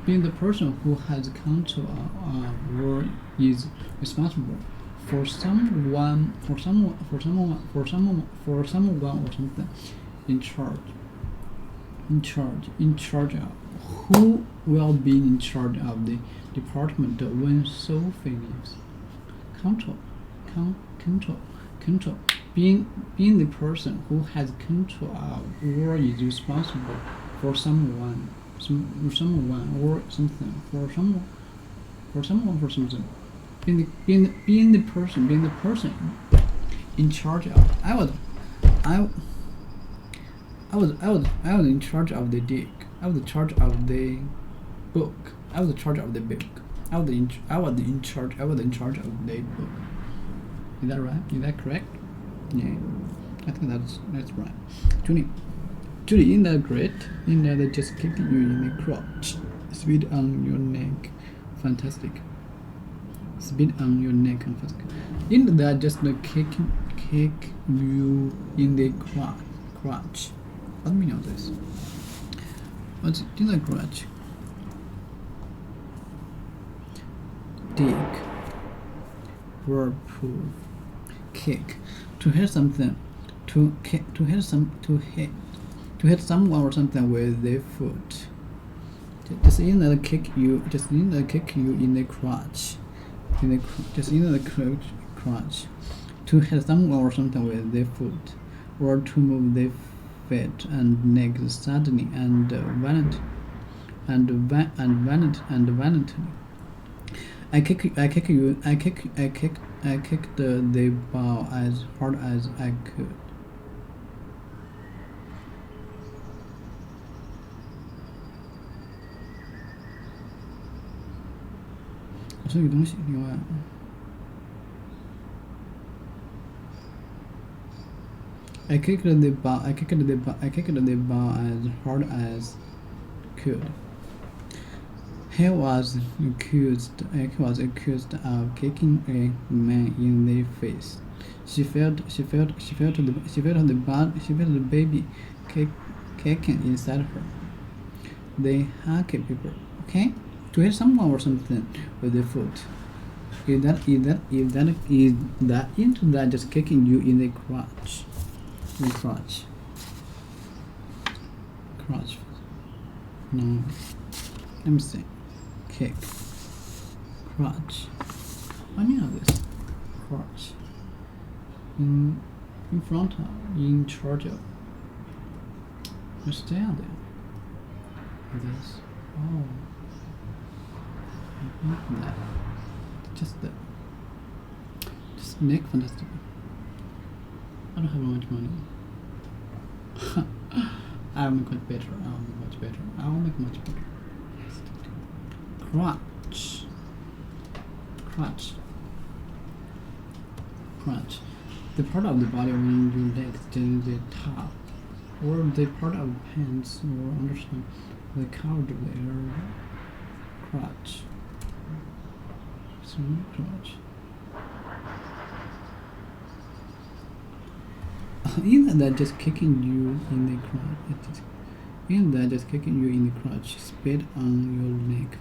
Being the person who has control or is responsible for someone or something. In charge of. Who will be in charge of the department when Sophie leaves? Control. Being the person who has control of or is responsible for someone or something. For something. Being the person in charge of. I was in charge of the dig. I was in charge of the book. I was in charge of the book. I was in charge of the book. Is that right? Is that correct? Yeah, I think that's right. Julie, in the great, they just kick you in the crotch, spit on your neck, fantastic. Spit on your neck, fantastic. In that just kick you in the crotch. Let me know this. What's in the crotch? Dig. Verb proof. Kick. To hit something. To hit someone or something with their foot. Just in the kick you in the crotch. Just in the crotch. To hit someone or something with their foot, or to move their feet and neck suddenly and violently. I kicked the ball as hard as I could. I kicked the ball as hard as could. He was accused of kicking a man in the face. She felt the baby kicking inside her. They hack people, okay? To hit someone or something with their foot. Is that just kicking you in the crotch? Crotch. No. Let me see. Kick. Crotch. I mean this. Crotch. In front of. In charge of. Just stand there. This. Oh. That. Just that. Just neck fantastic. I don't have much money. I'll make much better. Crotch. The part of the body when you legs to the top, or the part of pants or undershirt, the covered their crotch. Crotch. Isn't that just kicking you in the crotch? Isn't that just kicking you in the crotch? Spit on your neck.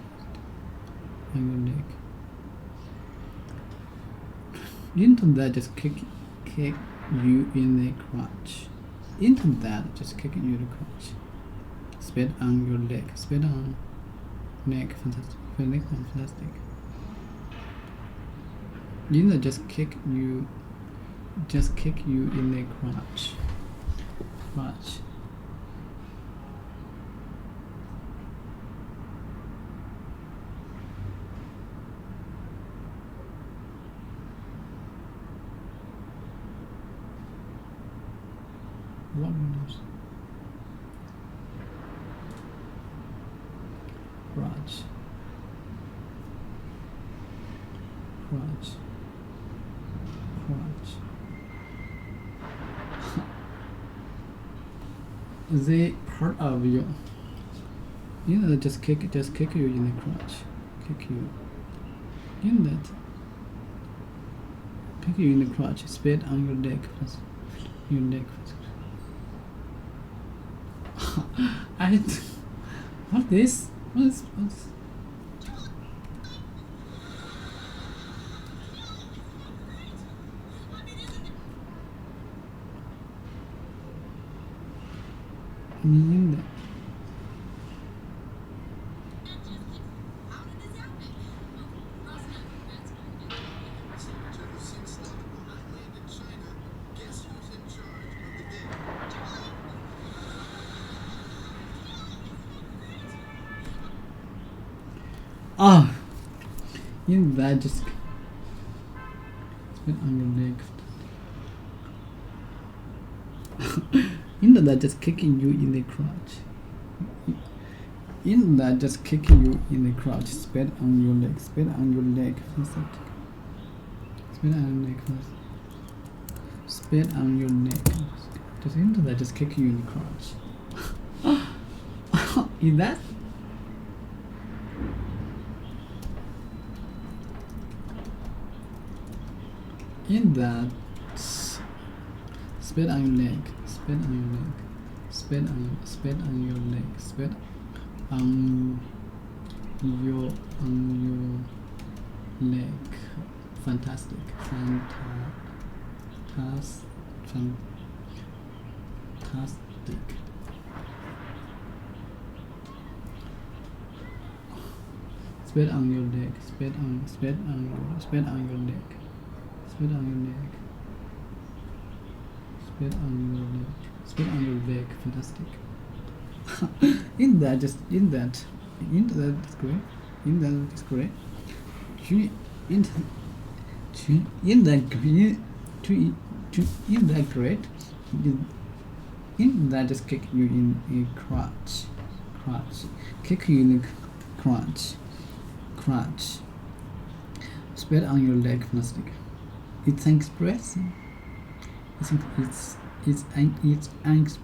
Isn't that just kick you in the crotch? Isn't that just kicking you in the crotch? Spit on your leg. Spit on neck. Fantastic. Fantastic. Isn't that just kick you in the crotch. What windows? Crotch. The part of you, just kick you in the crotch. Kick you. In that, kick you in the crotch, spit on your leg first. Your leg first. What's this? What's in that? Ah, in that just spit on your leg. In that just kicking you in the crotch. In that just kicking you in the crotch. Spit on your leg. Spit on your leg first. Spit on your leg first. Spit on your neck. Just into that just kicking you in the crotch. In that. In that, spit on your leg, spit on your leg, spit on your leg, spit on your leg. Fantastic, fantastic. Spit on your leg, spit on your leg. Spit on your leg. Spit on your leg. Spit on your leg. Fantastic. In that is great. In that is great. In that great. In that just kick you in a crotch. Kick you in a crotch. Spit on your leg. Fantastic. It's an expression. It's an expression. It's an expression.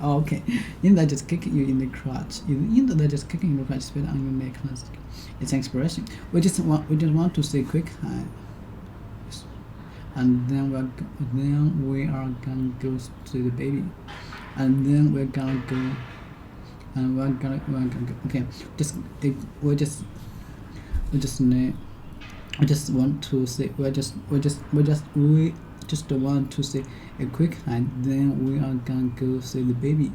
Oh, okay. In that just kicking you in the crotch. In that just kicking in the crotch, spit on your neck. It's an expression. We just want to say quick hi. And then we are gonna go to the baby. And then we're gonna go. And we're gonna go. Okay. We just want to say want to say a quick hi, then we are gonna go see the baby,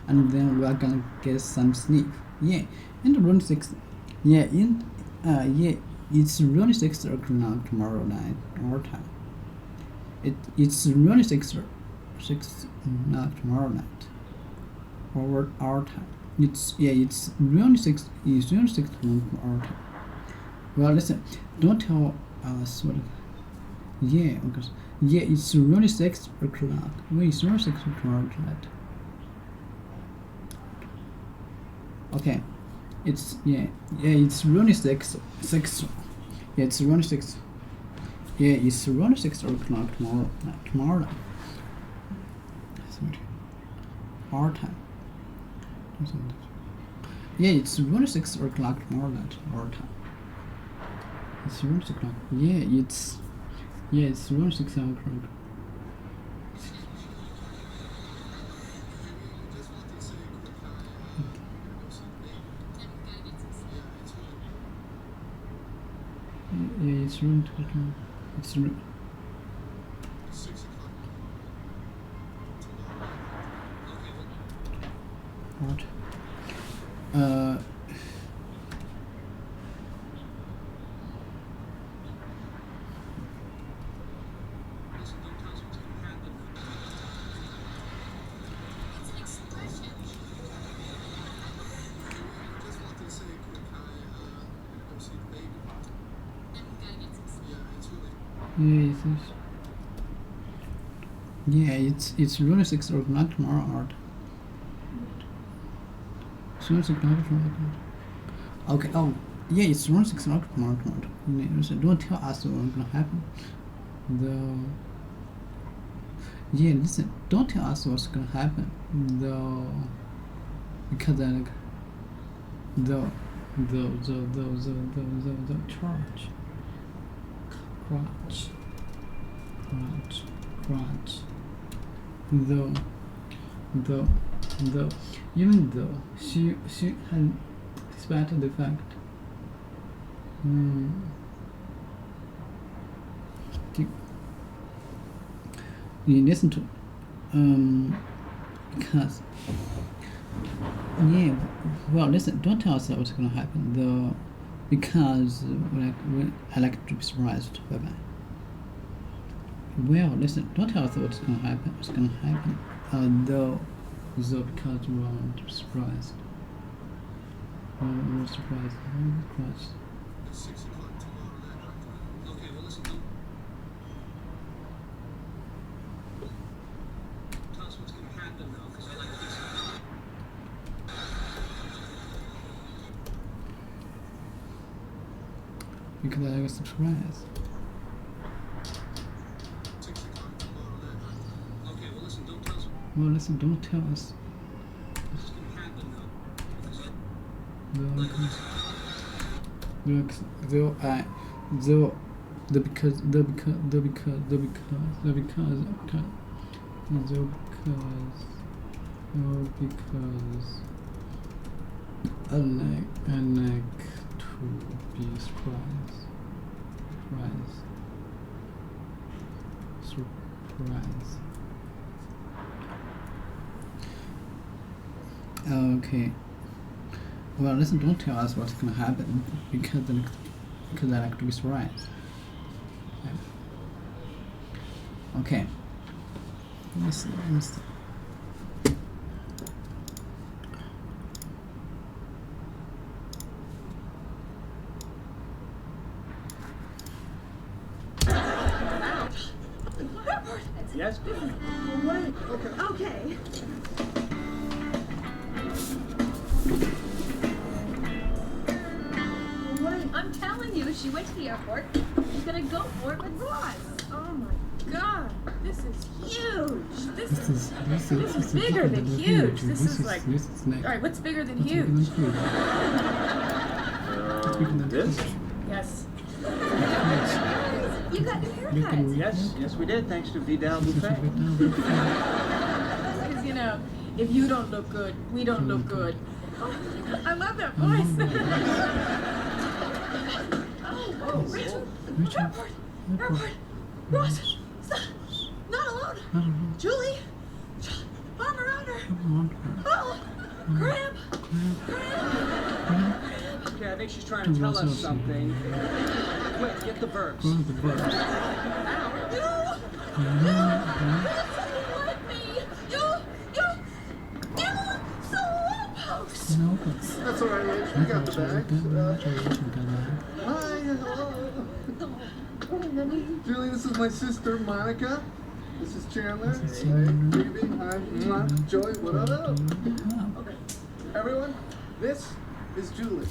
and then we are gonna get some sleep. Yeah, and around 6. Yeah, it's around 6 o'clock tomorrow night our time. It's around 6 o'clock tomorrow night our time. It's around 6 o'clock our time. Well, listen, don't tell us what. Yeah, because it's around 6 o'clock. Wait, it's around 6 o'clock tonight. Okay, it's around 6. Yeah, it's around 6. Yeah, it's around 6 o'clock tomorrow night. Sorry, our time. Yeah, it's around 6 o'clock tomorrow night our time. It's around 6 o'clock. Yeah, it's around 6 o'clock. Yeah, it's around 2 o'clock. It's around 6 o'clock. What? Yeah, it's really 6 o'clock tomorrow. Soon okay, oh, yeah, it's wrong 6 o'clock tomorrow. So don't tell us what's gonna happen. Yeah, listen, don't tell us what's gonna happen. Because the church. Crunch. Even though she had expected the fact. You listen to because yeah, well, listen, don't tell us what's gonna happen because I like to be surprised. Bye bye. Well, listen, don't tell us what's gonna happen. Though because we want to be surprised. We're surprised. Christ. 6 o'clock tomorrow night. Okay, well listen. Tell us what's gonna happen now, because I like this. Because I was surprised. 6 o'clock tomorrow night. Okay, well listen, don't tell us Well, listen, don't tell us. what's gonna happen now, because I I like to be surprised. Okay. Well, listen, don't tell us what's gonna happen because I like to be surprised. Okay. Let me see. Yes? Wait. Okay. I'm telling you, she went to the airport. She's gonna go for it with Ross. Oh my God. This is huge. This is bigger than huge. This is like. All right, what's bigger than huge? This? Yes. You got new haircuts. Yes, we did, thanks to Vidal Buffet. Because, you know, if you don't look good, we don't look good. Oh, I love that voice. Oh, Rachel. Airport. Ross. Stop. Not alone. Julie. Arm around her. Oh, cramp. Okay, I think she's trying to tell us something. Quick, get the verbs. That's all right, Rich. We got the bag. Hi, hello. Julie, this is my sister, Monica. This is Chandler. Hey, baby. Hi. Mwah. Joy, what up? Okay. Everyone, this is Julie.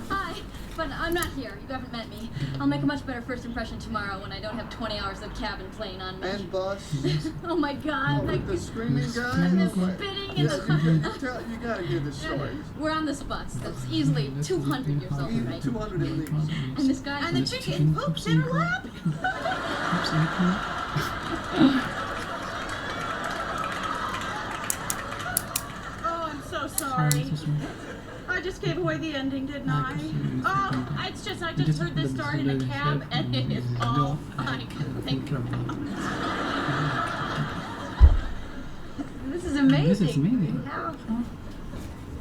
Hi, but I'm not here. You haven't met me. I'll make a much better first impression tomorrow when I don't have 20 hours of cabin playing on me. And bus. Oh my God! Oh, like the screaming guy. and the spitting and the. You gotta hear this story. We're on this bus that's easily 200 years old, right? 200 at least. And this guy And the chicken poops in her lap. Oh, I'm so sorry. I just gave away the ending, didn't I? Oh, I just heard this story in a cab, and it is all I can think about. This is amazing. This is amazing.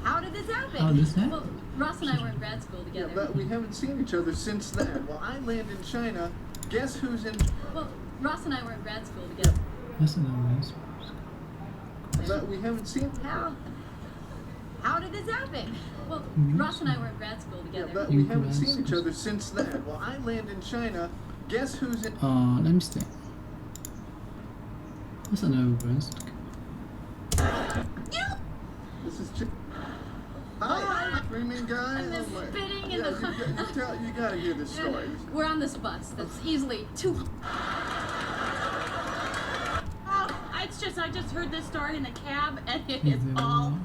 How did this happen? How did this happen? Well, Ross and I were in grad school Yeah, together. but we haven't seen each other since then. Well, I land in China. Guess who's in... Well, Ross and I were in grad school together. But we haven't seen... How did this happen? Well, Ross and I were in grad school Yeah, together. but we haven't seen each other since then. Well, I land in China. Guess who's in... Let me see. What's another Friends? This is Hi, screaming guy. And the Oh my. spitting Yeah, and you gotta hear this story. We're on this bus that's easily too. Oh, it's just, I just heard this story in the cab, and it is all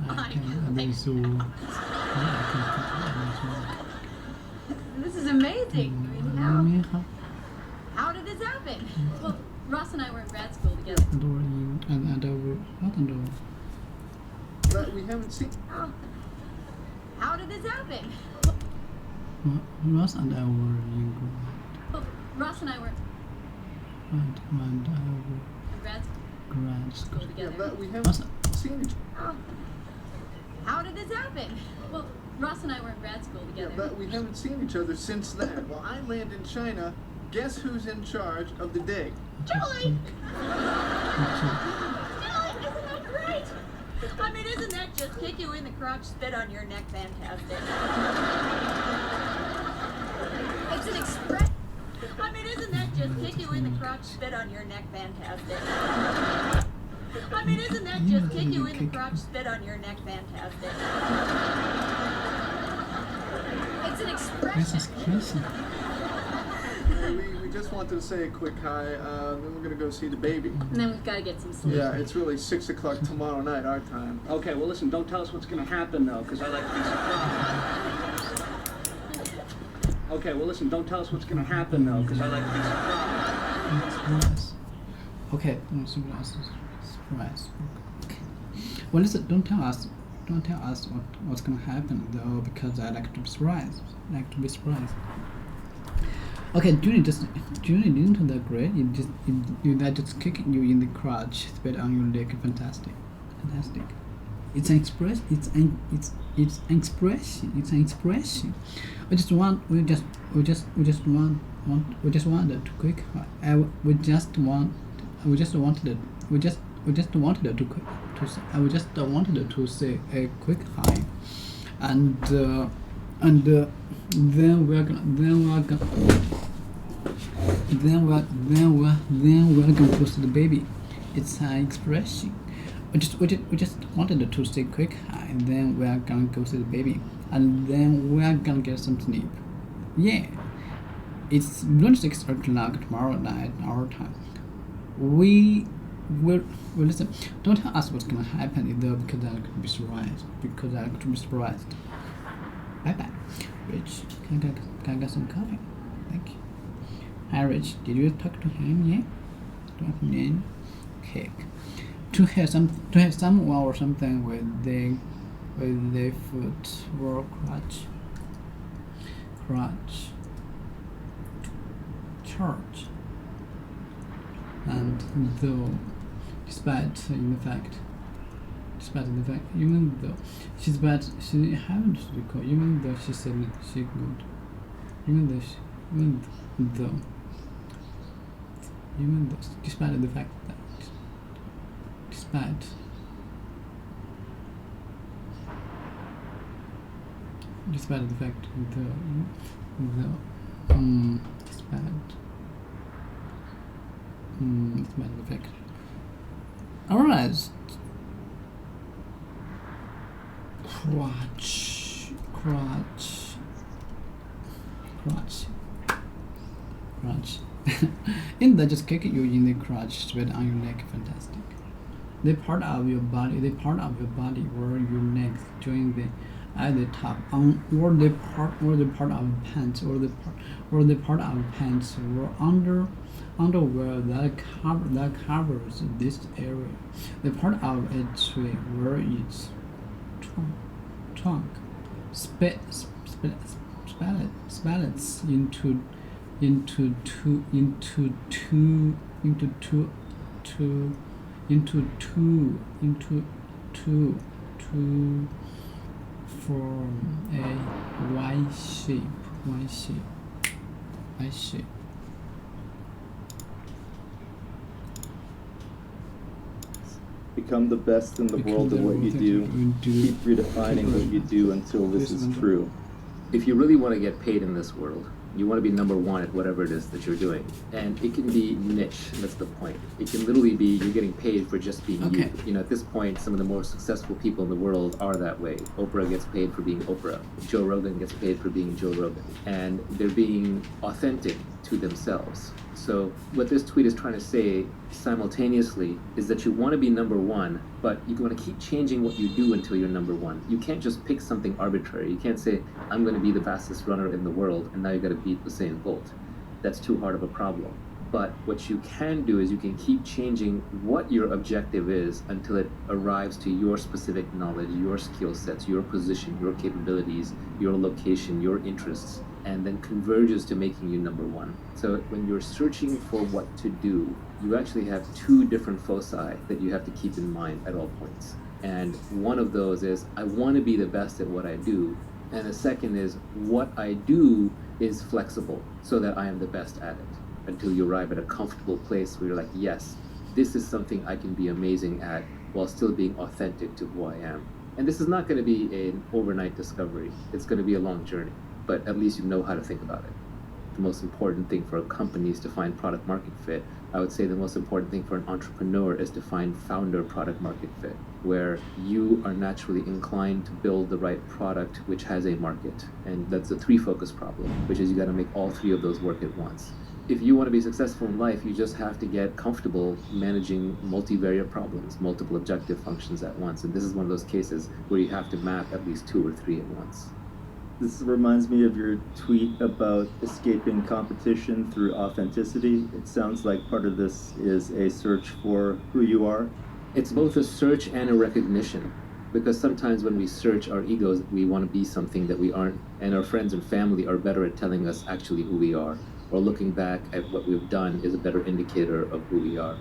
This is amazing. I mean, how did this happen? Well, Ross and I were in grad school together. But we haven't seen. How did this happen? Ross and I were in Well, Ross and I were in grad school Yeah, together. but we haven't seen each. How did this happen? Well, Ross and I were in grad school Yeah, together. but we haven't seen each other since then. Well, I land in China. Guess who's in charge of the day? Julie! Julie, isn't that great? I mean, isn't that just kick you in the crotch, spit on your neck, fantastic? It's an express. I mean, isn't that just kick you in the crotch, spit on your neck, fantastic? I mean, isn't that just kick you in the crotch, spit on your neck, fantastic? It's an expression. We just wanted to say a quick hi. Then we're gonna go see the baby. And then we've got to get some sleep. Yeah, it's really 6 o'clock tomorrow night, our time. Okay, well, listen, don't tell us what's going to happen, though, because I like to be surprised. Okay, well, listen, don't tell us what's going to happen, though, because I like to be surprised. Okay, surprise. Okay. Well, listen, don't tell us what's gonna happen though, because I like to be surprised. Okay, Julie didn't agree. That just kicking you in the crotch, spit on your leg. Fantastic. It's an expression. It's an expression. We just wanted to quick. We just wanted to say a quick hi, and then we're gonna post the baby. It's an expression. We just wanted to say quick hi, and then we're gonna go see the baby, and then we're gonna get some sleep. Yeah, it's 6 o'clock tomorrow night our time. We will listen. Don't tell us what's gonna happen though, because I could be surprised. Bye bye. Rich, can I get some coffee? Thank you. Hi Rich, did you talk to him yet? Cake. To have someone or something with the foot or crutch. Church. And though, despite the fact, even though she haven't recalled, even though she said she could, despite the fact that, despite the fact alright. Crotch. In that just kick you in the crotch, sweat on your neck, fantastic. The part of your body where your legs join at the top, or the part of pants, or the part of pants or underwear that covers this area. The part of a tree where its trunk splits into two form a Y shape. Become the best in the world at what you do. Keep redefining what you do until this is true. If you really want to get paid in this world, You want to be number one at whatever it is that you're doing. And it can be niche, that's the point. It can literally be you're getting paid for just being you. You know, at this point, some of the most successful people in the world are that way. Oprah gets paid for being Oprah. Joe Rogan gets paid for being Joe Rogan. And they're being authentic to themselves. So what this tweet is trying to say simultaneously is that you want to be number one, but you want to keep changing what you do until you're number one. You can't just pick something arbitrary. You can't say, I'm going to be the fastest runner in the world, and now you got to beat Usain Bolt. That's too hard of a problem. But what you can do is you can keep changing what your objective is until it arrives to your specific knowledge, your skill sets, your position, your capabilities, your location, your interests, and then converges to making you number one. So when you're searching for what to do, you actually have two different foci that you have to keep in mind at all points. And one of those is, I want to be the best at what I do. And the second is, what I do is flexible so that I am the best at it, until you arrive at a comfortable place where you're like, yes, this is something I can be amazing at while still being authentic to who I am. And this is not going to be an overnight discovery. It's going to be a long journey, but at least you know how to think about it. The most important thing for companies to find product market fit, I would say the most important thing for an entrepreneur is to find founder product market fit, where you are naturally inclined to build the right product which has a market. And that's a three-focus problem, which is you got to make all three of those work at once. If you want to be successful in life, you just have to get comfortable managing multivariate problems, multiple objective functions at once. And this is one of those cases where you have to map at least two or three at once. This reminds me of your tweet about escaping competition through authenticity. It sounds like part of this is a search for who you are. It's both a search and a recognition, because sometimes when we search our egos, we want to be something that we aren't, and our friends and family are better at telling us actually who we are, or looking back at what we've done is a better indicator of who we are.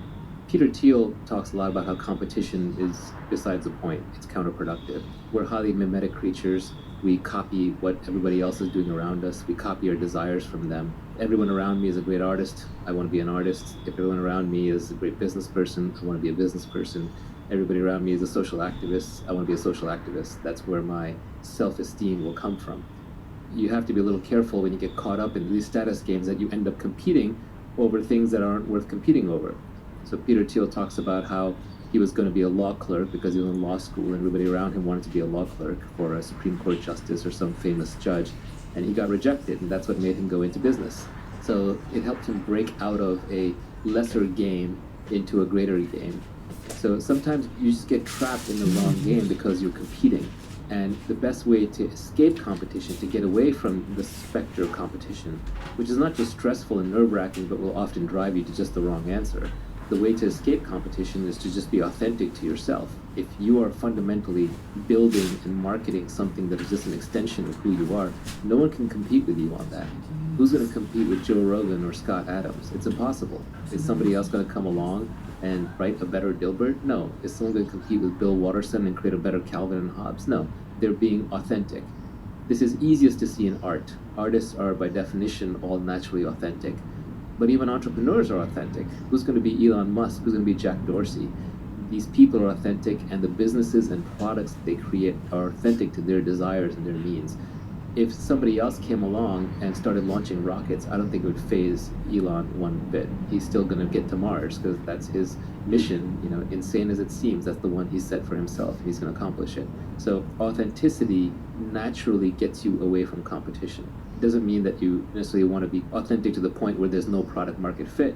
Peter Thiel talks a lot about how competition is besides the point. It's counterproductive. We're highly mimetic creatures. We copy what everybody else is doing around us. We copy our desires from them. Everyone around me is a great artist. I want to be an artist. If everyone around me is a great business person, I want to be a business person. Everybody around me is a social activist. I want to be a social activist. That's where my self-esteem will come from. You have to be a little careful when you get caught up in these status games that you end up competing over things that aren't worth competing over. So Peter Thiel talks about how he was going to be a law clerk because he was in law school and everybody around him wanted to be a law clerk for a Supreme Court justice or some famous judge, and he got rejected, and that's what made him go into business. So it helped him break out of a lesser game into a greater game. So sometimes you just get trapped in the wrong game because you're competing. And the best way to escape competition, to get away from the specter of competition, which is not just stressful and nerve-wracking, but will often drive you to just the wrong answer. The way to escape competition is to just be authentic to yourself. If you are fundamentally building and marketing something that is just an extension of who you are, no one can compete with you on that. Who's going to compete with Joe Rogan or Scott Adams? It's impossible. Is somebody else going to come along and write a better Dilbert? No. Is someone going to compete with Bill Watterson and create a better Calvin and Hobbes? No. They're being authentic. This is easiest to see in art. Artists are, by definition, all naturally authentic. But even entrepreneurs are authentic. Who's going to be Elon Musk? Who's going to be Jack Dorsey? These people are authentic, and the businesses and products that they create are authentic to their desires and their needs. If somebody else came along and started launching rockets, I don't think it would faze Elon one bit. He's still going to get to Mars because that's his mission. You know, insane as it seems, that's the one he set for himself. He's going to accomplish it. So authenticity naturally gets you away from competition. It doesn't mean that you necessarily want to be authentic to the point where there's no product market fit.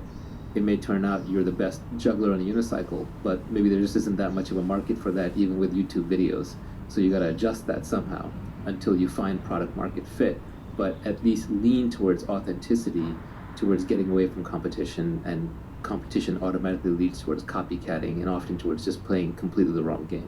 It may turn out you're the best juggler on a unicycle, but maybe there just isn't that much of a market for that, even with YouTube videos. So you got to adjust that somehow until you find product market fit, but at least lean towards authenticity, towards getting away from competition, and competition automatically leads towards copycatting and often towards just playing completely the wrong game.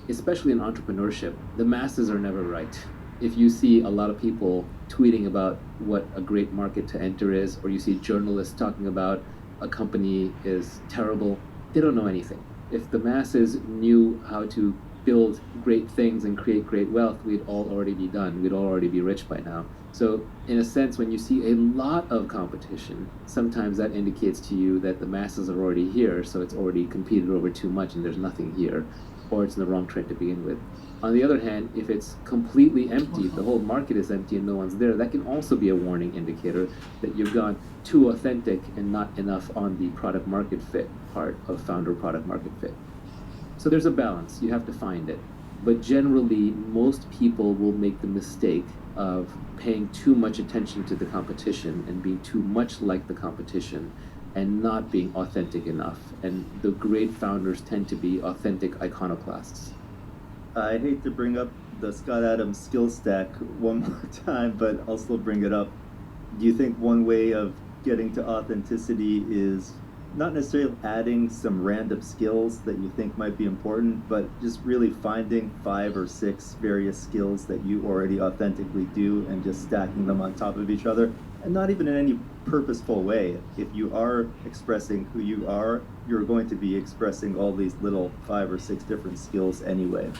Especially in entrepreneurship, the masses are never right. If you see a lot of people tweeting about what a great market to enter is, or you see journalists talking about a company is terrible, they don't know anything. If the masses knew how to build great things and create great wealth, we'd all already be done. We'd all already be rich by now. So in a sense, when you see a lot of competition, sometimes that indicates to you that the masses are already here, so it's already competed over too much and there's nothing here. or it's in the wrong trend to begin with. On the other hand, if it's completely empty, if the whole market is empty and no one's there, that can also be a warning indicator that you've gone too authentic and not enough on the product market fit part of founder product market fit. So there's a balance. You have to find it. But generally, most people will make the mistake of paying too much attention to the competition and being too much like the competition and not being authentic enough. And the great founders tend to be authentic iconoclasts. I hate to bring up the Scott Adams skill stack one more time, but I'll still bring it up. Do you think one way of getting to authenticity is not necessarily adding some random skills that you think might be important, but just really finding 5 or 6 various skills that you already authentically do and just stacking them on top of each other, and not even in any purposeful way? If you are expressing who you are, you're going to be expressing all these little 5 or 6 different skills anyway.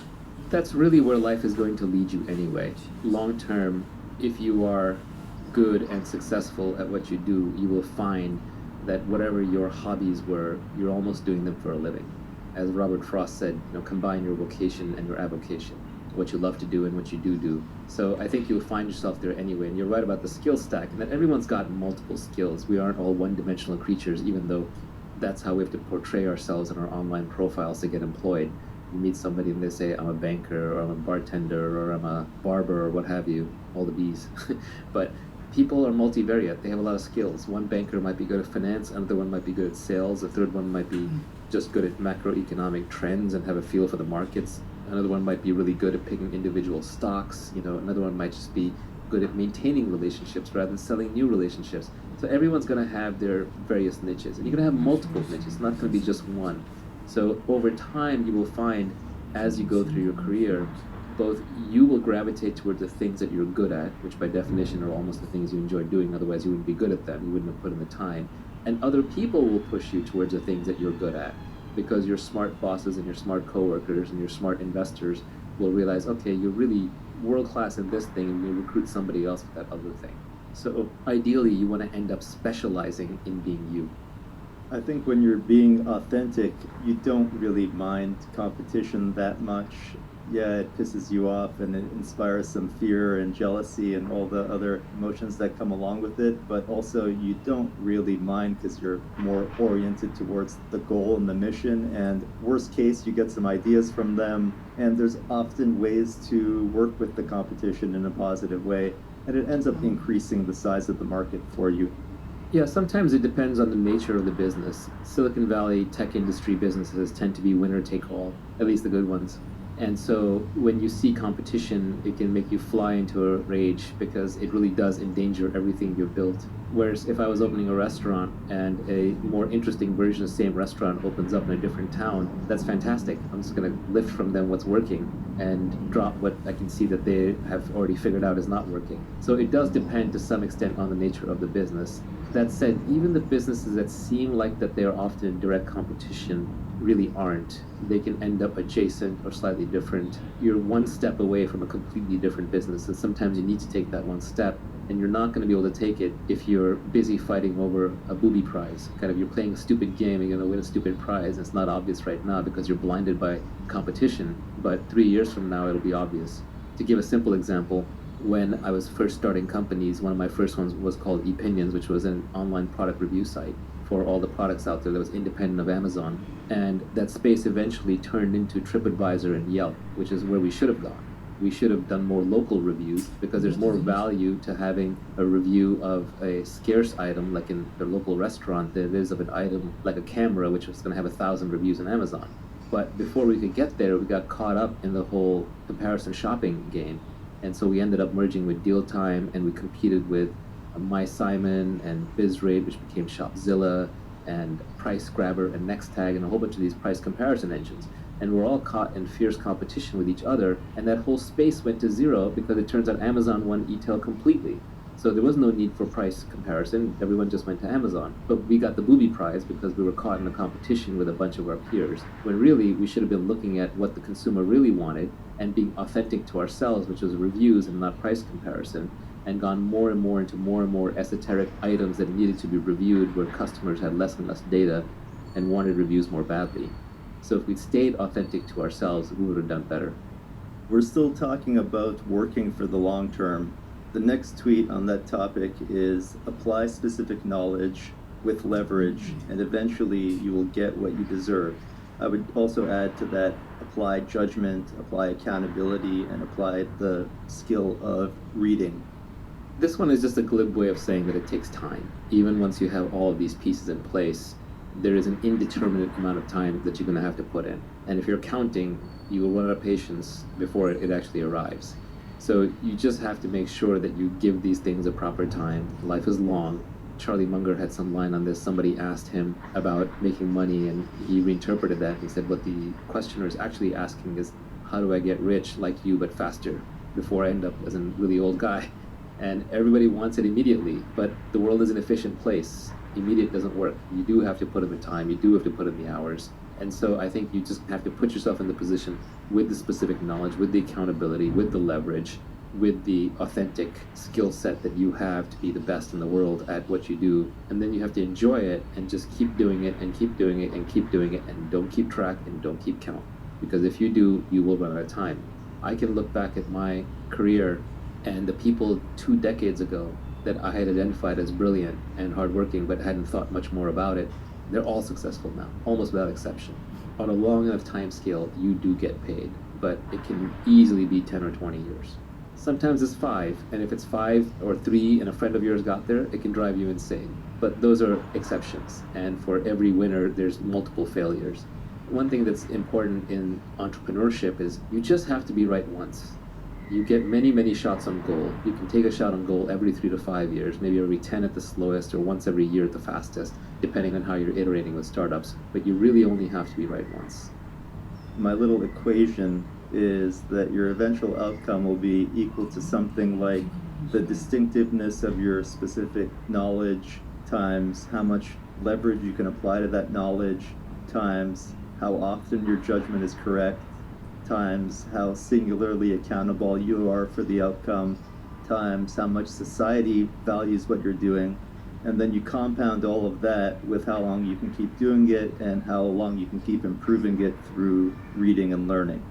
That's really where life is going to lead you anyway. Long term, if you are good and successful at what you do, you will find that whatever your hobbies were, you're almost doing them for a living. As Robert Frost said, combine your vocation and your avocation, what you love to do and what you do. So I think you'll find yourself there anyway. And you're right about the skill stack, and that everyone's got multiple skills. We aren't all one-dimensional creatures, even though that's how we have to portray ourselves in our online profiles to get employed. You meet somebody and they say, I'm a banker, or I'm a bartender, or I'm a barber, or what have you, all the B's. But people are multivariate. They have a lot of skills. One banker might be good at finance, another one might be good at sales, a third one might be just good at macroeconomic trends and have a feel for the markets. Another one might be really good at picking individual stocks. Another one might just be good at maintaining relationships rather than selling new relationships. So everyone's going to have their various niches, and you're going to have multiple niches. It's not going to be just one. So over time, you will find, as you go through your career, both you will gravitate towards the things that you're good at, which by definition are almost the things you enjoy doing, otherwise you wouldn't be good at them, you wouldn't have put in the time. And other people will push you towards the things that you're good at, because your smart bosses and your smart coworkers and your smart investors will realize, okay, you're really world-class in this thing, and you recruit somebody else with that other thing. So ideally, you want to end up specializing in being you. I think when you're being authentic, you don't really mind competition that much. Yeah, it pisses you off and it inspires some fear and jealousy and all the other emotions that come along with it, but also you don't really mind because you're more oriented towards the goal and the mission, and worst case, you get some ideas from them, and there's often ways to work with the competition in a positive way, and it ends up increasing the size of the market for you. Yeah, sometimes it depends on the nature of the business. Silicon Valley tech industry businesses tend to be winner take all, at least the good ones. And so when you see competition, it can make you fly into a rage because it really does endanger everything you've built. Whereas if I was opening a restaurant and a more interesting version of the same restaurant opens up in a different town, that's fantastic. I'm just going to lift from them what's working and drop what I can see that they have already figured out is not working. So it does depend to some extent on the nature of the business. That said, even the businesses that seem like that they are often in direct competition really aren't. They can end up adjacent or slightly different. You're one step away from a completely different business, and sometimes you need to take that one step, and you're not going to be able to take it if you're busy fighting over a booby prize. You're playing a stupid game and you're going to win a stupid prize. It's not obvious right now because you're blinded by competition, but 3 years from now it'll be obvious. To give a simple example, when I was first starting companies, one of my first ones was called Epinions, which was an online product review site for all the products out there that was independent of Amazon. And that space eventually turned into TripAdvisor and Yelp, which is where we should have gone. We should have done more local reviews because there's more value to having a review of a scarce item like in the local restaurant than it is of an item like a camera, which is going to have 1,000 reviews on Amazon. But before we could get there, we got caught up in the whole comparison shopping game. And so we ended up merging with Deal Time, and we competed with MySimon and BizRate, which became Shopzilla, and Price Grabber and Nextag, and a whole bunch of these price comparison engines. And we're all caught in fierce competition with each other, and that whole space went to zero because it turns out Amazon won e-tail completely. So there was no need for price comparison. Everyone just went to Amazon. But we got the booby prize because we were caught in a competition with a bunch of our peers, when really we should have been looking at what the consumer really wanted and being authentic to ourselves, which was reviews and not price comparison, and gone more and more into more and more esoteric items that needed to be reviewed where customers had less and less data and wanted reviews more badly. So if we'd stayed authentic to ourselves, we would have done better. We're still talking about working for the long term. The next tweet on that topic is apply specific knowledge with leverage, and eventually you will get what you deserve. I would also add to that, apply judgment, apply accountability, and apply the skill of reading. This one is just a glib way of saying that it takes time. Even once you have all of these pieces in place, there is an indeterminate amount of time that you're going to have to put in. And if you're counting, you will run out of patience before it actually arrives. So you just have to make sure that you give these things a proper time. Life is long. Charlie Munger had some line on this. Somebody asked him about making money, and he reinterpreted that. He said what the questioner is actually asking is, how do I get rich like you but faster before I end up as a really old guy? And everybody wants it immediately, but the world is an efficient place. Immediate doesn't work. You do have to put in the time. You do have to put in the hours. And so I think you just have to put yourself in the position with the specific knowledge, with the accountability, with the leverage, with the authentic skill set that you have to be the best in the world at what you do. And then you have to enjoy it and just keep doing it and keep doing it and keep doing it, and don't keep track and don't keep count. Because if you do, you will run out of time. I can look back at my career and the people 2 decades ago that I had identified as brilliant and hardworking but hadn't thought much more about it, they're all successful now, almost without exception. On a long enough time scale, you do get paid, but it can easily be 10 or 20 years. Sometimes it's 5, and if it's 5 or 3 and a friend of yours got there, it can drive you insane. But those are exceptions, and for every winner, there's multiple failures. One thing that's important in entrepreneurship is you just have to be right once. You get many, many shots on goal. You can take a shot on goal every 3 to 5 years, maybe every 10 at the slowest, or once every year at the fastest, depending on how you're iterating with startups. But you really only have to be right once. My little equation is that your eventual outcome will be equal to something like the distinctiveness of your specific knowledge times how much leverage you can apply to that knowledge times how often your judgment is correct times how singularly accountable you are for the outcome times how much society values what you're doing, and then you compound all of that with how long you can keep doing it and how long you can keep improving it through reading and learning.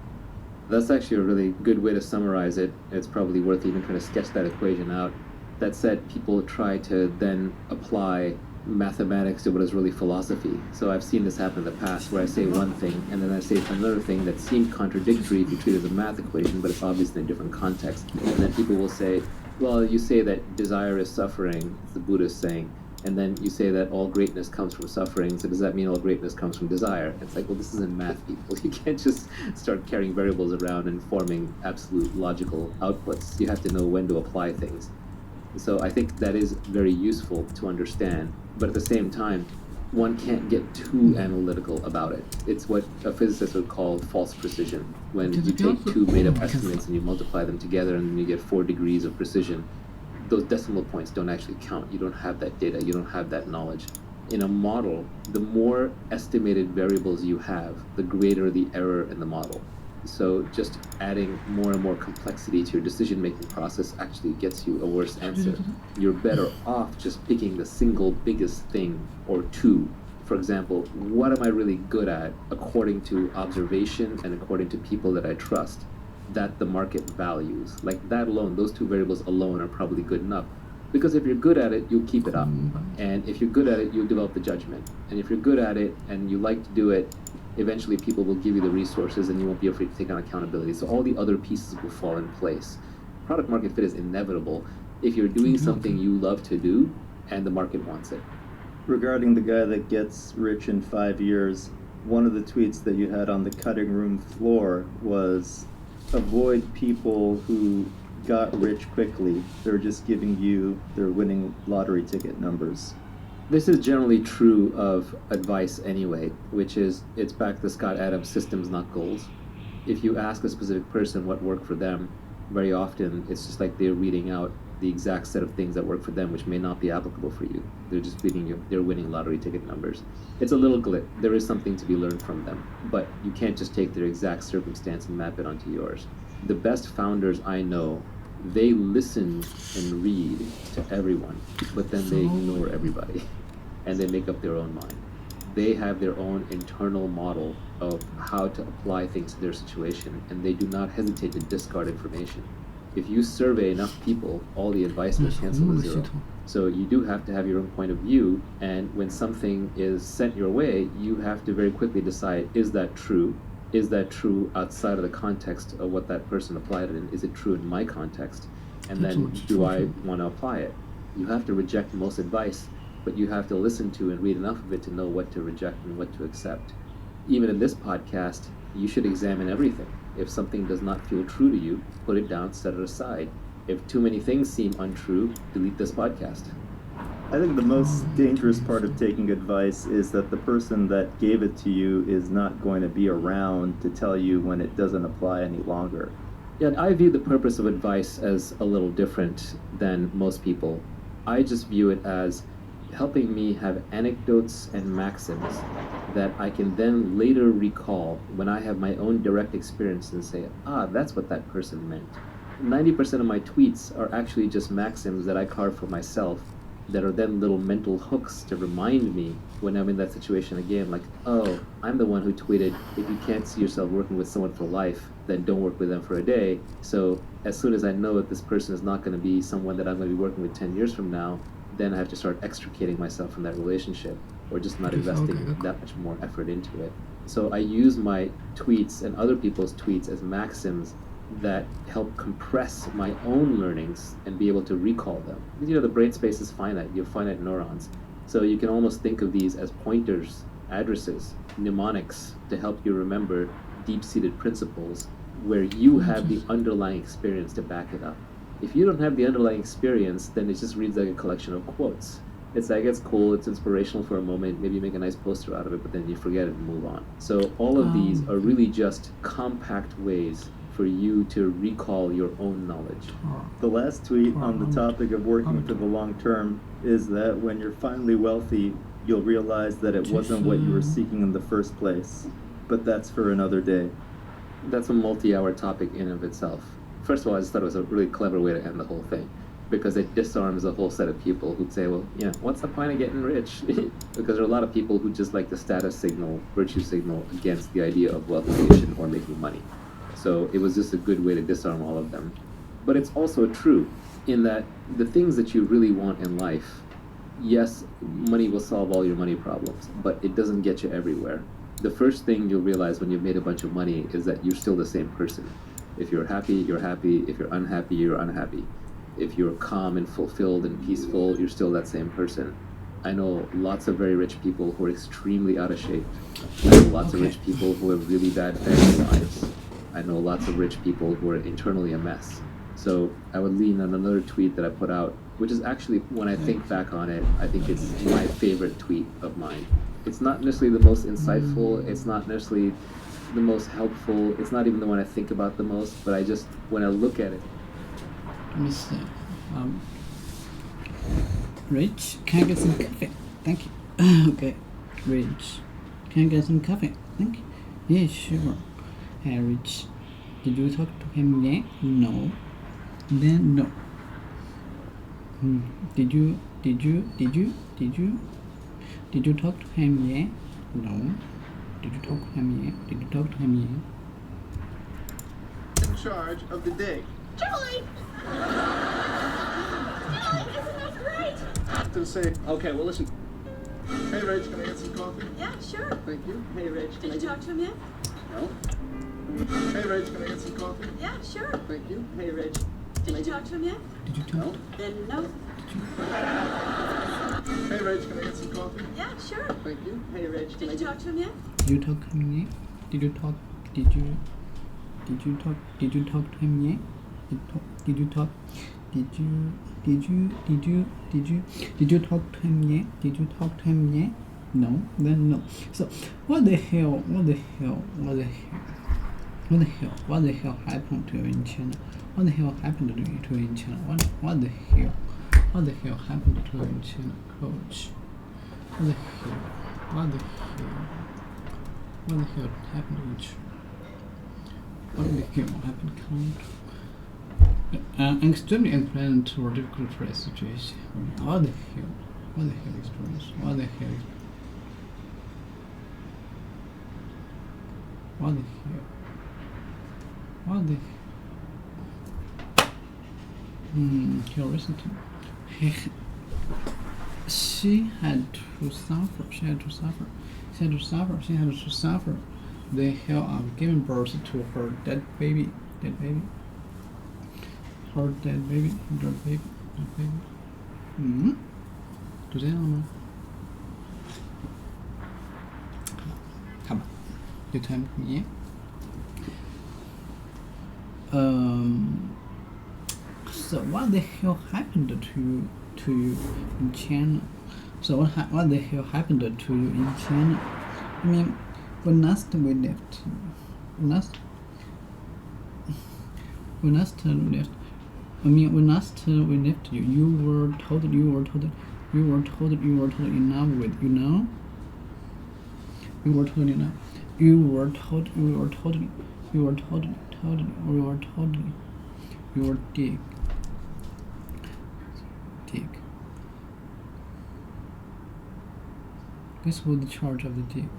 That's actually a really good way to summarize it. It's probably worth even trying to sketch that equation out. That said, people try to then apply mathematics to what is really philosophy. So I've seen this happen in the past where I say one thing and then I say another thing that seemed contradictory if you treat it as a math equation, but it's obviously in a different context. And then people will say, well, you say that desire is suffering, it's the Buddhist saying, and then you say that all greatness comes from suffering, so does that mean all greatness comes from desire? It's like, well, this isn't math, people. You can't just start carrying variables around and forming absolute logical outputs. You have to know when to apply things. So I think that is very useful to understand, but at the same time, one can't get too analytical about it. It's what a physicist would call false precision. When you take 2 made-up estimates and you multiply them together and then you get 4 degrees of precision, those decimal points don't actually count. You don't have that data, you don't have that knowledge. In a model, the more estimated variables you have, the greater the error in the model. So just adding more and more complexity to your decision-making process actually gets you a worse answer. You're better off just picking the single biggest thing or 2. For example, what am I really good at according to observation and according to people that I trust, that the market values? Like that alone, those 2 variables alone are probably good enough. Because if you're good at it, you'll keep it up. And if you're good at it, you'll develop the judgment. And if you're good at it and you like to do it, eventually people will give you the resources and you won't be afraid to take on accountability. So all the other pieces will fall in place. Product market fit is inevitable if you're doing something you love to do and the market wants it. Regarding the guy that gets rich in 5 years, one of the tweets that you had on the cutting room floor was avoid people who got rich quickly. They're just giving you their winning lottery ticket numbers. This is generally true of advice anyway, which is, it's back to Scott Adams, systems, not goals. If you ask a specific person what worked for them, very often it's just like they're reading out the exact set of things that work for them, which may not be applicable for you. They're just reading their winning lottery ticket numbers. It's a little glib. There is something to be learned from them, but you can't just take their exact circumstance and map it onto yours. The best founders I know, they listen and read to everyone, but then they ignore everybody, and they make up their own mind. they have their own internal model of how to apply things to their situation, and they do not hesitate to discard information. If you survey enough people, all the advice will cancel to zero. So you do have to have your own point of view, and when something is sent your way, you have to very quickly decide, is that true? Is that true outside of the context of what that person applied it in? Is it true in my context? And then do I want to apply it? You have to reject most advice, but you have to listen to and read enough of it to know what to reject and what to accept. Even in this podcast, you should examine everything. If something does not feel true to you, put it down, set it aside. If too many things seem untrue, delete this podcast. I think the most dangerous part of taking advice is that the person that gave it to you is not going to be around to tell you when it doesn't apply any longer. Yeah, I view the purpose of advice as a little different than most people. I just view it as helping me have anecdotes and maxims that I can then later recall when I have my own direct experience and say, that's what that person meant. 90% of my tweets are actually just maxims that I carve for myself that are then little mental hooks to remind me when I'm in that situation again, like, I'm the one who tweeted, if you can't see yourself working with someone for life, then don't work with them for a day. So as soon as I know that this person is not going to be someone that I'm going to be working with 10 years from now, then I have to start extricating myself from that relationship, or just not investing that much more effort into it. So I use my tweets and other people's tweets as maxims that help compress my own learnings and be able to recall them. You know, the brain space is finite. You have finite neurons. So you can almost think of these as pointers, addresses, mnemonics to help you remember deep-seated principles where you have the underlying experience to back it up. If you don't have the underlying experience, then it just reads like a collection of quotes. It's like, it's cool, it's inspirational for a moment, maybe you make a nice poster out of it, but then you forget it and move on. So all of these are really just compact ways for you to recall your own knowledge. The last tweet on the topic of working for the long term is that when you're finally wealthy, you'll realize that it wasn't what you were seeking in the first place. But that's for another day. That's a multi-hour topic in and of itself. First of all, I just thought it was a really clever way to end the whole thing, because it disarms a whole set of people who'd say, well, what's the point of getting rich? Because there are a lot of people who just like the status signal, virtue signal against the idea of wealth creation or making money. So it was just a good way to disarm all of them. But it's also true in that the things that you really want in life, yes, money will solve all your money problems, but it doesn't get you everywhere. The first thing you'll realize when you've made a bunch of money is that you're still the same person. If you're happy, you're happy. If you're unhappy, you're unhappy. If you're calm and fulfilled and peaceful, you're still that same person. I know lots of very rich people who are extremely out of shape. I know lots of rich people who have really bad family lives. I know lots of rich people who are internally a mess. So I would lean on another tweet that I put out, which is actually, when I think back on it, I think it's my favorite tweet of mine. It's not necessarily the most insightful, it's not necessarily the most helpful, it's not even the one I think about the most, but I just, when I look at it. Mr. Rich, can I get some coffee? Thank you. Okay, Rich, can I get some coffee? Thank you. Yeah, sure. Hey, Rich, did you talk to him yet? No. Then no. Did you talk to him yet? No. Did you talk to him yet? In charge of the day. Julie! Julie, isn't that great? To say, Okay, well, listen. hey, Rach, can I get some coffee? Yeah, sure. Thank you. Hey, Rich, Did you talk to him yet? No. Hey, Rach, can I get some coffee? Yeah, sure. Thank you. Hey, Rich. Did you talk to him yet? Did you No. talk? Then no. Hey, Rach, can I get some coffee? Yeah, sure. Thank you. Hey, Rich. Did you talk to him yet? Did you talk to him yet? Did you talk to him yet? Did you talk to him yet? Did you talk to him yet? No, then no. So what the hell happened to your channel? What the hell happened to your channel? What the hell happened to your channel, coach? What the hell happened to each? What the hell happened, count? Extremely unpleasant or difficult situation. What the hell experience? What the hell? What the hell? What the here recently. She had to suffer the hell of giving birth to her dead baby. Her dead baby. 就这样了吗？看吧，就看你。So what the hell happened to you in China? So what the hell happened to you in China? I mean, when last we left, when last we left you, you were told enough with, you know? You were told enough. You were dick. Guess who's the charge of the dick?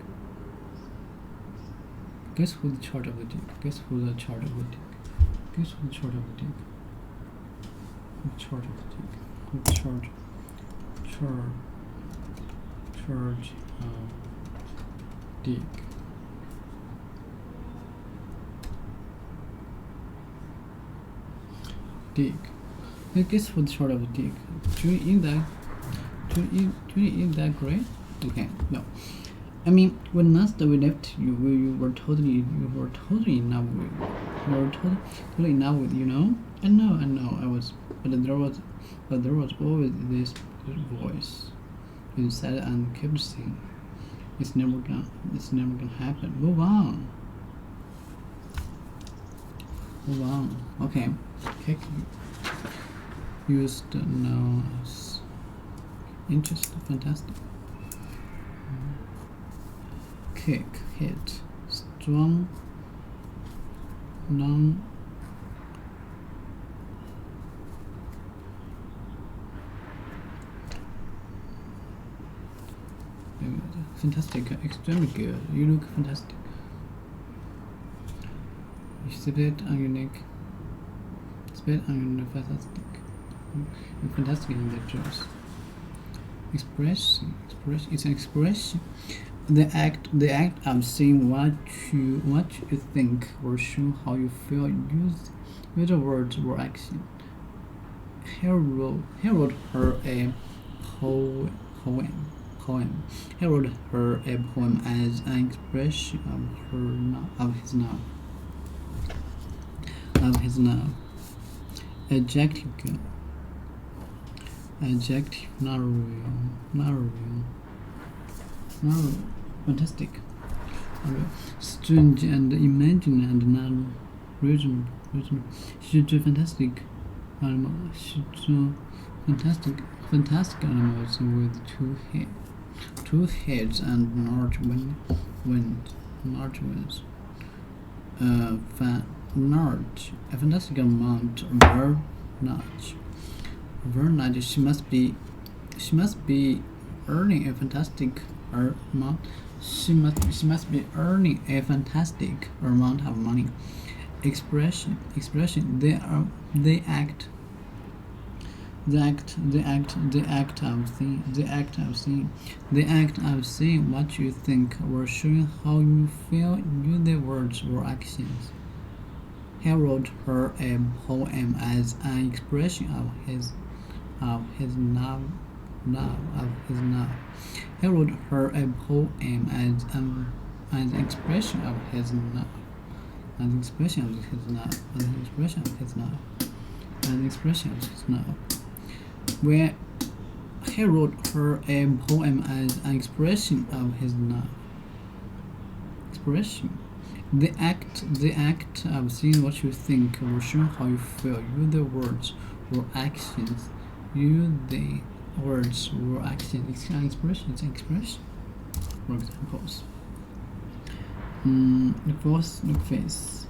Guess who's the charge of the dick? Guess who's the charge of the dick? Guess who's the charge of the dick? Who's charge of the dick? Who's charge of dick? Dick. I guess who's the charge of the dick? Do you eat that great? Okay, no. I mean, when last we left you, you were totally enough with, you know. I know. I was, but there was always this voice inside and kept saying, it's never gonna happen. Move on. Okay. Cake used now as interesting, fantastic. Kick, hit, strong, non. Fantastic, extremely good. You look fantastic. You spit on your neck. Fantastic. You're fantastic in the dress. Expression. It's an expression. The act of saying what you think or show how you feel. Use the words or action. He wrote her a poem. He wrote her a poem as an expression of his love. Adjective, not real. Fantastic. Strange and imaginary and not reasonable. She drew fantastic animals. She drew fantastic animals with two heads and large wings. A fantastic amount of large. She must be earning a fantastic amount. She must be earning a fantastic amount of money. Expression. The act of saying what you think or showing how you feel. Use the words or actions. He wrote her a poem as an expression of his love. He wrote her a poem as an expression of his love. Where he wrote her a poem as an expression of his love. The act of saying what you think or showing how you feel. Use the words or actions. It's an expression. For examples. Look face.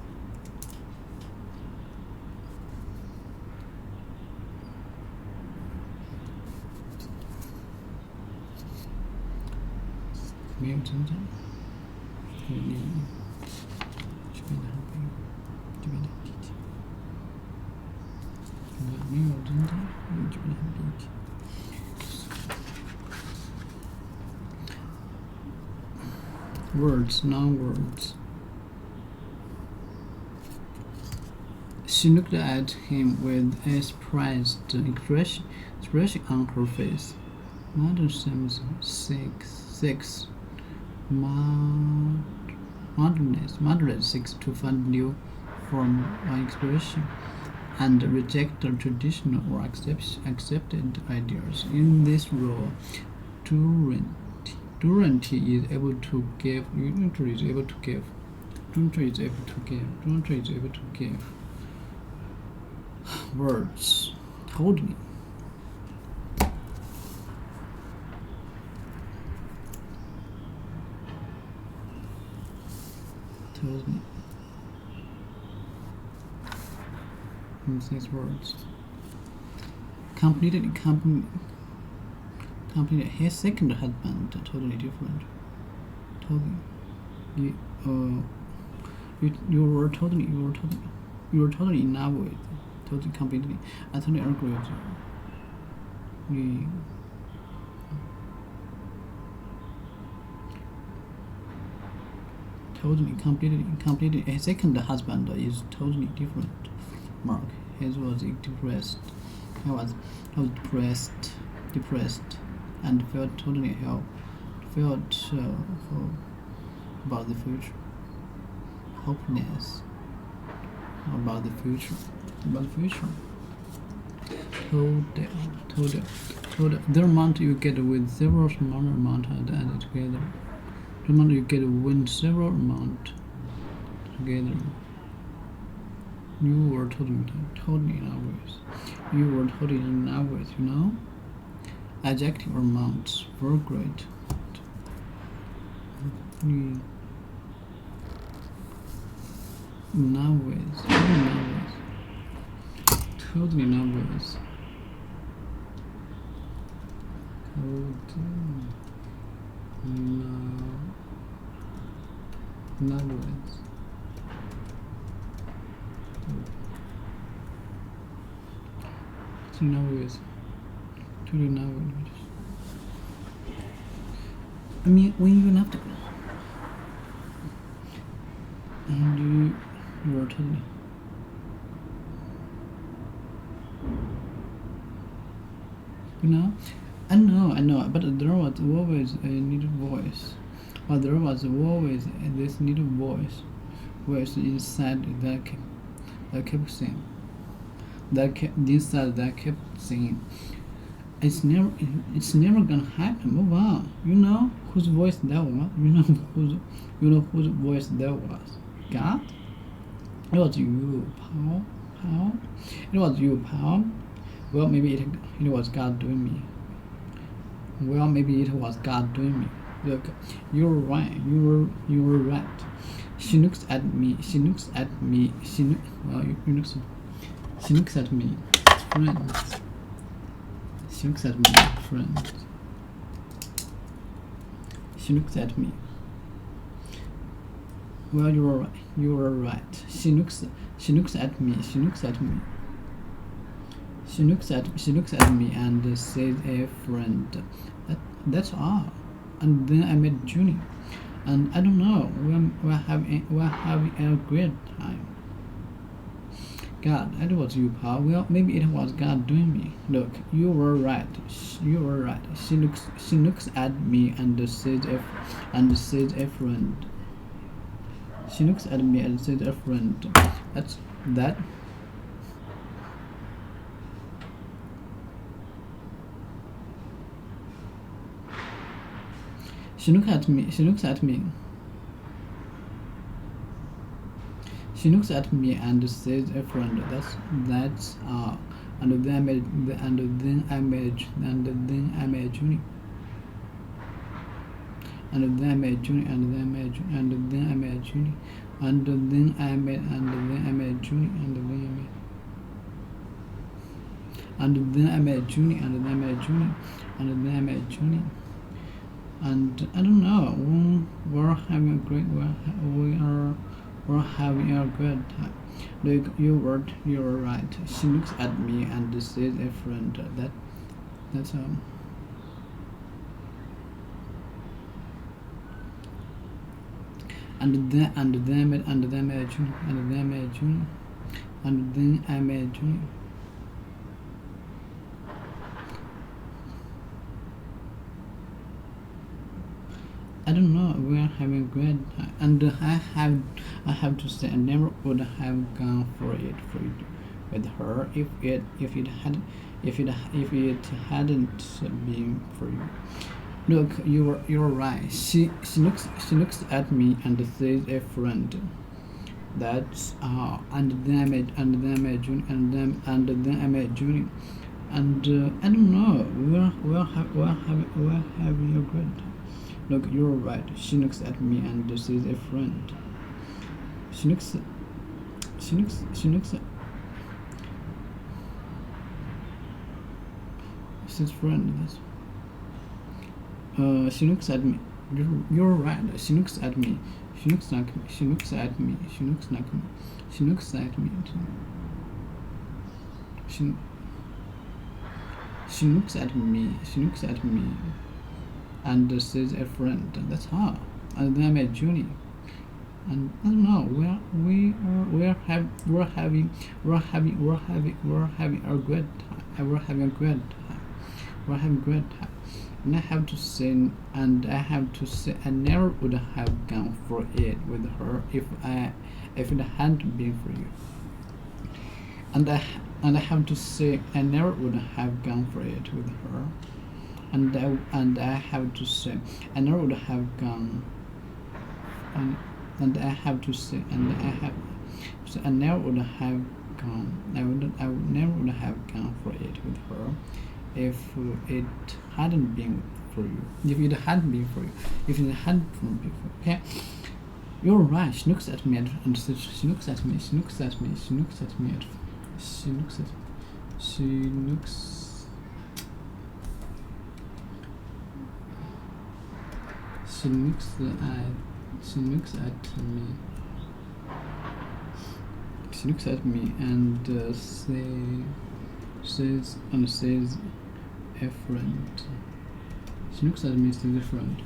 没有真的，我觉得很理解。Words, non-words. She looked at him with a surprised expression on her face. Mother seems six. Motherless seeks to find new form of expression and reject the traditional or accepted ideas. In this role, Durant is able to give. Is able to give. Words. Told me. Told me. These words. Completed. His second husband, totally different. Totally. You were totally in love with. Totally, completely. I totally agree with you. Totally, completely. His second husband is totally different. Mark. His was depressed. He was depressed, and felt totally felt about the future. Hopeless about the future. Told the amount you get with several smaller amounts added together. The amount you get with several amounts together. You were totally in love with. You were totally in love with, you know? Adjective amounts were great. Totally in love with. I mean, when you left, and you were totally. You know, I know, but there was always a little voice. But there was always this little voice inside that kept saying. That kept saying, it's never gonna happen. Move on. You know whose voice that was. You know whose voice that was. God. It was you, Paul. It was you, Paul. Well, maybe it was God doing me. Look, you were right. You were right. She looks at me. She looks at me. She looks at me. Friends. She looks at me. Friends. She looks at me. Well, you were right. You were right. She looks at me. She looks at me. She looks at me and says, "A friend." That's all. And then I met Junie, and I don't know. We're having a great time. God, it was you, Paul. Well, maybe it was God doing me. Look, you were right. You were right. She looks at me and says, "A friend." She looks at me and says, "A friend." That's that. She looks at me. She looks at me and says, "A friend." That's all. And then I met Junie. And then I met Junie. And then I met Junie. And then I met Junie. And then I met Junie. And then I met Junie. And I don't know. We're having a great time. Look, you're right. She looks at me and says a friend. That's and then imagine. I don't know. We are having a great time, and I have to say I never would have gone for it with her if it hadn't been for you. Look, you're right. She looks at me and says a friend. That's and then imagine and I don't know. We're having a great time. Look, you're right. She looks at me and says a friend. She looks says friend. She looks at me. You're right. She looks at me. She looks at me. She looks at me. She looks at me. And says a friend. That's her. And then I met Julie. And I don't know. We're having a great time. We're having a great time. And I have to say, I never would have gone for it with her if it hadn't been for you. And I have to say, I never would have gone for it with her. And I have to say, I never would have gone. And I have to say, I never would have gone. I never would have gone for it with her if it hadn't been for you. If it hadn't been for you. Okay. You're right. She looks at me and says, she looks at me. She looks at me and says a friend. She looks at me and says a friend.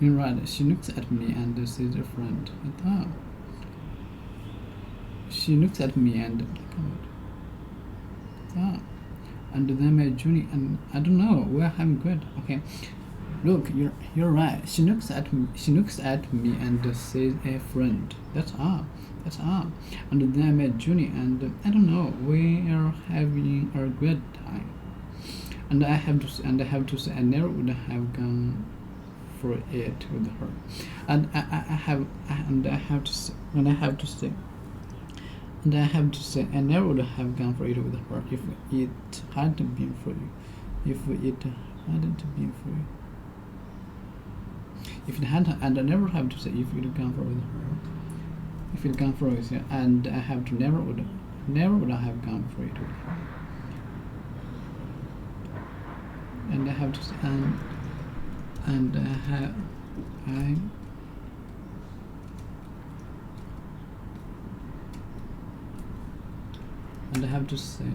You're right. She looks at me and says a friend. She looks at me and and then my Junie, and I don't know. We're having good. Okay. Look, you're right. She looks at me and says a friend. That's all. And then I met Junie, and I don't know. We are having a great time. And I have to say, I never would have gone for it with her. And I have to say, I never would have gone for it with her if it hadn't been for you. If it hadn't, and I never have to say if it had gone for with her. If it gone for us, yeah, and I have to never would have gone for it with her. And I have to say, and I have to say, and I have to say, I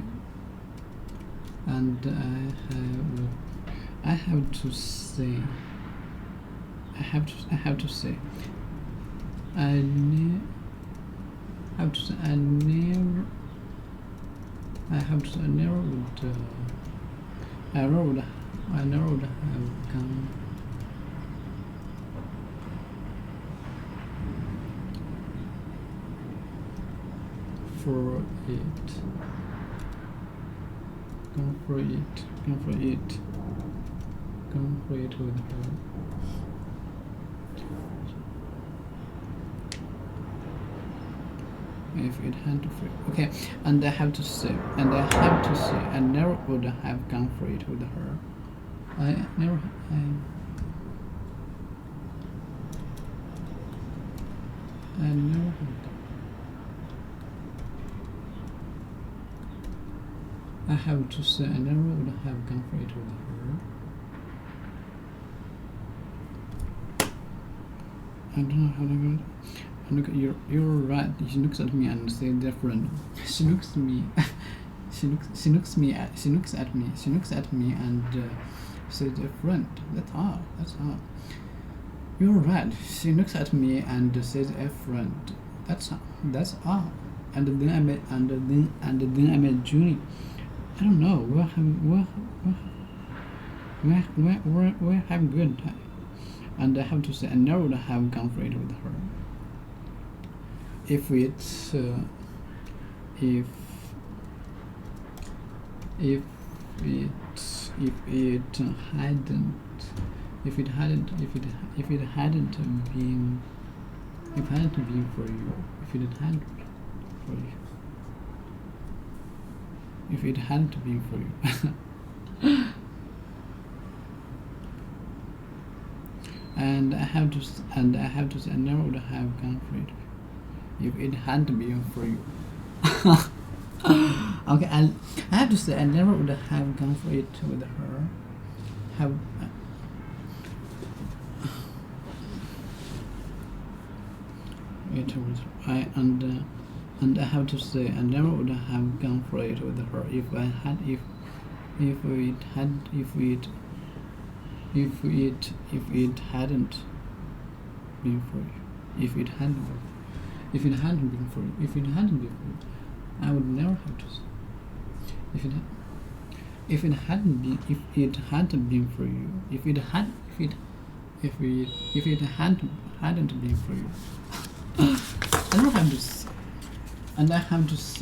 never would have gone for it. Go for it with her. If it had to fit. Okay, and I have to say, I never would have gone for it with her. I never have I have to say, I never would have gone for it with her. I don't know how to go. Look, you're right. She looks at me and says different. She looks at me. She looks at me and says different. That's all. You're right. She looks at me and says different. That's all. And then I met Julie. I don't know. We'll have a good time. And I have to say, I never would have gone for it with her. If it hadn't been for you, if it hadn't been for you. And I have to say, I never would have gone for it if it hadn't been for you. Okay, I have to say, I never would have gone for it with her. And I have to say, I never would have gone for it with her if it hadn't been for you. If it hadn't been for you, I would never have to say. If it hadn't been for you, if it hadn't been for you, I don't have to say. And I have to say,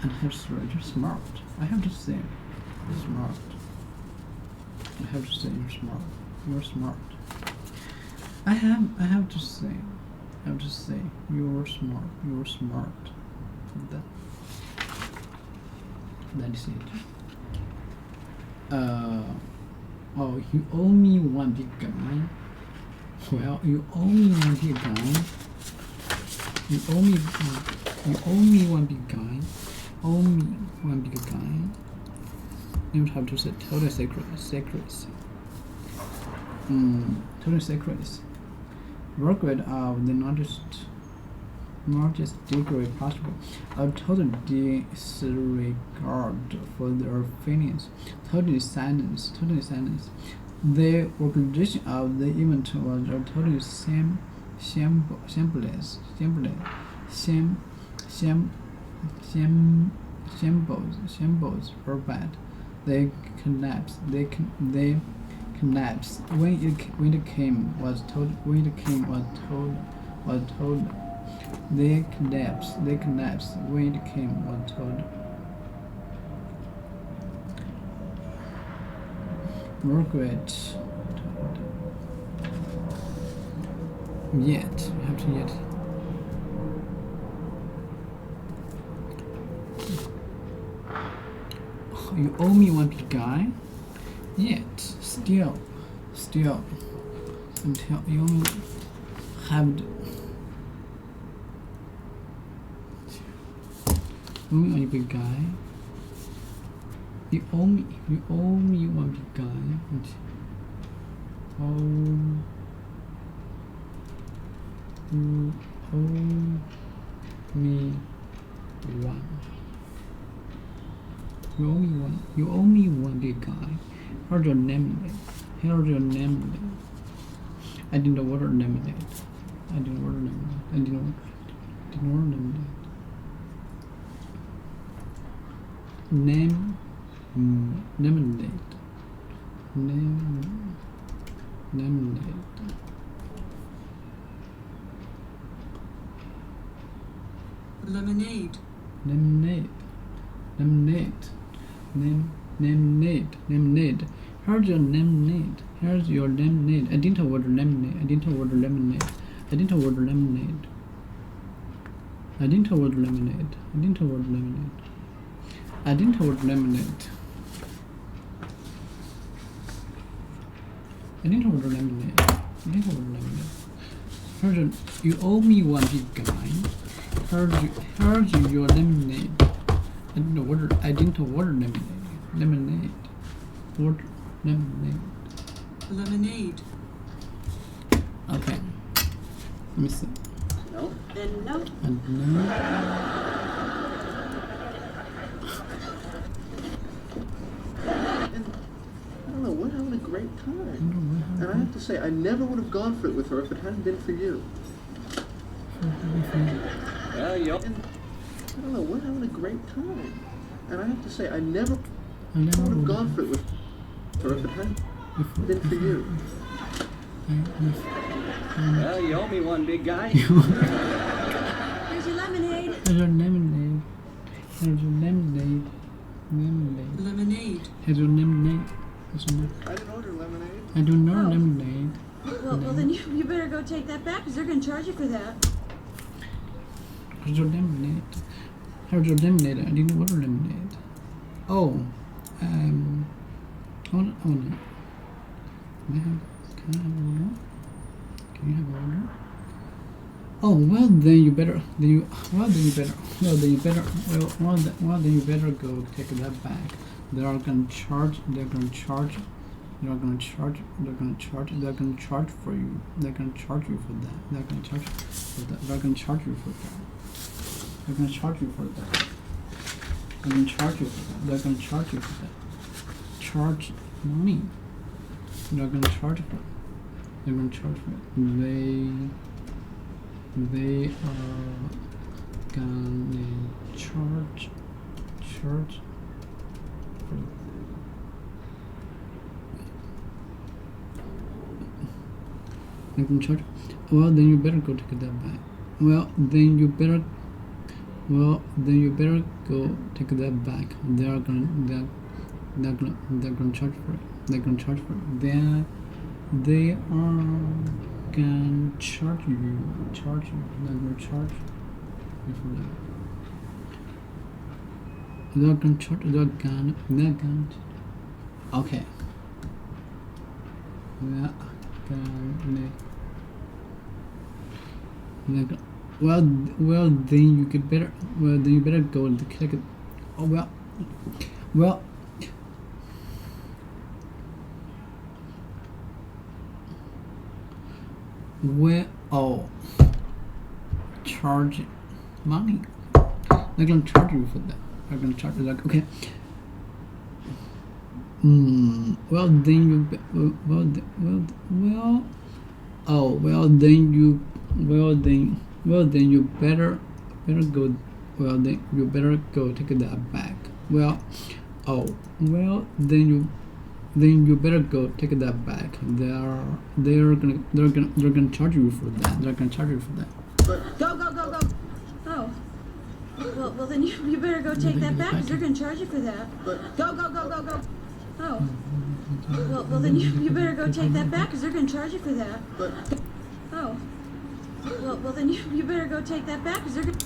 you're smart. I have to say, you're smart. I have to say, you're smart. You're smart. I have to say, you're smart. You're smart. That is it. Oh, you owe me one big guy. Well, you owe me one big guy. You owe me one big guy. Owe me one big guy. You have to say total secrecy. Total secrecy. Regret of the largest degree possible. A total disregard for their feelings. Total silence. The organization of the event was a total shambles were bad. They collapsed. When it came was told. They collapsed. When it came was told. Regret. Yet. You have to yet. You owe me one big guy. Yet. Still. Until you have. You owe me one big guy. You owe me one big guy. You owe me one. You owe me one big guy. Here's your name. I didn't order lemonade. Lemonade. Here's your lemonade. I didn't order lemonade. I didn't order lemonade. Here's you owe me one big guy. Here's your lemonade. I didn't order lemonade. Okay. Let me see. No. Then no. And no. And I don't know, we're having a great time. And I have to say, I never would have gone for it with her if it hadn't been for you. Yeah, yep. And I don't know, we're having a great time. And I have to say, I never I never would have would gone for it with her if it hadn't been for you. Well, you owe me one, big guy. Here's your lemonade. Here's your lemonade. Here's your lemonade. Lemonade. Lemonade. Here's your lemonade. Here's your lemonade. I didn't order lemonade. I do not Oh. lemonade. Well, then you better go take that back because they're going to charge you for that. Here's your lemonade. Here's your lemonade. I didn't order lemonade. Oh, oh no. Can I have order? Can you have order? Oh well, then you better. Then you better go take that back. They're gonna charge for you. They're gonna charge for you. They're gonna charge you for that. They're gonna charge for that. They're gonna charge you for that. They're gonna charge you for that. They're gonna charge you for that. They're gonna charge you for that. Charge money. They're gonna charge for it. They're gonna charge for it. They are gonna charge for it. They're gonna charge. Well, then you better go take that back. Well, then you better go take that back. They're gonna charge for it. They're gonna charge for it. They are gonna charge you. They're gonna charge you for that. They're gonna charge. They're gonna. Okay. Well, then you get better. Well, then you better go and click it. Oh well. Charge money. They're gonna charge you for that. They're gonna charge you like okay. Well then you better go. Well then you better go take that back. Then you better go take that back. They're gonna charge you for that. They're gonna charge you for that. Go. Oh. Well, then you better go take that back because they're going to charge you for that. Go. Oh. Well, then you better go take that back because they're going to charge you for that. Oh. Well, then you better go take that back because they're going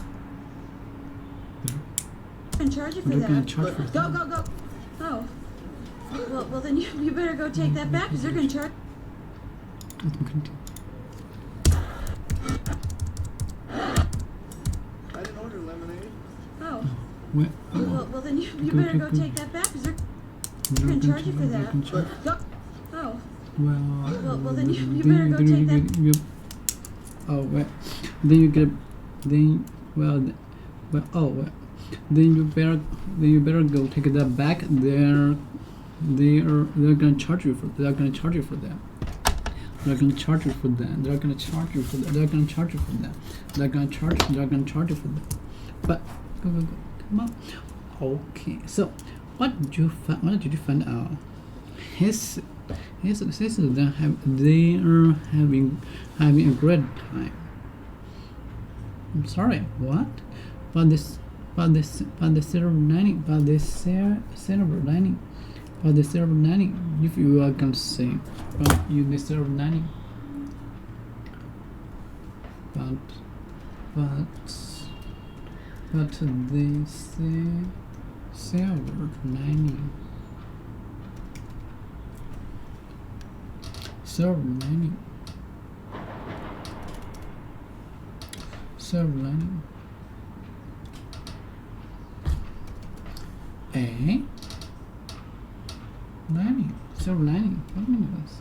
to charge you for that. Go. Oh. Well, then you better go take that back because they're going to charge. I didn't order lemonade. Oh. Well, then you better go take that back because they're going to charge you for that. Go. Oh. Well, then you better go take that. Then you get. Then you better go take that back. They're gonna charge you for that. They're gonna charge you for that. They're gonna charge you for that. They're gonna charge you for that. They're gonna charge you for that. They're gonna charge you for that. But go. Come on. Okay. So what did you find out? His sisters they are having a great time. I'm sorry, what? But the silver lining. If you are gonna say, but you deserve 90. But they say silver 90. Silver lining. Lining. Silver lining. What do you mean by this?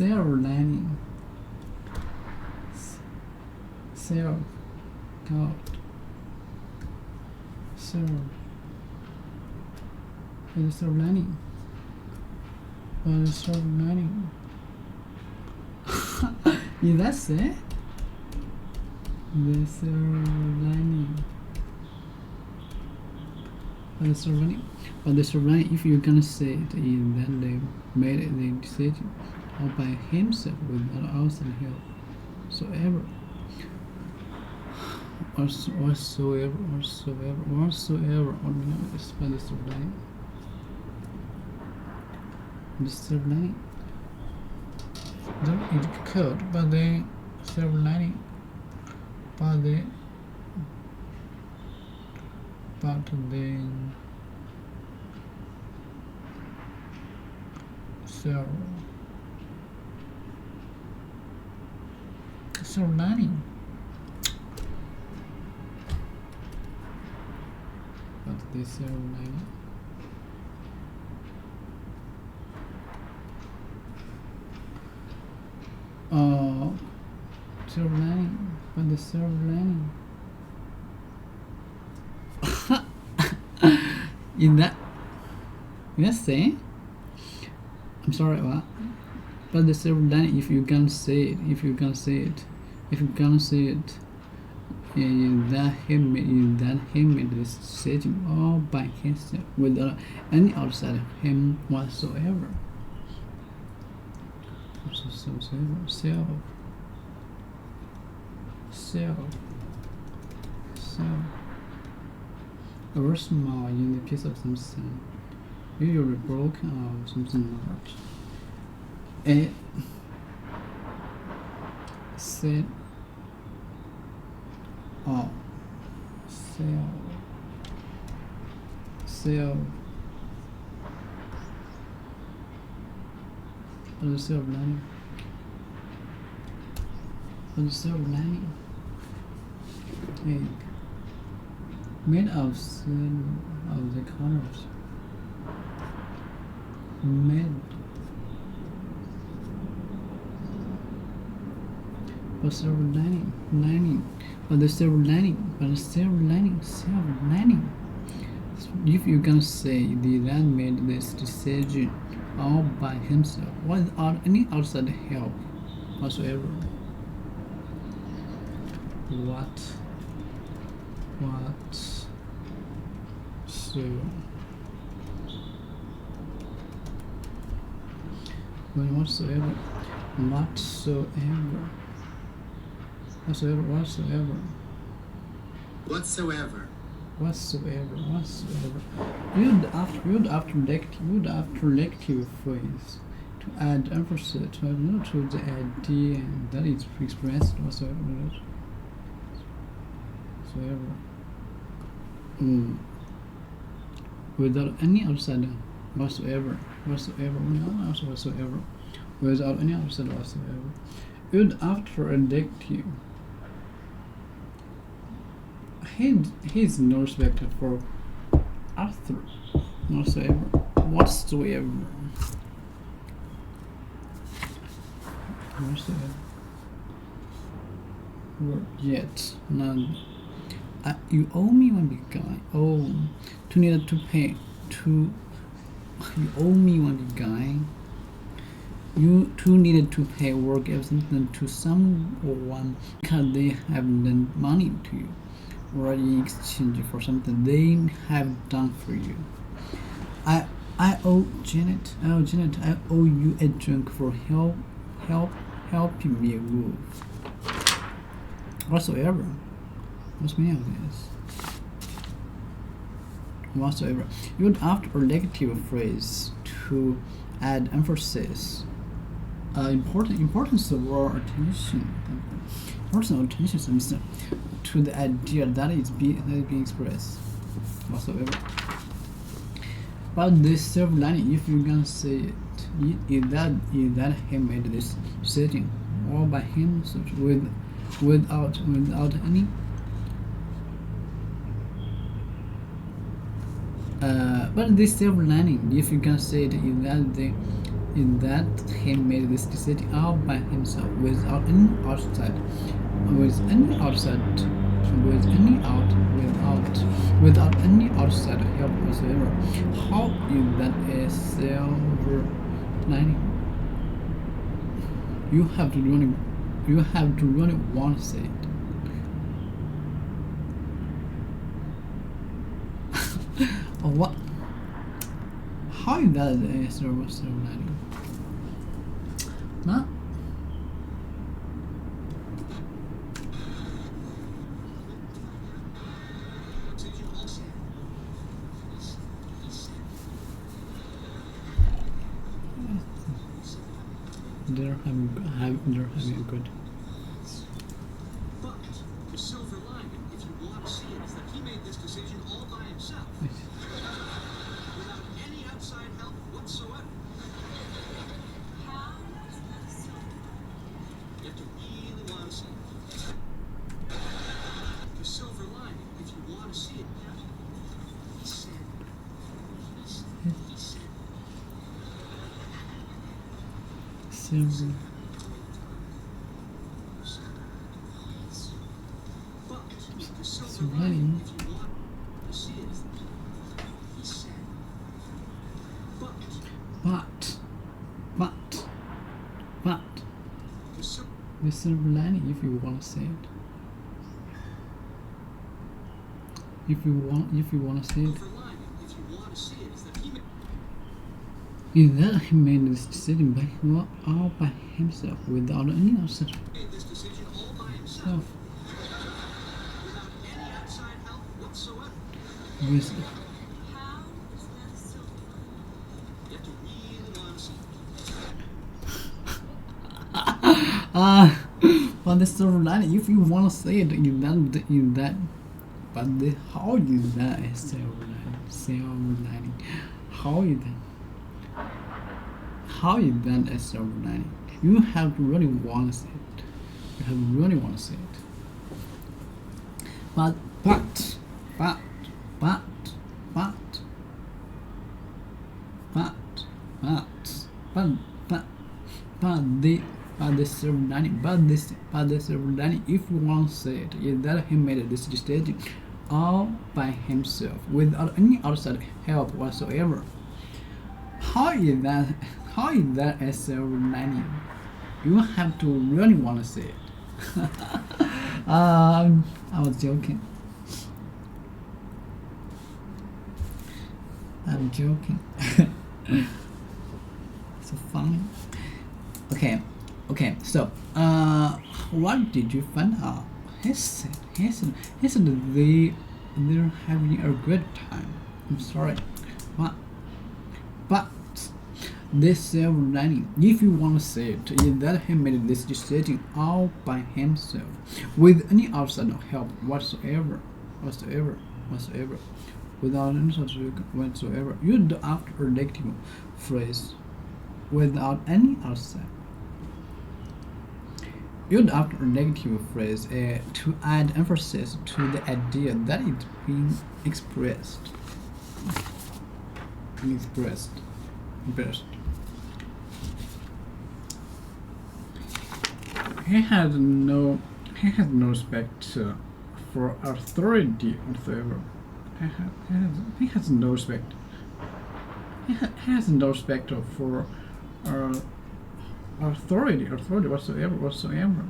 self-learning. Self, God, self, and self-learning. Self-learning. Is that it? The self-learning. But the self-learning, if you can say it, is that they made the decision all by himself without outside help. Whatsoever organized by the self-learning. The self-learning. Then it occurred by the self-learning. But the self-learning. But the self-learning. Self-learning, but the self-learning. In that, let's say, I'm sorry, what? But the self-learning, if you can say it, that he made this decision all by himself without any outside him whatsoever. Self. A very small unit piece of something, usually broken or something large. It set or self or self-learning. Made of the colors. Made for self-learning. But the self-learning. If you can say the lad made this decision all by himself without any outside help whatsoever. Whatsoever. Build after lective phrase to add emphasis to the idea that is expressed whatsoever. Without any outside whatsoever. Without any outside whatsoever. Build after adjective. He is no respect for after whatsoever. Yet none. You owe me one big guy. Two needed to pay. You owe me one big guy. You two needed to pay or give something to someone because they have lent money to you, or in exchange for something they have done for you. I owe Janet. I owe you a drink for helping me move. Whatsoever. What's the meaning of this? Whatsoever. Use after a negative phrase to add emphasis. Importance or attention. To the idea that is being expressed. Whatsoever. But this self-learning, if you can say it, is that he made this decision all by himself without any but this self-learning, if you can say it, is that is that he made this decision all by himself without any outside without any outside help whatsoever. How is that a silver lining? You have to really want to say it. What? How is that a silver lining? Nah. They're having a good. But the silver lining, if you want to see it, is that he made this decision all by himself, without any outside help whatsoever. You have to really want to see it. The silver lining, if you want to see it, he said. Silver. But the silver Silver lining, lining. if you want to see it, is that he said. But the silver the silver lining, if you want to say it. If you want to say it. lining, if you want to see it, is that he made. Is that he made this decision all by himself without any outside Made this decision all by himself, help. without any outside help whatsoever. With You have to really want to see it. but the silver lining, if you want to say it, is that. But how is that a silver lining? Silver lining. How is that? How is that a silver lining? You have to really want to say it. You have to really want to say it. But the silver lining, if you want to say it, is that he made this decision all by himself without any outside help whatsoever. How is that a silver lining? You have to really want to say it. I was joking. I'm joking. So funny. Okay. So, what did you find out? He said they're having a good time. I'm sorry. But this silver lining, if you want to say it, is that he made this decision all by himself, with any outside help whatsoever, without any whatsoever. You'd after adjective phrase, without any outside. You'd after a negative phrase to add emphasis to the idea that it's being expressed. He has no respect for authority whatsoever. He has no respect. He has no respect for authority whatsoever.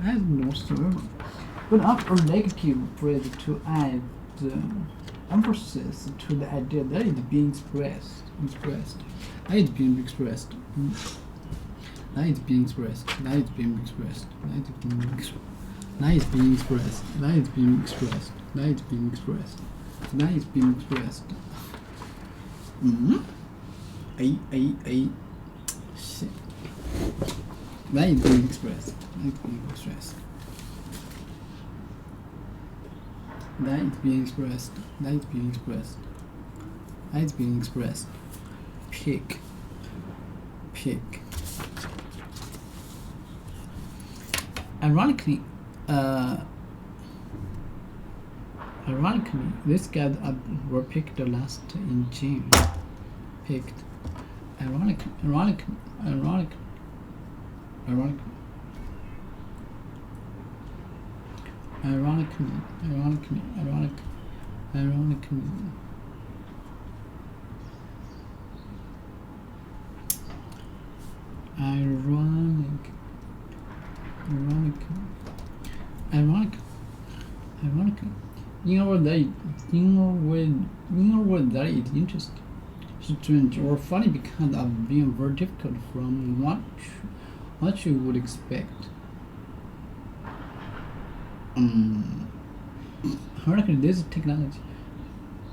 Has no whatsoever. But after a negative phrase to add emphasis to the idea that it's being expressed. That it's being expressed. Shit. That is being expressed. Pick. Ironically, these guys were picked last in June. ironic, ironic, ironic, ironic, ironically, ironically, ironic, ironically. Ironic, ironic, ironic, ironic. In a word that is interesting, strange, or funny because of being very difficult from what you would expect. Ironically, this technology.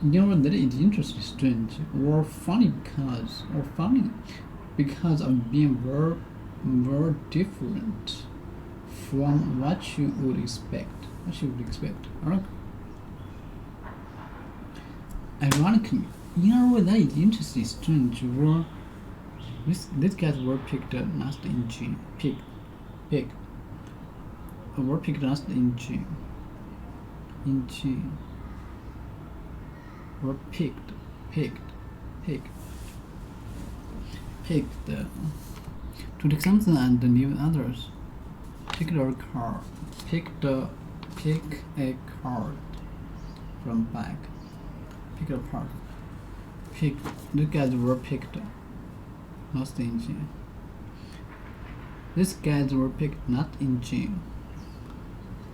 In a word that is interesting, strange, or funny because of being very different from what you would expect. Ironically, in a way that is interesting, strange, or these guys were picked last in June. Were picked last in June. Were picked to take something and leave others. Pick a card from bag. Pick a part. The guys were picked last in June. These guys were picked not in June.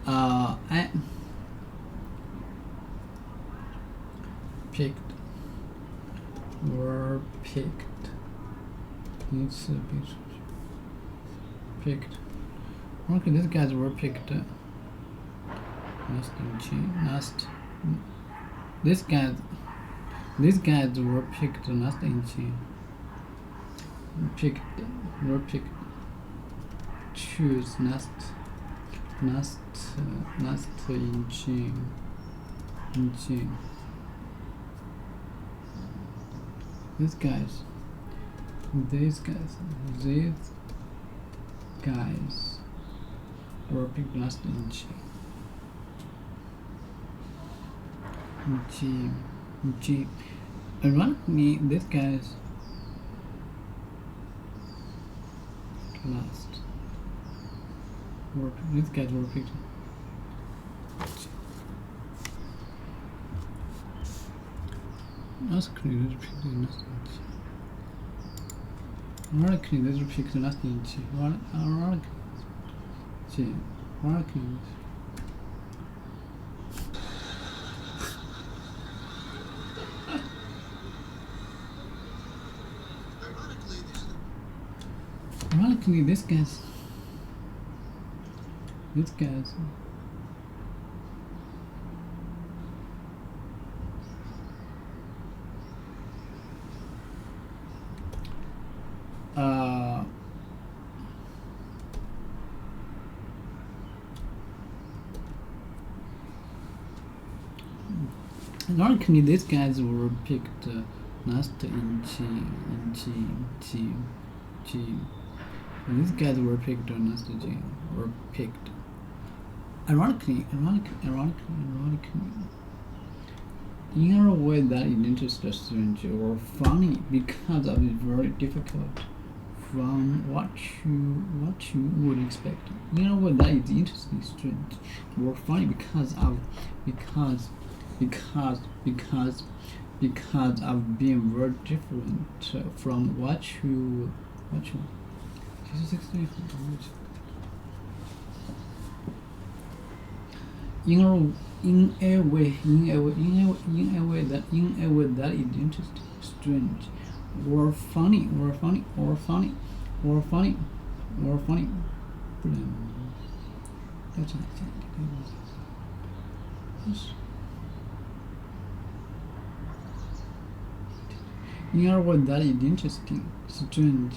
I picked were picked. It's a bit picked. Okay, these guys were picked last in June. These guys were picked last in June. Were picked. Choose last in June. These guys were picked last in June. Ironically, these guys were picked. Ironically, these were picked last in June. Ironically, these guys. Ironically, these guys were picked last in June. These guys were picked last in June. Were picked. Ironically. In a way that is interesting, strange, or funny because of it very difficult from what you would expect. In a way that is interesting, strange, or funny because of being very different from what you. In a way that is interesting, strange, or funny. That's in a way that is interesting, strange.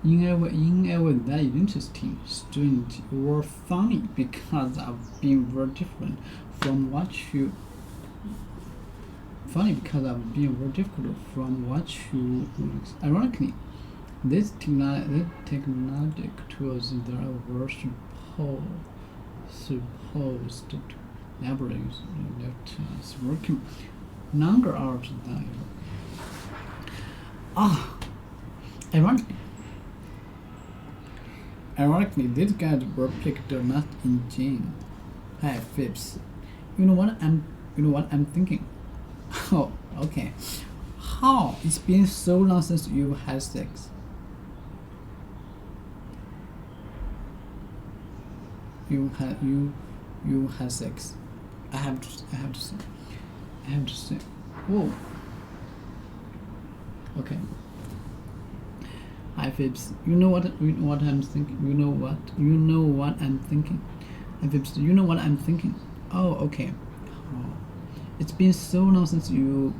In a way that is interesting, strange, or funny because of being very different from what you. Ironically, these technologic tools that were supposed to libraries left us working longer hours than ever. Ironically, these guys were picked not in June. Hi, Phipps. You know what I'm thinking? Oh, okay. How? It's been so long since you've had sex. You had sex. I have to say. Whoa. Okay. Hi, Phipps. You know what I'm thinking. You know what I'm thinking. Hi, Phipps. You know what I'm thinking. Oh, okay. Oh. It's been so long since you've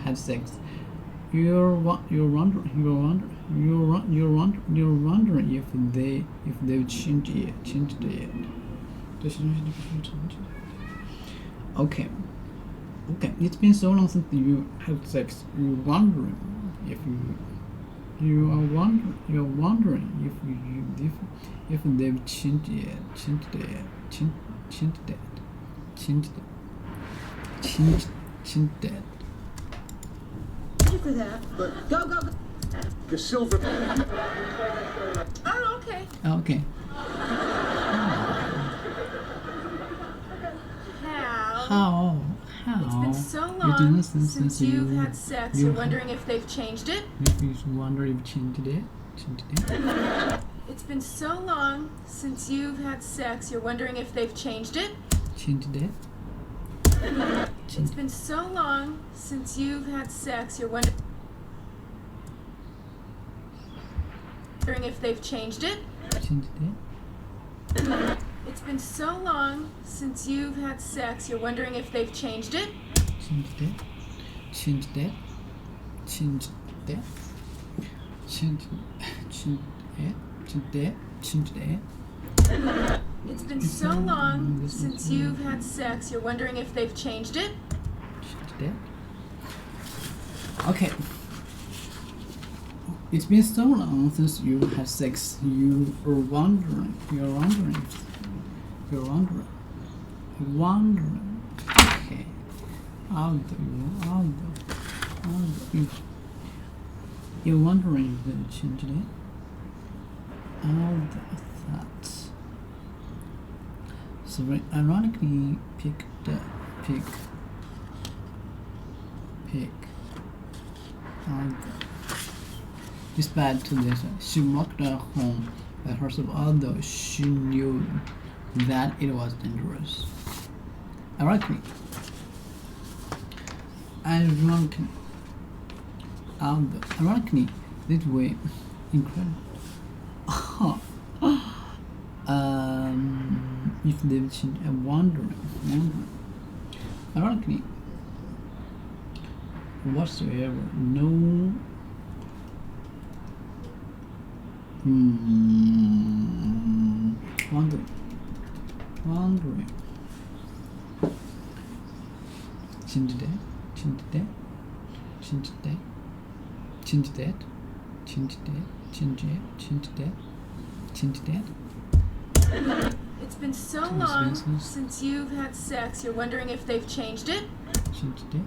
had sex. You're wondering if they've changed it. Okay. It's been so long since you had sex. You're wondering if they've changed it. For that. But Go. the silver. Oh, okay. Okay. How? It's been so long since you've had sex. You're wondering if they've changed it? You wonder if changed it? It's been so long since you've had sex. You're wondering if they've changed it? Changed it? It's been so long since you've had sex. You're wondering if they've changed it? Changed it? It's been so long since you've had sex. You're wondering if they've changed it? Changed it? Changed it? Changed it? Changed it? Changed it? Changed it? It's been so long since you've had sex. You're wondering if they've changed it? Changed it? Okay. It's been so long since you had sex. You're wondering. Okay. You're wondering if they changed it? All that. So ironically, pick. Despite to this, she walked home by herself, although she knew that it was dangerous. Ironically, this way, incredible. If they've changed, I'm wondering. Ironically, whatsoever, no. Wondering. Change that. It's been so long since you've had sex. You're wondering if they've changed it? Changed it.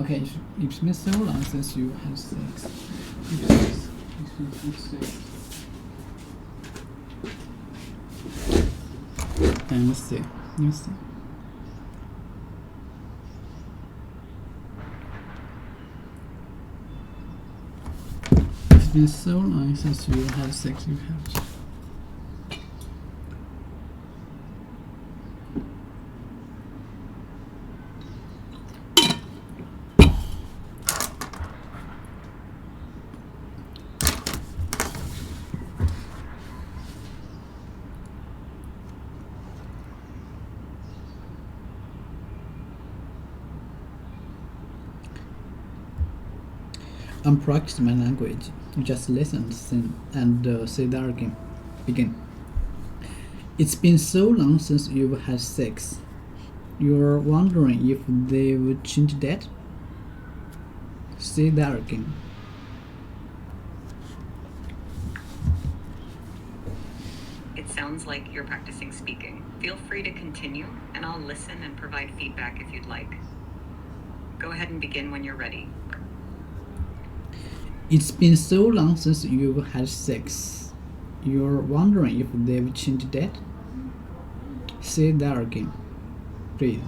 Okay, it's been so long since you had sex. And let's see. It's been so long since you had sex. I'm practicing my language. Just listen and say that again. Begin. It's been so long since you've had sex. You're wondering if they would change that? Say that again. It sounds like you're practicing speaking. Feel free to continue, and I'll listen and provide feedback if you'd like. Go ahead and begin when you're ready. It's been so long since you've had sex. You're wondering if they've changed that? Say that again, please.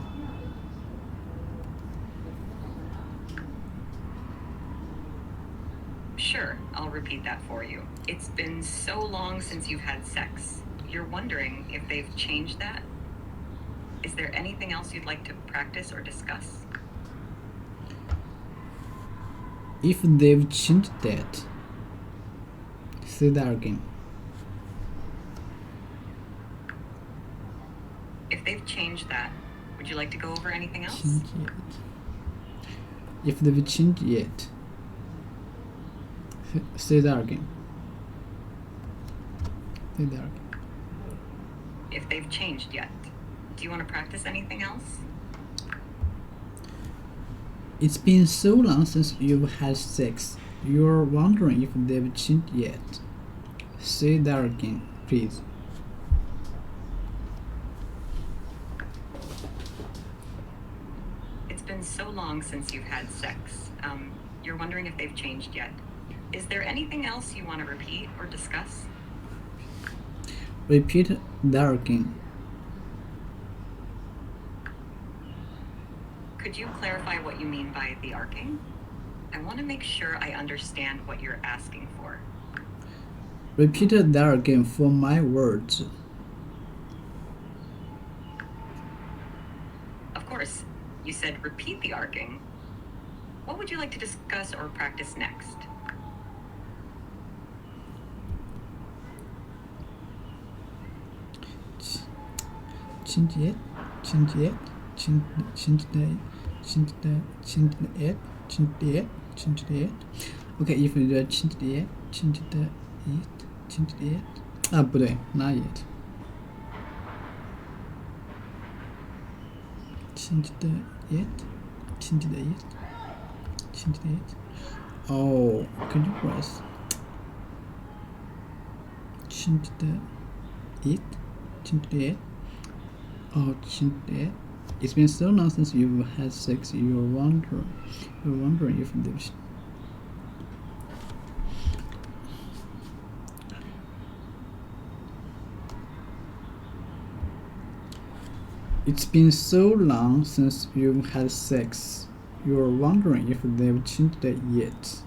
Sure, I'll repeat that for you. It's been so long since you've had sex. You're wondering if they've changed that? Is there anything else you'd like to practice or discuss? If they've changed that. Say that again. If they've changed that, would you like to go over anything else? Change yet. If they've changed yet. Say that again. Say that again. If they've changed yet. Do you want to practice anything else? It's been so long since you've had sex. You're wondering if they've changed yet. Say that again, please. It's been so long since you've had sex. You're wondering if they've changed yet. Is there anything else you want to repeat or discuss? Repeat that again. Could you clarify what you mean by the arcing? I want to make sure I understand what you're asking for. Repeat that again for my words. Of course, you said repeat the arcing. What would you like to discuss or practice next? Change it, change it, change the, change the, change the it, change the it, change the it. Okay, if you change the it, change the it, change the it. 不对 not yet. Change the it, change the it, change the it. Oh, could you press? Change the it, change the it. Oh, change the it. It's been so long since you've had sex. You're wondering if there's. It's been so long since you've had sex. You're wondering if they've changed it yet.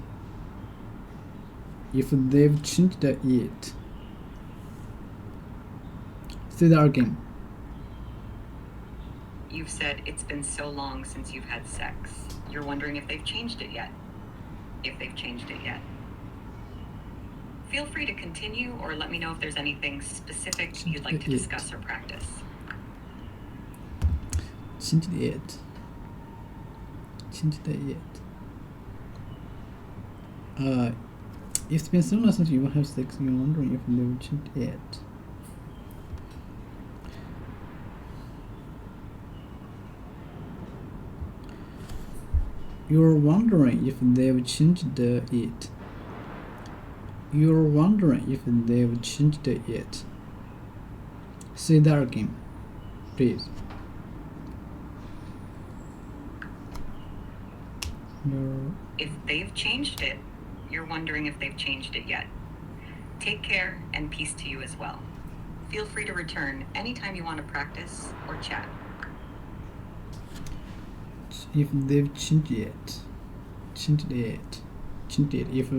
If they've changed it yet. Say that again. You've said it's been so long since you've had sex. You're wondering if they've changed it yet. If they've changed it yet. Feel free to continue or let me know if there's anything specific you'd like to discuss or practice. Change it. Change it. It's been so long since you have sex. You're wondering if they've changed it. You're wondering if they've changed it. You're wondering if they've changed it. Say that again, please. If they've changed it, you're wondering if they've changed it yet. Take care and peace to you as well. Feel free to return anytime you want to practice or chat. If they've changed it, changed it. If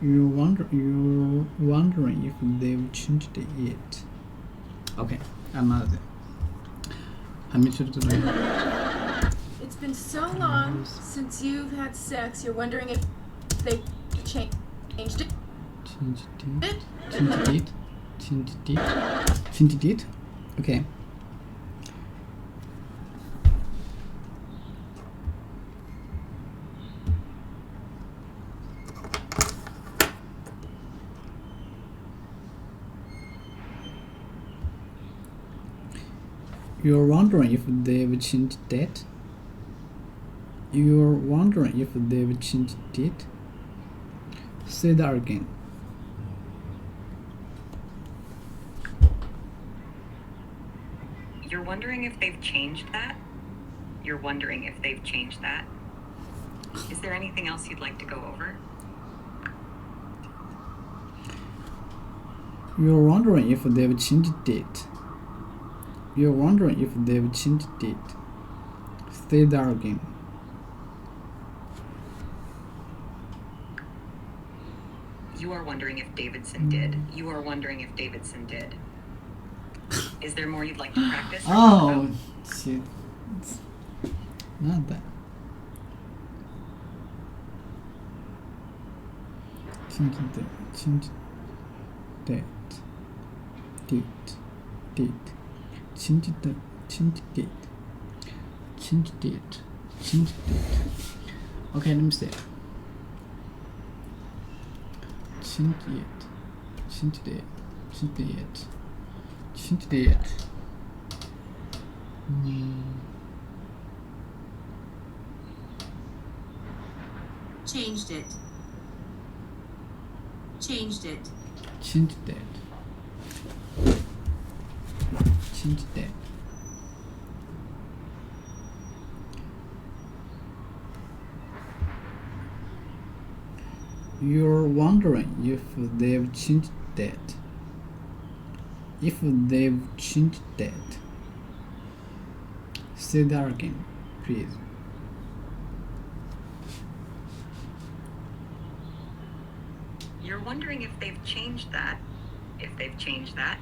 you're wondering if they've changed it. Okay, another. It's been so long since you've had sex. You're wondering if they changed it. Changed it. Okay. You're wondering if they've changed that? You're wondering if they've changed it? Say that again. wondering if they've changed that? You're wondering if they've changed that? Is there anything else you'd like to go over? You're wondering if they've changed it. You're wondering if they've changed it. Say that again. You are wondering if Davidson did. You are wondering if Davidson did. Is there more you'd like to practice? Oh, shit. It's not that. Change that. Change that. Did. Change that. Change it. Change it. Change it. Okay, let me see. Change it. Change it. Change it. Change it. Changed it. Changed it. Change that. Change that. You're wondering if they've changed that. If they've changed that. Say that again, please. You're wondering if they've changed that. If they've changed that.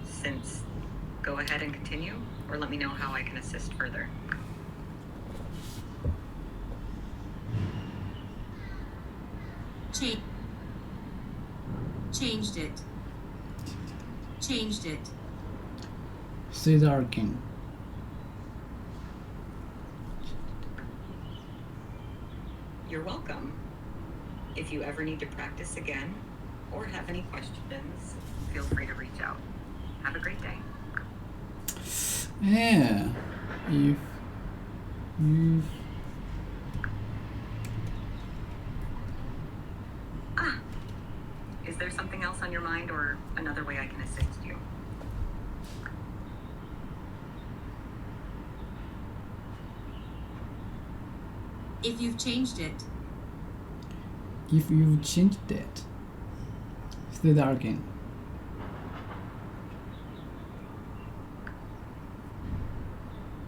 Since, go ahead and continue, or let me know how I can assist further. Changed it. Changed it. Say that again. You're welcome. If you ever need to practice again or have any questions, feel free to reach out. Have a great day. Yeah. If you Is there something else on your mind or another way I can assist you? If you've changed it. If you've changed that. Say that again.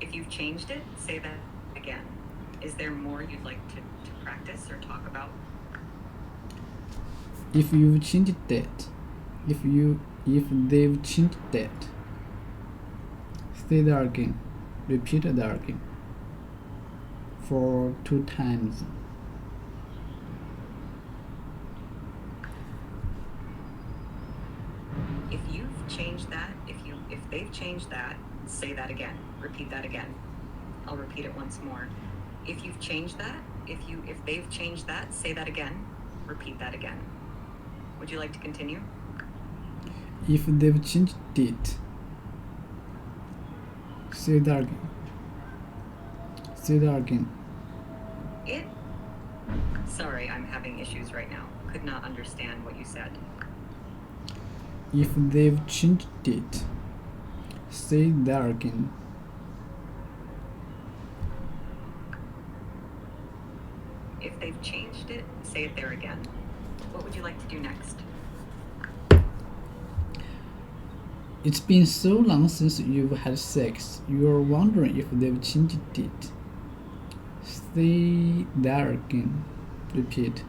If you've changed it, say that again. Is there more you'd like to practice or talk about? If you've changed that. If they've changed that. Say that again. Repeat that again. For 2 times. If you've changed that, if they've changed that, say that again. Repeat that again. I'll repeat it once more. If you've changed that, if they've changed that, say that again. Repeat that again. Would you like to continue? If they've changed it. Say that again. Say that again. Sorry, I'm having issues right now. Could not understand what you said. If they've changed it. Say that again. If they've changed it, say it there again. What would you like to do next? It's been so long since you've had sex. You're wondering if they've changed it. Say that again. Repeat.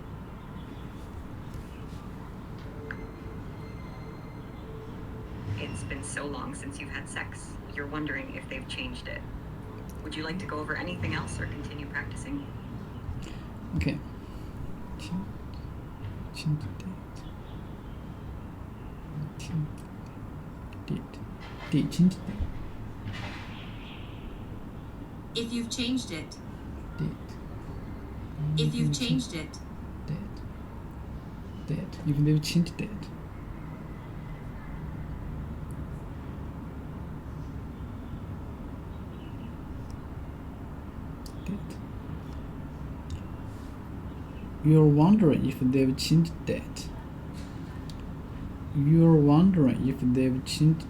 It's been so long since you've had sex. You're wondering if they've changed it. Would you like to go over anything else or continue practicing? Okay. Change that. Change that. If you've changed it. Did. If you've changed it. That. If they've changed that. You're wondering if they've changed that. You're wondering if they've changed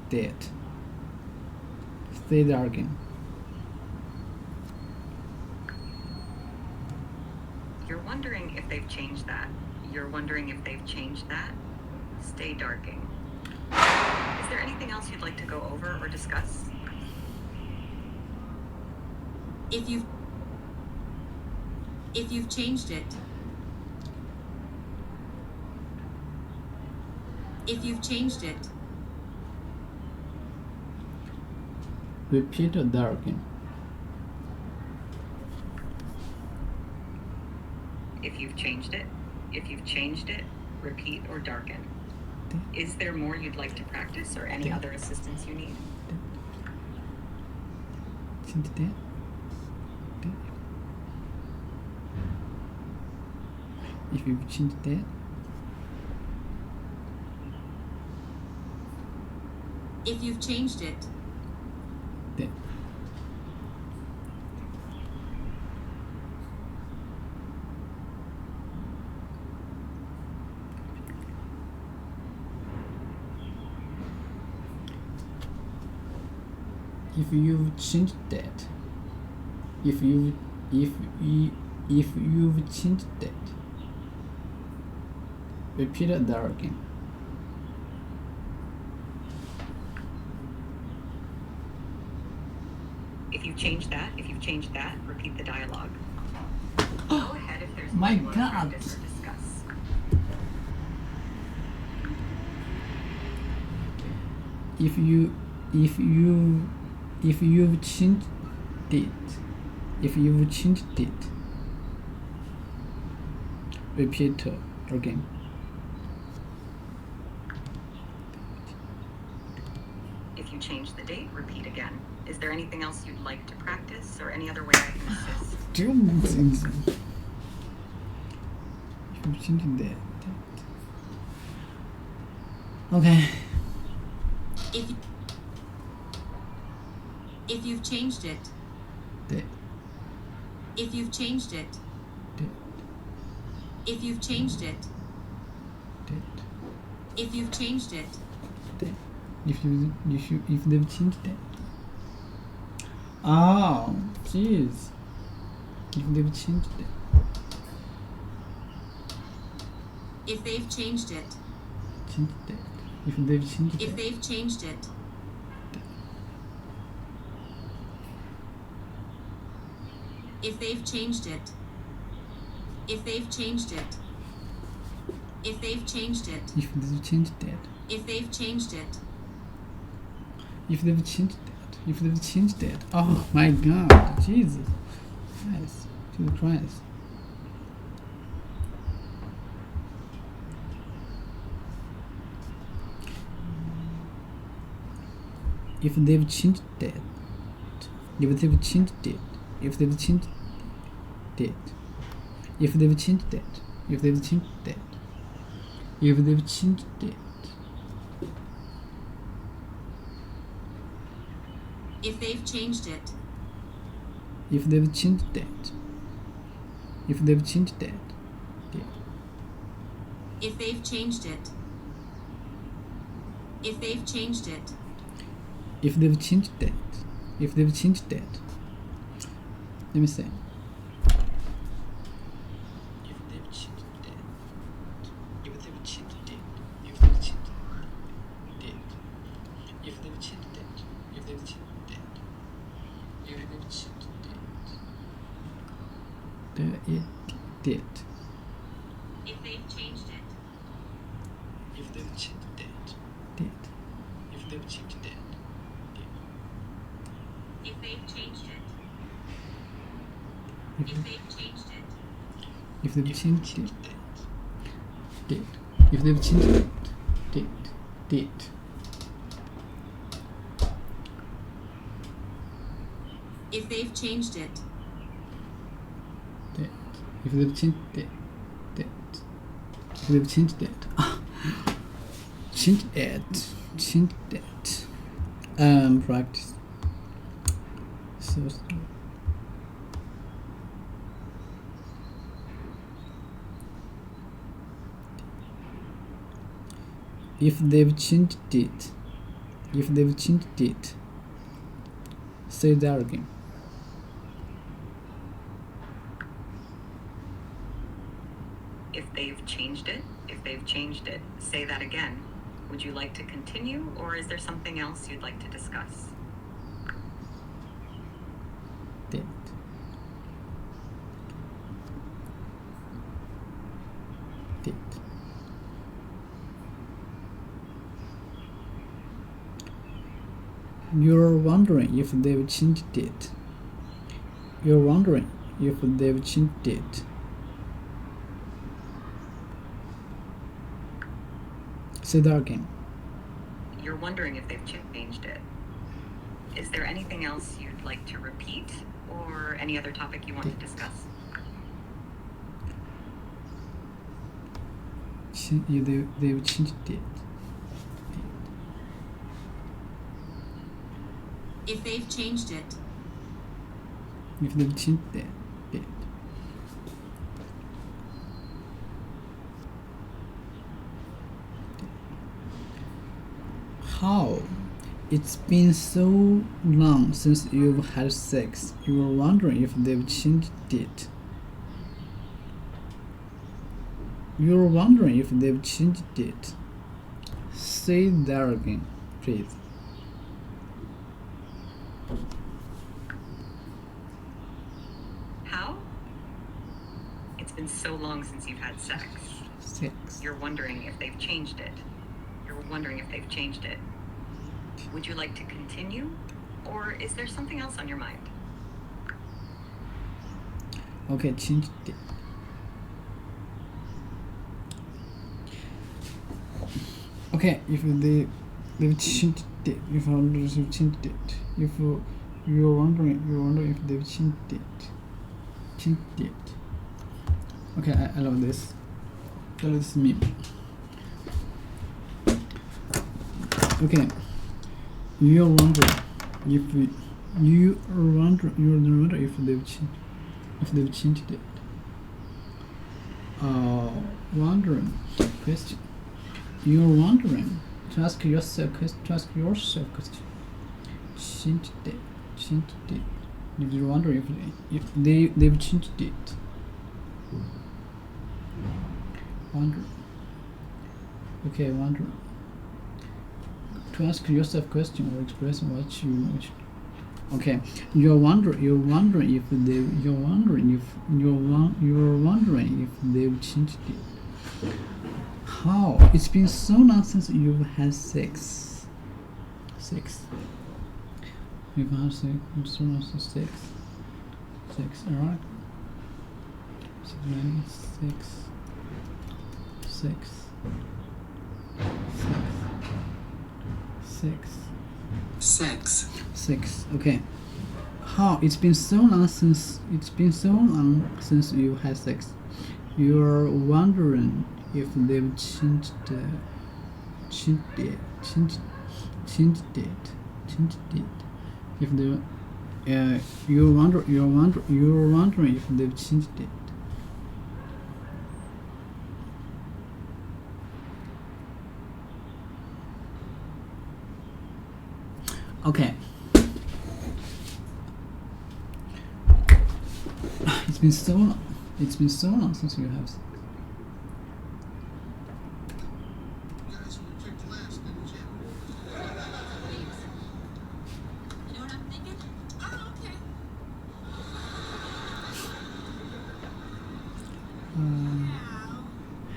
that. Say that again. You're wondering if they've changed that. You're wondering if they've changed that. Stay darking. Is there anything else you'd like to go over or discuss? If you've changed it. If you've changed it. Repeat that again. If you've changed it, repeat or darken. Is there more you'd like to practice or any other assistance you need? Change that. If you've changed that. If you've changed it. That. If you've changed that. If you've changed that. Repeat that again. If you've changed that, repeat the dialogue. Go ahead if there's My more to God. practice or discuss. If you've changed it, repeat again. If you change the date, repeat again. Is there anything else you'd like to practice or any other way I can assist? If you've changed that. Okay. If you've changed it. That. If you've changed it. That. If you've changed it. That. If you've changed it. That. If they've changed that. Oh, jeez. If they've changed it. If they've changed it. Changed that. If they've changed If that. they've changed it. If they've changed it. If they've changed it. If they've changed it. If they've changed that. If they've changed it. If they've changed that. If they've changed that. Oh my God, Jesus. Yes, Jesus Christ. If they've changed that. If they've changed it. If they've changed that. If they've changed that. If they've changed that. If they've changed that. If they've changed it. If they've changed that. If they've changed that. Yeah. If they've changed it. If they've changed it. If they've changed that. If they've changed that. Let me say. If they've changed that. If they've changed that. If they've changed that. If they've changed that. If they've changed that. If they've changed that. That. If they've changed it. If they've changed that. That. If they've changed that. If they've changed it. If they've changed it. If they've changed it. Date. If they've changed it. Date. Date. If they've changed it. Date. If they've changed it. Date. If they've changed it. Change it. Change that. Practice. So. If they've changed it. If they've changed it. Say that again. If they've changed it, say that again. Would you like to continue, or is there something else you'd like to discuss? Did. You're wondering if they've changed it. You're wondering if they've changed it. Say that again. You're wondering if they've changed it. Is there anything else you'd like to repeat, or any other topic you want to discuss? They've changed it. If they've changed it. If they've changed it. How? It's been so long since you've had sex. You're wondering if they've changed it. You're wondering if they've changed it. Say that again, please. How? It's been so long since you've had sex. You're wondering if they've changed it. Would you like to continue, or is there something else on your mind? Okay, changed it. Okay, if they've changed it, if they've changed it, if you're wondering if they've changed it. Okay, I love this. I love this meme. Okay, you're wondering if they've changed it. Wondering question. You're wondering to ask yourself question. Changed it. If you're wondering if they've changed it. Wondering. Okay, wondering. To ask yourself question or express what you. Okay, you're wondering if they've changed it. How? It's been so long since you've had sex. You've had sex. It's so long since sex. Alright. Sex. Okay. How? It's been so long since you had sex. You're wondering if they've changed it. If they, you're wondering if they've changed it. Okay. It's been so long since you have. You guys were picked last, didn't you? You know what I'm thinking? Oh, okay.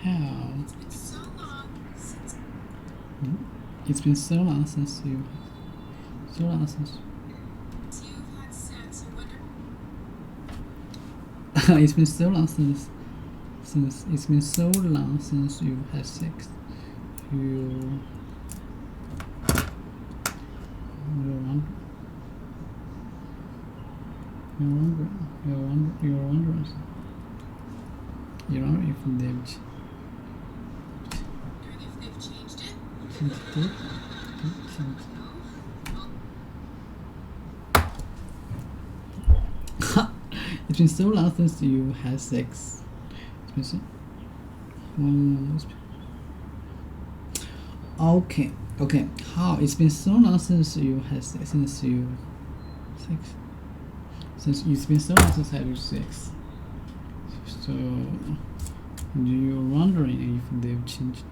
How? It's been so long since. It's been so long since you. You've had sex. You wonder. It's been so long since you've had sex. You're wondering if they've changed it. It's been so long since you had sex. Okay. How? It's been so long since you had sex. 6. Since it's been so long since I was 6. So you're wondering if they've changed.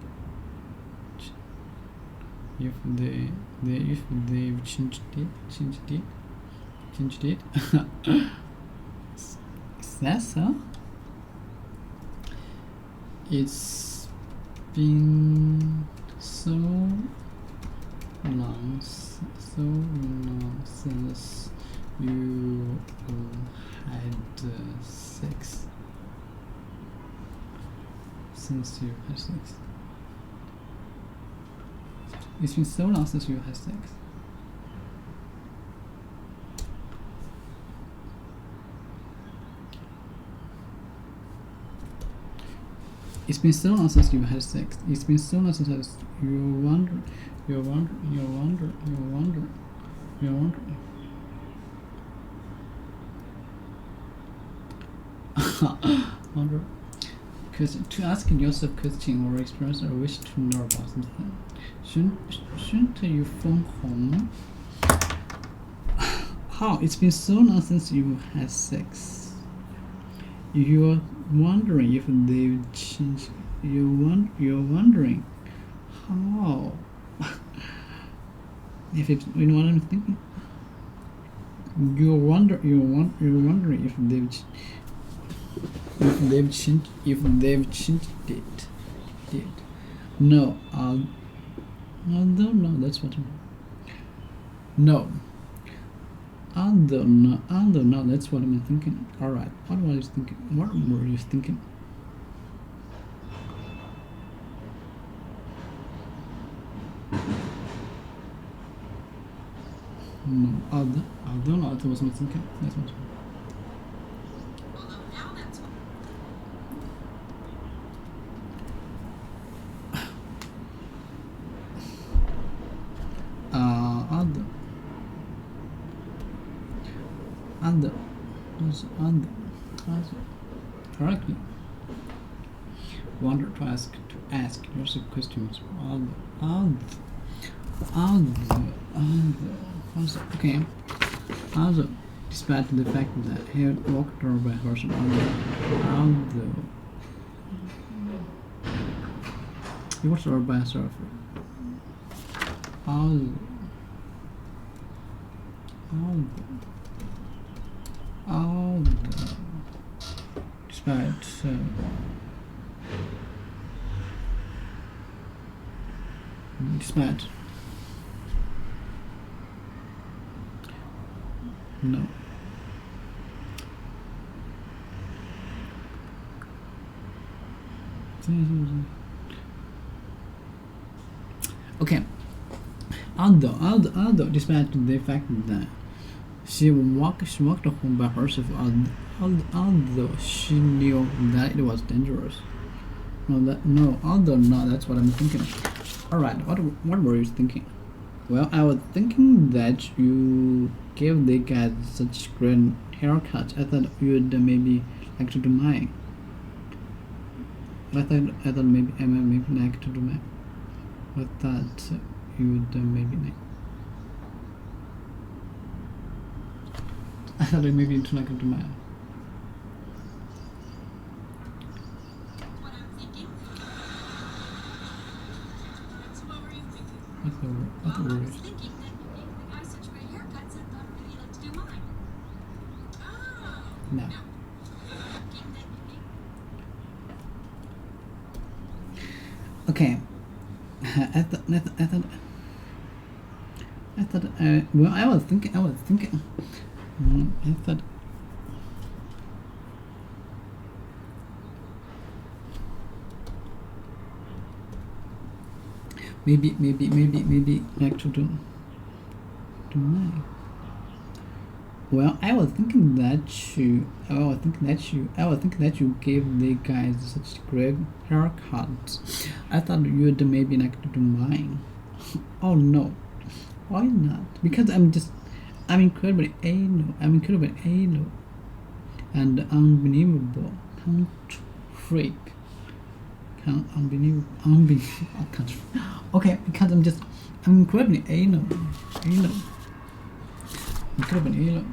If they've changed it. Is that so? It's been so long since you had sex. Since you had sex. It's been so long since you had sex. It's been so long since you had sex. It's been so long since you're wondering. Because to ask yourself a question or experience or wish to know about something, shouldn't you phone home? How? It's been so long since you had sex. You're wondering if they've changed. You're wondering how. If it's, you know what I'm thinking. You're wondering if they've changed it. No, no, that's what. No. No, that's what I'm thinking. Alright, what were you thinking? What were you thinking? No, I don't know, that was my thinking. That's what. Correctly. Wonder to ask yourself questions. Okay. Also, despite the fact that he walked over by horse, he was over by a surfer. Despite no. Okay. Although, despite the fact that she walked home by herself, although she knew that it was dangerous. No, that's what I'm thinking. Alright, what were you thinking? Well, I was thinking that you gave the guy such great haircut. I thought you'd maybe like to do mine. I thought maybe I might like to do mine. I thought you'd maybe like. I thought maybe you'd like to do mine. I was thinking that you gave the guy such great haircuts, I thought maybe you'd like to do mine. Oh. No. Okay. I thought. Well, I was thinking. I thought. Maybe like to do mine. Well, I was thinking that you gave the guys such great haircuts. I thought you'd maybe like to do mine. Oh no, why not? Because I'm incredibly anal. And unbelievable. Freak. Okay, because I'm incredibly anal. incredibly,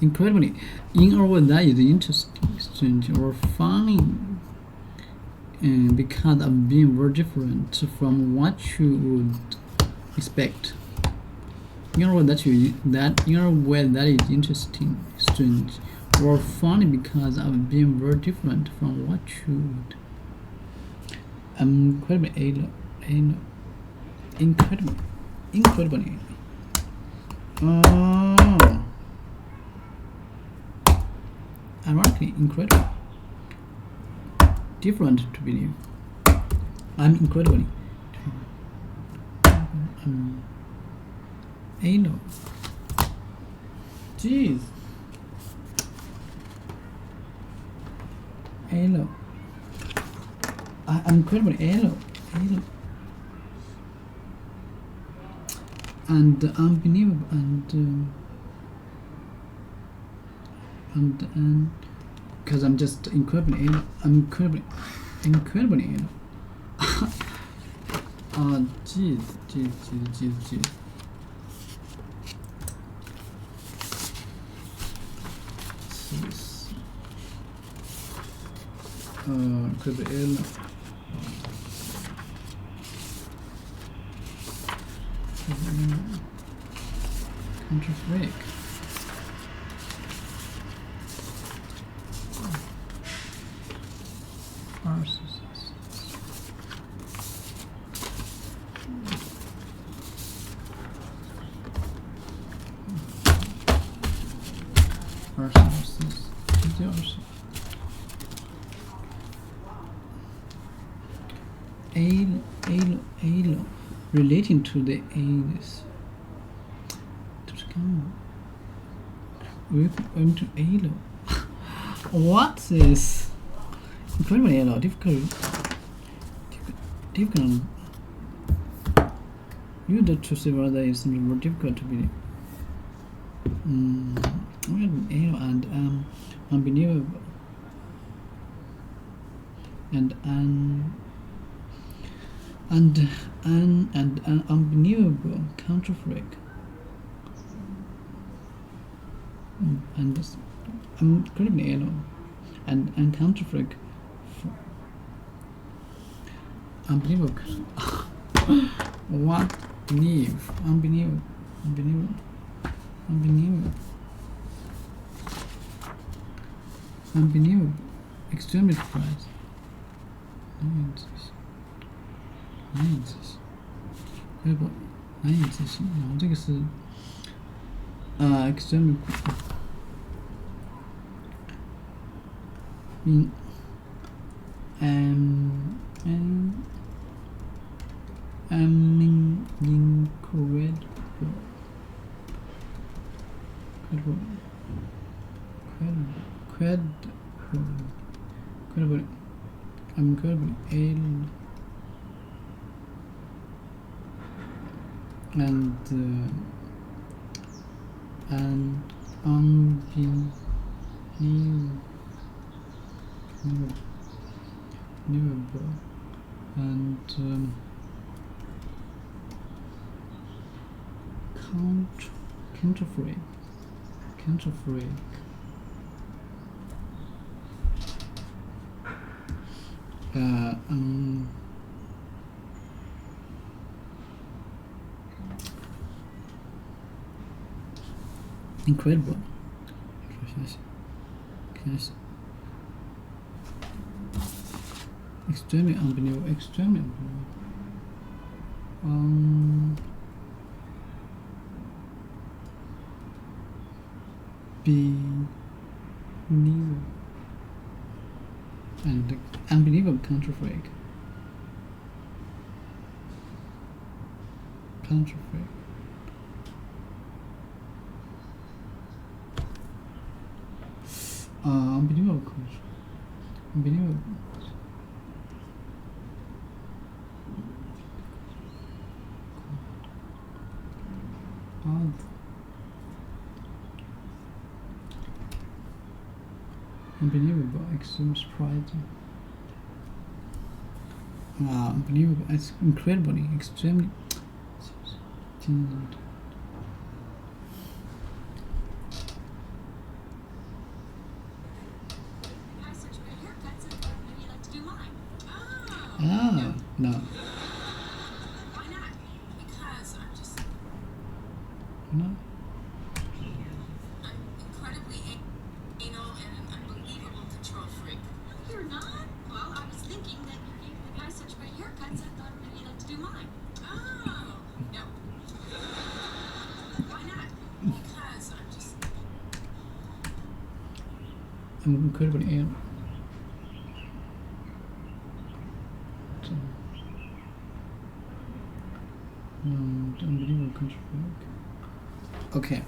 incredibly, in a way that is interesting, strange, or funny, because of being very different from what you would expect. In a way that is interesting, strange, or funny because of being very different from what you would. Incredibly, incredibly. Ironically, incredible. Different to believe. I'm incredibly. Anal. Jeez. Anal. I'm incredibly anal. And unbelievable and because I'm just incredibly anal. I'm incredibly anal. Oh, jeez. Incredibly anal. Country freak. Alo, relating to the alias. We're going to Alo. What is incredibly Alo? Difficult. You need to see whether it's more difficult to believe. Alo and unbelievable and unbelievable counterfeit. And incredibly Alo and counterfeit. Unbelievable. What? Unbelievable. Extremely surprised. Nice. 然后这个是extremely incredible and unbelievable and counterfeit. Incredible. Extremely unbelievable. Believable and unbelievable counterfeit. Unbelievable. Unbelievable, extremely surprising. Unbelievable, it's incredibly, extremely. Ah, no. Why not? Because I'm just. No. I'm incredibly anal and an unbelievable control freak. No, you're not. Well, I was thinking that you gave the guy such great haircuts, I thought maybe you'd like to do mine. Oh, no. Why not? Because I'm just. I'm incredibly anal. Unbelievable control freak. Okay.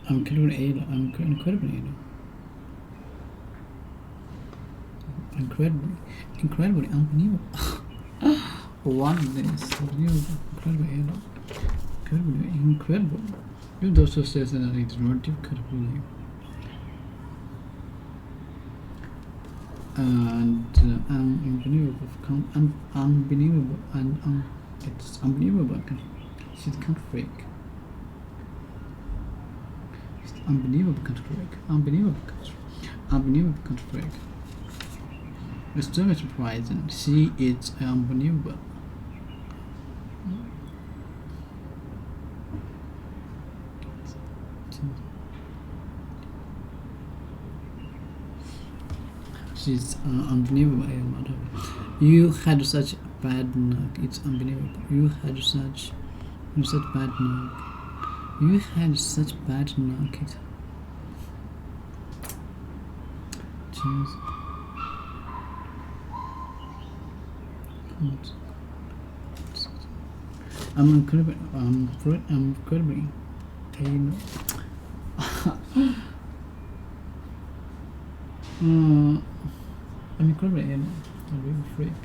I'm incredibly anal. I'm incredibly anal. Incredibly unbelievable. One is unbelievable, incredibly anal. Incredible. You also says that it's more difficult to believe. And unbelievable, and it's unbelievable. She's a country freak. It's unbelievable country freak. Unbelievable country freak. It's very surprising. She is unbelievable. She's unbelievable. You had such bad luck. It's unbelievable. You had such bad luck. You had such bad luck. Jeez. I'm incredibly anal. I'm incredibly anal. I'm really a freak.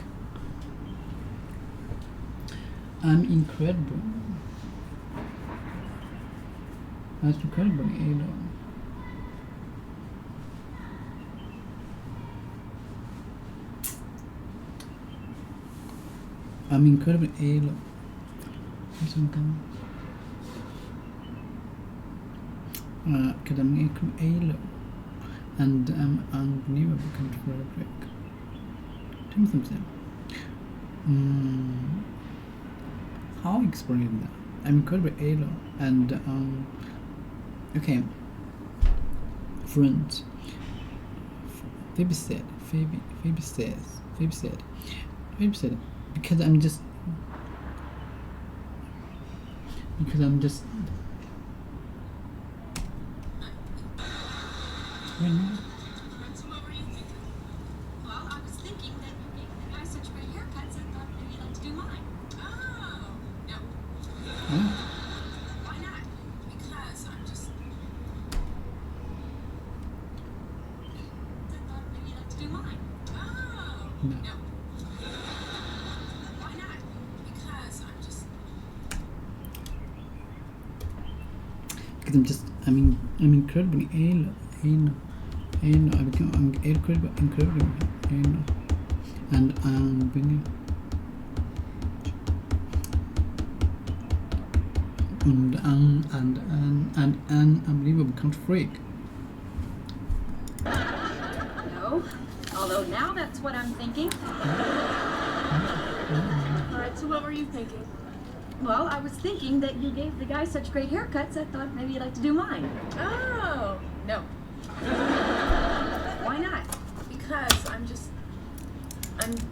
I'm incredible. That's incredibly anal. I'm incredibly anal. Because I'm incredibly anal. And I'm unbelievable control freak. Tell me something. How I explain that? I'm incredibly anal and okay. Friends. Phoebe said. Because I'm just. Right now. So what were you thinking? Well, I was thinking that you gave the guy such great haircuts, I thought maybe you'd like to do mine. Oh, no. Why not? Because I'm just. I thought maybe you'd like to do mine. Oh, no. Why not? Because I'm just. Because I'm incredibly anal. I'm incredibly anal. And unbelievable country freak. No, although now that's what I'm thinking. Alright, so what were you thinking? Well, I was thinking that you gave the guy such great haircuts, I thought maybe you'd like to do mine. Oh, no. Why not? Because I'm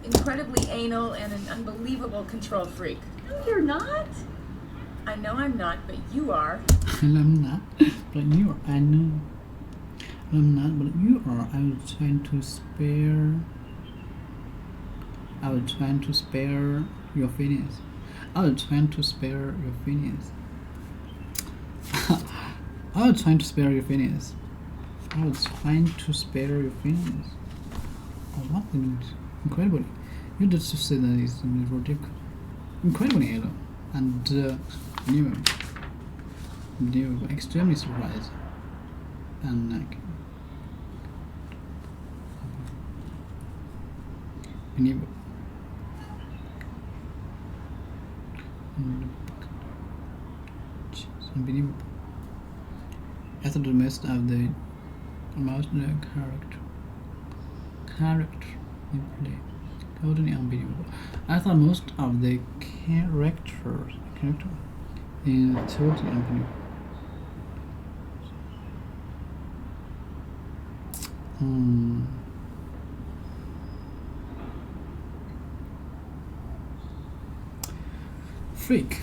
incredibly anal and an unbelievable control freak. No, you're not. I know I'm not, but you are. I'm not, but you are. I know. I'm not, but you are. I was trying to spare your feelings. I was trying to spare your feelings. Oh, what the news? Incredibly. You just say that it's ridiculous. Incredibly anal. And new, extremely surprised. And unbelievable. Unbelievable. I thought the most character. character in play. Totally unbelievable. I thought most of the character in totally unbelievable. Freak.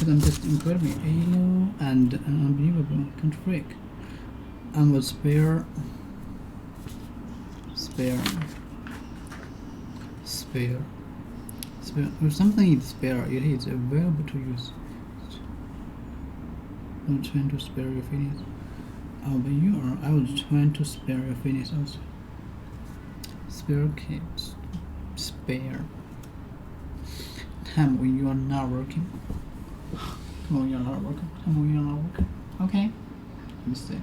I'm just incredibly alien and unbelievable. Can't freak. I'm a spare. There's something in spare. It is available to use. I'm trying to spare your feelings. Oh, but you are. I was trying to spare your feelings also. Spare kids. Spare. Time when you are not working. Come on, you're not working. Come on, you're not working. Okay. Mistake.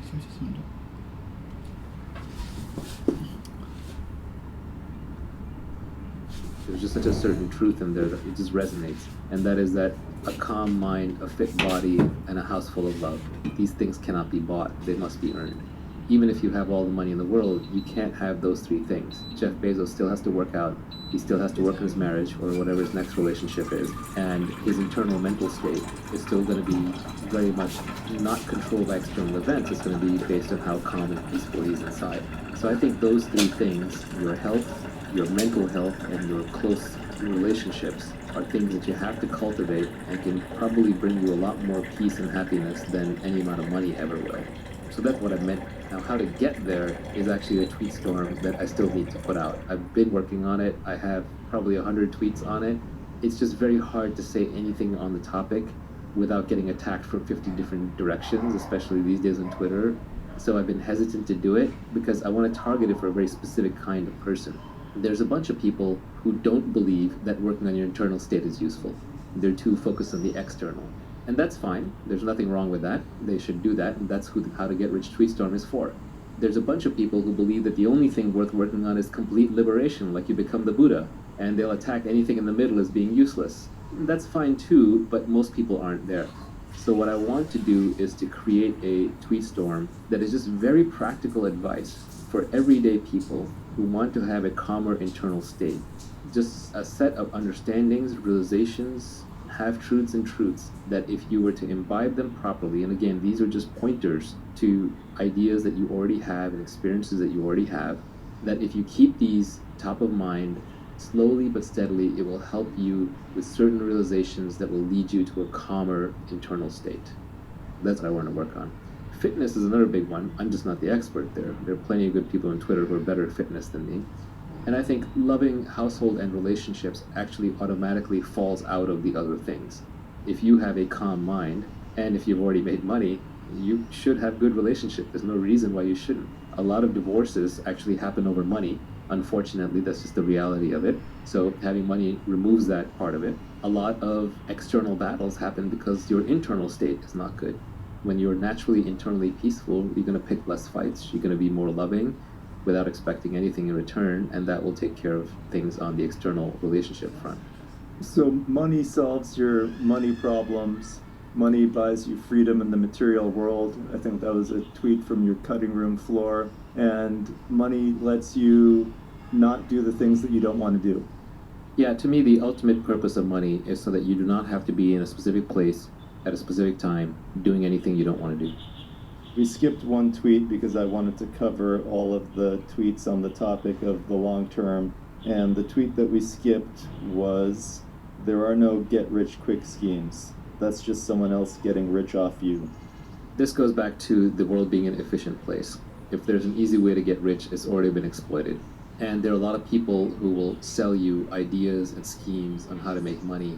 There's just such a certain truth in there that it just resonates. And that is that a calm mind, a fit body, and a house full of love. These things cannot be bought. They must be earned. Even if you have all the money in the world, you can't have those three things. Jeff Bezos still has to work out. He still has to work in his marriage or whatever his next relationship is. And his internal mental state is still going to be very much not controlled by external events. It's going to be based on how calm and peaceful he is inside. So I think those three things, your health, your mental health, and your close relationships, are things that you have to cultivate and can probably bring you a lot more peace and happiness than any amount of money ever will. So that's what I meant. Now, how to get there is actually a tweet storm that I still need to put out. I've been working on it. I have probably 100 tweets on it. It's just very hard to say anything on the topic without getting attacked from 50 different directions, especially these days on Twitter. So I've been hesitant to do it because I want to target it for a very specific kind of person. There's a bunch of people who don't believe that working on your internal state is useful. They're too focused on the external. And that's fine. There's nothing wrong with that. They should do that, and that's who How to Get Rich Tweetstorm is for. There's a bunch of people who believe that the only thing worth working on is complete liberation, like you become the Buddha, and they'll attack anything in the middle as being useless. That's fine too, but most people aren't there. So what I want to do is to create a tweetstorm that is just very practical advice for everyday people who want to have a calmer internal state. Just a set of understandings, realizations, half-truths and truths that if you were to imbibe them properly, and again, these are just pointers to ideas that you already have and experiences that you already have, that if you keep these top of mind, slowly but steadily, it will help you with certain realizations that will lead you to a calmer internal state. That's what I want to work on. Fitness is another big one. I'm just not the expert there. There are plenty of good people on Twitter who are better at fitness than me. And I think loving household and relationships actually automatically falls out of the other things. If you have a calm mind, and if you've already made money, you should have good relationship. There's no reason why you shouldn't. A lot of divorces actually happen over money. Unfortunately, that's just the reality of it. So having money removes that part of it. A lot of external battles happen because your internal state is not good. When you're naturally internally peaceful, you're going to pick less fights. You're going to be more loving without expecting anything in return, and that will take care of things on the external relationship front. So money solves your money problems. Money buys you freedom in the material world. I think that was a tweet from your cutting room floor. And money lets you not do the things that you don't want to do. Yeah, to me, the ultimate purpose of money is so that you do not have to be in a specific place at a specific time doing anything you don't want to do. We skipped one tweet because I wanted to cover all of the tweets on the topic of the long term. And the tweet that we skipped was, "There are no get-rich-quick schemes. That's just someone else getting rich off you." This goes back to the world being an efficient place. If there's an easy way to get rich, it's already been exploited. And there are a lot of people who will sell you ideas and schemes on how to make money,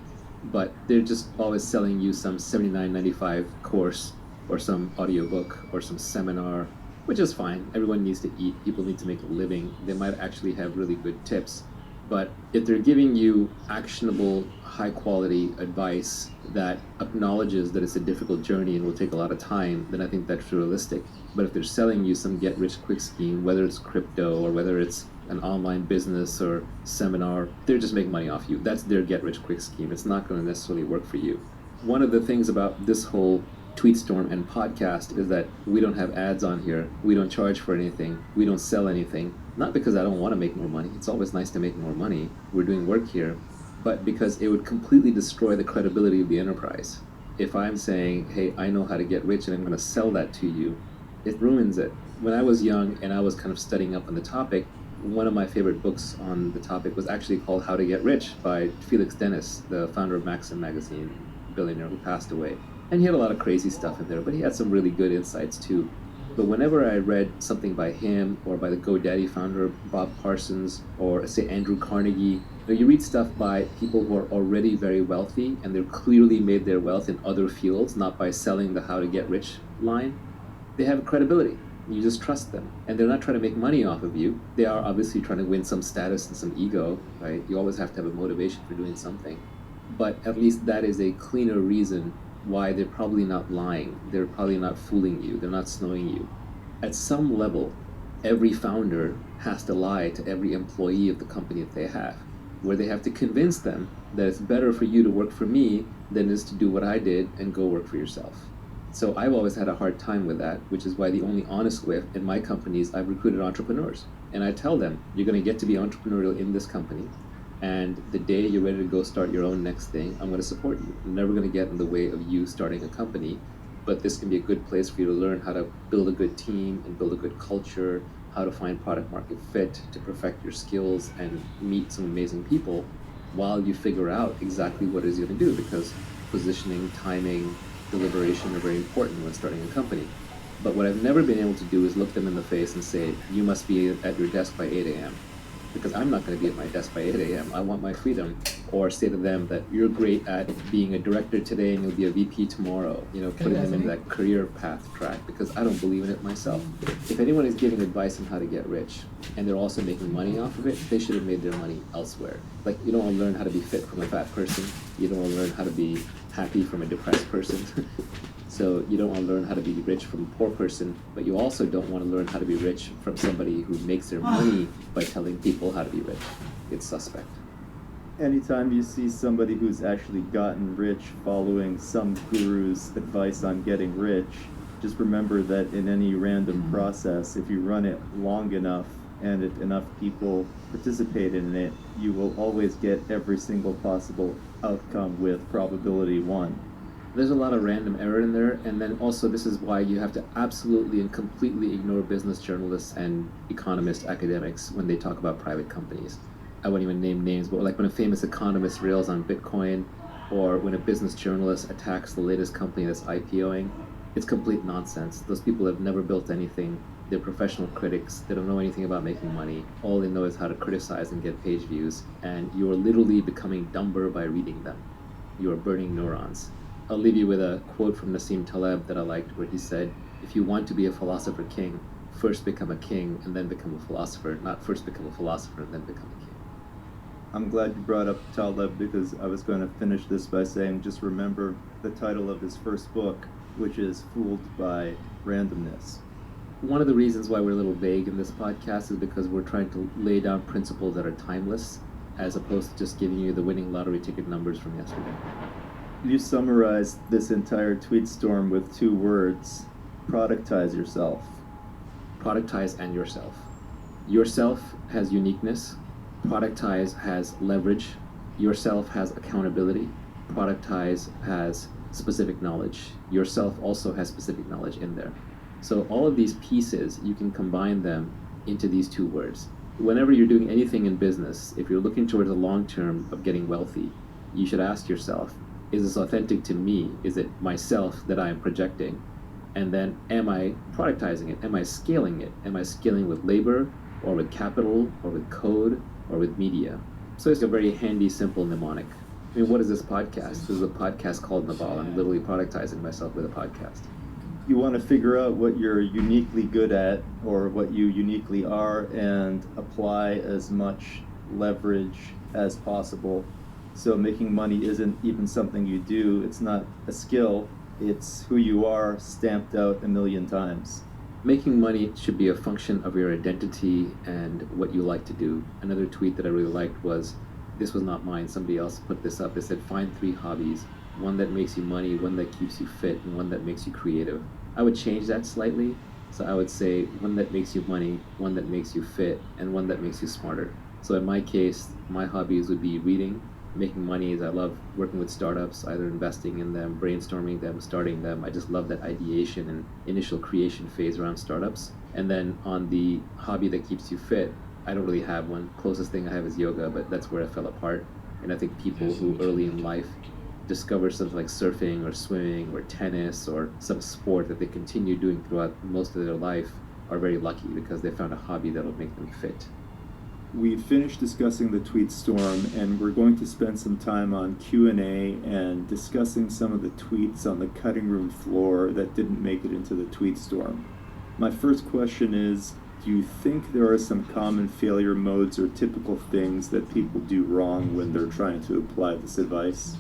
but they're just always selling you some $79.95 course or some audiobook or some seminar, which is fine. Everyone needs to eat. People need to make a living. They might actually have really good tips. But if they're giving you actionable, high-quality advice that acknowledges that it's a difficult journey and will take a lot of time, then I think that's realistic. But if they're selling you some get-rich-quick scheme, whether it's crypto or whether it's an online business or seminar, they're just making money off you. That's their get-rich-quick scheme. It's not going to necessarily work for you. One of the things about this whole TweetStorm and podcast is that we don't have ads on here. We don't charge for anything. We don't sell anything. Not because I don't want to make more money. It's always nice to make more money. We're doing work here. But because it would completely destroy the credibility of the enterprise. If I'm saying, hey, I know how to get rich and I'm going to sell that to you, it ruins it. When I was young and I was kind of studying up on the topic, one of my favorite books on the topic was actually called How to Get Rich by Felix Dennis, the founder of Maxim magazine, billionaire who passed away. And he had a lot of crazy stuff in there, but he had some really good insights too. But whenever I read something by him or by the GoDaddy founder, Bob Parsons, or say Andrew Carnegie, you read stuff by people who are already very wealthy and they've clearly made their wealth in other fields, not by selling the how to get rich line. They have credibility. You just trust them. And they're not trying to make money off of you. They are obviously trying to win some status and some ego, right? You always have to have a motivation for doing something. But at least that is a cleaner reason why they're probably not lying. They're probably not fooling you. They're not snowing you. At some level, every founder has to lie to every employee of the company that they have, where they have to convince them that it's better for you to work for me than it is to do what I did and go work for yourself. So I've always had a hard time with that, which is why the only honest way in my companies, I've recruited entrepreneurs. And I tell them, you're going to get to be entrepreneurial in this company. And the day you're ready to go start your own next thing, I'm going to support you. I'm never going to get in the way of you starting a company, but this can be a good place for you to learn how to build a good team and build a good culture, how to find product market fit, to perfect your skills and meet some amazing people while you figure out exactly what it is you're going to do, because positioning, timing, deliberation are very important when starting a company. But what I've never been able to do is look them in the face and say, you must be at your desk by 8 a.m. because I'm not going to be at my desk by 8 a.m. I want my freedom. Or say to them that you're great at being a director today and you'll be a VP tomorrow, putting them into that career path track, because I don't believe in it myself. If anyone is giving advice on how to get rich and they're also making money off of it, they should have made their money elsewhere. Like, you don't want to learn how to be fit from a fat person. You don't want to learn how to be happy from a depressed person. So you don't want to learn how to be rich from a poor person, but you also don't want to learn how to be rich from somebody who makes their money by telling people how to be rich. It's suspect. Anytime you see somebody who's actually gotten rich following some guru's advice on getting rich, just remember that in any random process, if you run it long enough and if enough people participate in it, you will always get every single possible outcome with probability 1. There's a lot of random error in there, and then also this is why you have to absolutely and completely ignore business journalists and economist academics when they talk about private companies. I won't even name names, but like when a famous economist rails on Bitcoin, or when a business journalist attacks the latest company that's IPOing, it's complete nonsense. Those people have never built anything. They're professional critics. They don't know anything about making money. All they know is how to criticize and get page views, and you are literally becoming dumber by reading them. You are burning neurons. I'll leave you with a quote from Nassim Taleb that I liked, where he said, if you want to be a philosopher king, first become a king and then become a philosopher, not first become a philosopher and then become a king. I'm glad you brought up Taleb, because I was going to finish this by saying just remember the title of his first book, which is Fooled by Randomness. One of the reasons why we're a little vague in this podcast is because we're trying to lay down principles that are timeless, as opposed to just giving you the winning lottery ticket numbers from yesterday. You summarized this entire tweet storm with 2 words: productize yourself. Productize and yourself. Yourself has uniqueness. Productize has leverage. Yourself has accountability. Productize has specific knowledge. Yourself also has specific knowledge in there. So all of these pieces, you can combine them into these 2 words. Whenever you're doing anything in business, if you're looking towards the long term of getting wealthy, you should ask yourself, is this authentic to me? Is it myself that I am projecting? And then, am I productizing it? Am I scaling it? Am I scaling with labor, or with capital, or with code, or with media? So it's a very handy, simple mnemonic. I mean, what is this podcast? This is a podcast called Naval. I'm literally productizing myself with a podcast. You want to figure out what you're uniquely good at, or what you uniquely are, and apply as much leverage as possible. So making money isn't even something you do. It's not a skill. It's who you are stamped out a million times. Making money should be a function of your identity and what you like to do. Another tweet that I really liked was, this was not mine, somebody else put this up. It said, find 3 hobbies, one that makes you money, one that keeps you fit, and one that makes you creative. I would change that slightly. So I would say one that makes you money, one that makes you fit, and one that makes you smarter. So in my case, my hobbies would be reading. Making money is I love working with startups, either investing in them, brainstorming them, starting them. I just love that ideation and initial creation phase around startups. And then on the hobby that keeps you fit, I don't really have one. Closest thing I have is yoga, but that's where I fell apart. And I think people who early in life discover something like surfing or swimming or tennis or some sport that they continue doing throughout most of their life are very lucky because they found a hobby that'll make them fit. We finished discussing the tweet storm, and we're going to spend some time on Q&A and discussing some of the tweets on the cutting room floor that didn't make it into the tweet storm. My first question is, do you think there are some common failure modes or typical things that people do wrong when they're trying to apply this advice?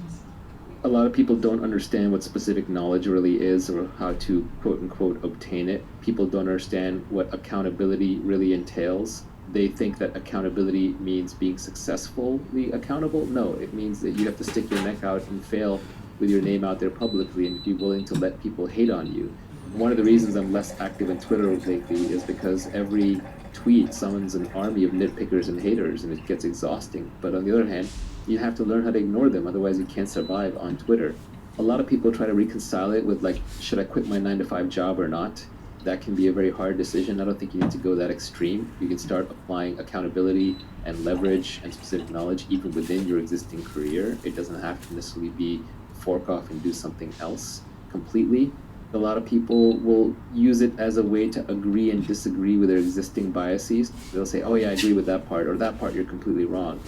A lot of people don't understand what specific knowledge really is or how to quote-unquote obtain it. People don't understand what accountability really entails. They think that accountability means being successfully accountable. No, it means that you have to stick your neck out and fail with your name out there publicly and be willing to let people hate on you. One of the reasons I'm less active on Twitter lately is because every tweet summons an army of nitpickers and haters, and it gets exhausting. But on the other hand, you have to learn how to ignore them, otherwise you can't survive on Twitter. A lot of people try to reconcile it with, like, should I quit my 9-to-5 job or not? That can be a very hard decision. I don't think you need to go that extreme. You can start applying accountability and leverage and specific knowledge even within your existing career. It doesn't have to necessarily be fork off and do something else completely. A lot of people will use it as a way to agree and disagree with their existing biases. They'll say, oh yeah, I agree with that part, or that part you're completely wrong.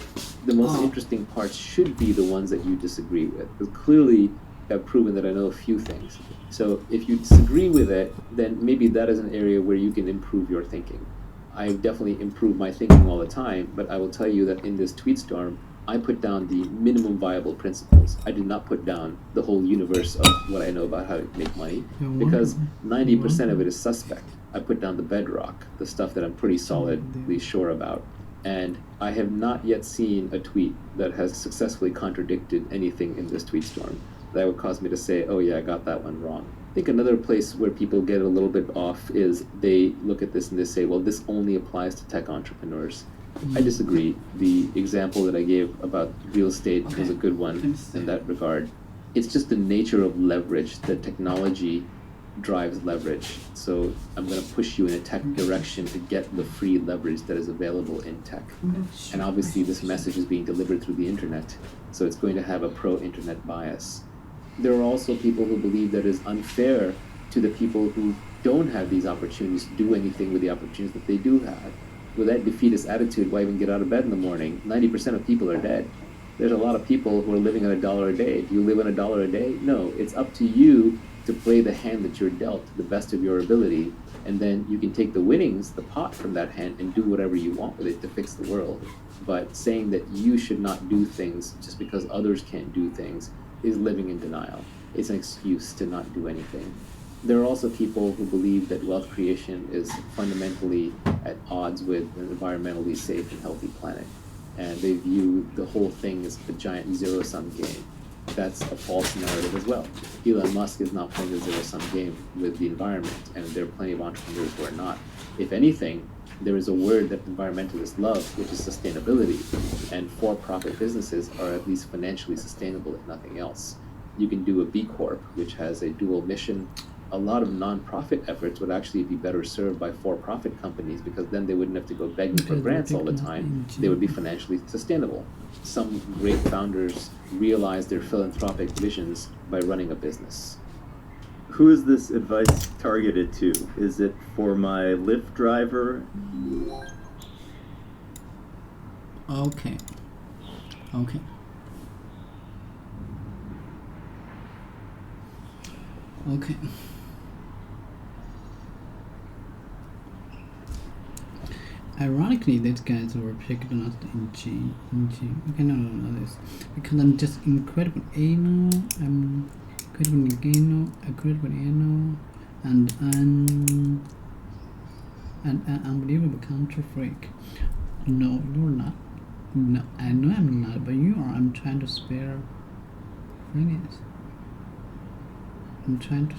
The most interesting parts should be the ones that you disagree with, because clearly I've proven that I know a few things. So if you disagree with it, then maybe that is an area where you can improve your thinking. I definitely improve my thinking all the time, but I will tell you that in this tweet storm, I put down the minimum viable principles. I did not put down the whole universe of what I know about how to make money, because 90% of it is suspect. I put down the bedrock, the stuff that I'm pretty solidly sure about. And I have not yet seen a tweet that has successfully contradicted anything in this tweet storm that would cause me to say, oh yeah, I got that one wrong. I think another place where people get a little bit off is they look at this and they say, well, this only applies to tech entrepreneurs. I disagree. The example that I gave about real estate was a good one in that regard. It's just the nature of leverage. That technology drives leverage. So I'm going to push you in a tech direction to get the free leverage that is available in tech. And obviously this message is being delivered through the internet, so it's going to have a pro-internet bias. There are also people who believe that it is unfair to the people who don't have these opportunities to do anything with the opportunities that they do have. With that defeatist attitude, why even get out of bed in the morning? 90% of people are dead. There's a lot of people who are living on $1 a day. Do you live on $1 a day? No, it's up to you to play the hand that you're dealt to the best of your ability, and then you can take the winnings, the pot from that hand, and do whatever you want with it to fix the world. But saying that you should not do things just because others can't do things is living in denial. It's an excuse to not do anything. There are also people who believe that wealth creation is fundamentally at odds with an environmentally safe and healthy planet. And they view the whole thing as a giant zero-sum game. That's a false narrative as well. Elon Musk is not playing a zero-sum game with the environment, and there are plenty of entrepreneurs who are not. If anything, there is a word that environmentalists love, which is sustainability, and for-profit businesses are at least financially sustainable, if nothing else. You can do a B Corp, which has a dual mission. A lot of non-profit efforts would actually be better served by for-profit companies, because then they wouldn't have to go begging for grants all the time. They would be financially sustainable. Some great founders realize their philanthropic visions by running a business. Who is this advice targeted to? Is it for my Lyft driver? Okay. Okay. Okay. Ironically, these guys were picked not in G. Okay, no, this. Because I'm just incredible anal, I'm incredible anal, and I'm and an unbelievable control freak. No, you're not. No, I know I'm not, but you are. I'm trying to spare Phineas. I'm trying to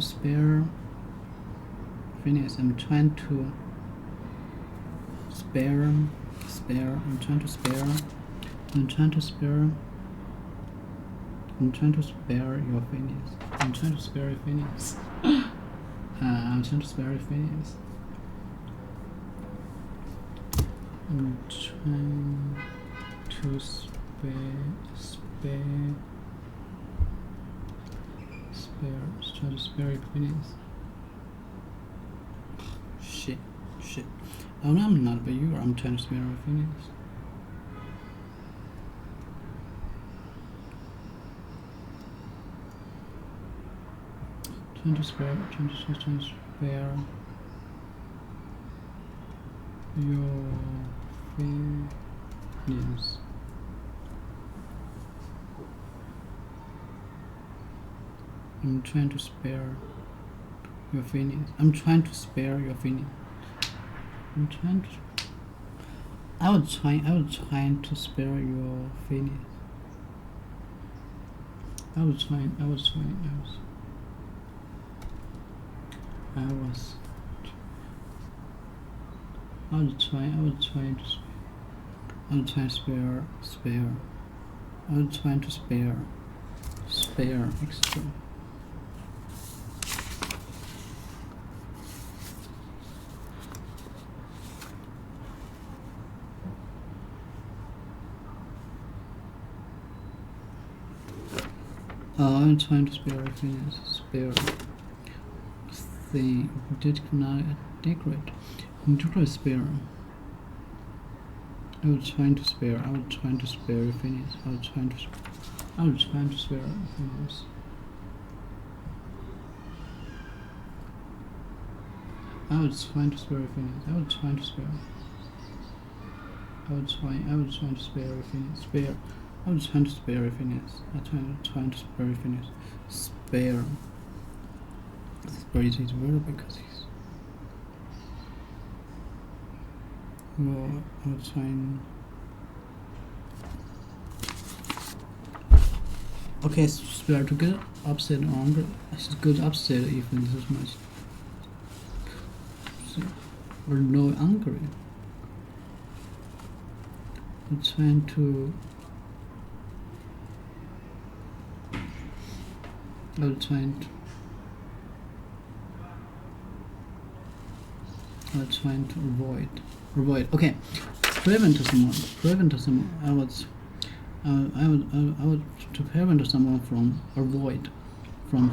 spare Phineas. I'm trying to spare. I'm trying to spare. I'm trying to spare your Phineas. I'm trying to spare your Phineas. I'm trying to spare your Phineas. I'm trying to spare your Phineas. Shit. Oh no, I'm not, but you are. I'm trying to spare your Phineas. Trying to spare your Phineas. I'm trying to spare your Phineas. I'm trying to spare your Phineas. I was trying to spare your Phineas. I was trying to spare extra. I'm trying to spare Phineas. Spare the decorate. Spare. I was trying to spare Phineas. I was trying to spare Phineas. I was trying to spare Phineas. I was trying to spare Phineas. I was trying to spare Phineas. Spare. Spare is his verb because he's. Well, I was trying. Okay, spare to get upset or angry. I should get upset if this is much. Or no angry. I'm trying to. avoid. Okay, prevent someone. I was to prevent someone from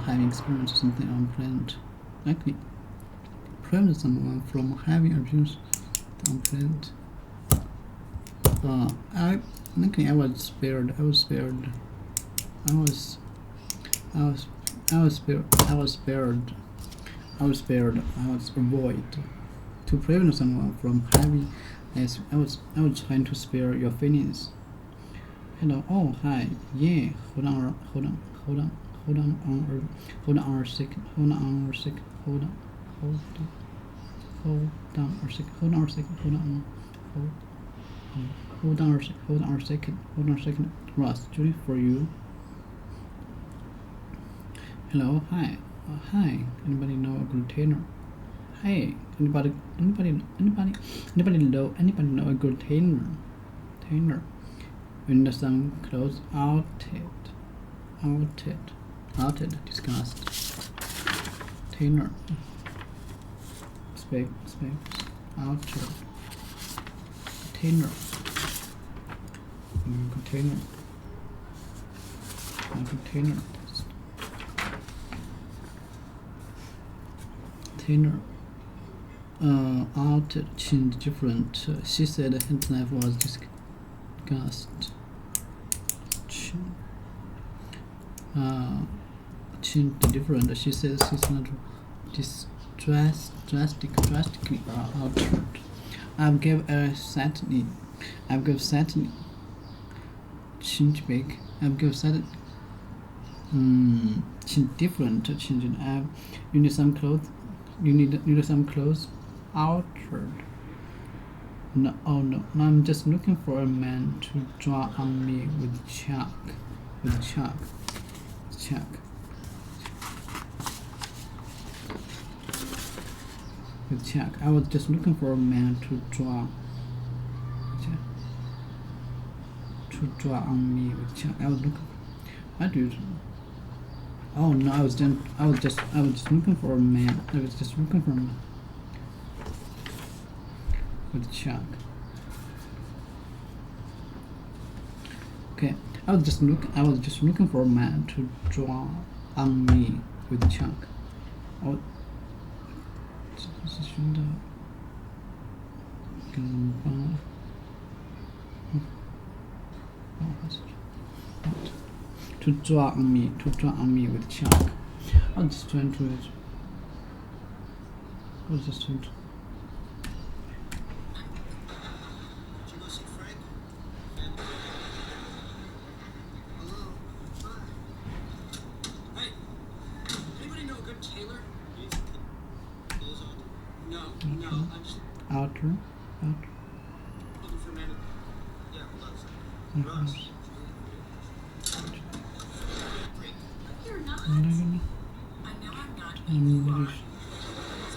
having experienced something unpleasant. Likely, prevent someone from having experienced unpleasant. I was spared. I was avoid. To prevent someone from having, as I was trying to spare your Phineas. Hello. Oh, hi. Yeah. Hold on a second. Hold on a second. Ross, Judy, for you. Hello. Hi. Hi. Anybody know a good tailor? Hey. Anybody know a good tailor? When some clothes outed, discussed. Tailor. Specs, outed. Tailor. Container. Outed, changed different. She said the hand knife was discussed. Changed different. She says she's not drastically altered. I've give sadly. Change big. I've give sadly. Change different. Changing. You need some clothes. You need some clothes altered. No, oh no, I'm just looking for a man to draw on me with chalk. Chalk. I was just looking for a man to draw on me with chalk. I was looking. What do you? Oh no, I was just looking for a man. I was just looking for a man with chalk. Okay, I was just looking for a man to draw on me with chalk. Oh, to draw on me with chalk. I was just trying to. Did you go see Frank? Hello? Hi. Hey, anybody know a good tailor? Needs clothes altered? No, I'm just Outer. looking for a man. Yeah, hold on a second. Ross. You're not. Mm-hmm. I know I'm not, but you are. I was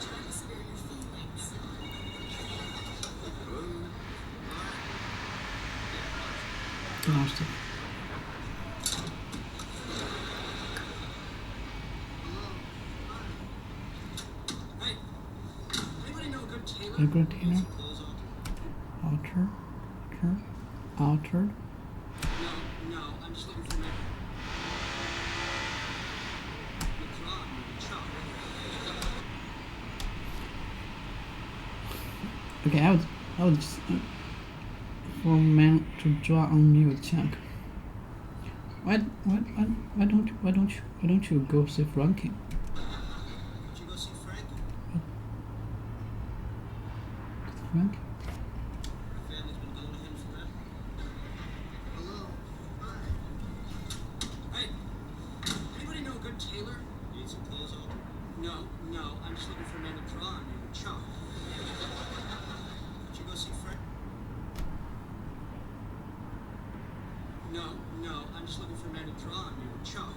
trying to spare your feelings. Lost it. Hey, anybody know a good tailor? A good tailor? Needs clothes altered? Outer. No, I'm just looking for a man. Withdraw me with chalk. Okay, I was just for a man to draw on me with chalk. Why don't you go see Frankie? Did you go see Frank? Frankie? Our family's been going to him forever. Hello? Hi. Hey, anybody know a good tailor? Need some clothes altered? No, I'm just looking for a man to draw on me with chalk. Did you go see Frank? No, I'm just looking for a man to draw on me with chalk.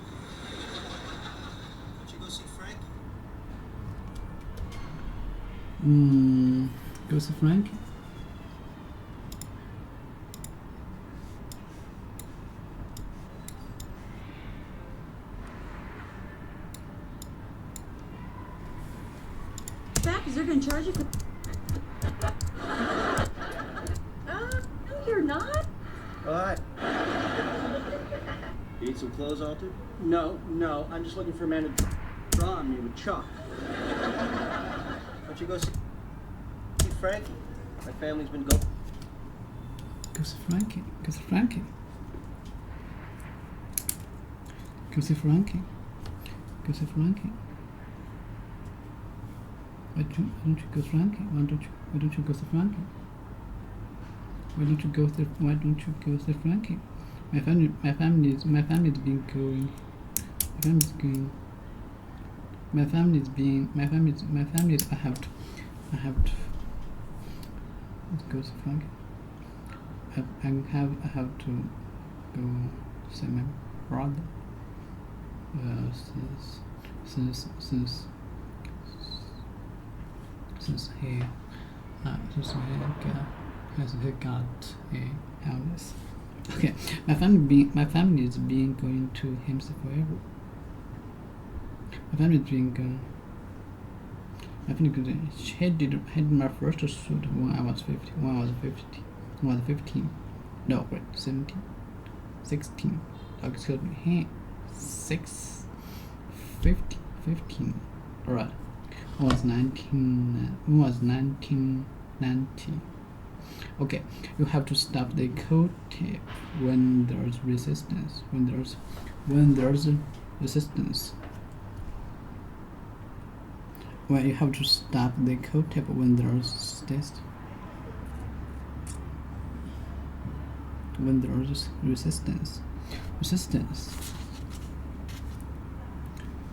Did you go see Frank? Go see Frankie? Back, because they're going to charge you for. No, you're not. Alright. You need some clothes altered? No, I'm just looking for a man to draw on me with chalk. Why don't you go see Frankie? My family's been going. Go see Frankie. Go see Frankie. Go see Frankie. Go see Frankie. Why don't you go see Frankie? Why don't you go see Frankie? Why don't you go see Frankie? My family's been going. I have to. Let's go see Frankie. I have to go see my brother. Since he got a illness. Okay, my family is being going to him forever. My family is being going. He did my first suit when I was 15. No, wait, 17, 16. Excuse me. Hey, 15. Alright. It was 1990. Okay, you have to stop the coat tape when there's resistance. When there's resistance. Well, you have to stop the coat tape when there's test. When there's resistance.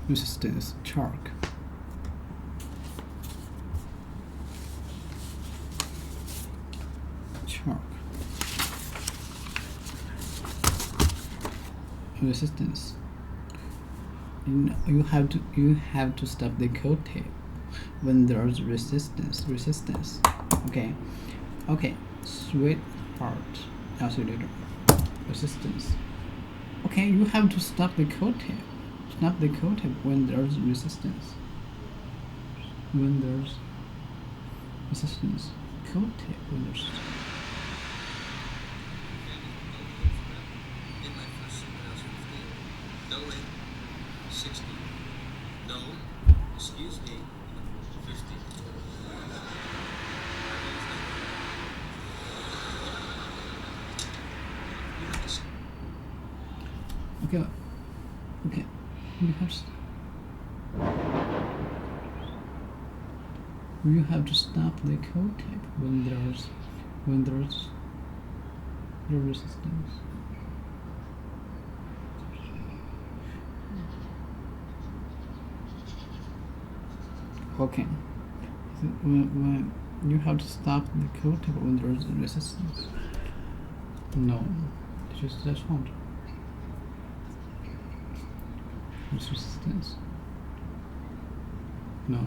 Resistance, chalk. torque. Resistance. You have to stop the coat tape when there's resistance. Okay. Sweetheart. I'll see you later. Resistance. Okay, you have to stop the coat tape. Stop the coat tape when there's resistance. When there's resistance. Coat tape when there's In my first suit when I was 15. No way. 60. No. Excuse me. 50. Okay. You have to stop the coat tape when there's no resistance. Okay. So when you have to stop the coat tape when there's resistance. No, that's wrong. There's resistance. No.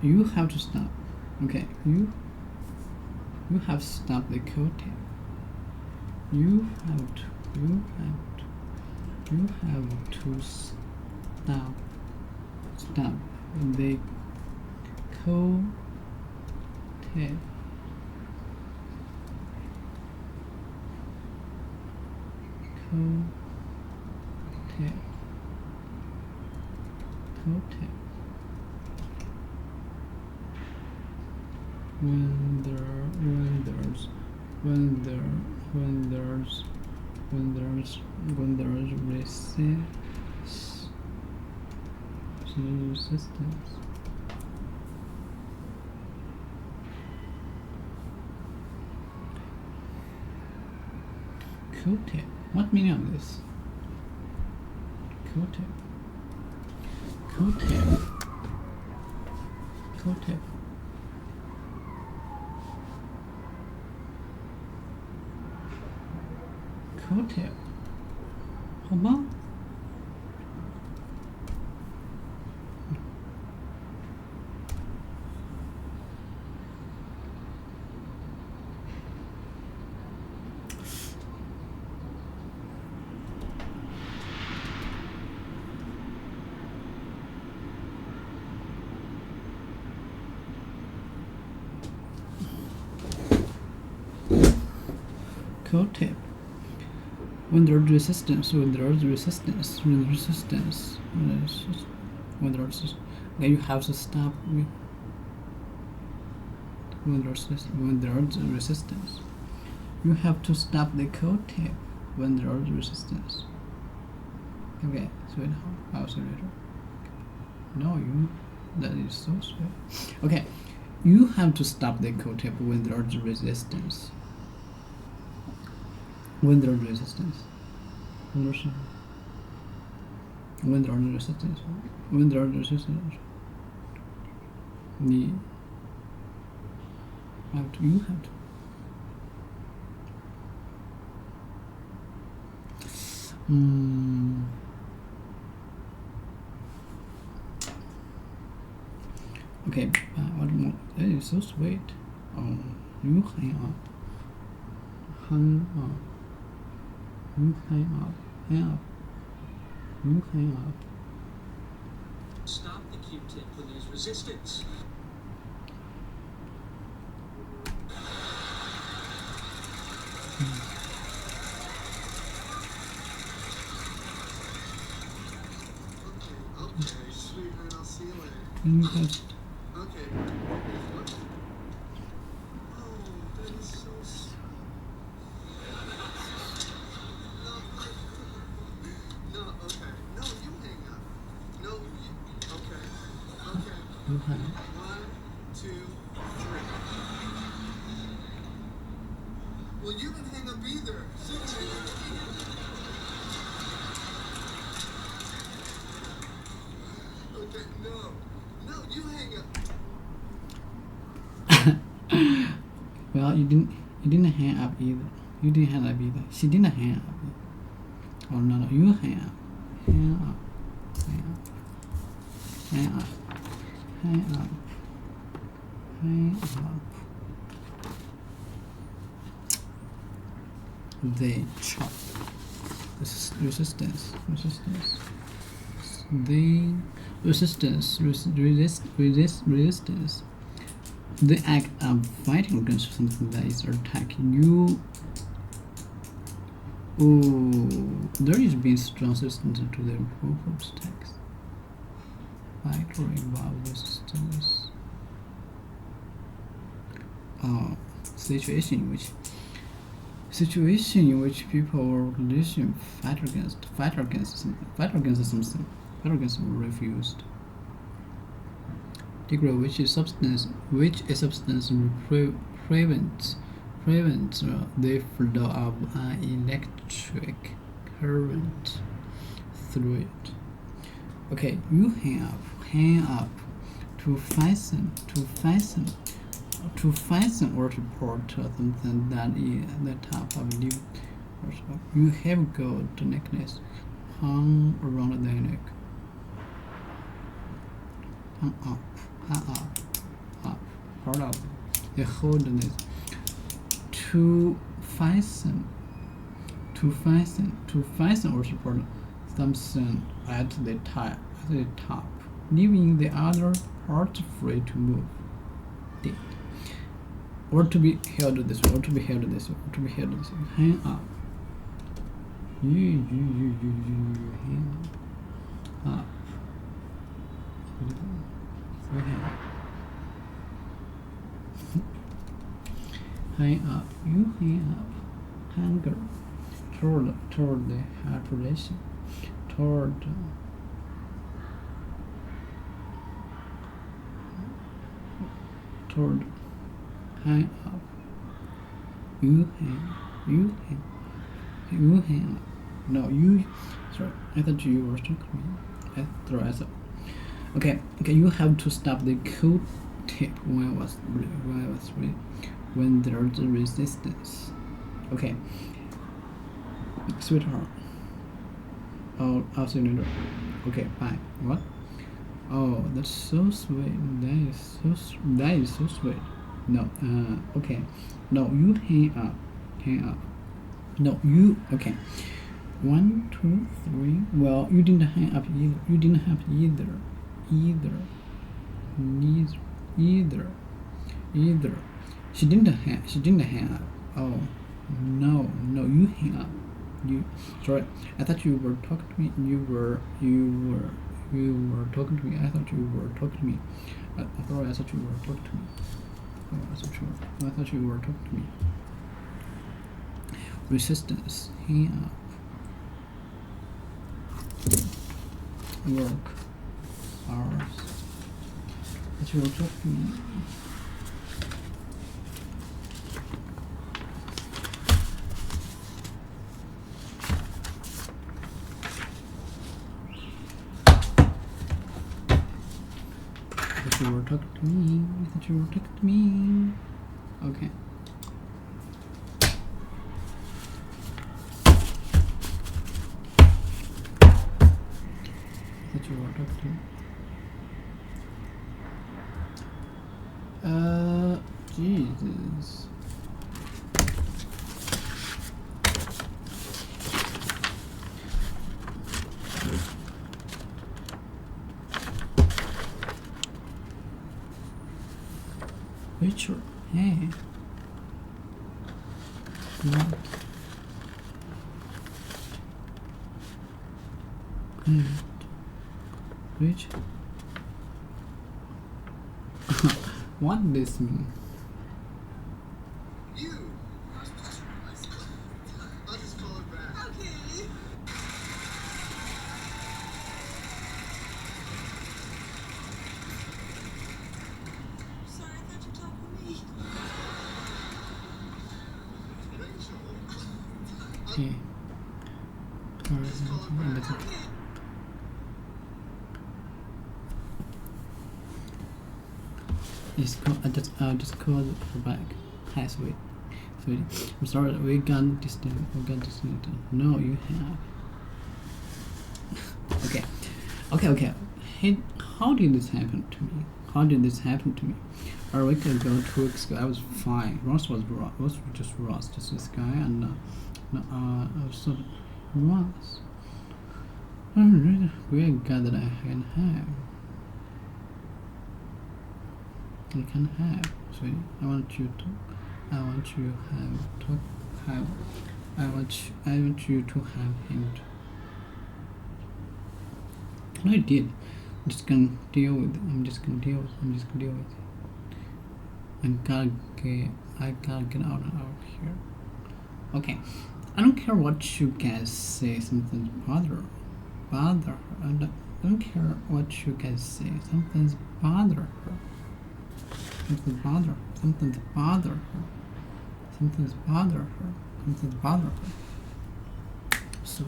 You have to stop. Okay, you have to stop the coat tape. You have to stop the coat tape. Coat tape. When there's resistance. Coat tape. What meaning of this? Coat tape. Coat tape. Coat tape. Coat tape. 好吗？ Coat tape. When there's resistance, then you have to stop. When there's resistance, you have to stop the coat tape when there's resistance. Okay, sweetheart, I'll see you later. No, that is so sweet. Okay, you have to stop the coat tape when there's resistance. When there's resistance. Understand? When there's resistance. When there's resistance. You have to. Okay, what more? That is so sweet. You hang up. You hang up. Stop the Q-tip when there's resistance. Okay, sweetheart, I'll see you later. Okay. Oh, that is so sweet. No, okay. No, you hang up. No, okay. Okay. You hang up. 1, 2, 3. Well, you didn't hang up either. Okay, no, you hang up. Well, you He didn't hang up either. You didn't hang up either. She didn't hang up. Oh no, you hang up. Hang up. Hang up. Hang up. Hang up. Hang up. They chop. Resistance. The resistance. The act of fighting against something that is attacking you. There is being strong resistance to the proposed text. Fight or involve resistance. Situation in which people or relation fight against refused. Degree which a substance prevents the flow of an electric current through it. Okay, you hang up to fasten or to port something that is the top of a leaf. You have gold necklace hung around the neck. Hung up. Part of the hold this. To fasten or support something at the top, leaving the other part free to move. Or to be held this way, Hang up. You hang up. Hang up. You hang up. Hanger. Toward the heart relation. Toward. Hang up. You hang up. No, you. Sorry, I thought you were talking to me. Okay. You have to stop the cold tip when there's a resistance. Okay. Sweetheart. Oh, cylinder. Okay, fine. What? Oh, that's so sweet. That is so sweet. No. Okay. No, you hang up. No, you. Okay. 1, 2, 3. Well, you didn't hang up either. Neither. She didn't hang up. Oh, no, you hang up. Sorry, I thought you were talking to me. You were talking to me. I thought you were talking to me. I thought you were talking to me. I thought you were talking to me. Resistance. Hang up. Work. Hours. That you were talking to me. You were talking to me. I thought you were talking to me. Okay. I thought you were talking to me. Jesus. Richard, hey. What? Richard. What does this mean? I'll just call it back. Okay. Sorry, I thought you were talking to me. Okay. I'll just call her back. Hi, sweet. Sweetie, I'm sorry, we got disconnected. No, you have. Okay. Hey, how did this happen to me? A week ago, 2 weeks ago, I was fine. Ross was just Ross, just this guy, and I was sort of Ross. I'm really great guy that I can have. Sweetie, I want you to have him. I did. I'm just gonna deal with it. I gotta get out of here. Okay. I don't care what you guys say. Something's bother her. I don't care what you guys say. Something's bother her. So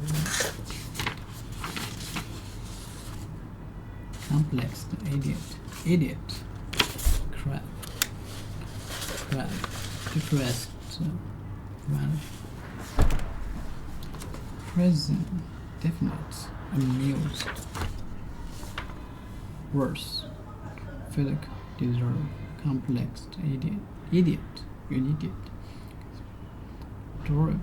complex, idiot, crap, depressed, present, definite, amused, worse, feel like, deserve, complex, idiot, you're an idiot, adorable.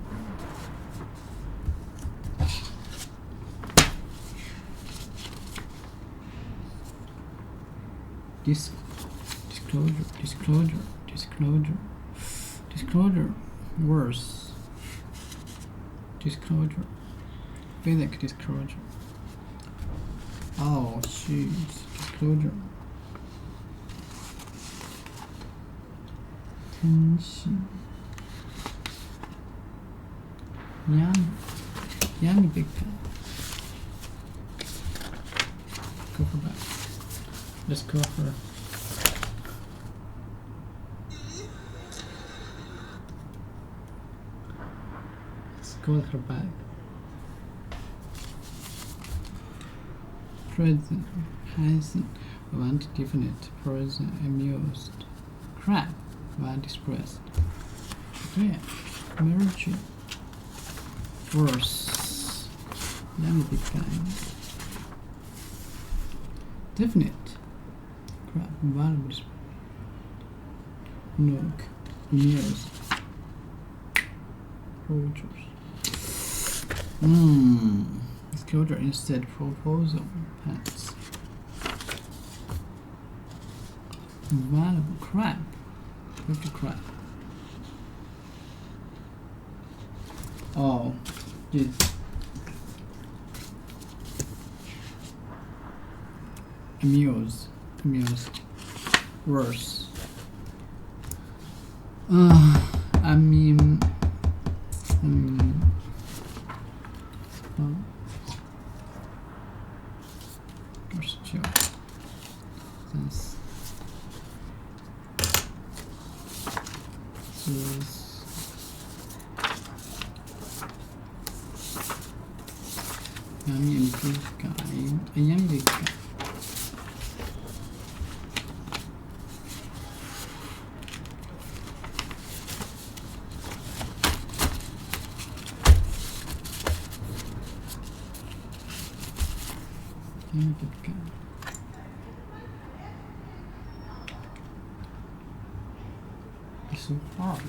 Disclosure, worse, disclosure, physic disclosure, oh jeez, disclosure, tension, yummy big pen, go for that. Let's go for with her bag. Present, hasn't, want definite, present, amused, crap, want expressed. Yeah, merging, worse, yummy big kind, definite. Crap, valuable, look, news, projects. Disclosure instead proposal, pants. Valuable, crap, crap. Oh, jeez. Amused, worse. I mean, worse joke. This is yummy big guy. A young big guy. It's so hard.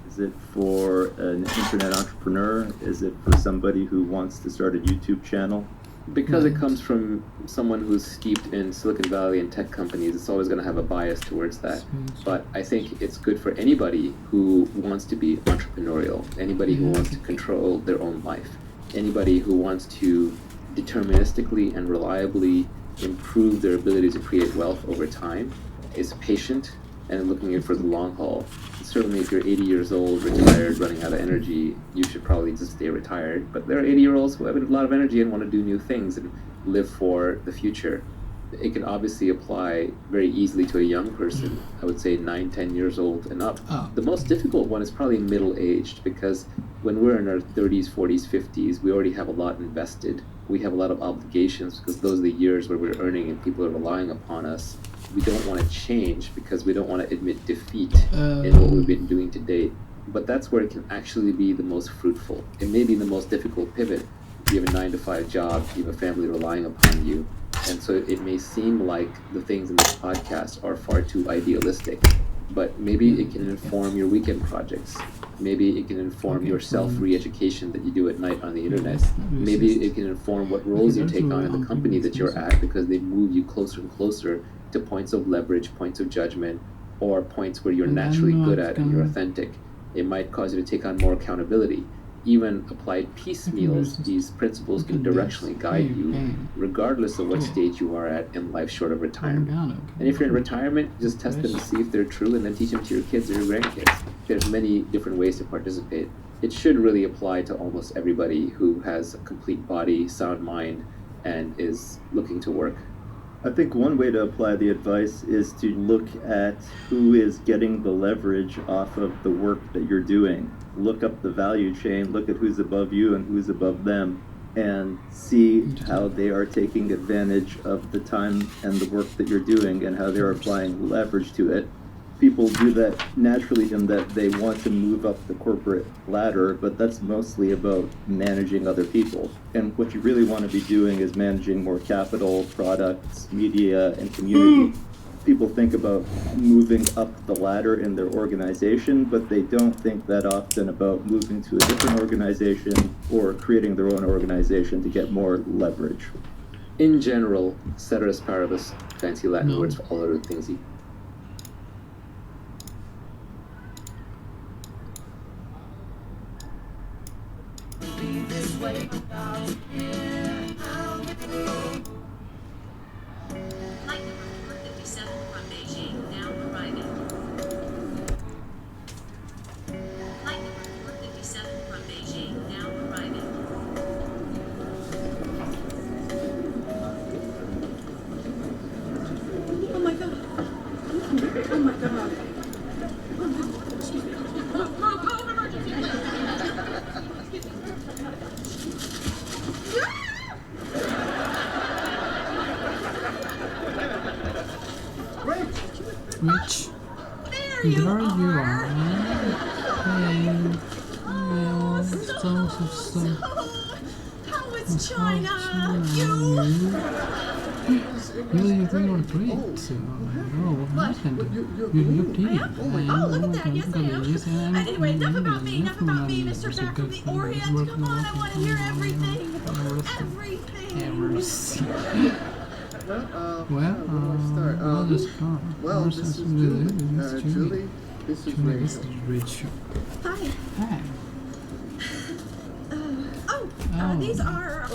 Is it for an internet entrepreneur? Is it for somebody who wants to start a YouTube channel? Because it comes from someone who's steeped in Silicon Valley and tech companies, it's always going to have a bias towards that. But I think it's good for anybody who wants to be entrepreneurial, anybody who wants to control their own life, anybody who wants to deterministically and reliably improve their ability to create wealth over time, is patient and looking in for the long haul. Certainly if you're 80 years old, retired, running out of energy, you should probably just stay retired. But there are 80-year-olds who have a lot of energy and want to do new things and live for the future. It can obviously apply very easily to a young person, I would say 9-10 years old and up. The most difficult one is probably middle-aged, because when we're in our 30s, 40s, 50s, we already have a lot invested. We have a lot of obligations because those are the years where we're earning and people are relying upon us. We don't want to change because we don't want to admit defeat in what we've been doing to date. But that's where it can actually be the most fruitful. It may be the most difficult pivot. You have a 9-to-5 job, you have a family relying upon you. And so it may seem like the things in this podcast are far too idealistic, but maybe it can inform your weekend projects. Maybe it can inform your self-re-education that you do at night on the internet. Maybe it can inform what roles you take on in the company that you're at, because they move you closer and closer to points of leverage, points of judgment, or points where you're naturally good at and you're authentic. It might cause you to take on more accountability. Even applied piecemeals, these principles can directionally guide you regardless of what stage you are at in life short of retirement. And if you're in retirement, just test them to see if they're true and then teach them to your kids or your grandkids. There's many different ways to participate. It should really apply to almost everybody who has a complete body, sound mind, and is looking to work. I think one way to apply the advice is to look at who is getting the leverage off of the work that you're doing. Look up the value chain, look at who's above you and who's above them, and see how they are taking advantage of the time and the work that you're doing and how they're applying leverage to it. People do that naturally in that they want to move up the corporate ladder, but that's mostly about managing other people. And what you really want to be doing is managing more capital, products, media, and community. People think about moving up the ladder in their organization, but they don't think that often about moving to a different organization or creating their own organization to get more leverage. In general, ceteris paribus, fancy Latin words for all other things. Which? There you are. Hey. How is China? You were great. So, what happened? You looked in. Oh, look at that. Yes, I am. Anyway, enough about me, Mr. Back from the Orient. Come on, I want to hear everything. Everything. I'll just go. Well, this is Julie. This is Rachel. Hi. These are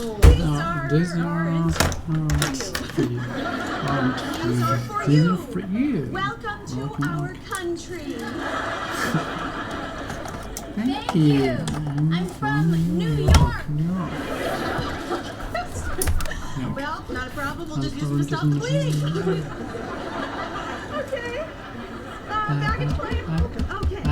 for you. Welcome to our country. Thank you. I'm from New York. Well, not a problem. We'll just use them to stop the bleeding. Okay. Back in frame. Okay.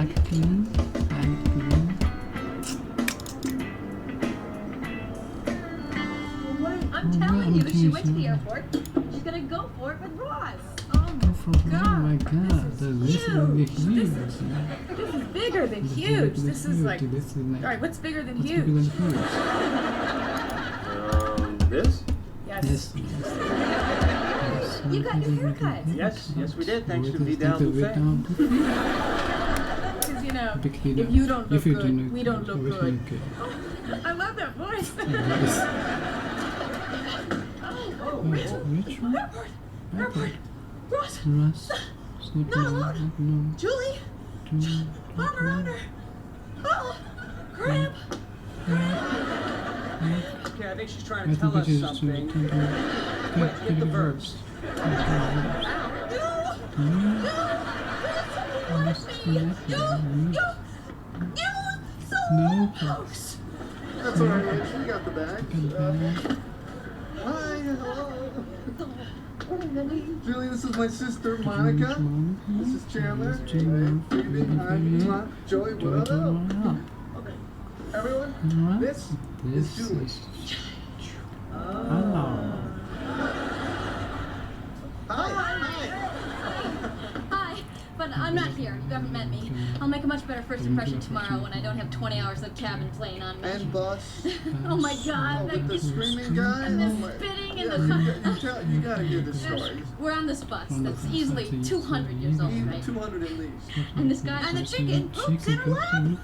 I'm telling you, she went to the airport. She's gonna go for it with Ross. Oh my god, this is huge. This is bigger than huge. This is like. Alright, what's bigger than huge? This? Yes. You got your haircut. Yes, we did. Thanks to Vidal Buffet. Because, you know, if you don't look good, we don't look good. I love that voice. Which one? Airport. Ross. Not alone. Julie. Arm around her. Oh, cramp. Okay, I think she's trying to tell us something. Wait, get the verbs. No. That's all right, Rachel. You got the bag. Hi, hello. Julie, this is my sister, Monica. This is Chandler. Phoebe, hi. Joey, what up? Everyone, What? this This is Julie. is Hello. Hi, but I'm not here. You haven't met me. I'll make a much better first impression tomorrow when I don't have 20 hours of cabin playing on me. And bus. Oh my God! With the screaming guy. And Oh the my. spitting Yeah, and you gotta hear the story. We're on this bus that's easily 200 years old, right? 200 at least. And this guy and the chicken poops in her lap.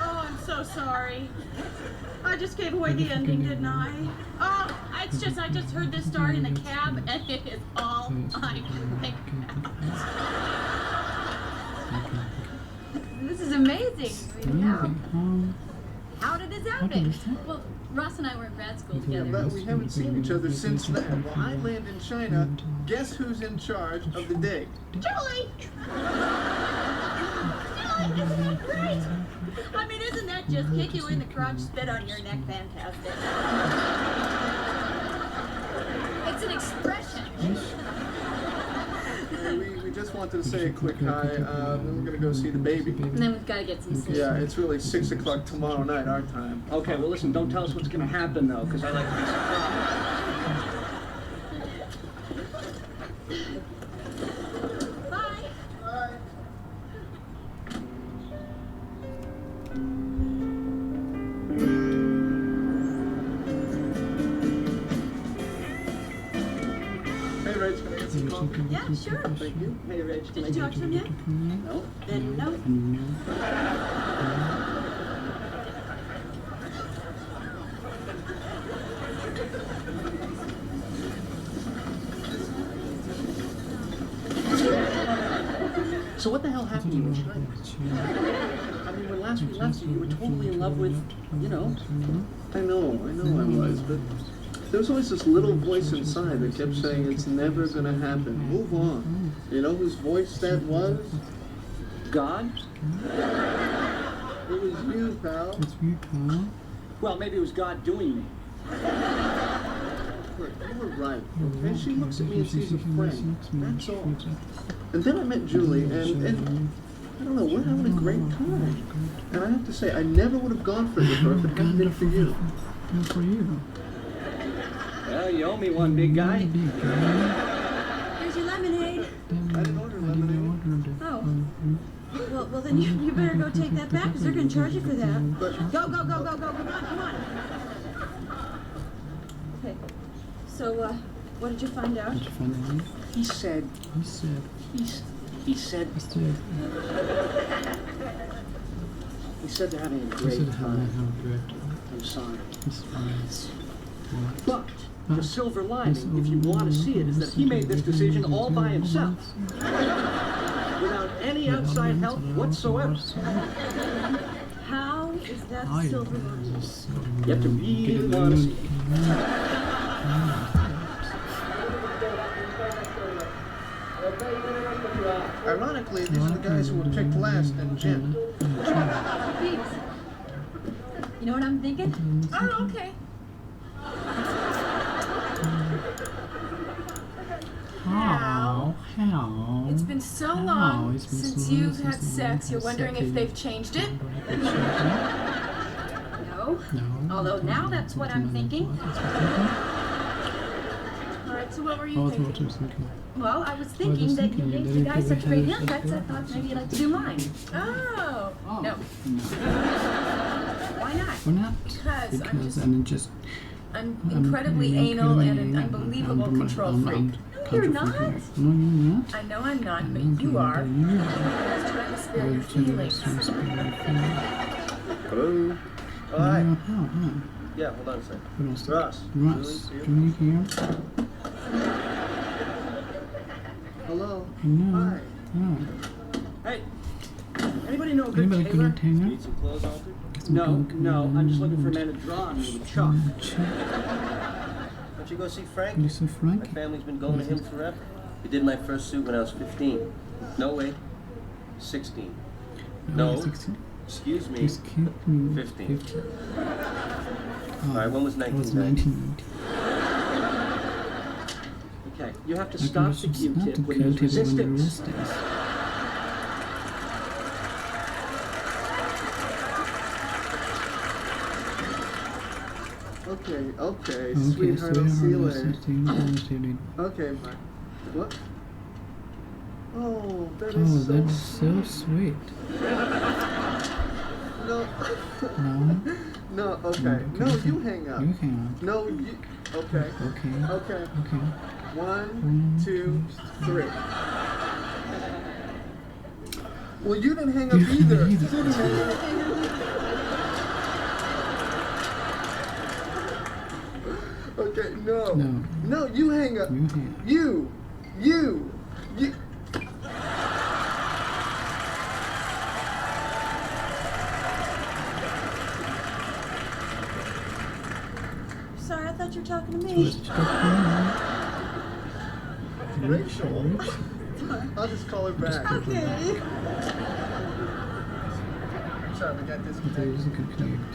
Oh, I'm so sorry. I just gave away the ending, didn't I? Oh, it's just I just heard this story in the cab, and it is all I can think This is amazing. I mean, how did this How did happen? this happen? Well, Ross and I were in grad school Yeah, together. but we haven't seen each other since then. Well, I land in China. Guess who's in charge of the date? Julie! Julie, isn't that great? I mean, isn't that just kick you in the crotch, spit on your neck, fantastic? It's an expression. We just wanted to say a quick hi. Then we're gonna go see the baby. And then we've got to get some sleep. Yeah, it's really 6 o'clock tomorrow night, our time. Okay, well listen, don't tell us what's gonna happen though, because I like to be surprised. Bye. Bye. Hey, Rach, can I get some coffee? Yeah, sure. Thank you. Hey, Rach, Did you talk to him yet? No. Then no. So what the hell happened to you in China? I mean, when last we left you, you were totally in love with, you know. I know I was, but there was always this little voice inside that kept saying it's never gonna happen. Move on. You know whose voice that was? God? It was you, pal. It's me, pal. Well, maybe it was God doing me. Look, you were right, okay? She looks at me and sees a friend. That's all. And then I met Julie, and I don't know, we're having a great time. And I have to say, I never would have gone for it with her if it hadn't been for you. Good for you. Well, you owe me one, big guy. Here's your lemonade. I didn't order lemonade. Oh. Well, then you better go take that back because they're going to charge you for that. But Go, go, go, go, go. Come on, come on. Okay. So, what did you find out? Did you find out? He said, He said. he said they're having a He great said how time. great. I'm sorry. It's fine. But the silver lining, if you want to see it, is that he made this decision all by himself, without any outside help whatsoever. How is that silver lining? You have to really want to see it. ironically, these are the guys who were picked last in gym. Pete, you know what I'm thinking? Oh, okay. How? It's been so How? long It's been so since long you've since had you've sex, had you're wondering sex. if they've changed it? No. No. Although now that's what I'm thinking. Alright, so what were you Oh, thinking? what was thinking? Well, I was thinking that you gave the guy such great haircuts, I thought maybe you'd like to do mine. Oh, no. Why not? Why not? Because I'm just and it just I'm incredibly anal and an unbelievable control freak. You're not? No, you're not. I know I'm not, but you are. I was trying to spare your feelings. Hello? Oh, hi. Hi. Yeah, hold on a second. Hold on a second. Ross. Ross, Julie, Julie here. Hello? Hello. Hi. Hi. Hey, anybody know a good Anybody tailor? good tailor? Need some clothes altered? No, I'm just looking for a man to draw on me with a chalk. Don't you go see Frank? You see My Frank? family's been going to him forever. He did my first suit when I was 15. No, wait. 16. No. 16? Excuse me. Excuse me. 15. All right, when was It was 1990? 1990. Okay, you have to I can stop just the stop the Q-tip when there's Q-tip when there's resistance. resistance. Okay, sweetheart, I'll see you later. Okay, bye. What? Oh, that Oh, is that is so sweet. No. No? No, okay. No, you hang up. You hang up. No, you... Okay. Okay. Okay. Okay. 1, 2, 3. Well, you didn't hang up either. You didn't hang up. Okay, no. No. No, you hang up. You hang up. You. Sorry, I thought you were talking to So me. it's stuck Rachel. I'll just call her back. Okay. Sorry, we got There disconnected. is a good connect.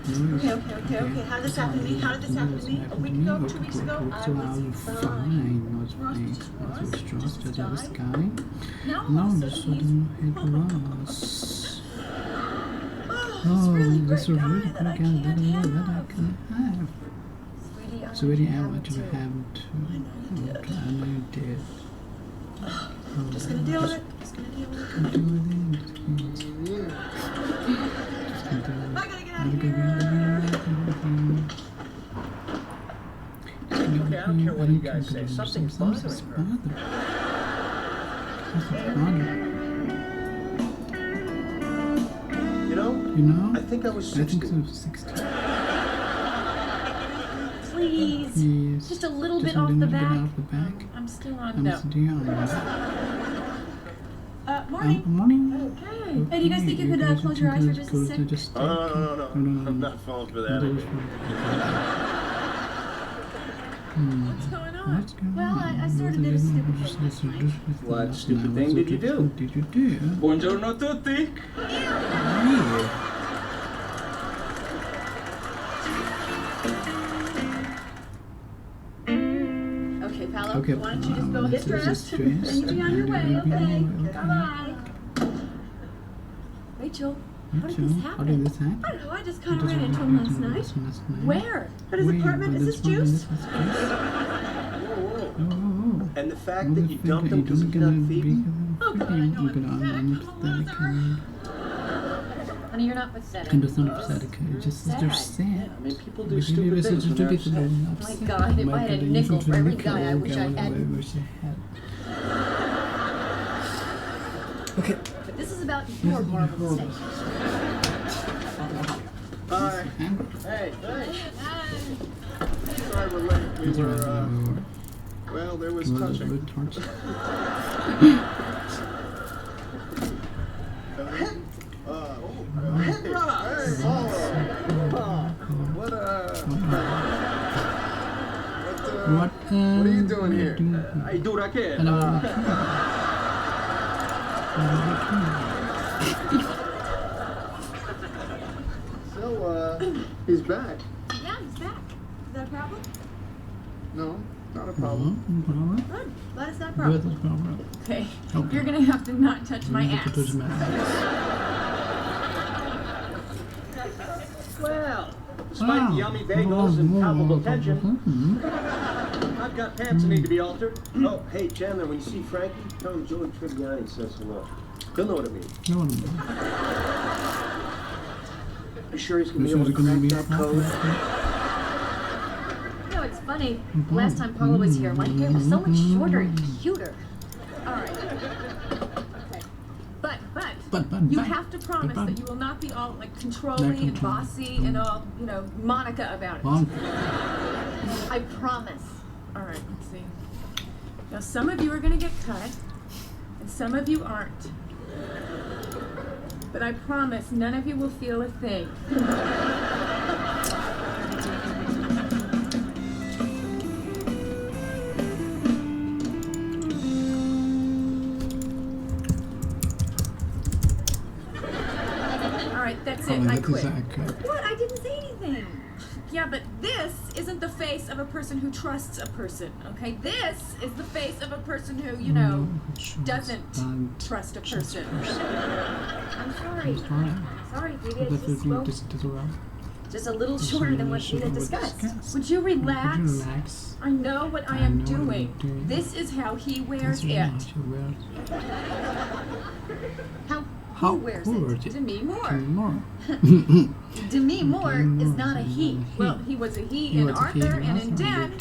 Okay. How did this happen to me? A week ago, 2 weeks ago, I was fine. Was playing was Ross to the sky. Now Now all of all a of a sudden sudden it was. Oh, Oh, this this is really really great good guy guy that I can't that I have. can have. Sweetie, I want you to have it too. Okay, I know you did. Just gonna deal with it. Just gonna deal with it. Just gonna do it. Just gonna do it. I gotta get out I of gotta get out of here. Okay, I don't care what you guys say. Something's bothering her. Something's bothering. You You know? I think I was 60. I think so. 60. Please. Yes. Just a little Just bit off the bit back. off the back. I'm still on I'm no. still on Morning. Morning. Okay. Hey, do you guys think you could close your eyes for just a sec? No. I'm not falling for that. What's going on? Well, I sort of did a stupid thing last night. What stupid thing did you do? What did you do? Buongiorno tutti. Yeah. Okay, Paolo, Okay, why don't you just go get dressed dressed. and you be on your way, okay? Bye-bye. Rachel, how did this How did happen? this happen? I don't know, I just kind of ran into him last night. Where? At his apartment? Is this juice? Oh. And the fact that you dumped him because he got Phoebe? Oh, God, I know I'm pathetic. Honey, you're not pathetic. I'm just not pathetic. It's just Sad. they're sad. I mean, people do stupid things when they're upset. Oh my God, if I had a nickel for every guy I wish I had. Okay. But this is about your horrible mistake. Hi. Hey. Sorry we're late. We were, well, there was touching. Hey, Paul. What are you doing here? I do racket. So, he's back. Yeah, he's back. Is that a problem? No, not a problem. Good. Glad it's not a problem. Okay. You're gonna have to not touch my ass. Well, despite the yummy bagels and palpable tension, I've got pants that need to be altered. Oh, hey, Chandler, when you see Frankie, tell him Joey Tribbiani says hello. He'll know what it means. You sure he's going to be able to crack that code? You know, it's funny. Last time Paula was here, my hair was so much shorter and cuter. All right. Okay. But you have to promise that you will not be all like controlling and bossy and all, Monica about it. I promise. All right, let's see. Now, some of you are going to get cut, and some of you aren't. But I promise none of you will feel a thing. All right, that's it. I quit. What? I didn't say anything. Yeah, but this isn't the face of a person who trusts a person, okay? This is the face of a person who, you know, doesn't trust a person. I'm sorry. Sorry, Vida, I just spoke just a little shorter than what we had discussed. Would you relax? I know what I am doing. This is how he wears it. How he wears it? Demi Moore. Demi Moore is not a he. Well, he was a he in Arthur and in Dan.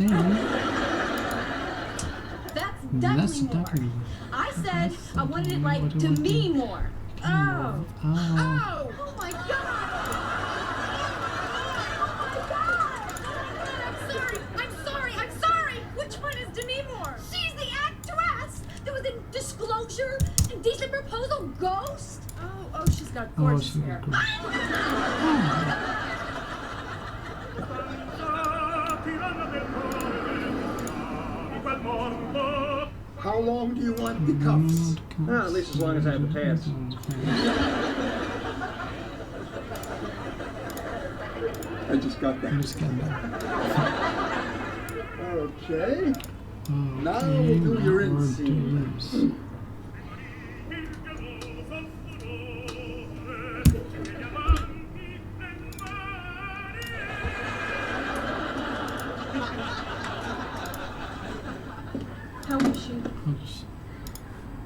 That's Dudley Moore. I said I wanted it like Demi Moore. Oh my God! I'm sorry. Which one is Demi Moore? She's the actress. There was a Disclosure, Indecent Proposal, Ghost. Oh, she's got gorgeous hair. How long do you want the cuffs? At least as long as I have the pants. I just got that. Okay. Now we'll do your inseams. How is she?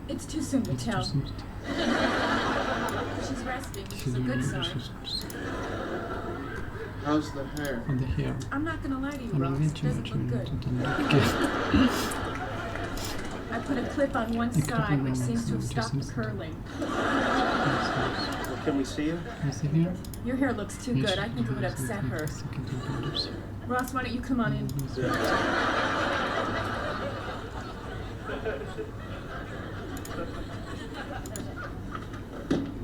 It's too soon to tell. She's resting, which is a good sign. How's the hair? I'm not gonna lie to you, Ross. It doesn't look good. I put a clip on one side, which seems to have stopped the curling. Well, can we see her? Your hair looks too good. I think it would upset her. Ross, why don't you come on in?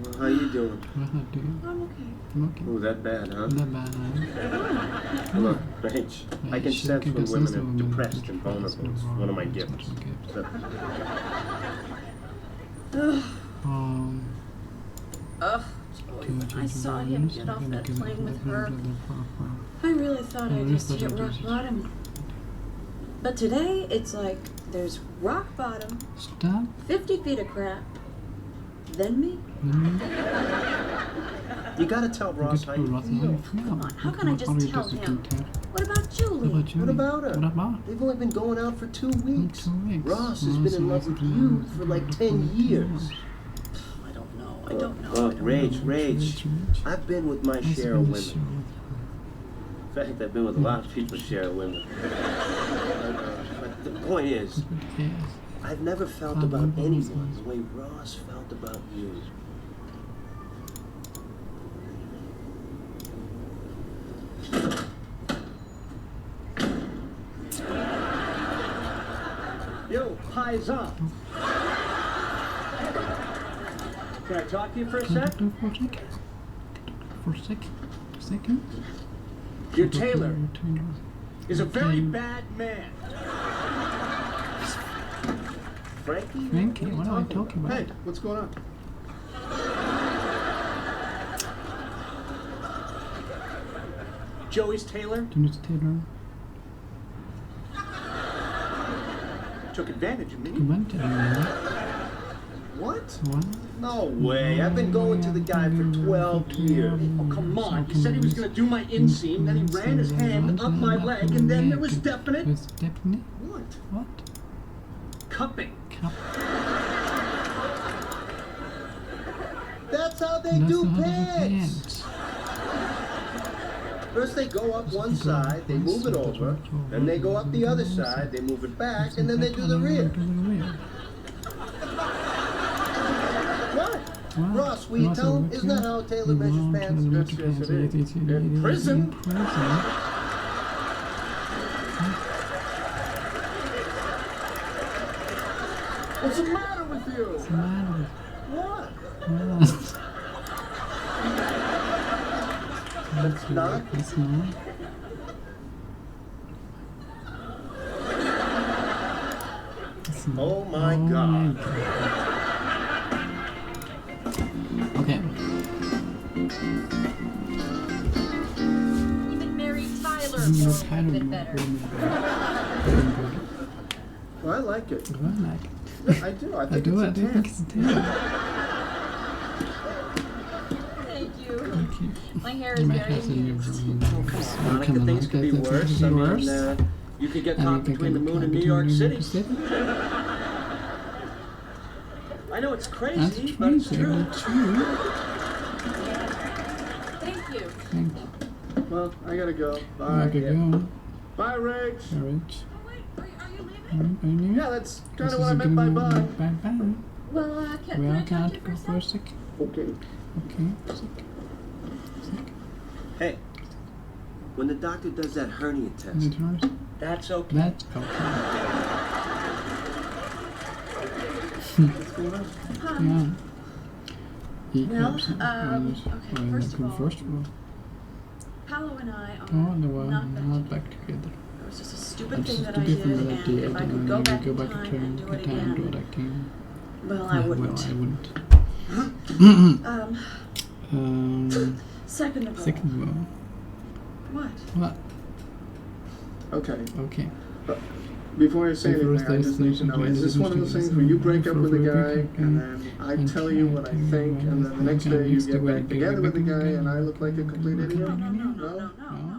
Well, how you doing? I'm okay. Oh, that bad, huh? Oh. Look, Rach, I can sense when women are depressed and vulnerable. It's one of my gifts. I saw him get off that plane with her. I really thought I just hit rock bottom. But today, it's like there's rock bottom, 50 feet of crap, then me. You gotta tell Ross how you feel. Come on, how can I just tell him? What about Julie? What about her? They've only been going out for 2 weeks. Ross has been in love with you for like 10 years. I don't know. Look, Rach, I've been with my share of women. In fact, I've been with a lot of people's share of women. But the point is, I've never felt about anyone the way Ross felt about you. Yo, Paisan. Can I talk to you for a sec? For a second? Your tailor is a very bad man. Frankie, what are you talking about? Hey, what's going on? Joey's tailor took advantage of me. What? No way. I've been going to the guy for 12 years. Oh, come on. He said he was going to do my inseam, then he ran his hand up my leg, and then there was definite... What? Cupping. That's how they do pants. First they go up one side, they move it over, then they go up the other side, they move it back, and then they do the rear. What? Ross, will you tell him? Isn't that how a tailor measures pants? Yes, it is. In prison? What's the matter with you? What? It's not? Oh my God. Okay. You've been married 5 you know, a title bit more better. Well, I like it. Do I like it? Yeah, I do. I think I it's a 10. think it's a 10. Thank you. Thank you. My hair You is might very have some amused. Monica, things could be worse. I mean, you could get caught between the moon and New York City. I know it's crazy, but it's true. Thank you. Thank you. Well, I gotta go. Bye. I gotta go. Bye, Rach. Bye, Rich. Oh, wait, are you leaving? Yeah, that's kind of what I meant by bye. Bye-bye. Well, can Well, I can talk I to you go for for a a sec? sec? Okay. Okay. Sick. Hey, when the doctor does that hernia test, Is it yours? that's okay. That's okay. What's going on? Yeah. He Well, helps him. okay, first of all, First of all, Paolo and I are oh, no, well, not back together. It was just a stupid It's thing just that I a did, different and idea, if I and could then go you back go in back time to and do it time and do again, it again. well, I wouldn't. Well, I wouldn't. Second of all, Second of all, what? what? Okay. Okay. Before I say Before anything, I just need to know, is this one of those things where you break up with a guy and then I tell you what I think and then the next day you get back together with the guy and I look like a complete idiot? No.